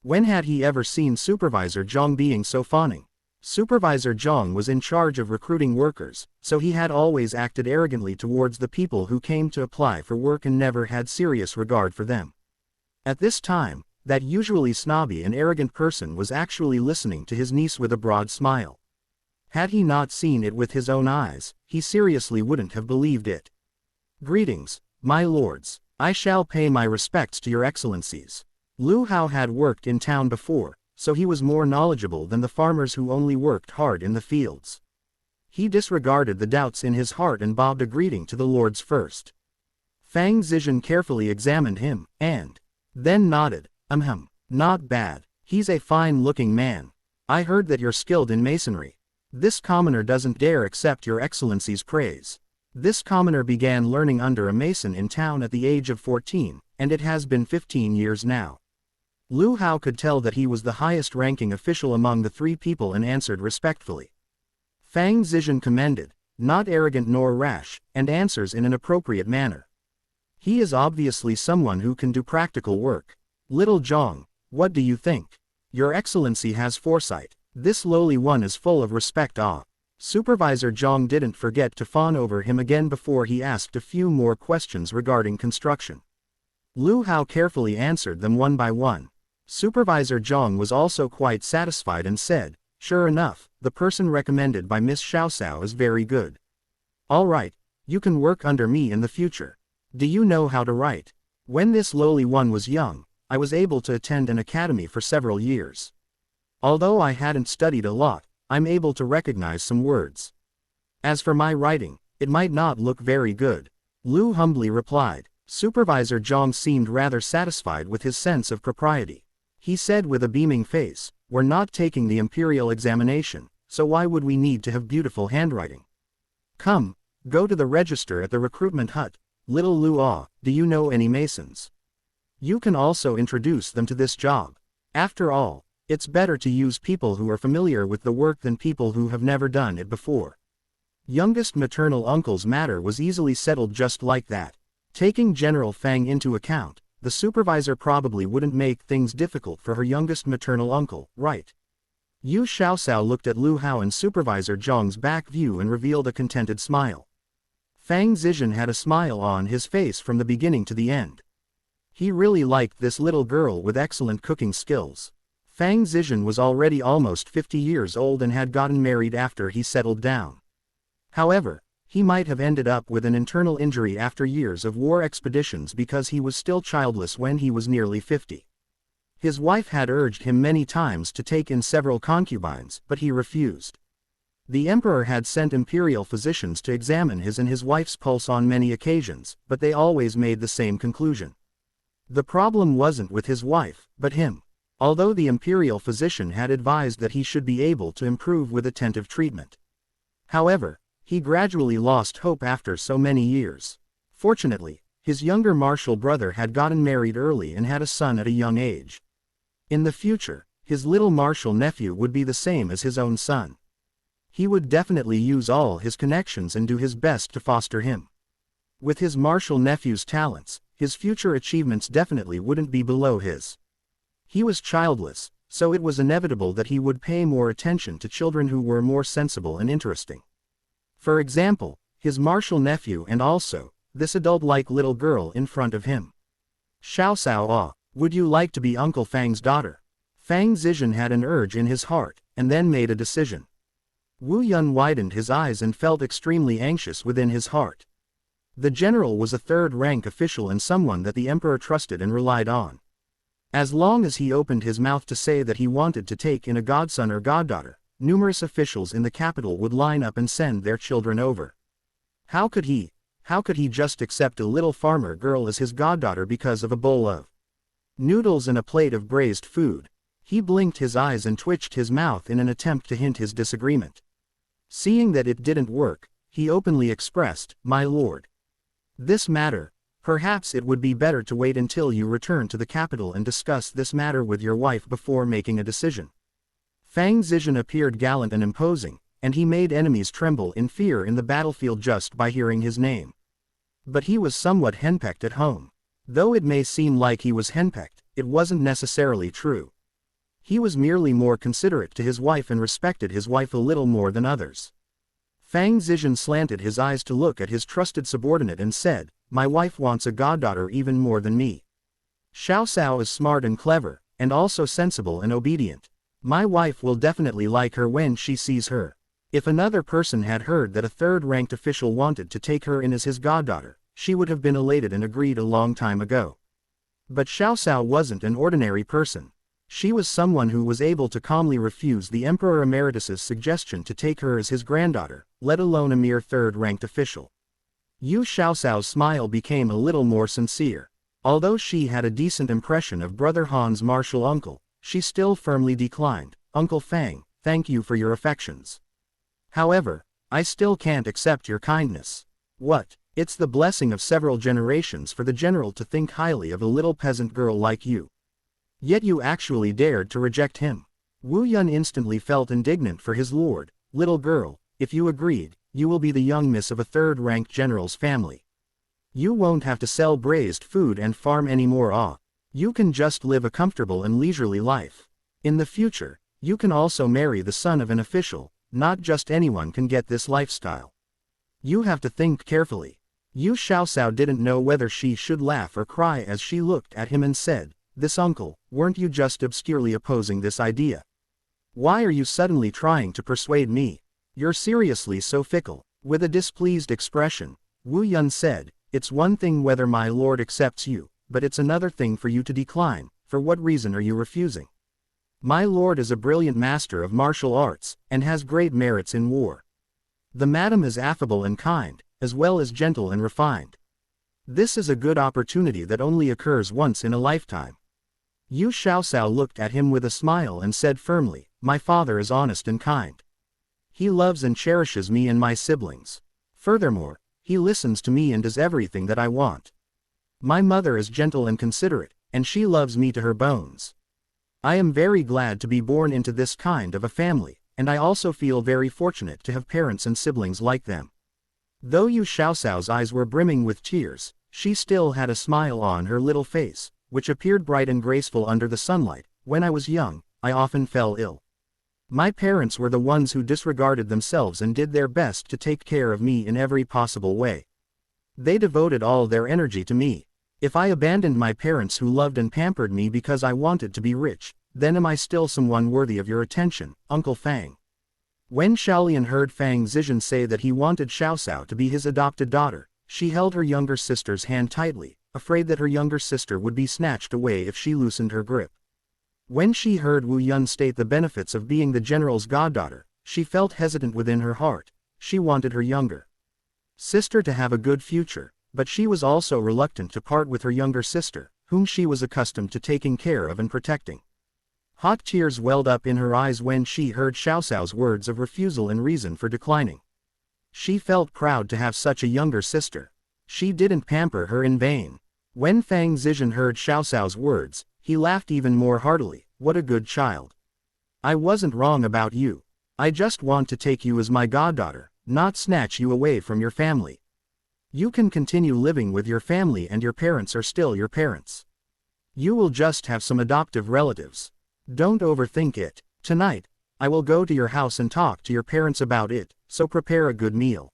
When had he ever seen Supervisor Zhang being so fawning? Supervisor Zhang was in charge of recruiting workers, so he had always acted arrogantly towards the people who came to apply for work and never had serious regard for them. At this time, that usually snobby and arrogant person was actually listening to his niece with a broad smile. Had he not seen it with his own eyes, he seriously wouldn't have believed it. "Greetings, my lords. I shall pay my respects to your excellencies." Lu Hao had worked in town before, so he was more knowledgeable than the farmers who only worked hard in the fields. He disregarded the doubts in his heart and bobbed a greeting to the lords first. Fang Zizhen carefully examined him, and then nodded. Not bad. He's a fine-looking man. I heard that you're skilled in masonry. This commoner doesn't dare accept your excellency's praise." This commoner began learning under a mason in town at the age of 14, and it has been 15 years now. Lu Hao could tell that he was the highest-ranking official among the three people and answered respectfully. Fang Zizhen commended, not arrogant nor rash, and answers in an appropriate manner. He is obviously someone who can do practical work. "Little Zhang, what do you think? Your excellency has foresight. This lowly one is full of respect." Supervisor Zhang didn't forget to fawn over him again before he asked a few more questions regarding construction. Lu Hao carefully answered them one by one. Supervisor Zhang was also quite satisfied and said, "Sure enough, the person recommended by Miss Xiaoxiao is very good. All right, you can work under me in the future. Do you know how to write? When this lowly one was young, I was able to attend an academy for several years. Although I hadn't studied a lot, I'm able to recognize some words. As for my writing, it might not look very good." Lu humbly replied. Supervisor Zhang seemed rather satisfied with his sense of propriety. He said with a beaming face, "We're not taking the imperial examination, so why would we need to have beautiful handwriting? Come, go to the register at the recruitment hut. Little Lu, do you know any masons? You can also introduce them to this job. After all, it's better to use people who are familiar with the work than people who have never done it before." Youngest maternal uncle's matter was easily settled just like that. Taking General Fang into account, the supervisor probably wouldn't make things difficult for her youngest maternal uncle, right? Yu Xiaoxiao looked at Lu Hao and Supervisor Zhang's back view and revealed a contented smile. Fang Zizhen had a smile on his face from the beginning to the end. He really liked this little girl with excellent cooking skills. Fang Zizhen was already almost 50 years old and had gotten married after he settled down. However, he might have ended up with an internal injury after years of war expeditions because he was still childless when he was nearly 50. His wife had urged him many times to take in several concubines, but he refused. The emperor had sent imperial physicians to examine his and his wife's pulse on many occasions, but they always made the same conclusion. The problem wasn't with his wife, but him. Although the imperial physician had advised that he should be able to improve with attentive treatment. However, he gradually lost hope after so many years. Fortunately, his younger martial brother had gotten married early and had a son at a young age. In the future, his little martial nephew would be the same as his own son. He would definitely use all his connections and do his best to foster him. With his martial nephew's talents, his future achievements definitely wouldn't be below his. He was childless, so it was inevitable that he would pay more attention to children who were more sensible and interesting. For example, his martial nephew and also, this adult-like little girl in front of him. Xiao Cao, would you like to be Uncle Fang's daughter? Fang Zizhen had an urge in his heart, and then made a decision. Wu Yun widened his eyes and felt extremely anxious within his heart. The general was a third-rank official and someone that the emperor trusted and relied on. As long as he opened his mouth to say that he wanted to take in a godson or goddaughter, numerous officials in the capital would line up and send their children over. How could he just accept a little farmer girl as his goddaughter because of a bowl of noodles and a plate of braised food? He blinked his eyes and twitched his mouth in an attempt to hint his disagreement. Seeing that it didn't work, he openly expressed, "My lord. This matter, perhaps it would be better to wait until you return to the capital and discuss this matter with your wife before making a decision." Fang Zizhen appeared gallant and imposing, and he made enemies tremble in fear in the battlefield just by hearing his name. But he was somewhat henpecked at home. Though it may seem like he was henpecked, it wasn't necessarily true. He was merely more considerate to his wife and respected his wife a little more than others. Fang Zizhen slanted his eyes to look at his trusted subordinate and said, "My wife wants a goddaughter even more than me. Xiao Cao is smart and clever, and also sensible and obedient. My wife will definitely like her when she sees her." If another person had heard that a third-ranked official wanted to take her in as his goddaughter, she would have been elated and agreed a long time ago. But Xiao Cao wasn't an ordinary person. She was someone who was able to calmly refuse the Emperor Emeritus's suggestion to take her as his granddaughter, let alone a mere third-ranked official. Yu Xiaocao's smile became a little more sincere. Although she had a decent impression of Brother Han's martial uncle, she still firmly declined. "Uncle Fang, thank you for your affections. However, I still can't accept your kindness." "What? It's the blessing of several generations for the general to think highly of a little peasant girl like you. Yet you actually dared to reject him." Wu Yun instantly felt indignant for his lord. "Little girl, if you agreed, you will be the young miss of a third-ranked general's family. You won't have to sell braised food and farm anymore. You can just live a comfortable and leisurely life. In the future, you can also marry the son of an official. Not just anyone can get this lifestyle. You have to think carefully." Yu Xiaocao didn't know whether she should laugh or cry as she looked at him and said, "This uncle, weren't you just obscurely opposing this idea? Why are you suddenly trying to persuade me? You're seriously so fickle." With a displeased expression, Wu Yun said, "It's one thing whether my lord accepts you, but it's another thing for you to decline. For what reason are you refusing? My lord is a brilliant master of martial arts, and has great merits in war. The madam is affable and kind, as well as gentle and refined. This is a good opportunity that only occurs once in a lifetime." Yu Xiaocao looked at him with a smile and said firmly, "My father is honest and kind. He loves and cherishes me and my siblings. Furthermore, he listens to me and does everything that I want. My mother is gentle and considerate, and she loves me to her bones. I am very glad to be born into this kind of a family, and I also feel very fortunate to have parents and siblings like them." Though Yu Xiaocao's eyes were brimming with tears, she still had a smile on her little face, which appeared bright and graceful under the sunlight. "When I was young, I often fell ill. My parents were the ones who disregarded themselves and did their best to take care of me in every possible way. They devoted all their energy to me. If I abandoned my parents who loved and pampered me because I wanted to be rich, then am I still someone worthy of your attention, Uncle Fang?" When Xiaolian heard Fang Zizhen say that he wanted Xiaoxiao to be his adopted daughter, she held her younger sister's hand tightly, afraid that her younger sister would be snatched away if she loosened her grip. When she heard Wu Yun state the benefits of being the general's goddaughter, she felt hesitant within her heart. She wanted her younger sister to have a good future, but she was also reluctant to part with her younger sister, whom she was accustomed to taking care of and protecting. Hot tears welled up in her eyes when she heard Xiaoxiao's words of refusal and reason for declining. She felt proud to have such a younger sister. She didn't pamper her in vain. When Fang Zizhen heard Xiaoxiao's words, he laughed even more heartily. What a good child. I wasn't wrong about you. I just want to take you as my goddaughter, not snatch you away from your family. You can continue living with your family and your parents are still your parents. You will just have some adoptive relatives. Don't overthink it. Tonight, I will go to your house and talk to your parents about it, so prepare a good meal.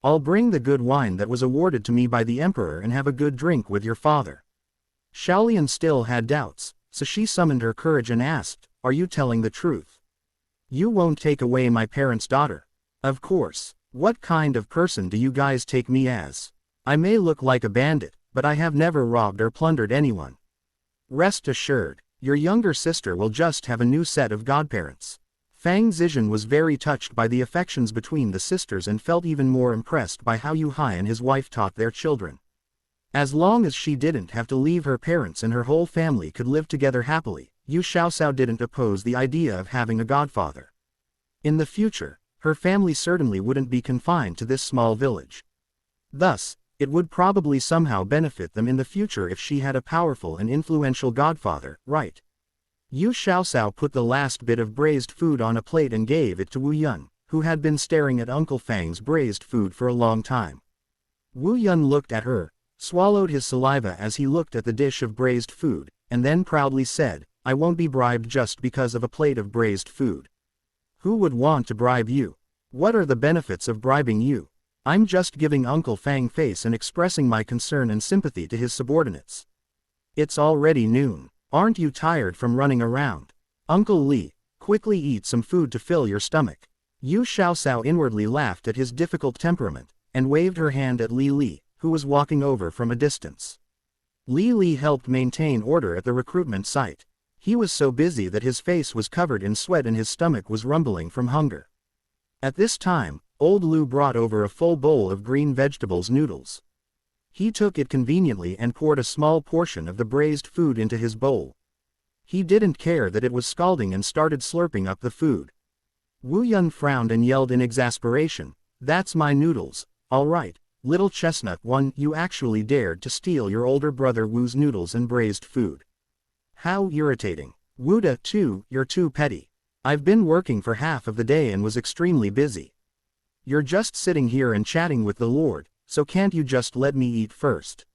I'll bring the good wine that was awarded to me by the emperor and have a good drink with your father. Xiaolian still had doubts, so she summoned her courage and asked, are you telling the truth? You won't take away my parents' daughter? Of course. What kind of person do you guys take me as? I may look like a bandit, but I have never robbed or plundered anyone. Rest assured, your younger sister will just have a new set of godparents. Fang Zizhen was very touched by the affections between the sisters and felt even more impressed by how Yu Hai and his wife taught their children. As long as she didn't have to leave her parents and her whole family could live together happily, Yu Xiaoxiao didn't oppose the idea of having a godfather. In the future, her family certainly wouldn't be confined to this small village. Thus, it would probably somehow benefit them in the future if she had a powerful and influential godfather, right? Yu Xiaoxiao put the last bit of braised food on a plate and gave it to Wu Yun, who had been staring at Uncle Fang's braised food for a long time. Wu Yun looked at her, swallowed his saliva as he looked at the dish of braised food, and then proudly said, I won't be bribed just because of a plate of braised food. Who would want to bribe you? What are the benefits of bribing you? I'm just giving Uncle Fang face and expressing my concern and sympathy to his subordinates. It's already noon. Aren't you tired from running around? Uncle Li, quickly eat some food to fill your stomach. Yu Xiaoxiao inwardly laughed at his difficult temperament, and waved her hand at Li Li, who was walking over from a distance. Li Li helped maintain order at the recruitment site. He was so busy that his face was covered in sweat and his stomach was rumbling from hunger. At this time, Old Lu brought over a full bowl of green vegetables noodles. He took it conveniently and poured a small portion of the braised food into his bowl. He didn't care that it was scalding and started slurping up the food. Wu Yun frowned and yelled in exasperation, that's my noodles, all right, little chestnut one, you actually dared to steal your older brother Wu's noodles and braised food. How irritating. Wuda, too, you're too petty. I've been working for half of the day and was extremely busy. You're just sitting here and chatting with the Lord, so can't you just let me eat first?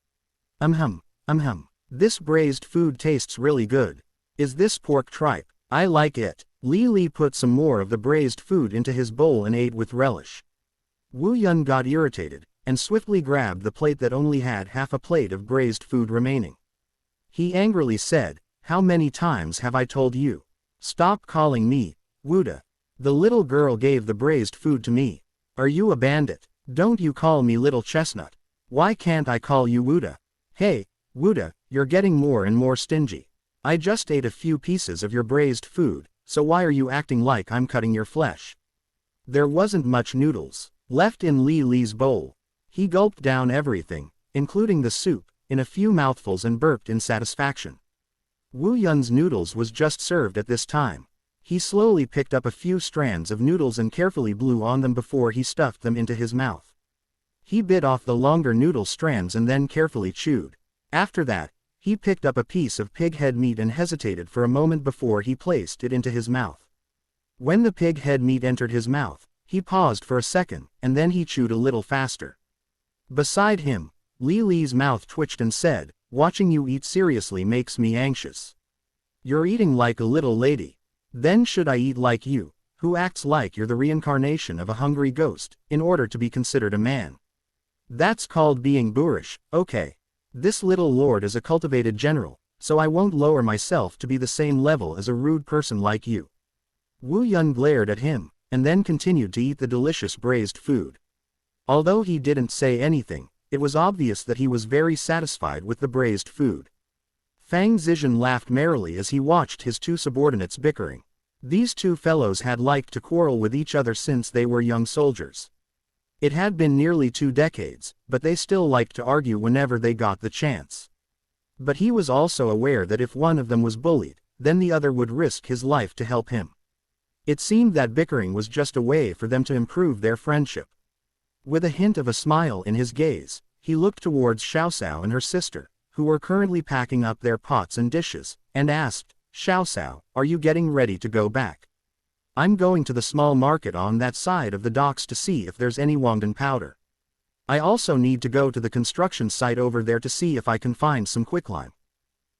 This braised food tastes really good. Is this pork tripe? I like it. Li Li put some more of the braised food into his bowl and ate with relish. Wu Yun got irritated, and swiftly grabbed the plate that only had half a plate of braised food remaining. He angrily said, how many times have I told you? Stop calling me Wuda. The little girl gave the braised food to me. Are you a bandit? Don't you call me little chestnut. Why can't I call you Wuda? Hey, Wuda, you're getting more and more stingy. I just ate a few pieces of your braised food, so why are you acting like I'm cutting your flesh? There wasn't much noodles left in Li Li's bowl. He gulped down everything, including the soup, in a few mouthfuls and burped in satisfaction. Wu Yun's noodles was just served at this time. He slowly picked up a few strands of noodles and carefully blew on them before he stuffed them into his mouth. He bit off the longer noodle strands and then carefully chewed. After that, he picked up a piece of pig head meat and hesitated for a moment before he placed it into his mouth. When the pig head meat entered his mouth, he paused for a second, and then he chewed a little faster. Beside him, Li Li's mouth twitched and said, watching you eat seriously makes me anxious. You're eating like a little lady. Then should I eat like you, who acts like you're the reincarnation of a hungry ghost, in order to be considered a man? That's called being boorish, okay. This little lord is a cultivated general, so I won't lower myself to be the same level as a rude person like you. Wu Yun glared at him, and then continued to eat the delicious braised food. Although he didn't say anything, it was obvious that he was very satisfied with the braised food. Fang Zizhen laughed merrily as he watched his two subordinates bickering. These two fellows had liked to quarrel with each other since they were young soldiers. It had been nearly 2 decades, but they still liked to argue whenever they got the chance. But he was also aware that if one of them was bullied, then the other would risk his life to help him. It seemed that bickering was just a way for them to improve their friendship. With a hint of a smile in his gaze, he looked towards Xiaoxiao and her sister, who were currently packing up their pots and dishes, and asked, "Xiaoxiao, are you getting ready to go back? I'm going to the small market on that side of the docks to see if there's any Wangdan powder. I also need to go to the construction site over there to see if I can find some quicklime."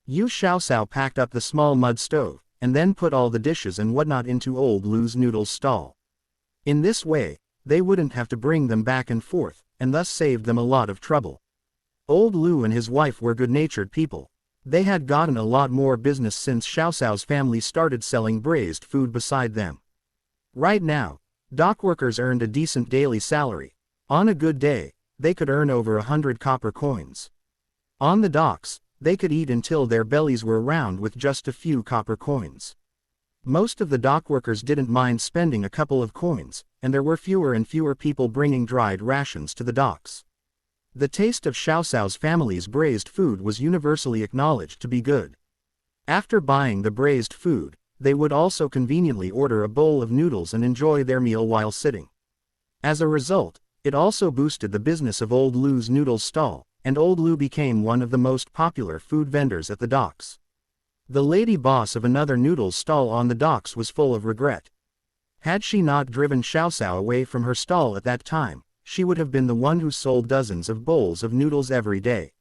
Yu Xiaoxiao packed up the small mud stove, and then put all the dishes and whatnot into Old Lu's noodles stall. In this way, they wouldn't have to bring them back and forth, and thus saved them a lot of trouble. Old Lu and his wife were good-natured people. They had gotten a lot more business since Xiaoxiao's family started selling braised food beside them. Right now, dock workers earned a decent daily salary. On a good day, they could earn over 100 copper coins. On the docks, they could eat until their bellies were round with just a few copper coins. Most of the dock workers didn't mind spending a couple of coins, and there were fewer and fewer people bringing dried rations to the docks. The taste of Xiaoxiao's family's braised food was universally acknowledged to be good. After buying the braised food, they would also conveniently order a bowl of noodles and enjoy their meal while sitting. As a result, it also boosted the business of Old Lu's noodles stall, and Old Lu became one of the most popular food vendors at the docks. The lady boss of another noodles stall on the docks was full of regret. Had she not driven Xiaoxiao away from her stall at that time, she would have been the one who sold dozens of bowls of noodles every day.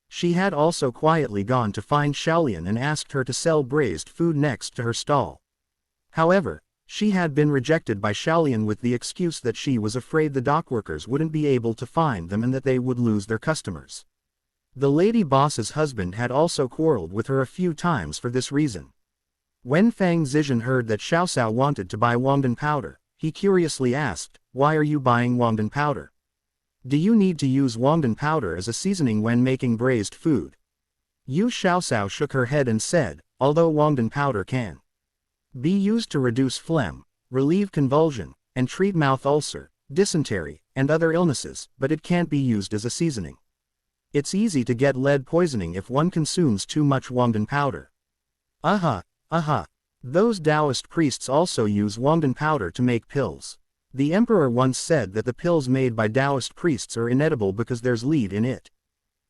She had also quietly gone to find Xiaolian and asked her to sell braised food next to her stall. However, she had been rejected by Xiaolian with the excuse that she was afraid the dock workers wouldn't be able to find them and that they would lose their customers. The lady boss's husband had also quarreled with her a few times for this reason. When Fang Zizhen heard that Xiaoxiao wanted to buy Wangdan powder, he curiously asked, "Why are you buying Wangdan powder? Do you need to use Wangdan powder as a seasoning when making braised food?" Yu Xiaoxiao shook her head and said, "Although Wangdan powder can be used to reduce phlegm, relieve convulsion, and treat mouth ulcer, dysentery, and other illnesses, but it can't be used as a seasoning. It's easy to get lead poisoning if one consumes too much Wangdan powder." Those Taoist priests also use Wangdan powder to make pills. The emperor once said that the pills made by Taoist priests are inedible because there's lead in it.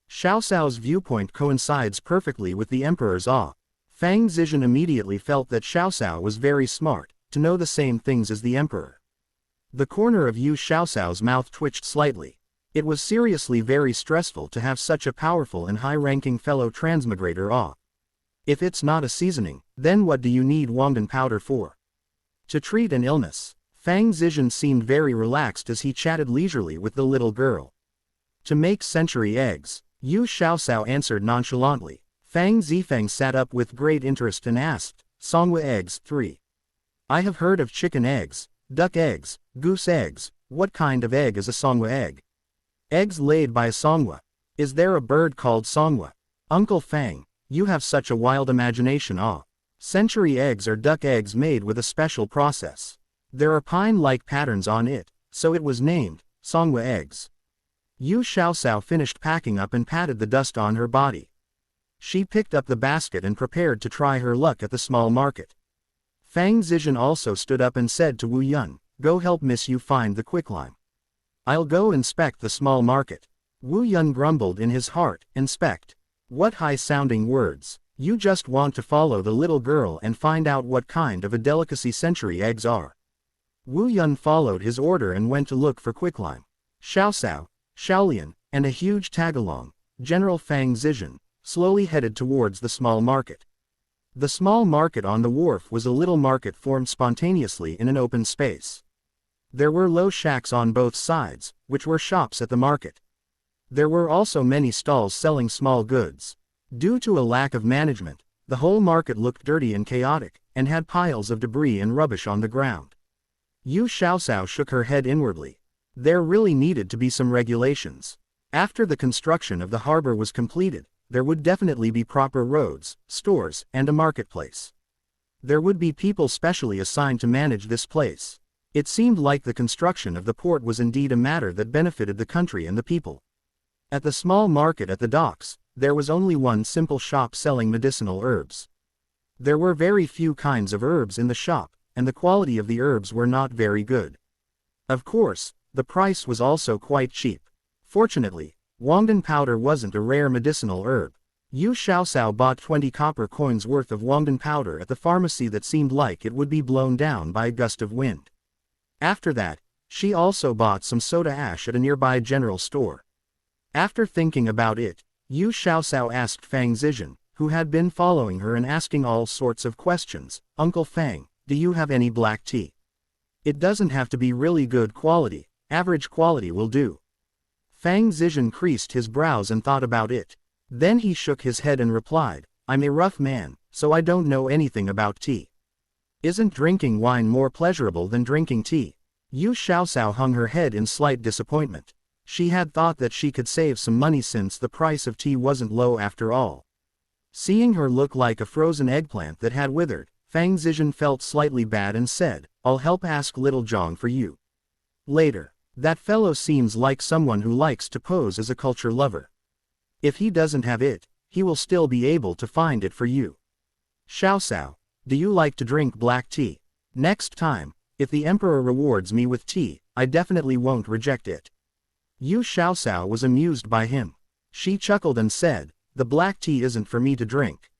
Xiaoxiao's viewpoint coincides perfectly with the emperor's awe. Fang Zizhen immediately felt that Xiaoxiao was very smart, to know the same things as the emperor. The corner of Yu Xiaoxiao's mouth twitched slightly. It was seriously very stressful to have such a powerful and high-ranking fellow transmigrator awe. If it's not a seasoning, then what do you need Wangdan powder for? To treat an illness. Fang Zizhen seemed very relaxed as he chatted leisurely with the little girl. To make century eggs, Yu Xiaoxiao answered nonchalantly. Fang Zifeng sat up with great interest and asked, "Songwa eggs 3. I have heard of chicken eggs, duck eggs, goose eggs. What kind of egg is a Songwa egg?" "Eggs laid by a Songwa. Is there a bird called Songwa?" "Uncle Fang, you have such a wild imagination." Century eggs are duck eggs made with a special process. There are pine-like patterns on it, so it was named Songwa eggs. Yu Xiaoxiao finished packing up and patted the dust on her body. She picked up the basket and prepared to try her luck at the small market. Fang Zizhen also stood up and said to Wu Yun, "Go help Miss Yu find the quicklime. I'll go inspect the small market." Wu Yun grumbled in his heart, "Inspect? What high-sounding words. You just want to follow the little girl and find out what kind of a delicacy century eggs are." Wu Yun followed his order and went to look for quicklime. Xiaoxiao, Xiaolian, and a huge tagalong, General Fang Zizhen, slowly headed towards the small market. The small market on the wharf was a little market formed spontaneously in an open space. There were low shacks on both sides, which were shops at the market. There were also many stalls selling small goods. Due to a lack of management, the whole market looked dirty and chaotic, and had piles of debris and rubbish on the ground. Yu Xiaoxiao shook her head inwardly. There really needed to be some regulations. After the construction of the harbor was completed, there would definitely be proper roads, stores, and a marketplace. There would be people specially assigned to manage this place. It seemed like the construction of the port was indeed a matter that benefited the country and the people. At the small market at the docks, there was only one simple shop selling medicinal herbs. There were very few kinds of herbs in the shop, and the quality of the herbs were not very good. Of course, the price was also quite cheap. Fortunately, Wangdan powder wasn't a rare medicinal herb. Yu Xiaoxiao bought 20 copper coins worth of Wangdan powder at the pharmacy that seemed like it would be blown down by a gust of wind. After that, she also bought some soda ash at a nearby general store. After thinking about it, Yu Xiaoxiao asked Fang Zizhen, who had been following her and asking all sorts of questions, "Uncle Fang, do you have any black tea? It doesn't have to be really good quality, average quality will do." Fang Zizhen creased his brows and thought about it. Then he shook his head and replied, "I'm a rough man, so I don't know anything about tea. Isn't drinking wine more pleasurable than drinking tea?" Yu Xiaoxiao hung her head in slight disappointment. She had thought that she could save some money since the price of tea wasn't low after all. Seeing her look like a frozen eggplant that had withered, Fang Zizhen felt slightly bad and said, "I'll help ask Little Zhang for you later. That fellow seems like someone who likes to pose as a culture lover. If he doesn't have it, he will still be able to find it for you. Xiaoxiao, do you like to drink black tea? Next time, if the emperor rewards me with tea, I definitely won't reject it." Yu Xiaoxiao was amused by him. She chuckled and said, "The black tea isn't for me to drink.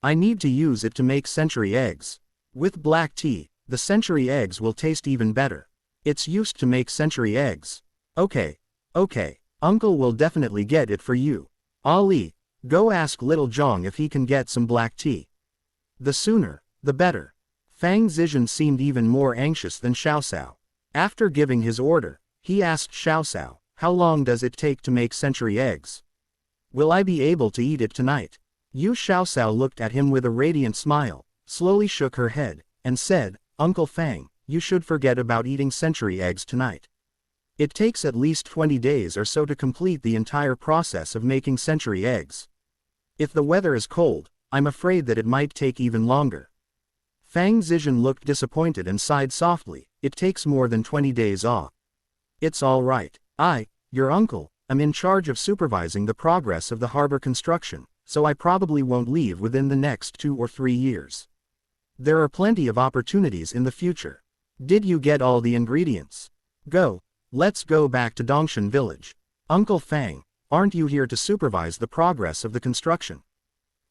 I need to use it to make century eggs. With black tea, the century eggs will taste even better. It's used to make century eggs." Okay, Uncle will definitely get it for you. Ali, go ask Little Zhang if he can get some black tea. The sooner, the better. Fang Zizhen seemed even more anxious than Xiaoxiao. After giving his order, he asked Xiaoxiao, "How long does it take to make century eggs? Will I be able to eat it tonight?" Yu Xiaoxiao looked at him with a radiant smile, slowly shook her head, and said, "Uncle Fang, you should forget about eating century eggs tonight. It takes at least 20 days or so to complete the entire process of making century eggs. If the weather is cold, I'm afraid that it might take even longer." Fang Zizhen looked disappointed and sighed softly, "It takes more than 20 days off. It's all right. Your uncle, am in charge of supervising the progress of the harbor construction, so I probably won't leave within the next 2 or 3 years. There are plenty of opportunities in the future. Did you get all the ingredients? Let's go back to Dongshan village. Uncle Fang, aren't you here to supervise the progress of the construction?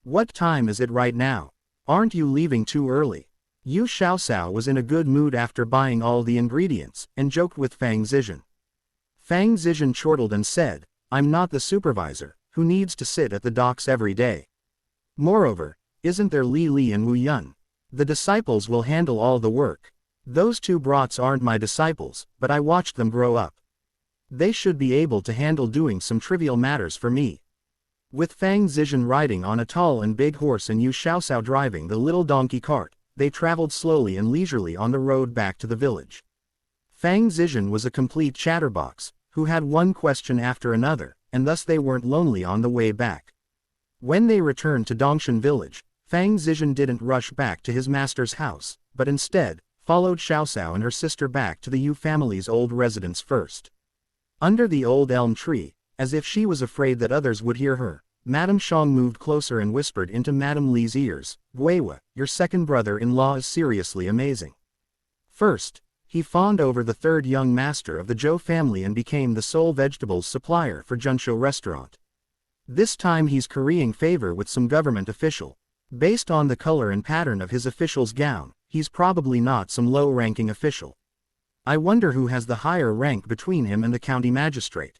What time is it right now? Aren't you leaving too early?" Yu Xiaoxiao was in a good mood after buying all the ingredients, and joked with Fang Zizhen. Fang Zizhen chortled and said, "I'm not the supervisor, who needs to sit at the docks every day. Moreover, isn't there Li Li and Wu Yun? The disciples will handle all the work. Those 2 brats aren't my disciples, but I watched them grow up. They should be able to handle doing some trivial matters for me." With Fang Zizhen riding on a tall and big horse and Yu Xiaoxiao driving the little donkey cart, they traveled slowly and leisurely on the road back to the village. Fang Zizhen was a complete chatterbox, who had one question after another, and thus they weren't lonely on the way back. When they returned to Dongshan village, Fang Zizhen didn't rush back to his master's house, but instead, followed Xiaoxiao and her sister back to the Yu family's old residence first. Under the old elm tree, as if she was afraid that others would hear her, Madame Shang moved closer and whispered into Madame Li's ears, "Guiwa, your second brother-in-law is seriously amazing. First, he fawned over the 3rd young master of the Zhou family and became the sole vegetables supplier for Junshou restaurant. This time he's currying favor with some government official. Based on the color and pattern of his official's gown, he's probably not some low-ranking official. I wonder who has the higher rank between him and the county magistrate."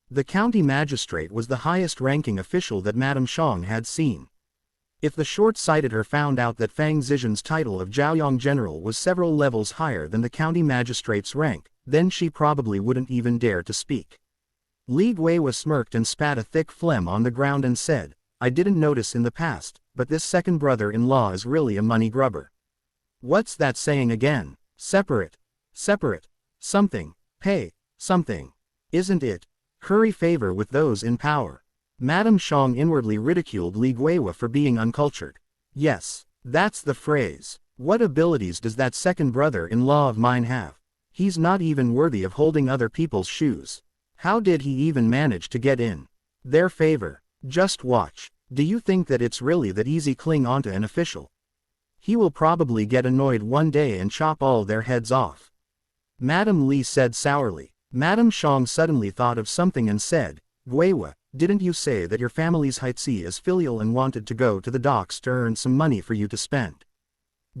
The county magistrate was the highest-ranking official that Madame Shang had seen. If the short-sighted her found out that Fang Zizhen's title of Zhaoyang General was several levels higher than the county magistrate's rank, then she probably wouldn't even dare to speak. Li Guiwa smirked and spat a thick phlegm on the ground and said, "I didn't notice in the past, but this second brother-in-law is really a money grubber." "What's that saying again? Separate. Separate. Something. Pay. Something. Isn't it? Curry favor with those in power. Madame Chong inwardly ridiculed Li Guiwa for being uncultured. Yes, that's the phrase. What abilities does that second brother-in-law of mine have? He's not even worthy of holding other people's shoes. How did he even manage to get in their favor? Just watch. Do you think that it's really that easy cling onto an official? He will probably get annoyed one day and chop all their heads off. Madame Li said sourly. Madame Chong suddenly thought of something and said, Guiwa, didn't you say that your family's Haitsi is filial and wanted to go to the docks to earn some money for you to spend?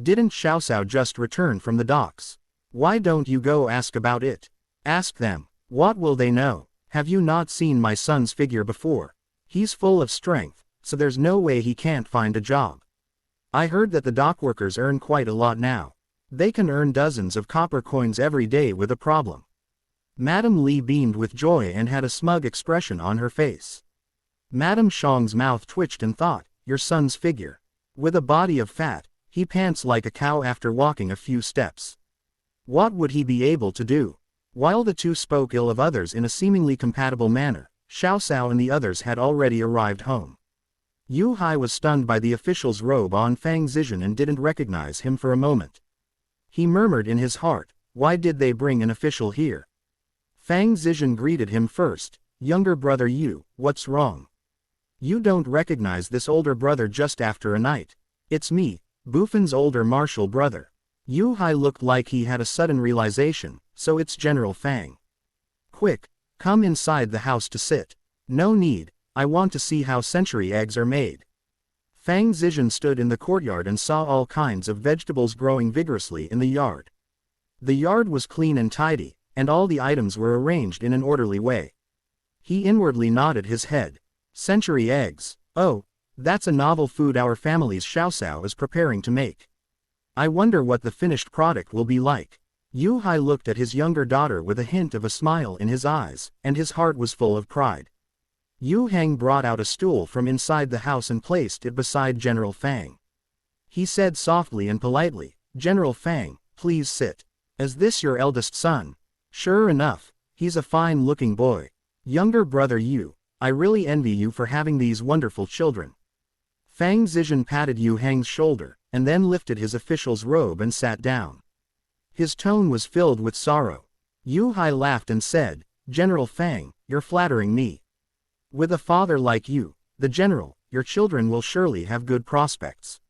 Didn't Xiaosao just return from the docks? Why don't you go ask about it? Ask them. What will they know? Have you not seen my son's figure before? He's full of strength, so there's no way he can't find a job. I heard that the dock workers earn quite a lot now. They can earn dozens of copper coins every day with a problem. Madame Li beamed with joy and had a smug expression on her face. Madame Chong's mouth twitched and thought, your son's figure. With a body of fat, he pants like a cow after walking a few steps. What would he be able to do? While the two spoke ill of others in a seemingly compatible manner, Xiaosao and the others had already arrived home. Yu Hai was stunned by the official's robe on Fang Zizhen and didn't recognize him for a moment. He murmured in his heart, why did they bring an official here? Fang Zizhen greeted him first, younger brother Yu, what's wrong? You don't recognize this older brother just after a night. It's me, Bufan's older martial brother. Yu Hai looked like he had a sudden realization, so it's General Fang. Quick, come inside the house to sit. No need, I want to see how century eggs are made. Fang Zizhen stood in the courtyard and saw all kinds of vegetables growing vigorously in the yard. The yard was clean and tidy, and all the items were arranged in an orderly way. He inwardly nodded his head. Century eggs, oh, that's a novel food our family's Xiaosao is preparing to make. I wonder what the finished product will be like. Yu Hai looked at his younger daughter with a hint of a smile in his eyes, and his heart was full of pride. Yu Heng brought out a stool from inside the house and placed it beside General Fang. He said softly and politely, General Fang, please sit. Is this your eldest son? Sure enough, he's a fine-looking boy. Younger brother Yu, I really envy you for having these wonderful children. Fang Zizhen patted Yu Heng's shoulder, and then lifted his official's robe and sat down. His tone was filled with sorrow. Yu Hai laughed and said, General Fang, you're flattering me. With a father like you, the general, your children will surely have good prospects.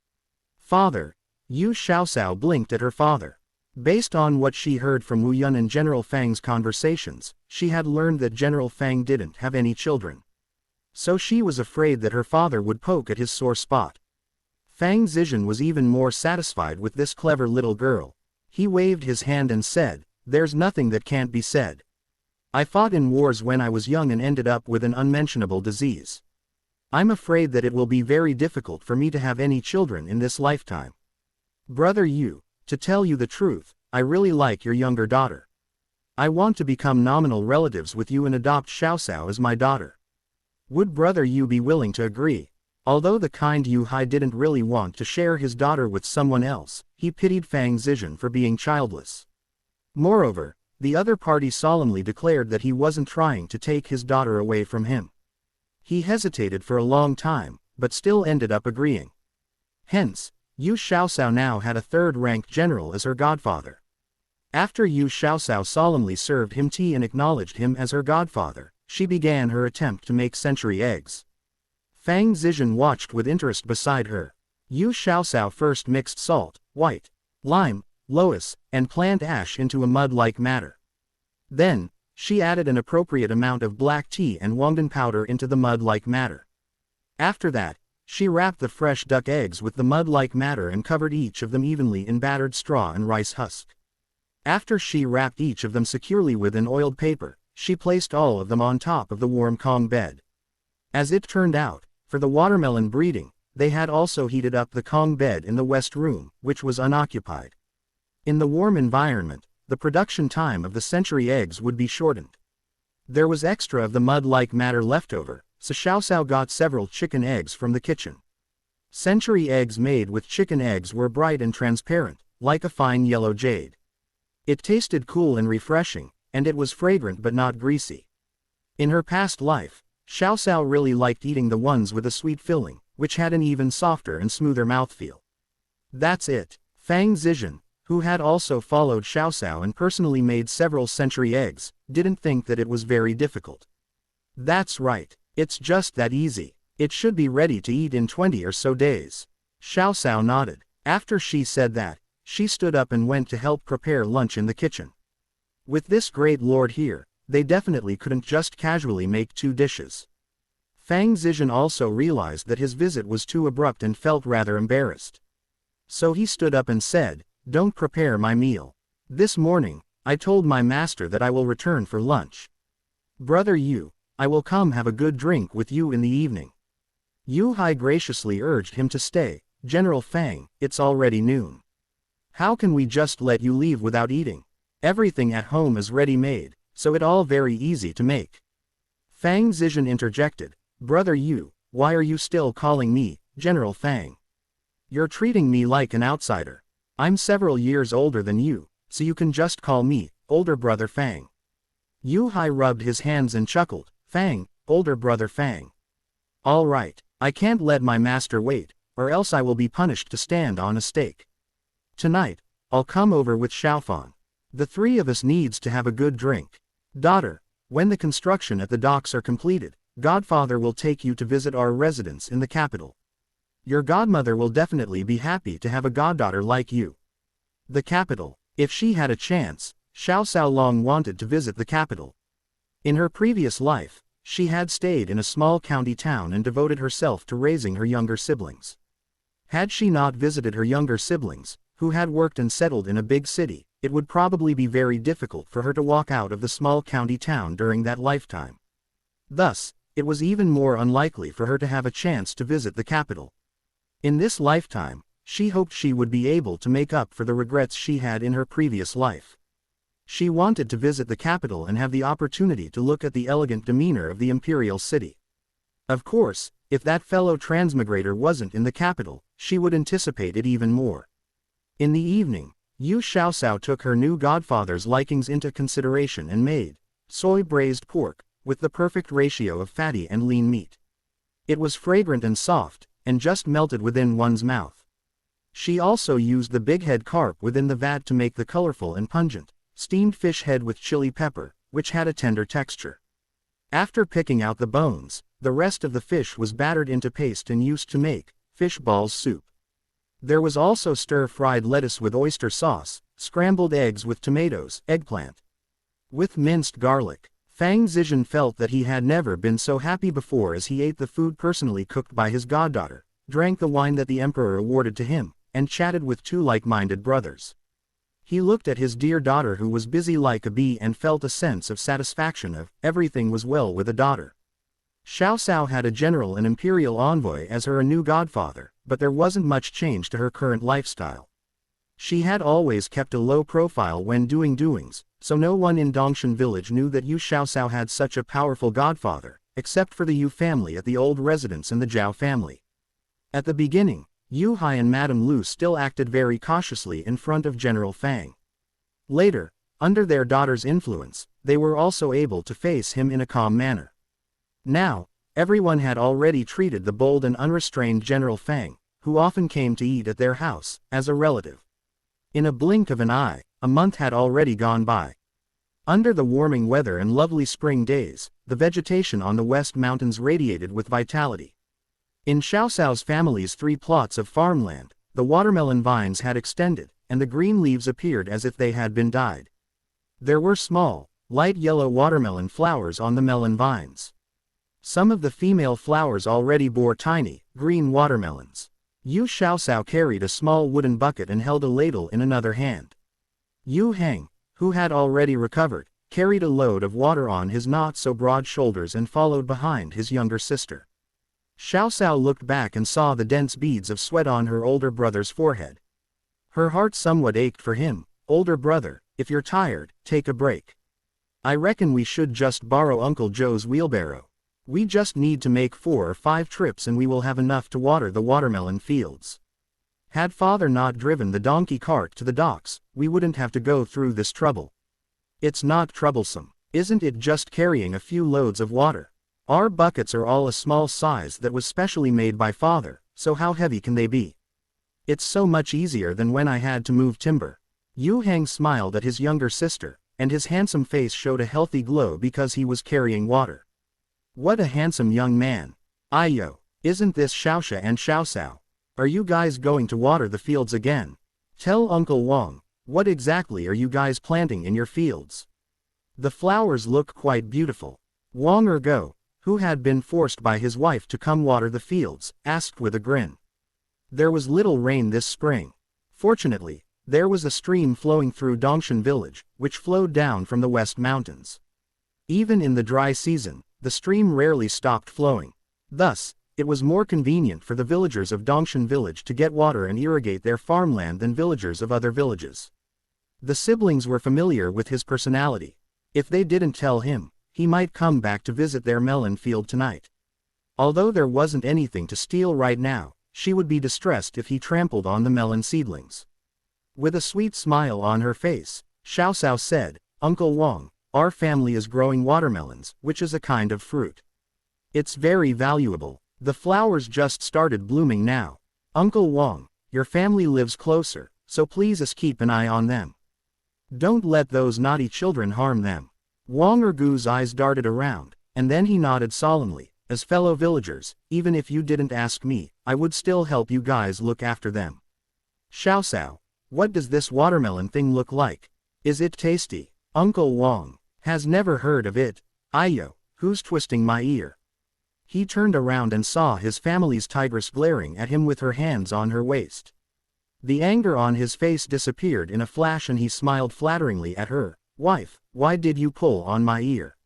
Father, Yu Xiaosao blinked at her father. Based on what she heard from Wu Yun and General Fang's conversations, she had learned that General Fang didn't have any children. So she was afraid that her father would poke at his sore spot. Fang Zizhen was even more satisfied with this clever little girl. He waved his hand and said, there's nothing that can't be said. I fought in wars when I was young and ended up with an unmentionable disease. I'm afraid that it will be very difficult for me to have any children in this lifetime. Brother Yu, to tell you the truth, I really like your younger daughter. I want to become nominal relatives with you and adopt Xiaosao as my daughter. Would brother Yu be willing to agree? Although the kind Yu Hai didn't really want to share his daughter with someone else, he pitied Fang Zizhen for being childless. Moreover, the other party solemnly declared that he wasn't trying to take his daughter away from him. He hesitated for a long time, but still ended up agreeing. Hence, Yu Xiaosao now had a third-ranked general as her godfather. After Yu Xiaosao solemnly served him tea and acknowledged him as her godfather, she began her attempt to make century eggs. Fang Zizhen watched with interest beside her. Yu Xiaosao first mixed salt, white, lime, loess, and plant ash into a mud-like matter. Then, she added an appropriate amount of black tea and Wangdan powder into the mud-like matter. After that, she wrapped the fresh duck eggs with the mud-like matter and covered each of them evenly in battered straw and rice husk. After she wrapped each of them securely with an oiled paper, she placed all of them on top of the warm Kong bed. As it turned out, for the watermelon breeding, they had also heated up the Kong bed in the west room, which was unoccupied. In the warm environment, the production time of the century eggs would be shortened. There was extra of the mud-like matter left over, so Xiaosao got several chicken eggs from the kitchen. Century eggs made with chicken eggs were bright and transparent, like a fine yellow jade. It tasted cool and refreshing, and it was fragrant but not greasy. In her past life, Xiao Xiao really liked eating the ones with a sweet filling, which had an even softer and smoother mouthfeel. That's it. Fang Zizhen, who had also followed Xiao Xiao and personally made several century eggs, didn't think that it was very difficult. That's right, it's just that easy. It should be ready to eat in 20 or so days. Xiao Xiao nodded. After she said that, she stood up and went to help prepare lunch in the kitchen. With this great lord here, they definitely couldn't just casually make 2 dishes. Fang Zizhen also realized that his visit was too abrupt and felt rather embarrassed. So he stood up and said, "Don't prepare my meal. This morning, I told my master that I will return for lunch. Brother Yu, I will come have a good drink with you in the evening." Yu Hai graciously urged him to stay. "General Fang, it's already noon. How can we just let you leave without eating? Everything at home is ready-made, so it's all very easy to make." Fang Zizhen interjected, "Brother Yu, why are you still calling me General Fang? You're treating me like an outsider. I'm several years older than you, so you can just call me older brother Fang." Yu Hai rubbed his hands and chuckled, "Fang, older brother Fang. All right, I can't let my master wait, or else I will be punished to stand on a stake. Tonight, I'll come over with Xiaofan. The 3 of us needs to have a good drink. Daughter, when the construction at the docks are completed, Godfather will take you to visit our residence in the capital. Your godmother will definitely be happy to have a goddaughter like you." The capital. If she had a chance, Xiao Xiao long wanted to visit the capital. In her previous life, she had stayed in a small county town and devoted herself to raising her younger siblings. Had she not visited her younger siblings, who had worked and settled in a big city, it would probably be very difficult for her to walk out of the small county town during that lifetime. Thus, it was even more unlikely for her to have a chance to visit the capital. In this lifetime, she hoped she would be able to make up for the regrets she had in her previous life. She wanted to visit the capital and have the opportunity to look at the elegant demeanor of the imperial city. Of course, if that fellow transmigrator wasn't in the capital, she would anticipate it even more. In the evening, Yu Xiaoxiao took her new godfather's likings into consideration and made soy braised pork, with the perfect ratio of fatty and lean meat. It was fragrant and soft, and just melted within one's mouth. She also used the big head carp within the vat to make the colorful and pungent steamed fish head with chili pepper, which had a tender texture. After picking out the bones, the rest of the fish was battered into paste and used to make fish balls soup. There was also stir-fried lettuce with oyster sauce, scrambled eggs with tomatoes, eggplant, with minced garlic. Fang Zizhen felt that he had never been so happy before as he ate the food personally cooked by his goddaughter, drank the wine that the emperor awarded to him, and chatted with 2 like-minded brothers. He looked at his dear daughter who was busy like a bee and felt a sense of satisfaction of everything was well with a daughter. Xiao Xiao had a general and imperial envoy as her new godfather, but there wasn't much change to her current lifestyle. She had always kept a low profile when doing doings, so no one in Dongshan village knew that Yu Xiaoxiao had such a powerful godfather, except for the Yu family at the old residence and the Zhao family. At the beginning, Yu Hai and Madame Lu still acted very cautiously in front of General Fang. Later, under their daughter's influence, they were also able to face him in a calm manner. Now, everyone had already treated the bold and unrestrained General Fang, who often came to eat at their house, as a relative. In a blink of an eye, a month had already gone by. Under the warming weather and lovely spring days, the vegetation on the West Mountains radiated with vitality. In Xiao Xiao's family's 3 plots of farmland, the watermelon vines had extended, and the green leaves appeared as if they had been dyed. There were small, light yellow watermelon flowers on the melon vines. Some of the female flowers already bore tiny, green watermelons. Yu Xiaoxiao carried a small wooden bucket and held a ladle in another hand. Yu Heng, who had already recovered, carried a load of water on his not-so-broad shoulders and followed behind his younger sister. Xiaoxiao looked back and saw the dense beads of sweat on her older brother's forehead. Her heart somewhat ached for him. "Older brother, if you're tired, take a break. I reckon we should just borrow Uncle Joe's wheelbarrow. We just need to make 4 or 5 trips and we will have enough to water the watermelon fields." Had father not driven the donkey cart to the docks, we wouldn't have to go through this trouble. It's not troublesome. Isn't it just carrying a few loads of water? Our buckets are all a small size that was specially made by father, so how heavy can they be? It's so much easier than when I had to move timber. Yu Heng smiled at his younger sister, and his handsome face showed a healthy glow because he was carrying water. What a handsome young man. Ayo, isn't this Xiaoxia and Xiaosao? Are you guys going to water the fields again? Tell Uncle Wang, what exactly are you guys planting in your fields? The flowers look quite beautiful. Wang Ergo, who had been forced by his wife to come water the fields, asked with a grin. There was little rain this spring. Fortunately, there was a stream flowing through Dongshan village, which flowed down from the West Mountains. Even in the dry season, the stream rarely stopped flowing. Thus, it was more convenient for the villagers of Dongshan village to get water and irrigate their farmland than villagers of other villages. The siblings were familiar with his personality. If they didn't tell him, he might come back to visit their melon field tonight. Although there wasn't anything to steal right now, she would be distressed if he trampled on the melon seedlings. With a sweet smile on her face, Xiaosao said, Uncle Wang, our family is growing watermelons, which is a kind of fruit. It's very valuable. The flowers just started blooming now. Uncle Wang, your family lives closer, so please keep an eye on them. Don't let those naughty children harm them. Wang Ergu's eyes darted around, and then he nodded solemnly. As fellow villagers, even if you didn't ask me, I would still help you guys look after them. Xiaosao, what does this watermelon thing look like? Is it tasty? Uncle Wang has never heard of it. Ayo, who's twisting my ear? He turned around and saw his family's tigress glaring at him with her hands on her waist. The anger on his face disappeared in a flash and he smiled flatteringly at her. Wife, why did you pull on my ear?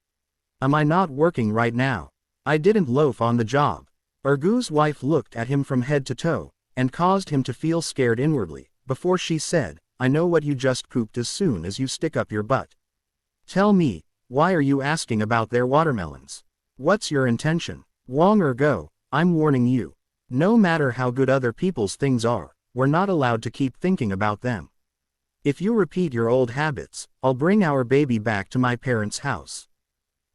Am I not working right now? I didn't loaf on the job. Ergu's wife looked at him from head to toe, and caused him to feel scared inwardly, before she said, I know what you just pooped as soon as you stick up your butt. Tell me, why are you asking about their watermelons? What's your intention? Wang Ergo, I'm warning you. No matter how good other people's things are, we're not allowed to keep thinking about them. If you repeat your old habits, I'll bring our baby back to my parents' house.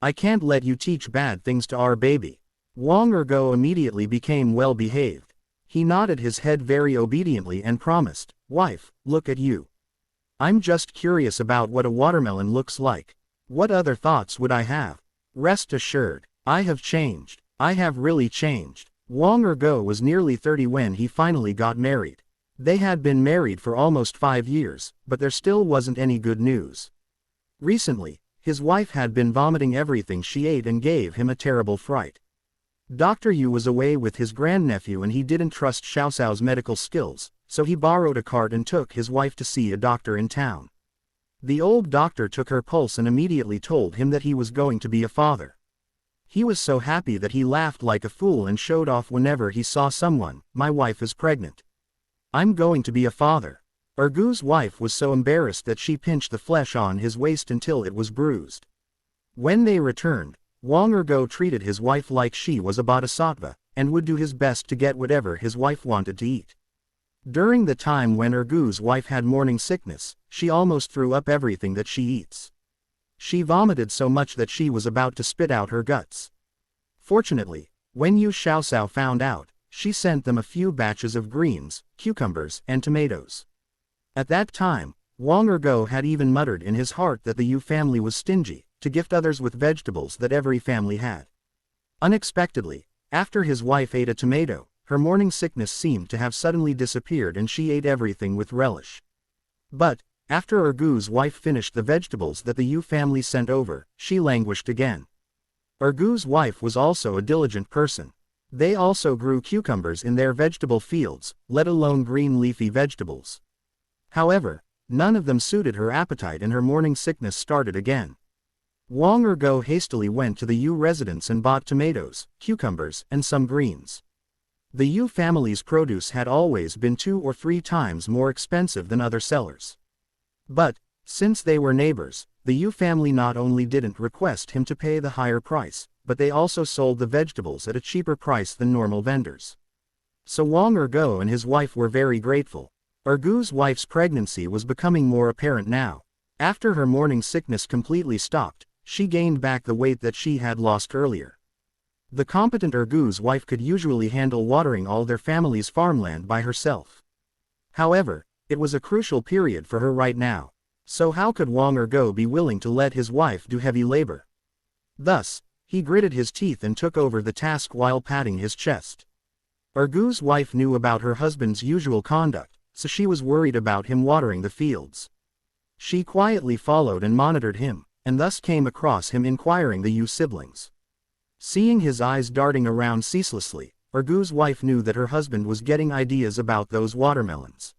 I can't let you teach bad things to our baby. Wang Ergo immediately became well behaved. He nodded his head very obediently and promised, Wife, look at you. I'm just curious about what a watermelon looks like. What other thoughts would I have? Rest assured, I have changed. I have really changed. Wang Ergo was nearly 30 when he finally got married. They had been married for almost 5 years, but there still wasn't any good news. Recently, his wife had been vomiting everything she ate and gave him a terrible fright. Dr. Yu was away with his grandnephew and he didn't trust Xiaosao's medical skills, so he borrowed a cart and took his wife to see a doctor in town. The old doctor took her pulse and immediately told him that he was going to be a father. He was so happy that he laughed like a fool and showed off whenever he saw someone. My wife is pregnant. I'm going to be a father. Ergu's wife was so embarrassed that she pinched the flesh on his waist until it was bruised. When they returned, Wang Ergo treated his wife like she was a bodhisattva, and would do his best to get whatever his wife wanted to eat. During the time when Ergu's wife had morning sickness, she almost threw up everything that she eats. She vomited so much that she was about to spit out her guts. Fortunately, when Yu Xiaosao found out, she sent them a few batches of greens, cucumbers, and tomatoes. At that time, Wang Ergo had even muttered in his heart that the Yu family was stingy, to gift others with vegetables that every family had. Unexpectedly, after his wife ate a tomato, her morning sickness seemed to have suddenly disappeared and she ate everything with relish. But, after Ergu's wife finished the vegetables that the Yu family sent over, she languished again. Ergu's wife was also a diligent person. They also grew cucumbers in their vegetable fields, let alone green leafy vegetables. However, none of them suited her appetite and her morning sickness started again. Wang Ergo hastily went to the Yu residence and bought tomatoes, cucumbers, and some greens. The Yu family's produce had always been 2 or 3 times more expensive than other sellers. But, since they were neighbors, the Yu family not only didn't request him to pay the higher price, but they also sold the vegetables at a cheaper price than normal vendors. So Wang Ergo and his wife were very grateful. Ergo's wife's pregnancy was becoming more apparent now. After her morning sickness completely stopped, she gained back the weight that she had lost earlier. The competent Ergo's wife could usually handle watering all their family's farmland by herself. However, it was a crucial period for her right now. So how could Wang Ergo be willing to let his wife do heavy labor? Thus, he gritted his teeth and took over the task while patting his chest. Ergo's wife knew about her husband's usual conduct, so she was worried about him watering the fields. She quietly followed and monitored him, and thus came across him inquiring the Yu siblings. Seeing his eyes darting around ceaselessly, Ergo's wife knew that her husband was getting ideas about those watermelons.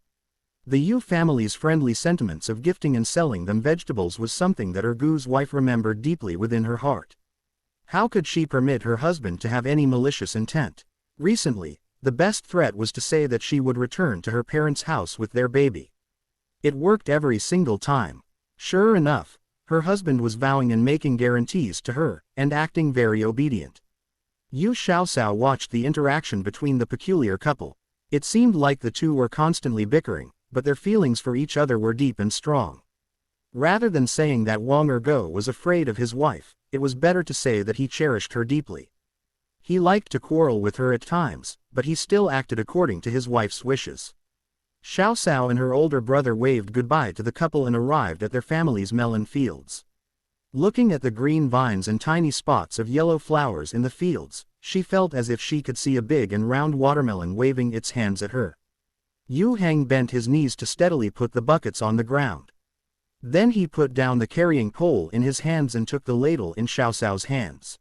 The Yu family's friendly sentiments of gifting and selling them vegetables was something that Ergo's wife remembered deeply within her heart. How could she permit her husband to have any malicious intent? Recently, the best threat was to say that she would return to her parents' house with their baby. It worked every single time. Sure enough, her husband was vowing and making guarantees to her, and acting very obedient. Yu Xiaoxiao watched the interaction between the peculiar couple. It seemed like the two were constantly bickering, but their feelings for each other were deep and strong. Rather than saying that Wang Ergo was afraid of his wife, it was better to say that he cherished her deeply. He liked to quarrel with her at times, but he still acted according to his wife's wishes. Xiaoxiao and her older brother waved goodbye to the couple and arrived at their family's melon fields. Looking at the green vines and tiny spots of yellow flowers in the fields, she felt as if she could see a big and round watermelon waving its hands at her. Yu Heng bent his knees to steadily put the buckets on the ground. Then he put down the carrying pole in his hands and took the ladle in Xiaoxiao's hands.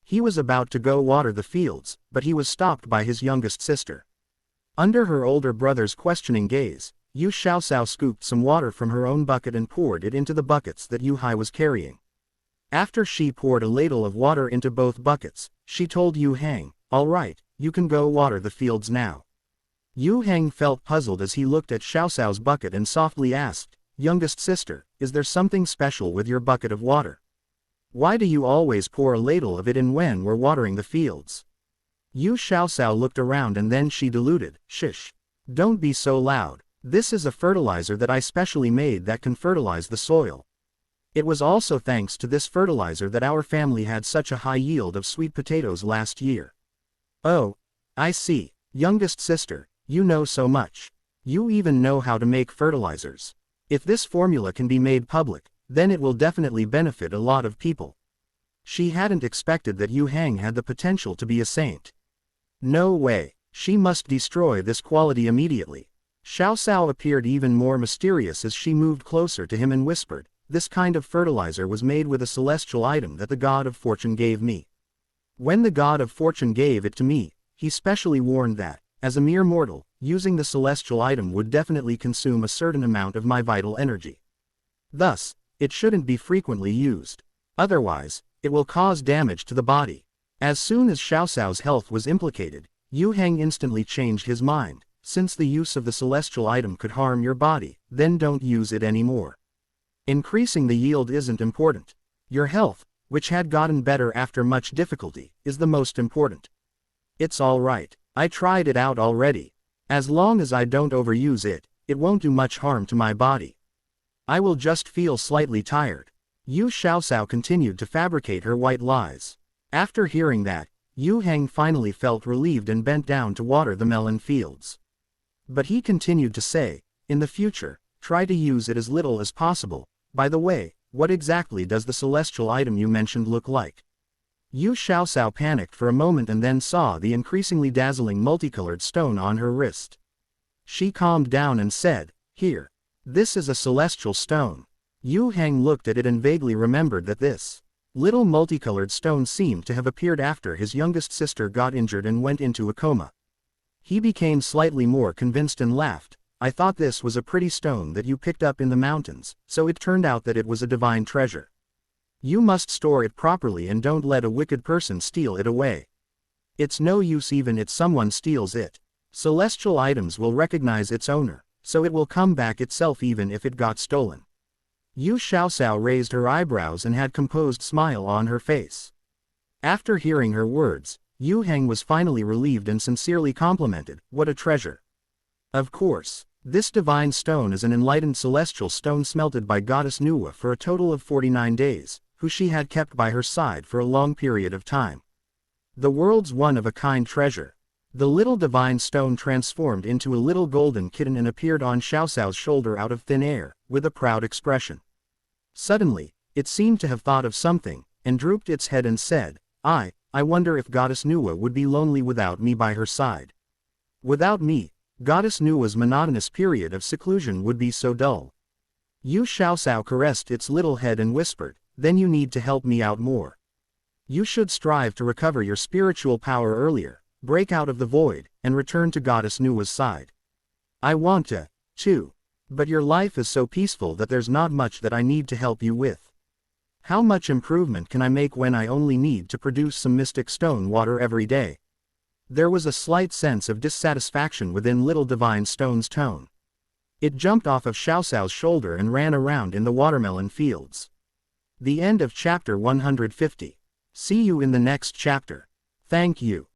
He was about to go water the fields, but he was stopped by his youngest sister. Under her older brother's questioning gaze, Yu Xiaoxiao scooped some water from her own bucket and poured it into the buckets that Yu Hai was carrying. After she poured a ladle of water into both buckets, she told Yu Heng, "All right, you can go water the fields now." Yu Heng felt puzzled as he looked at Xiaoxiao's bucket and softly asked, "Youngest sister, is there something special with your bucket of water? Why do you always pour a ladle of it in when we're watering the fields?" Yu Xiaoxiao looked around and then she diluted, "Shish. Don't be so loud. This is a fertilizer that I specially made that can fertilize the soil. It was also thanks to this fertilizer that our family had such a high yield of sweet potatoes last year." "Oh, I see. Youngest sister, you know so much. You even know how to make fertilizers. If this formula can be made public, then it will definitely benefit a lot of people." She hadn't expected that Yu Heng had the potential to be a saint. No way, she must destroy this quality immediately. Xiaoxiao appeared even more mysterious as she moved closer to him and whispered, "This kind of fertilizer was made with a celestial item that the God of Fortune gave me. When the God of Fortune gave it to me, he specially warned that, as a mere mortal, using the celestial item would definitely consume a certain amount of my vital energy. Thus, it shouldn't be frequently used. Otherwise, it will cause damage to the body." As soon as Xiaoxiao's health was implicated, Yu Heng instantly changed his mind. "Since the use of the celestial item could harm your body, then don't use it anymore. Increasing the yield isn't important. Your health, which had gotten better after much difficulty, is the most important. It's all right. I tried it out already. As long as I don't overuse it, it won't do much harm to my body. I will just feel slightly tired." Yu Xiaoxiao continued to fabricate her white lies. After hearing that, Yu Heng finally felt relieved and bent down to water the melon fields. But he continued to say, "In the future, try to use it as little as possible. By the way, what exactly does the celestial item you mentioned look like?" Yu Xiaoxiao panicked for a moment and then saw the increasingly dazzling multicolored stone on her wrist. She calmed down and said, "Here. This is a celestial stone." Yu Heng looked at it and vaguely remembered that this little multicolored stone seemed to have appeared after his youngest sister got injured and went into a coma. He became slightly more convinced and laughed, "I thought this was a pretty stone that you picked up in the mountains, so it turned out that it was a divine treasure. You must store it properly and don't let a wicked person steal it away. It's no use even if someone steals it. Celestial items will recognize its owner, so it will come back itself even if it got stolen." Yu Xiaoxiao raised her eyebrows and had composed smile on her face. After hearing her words, Yu Heng was finally relieved and sincerely complimented, "What a treasure." Of course, this divine stone is an enlightened celestial stone smelted by Goddess Nuwa for a total of 49 days, who she had kept by her side for a long period of time. The world's one-of-a-kind treasure. The little divine stone transformed into a little golden kitten and appeared on Xiaoxiao's shoulder out of thin air, with a proud expression. Suddenly, it seemed to have thought of something, and drooped its head and said, I wonder if Goddess Nuwa would be lonely without me by her side. Without me, Goddess Nuwa's monotonous period of seclusion would be so dull. Yu Xiaoxiao caressed its little head and whispered, "Then you need to help me out more. You should strive to recover your spiritual power earlier, break out of the void, and return to Goddess Nuwa's side. I want to, too. But your life is so peaceful that there's not much that I need to help you with. How much improvement can I make when I only need to produce some mystic stone water every day?" There was a slight sense of dissatisfaction within Little Divine Stone's tone. It jumped off of Xiaoxiao's shoulder and ran around in the watermelon fields. The end of chapter 150. See you in the next chapter. Thank you.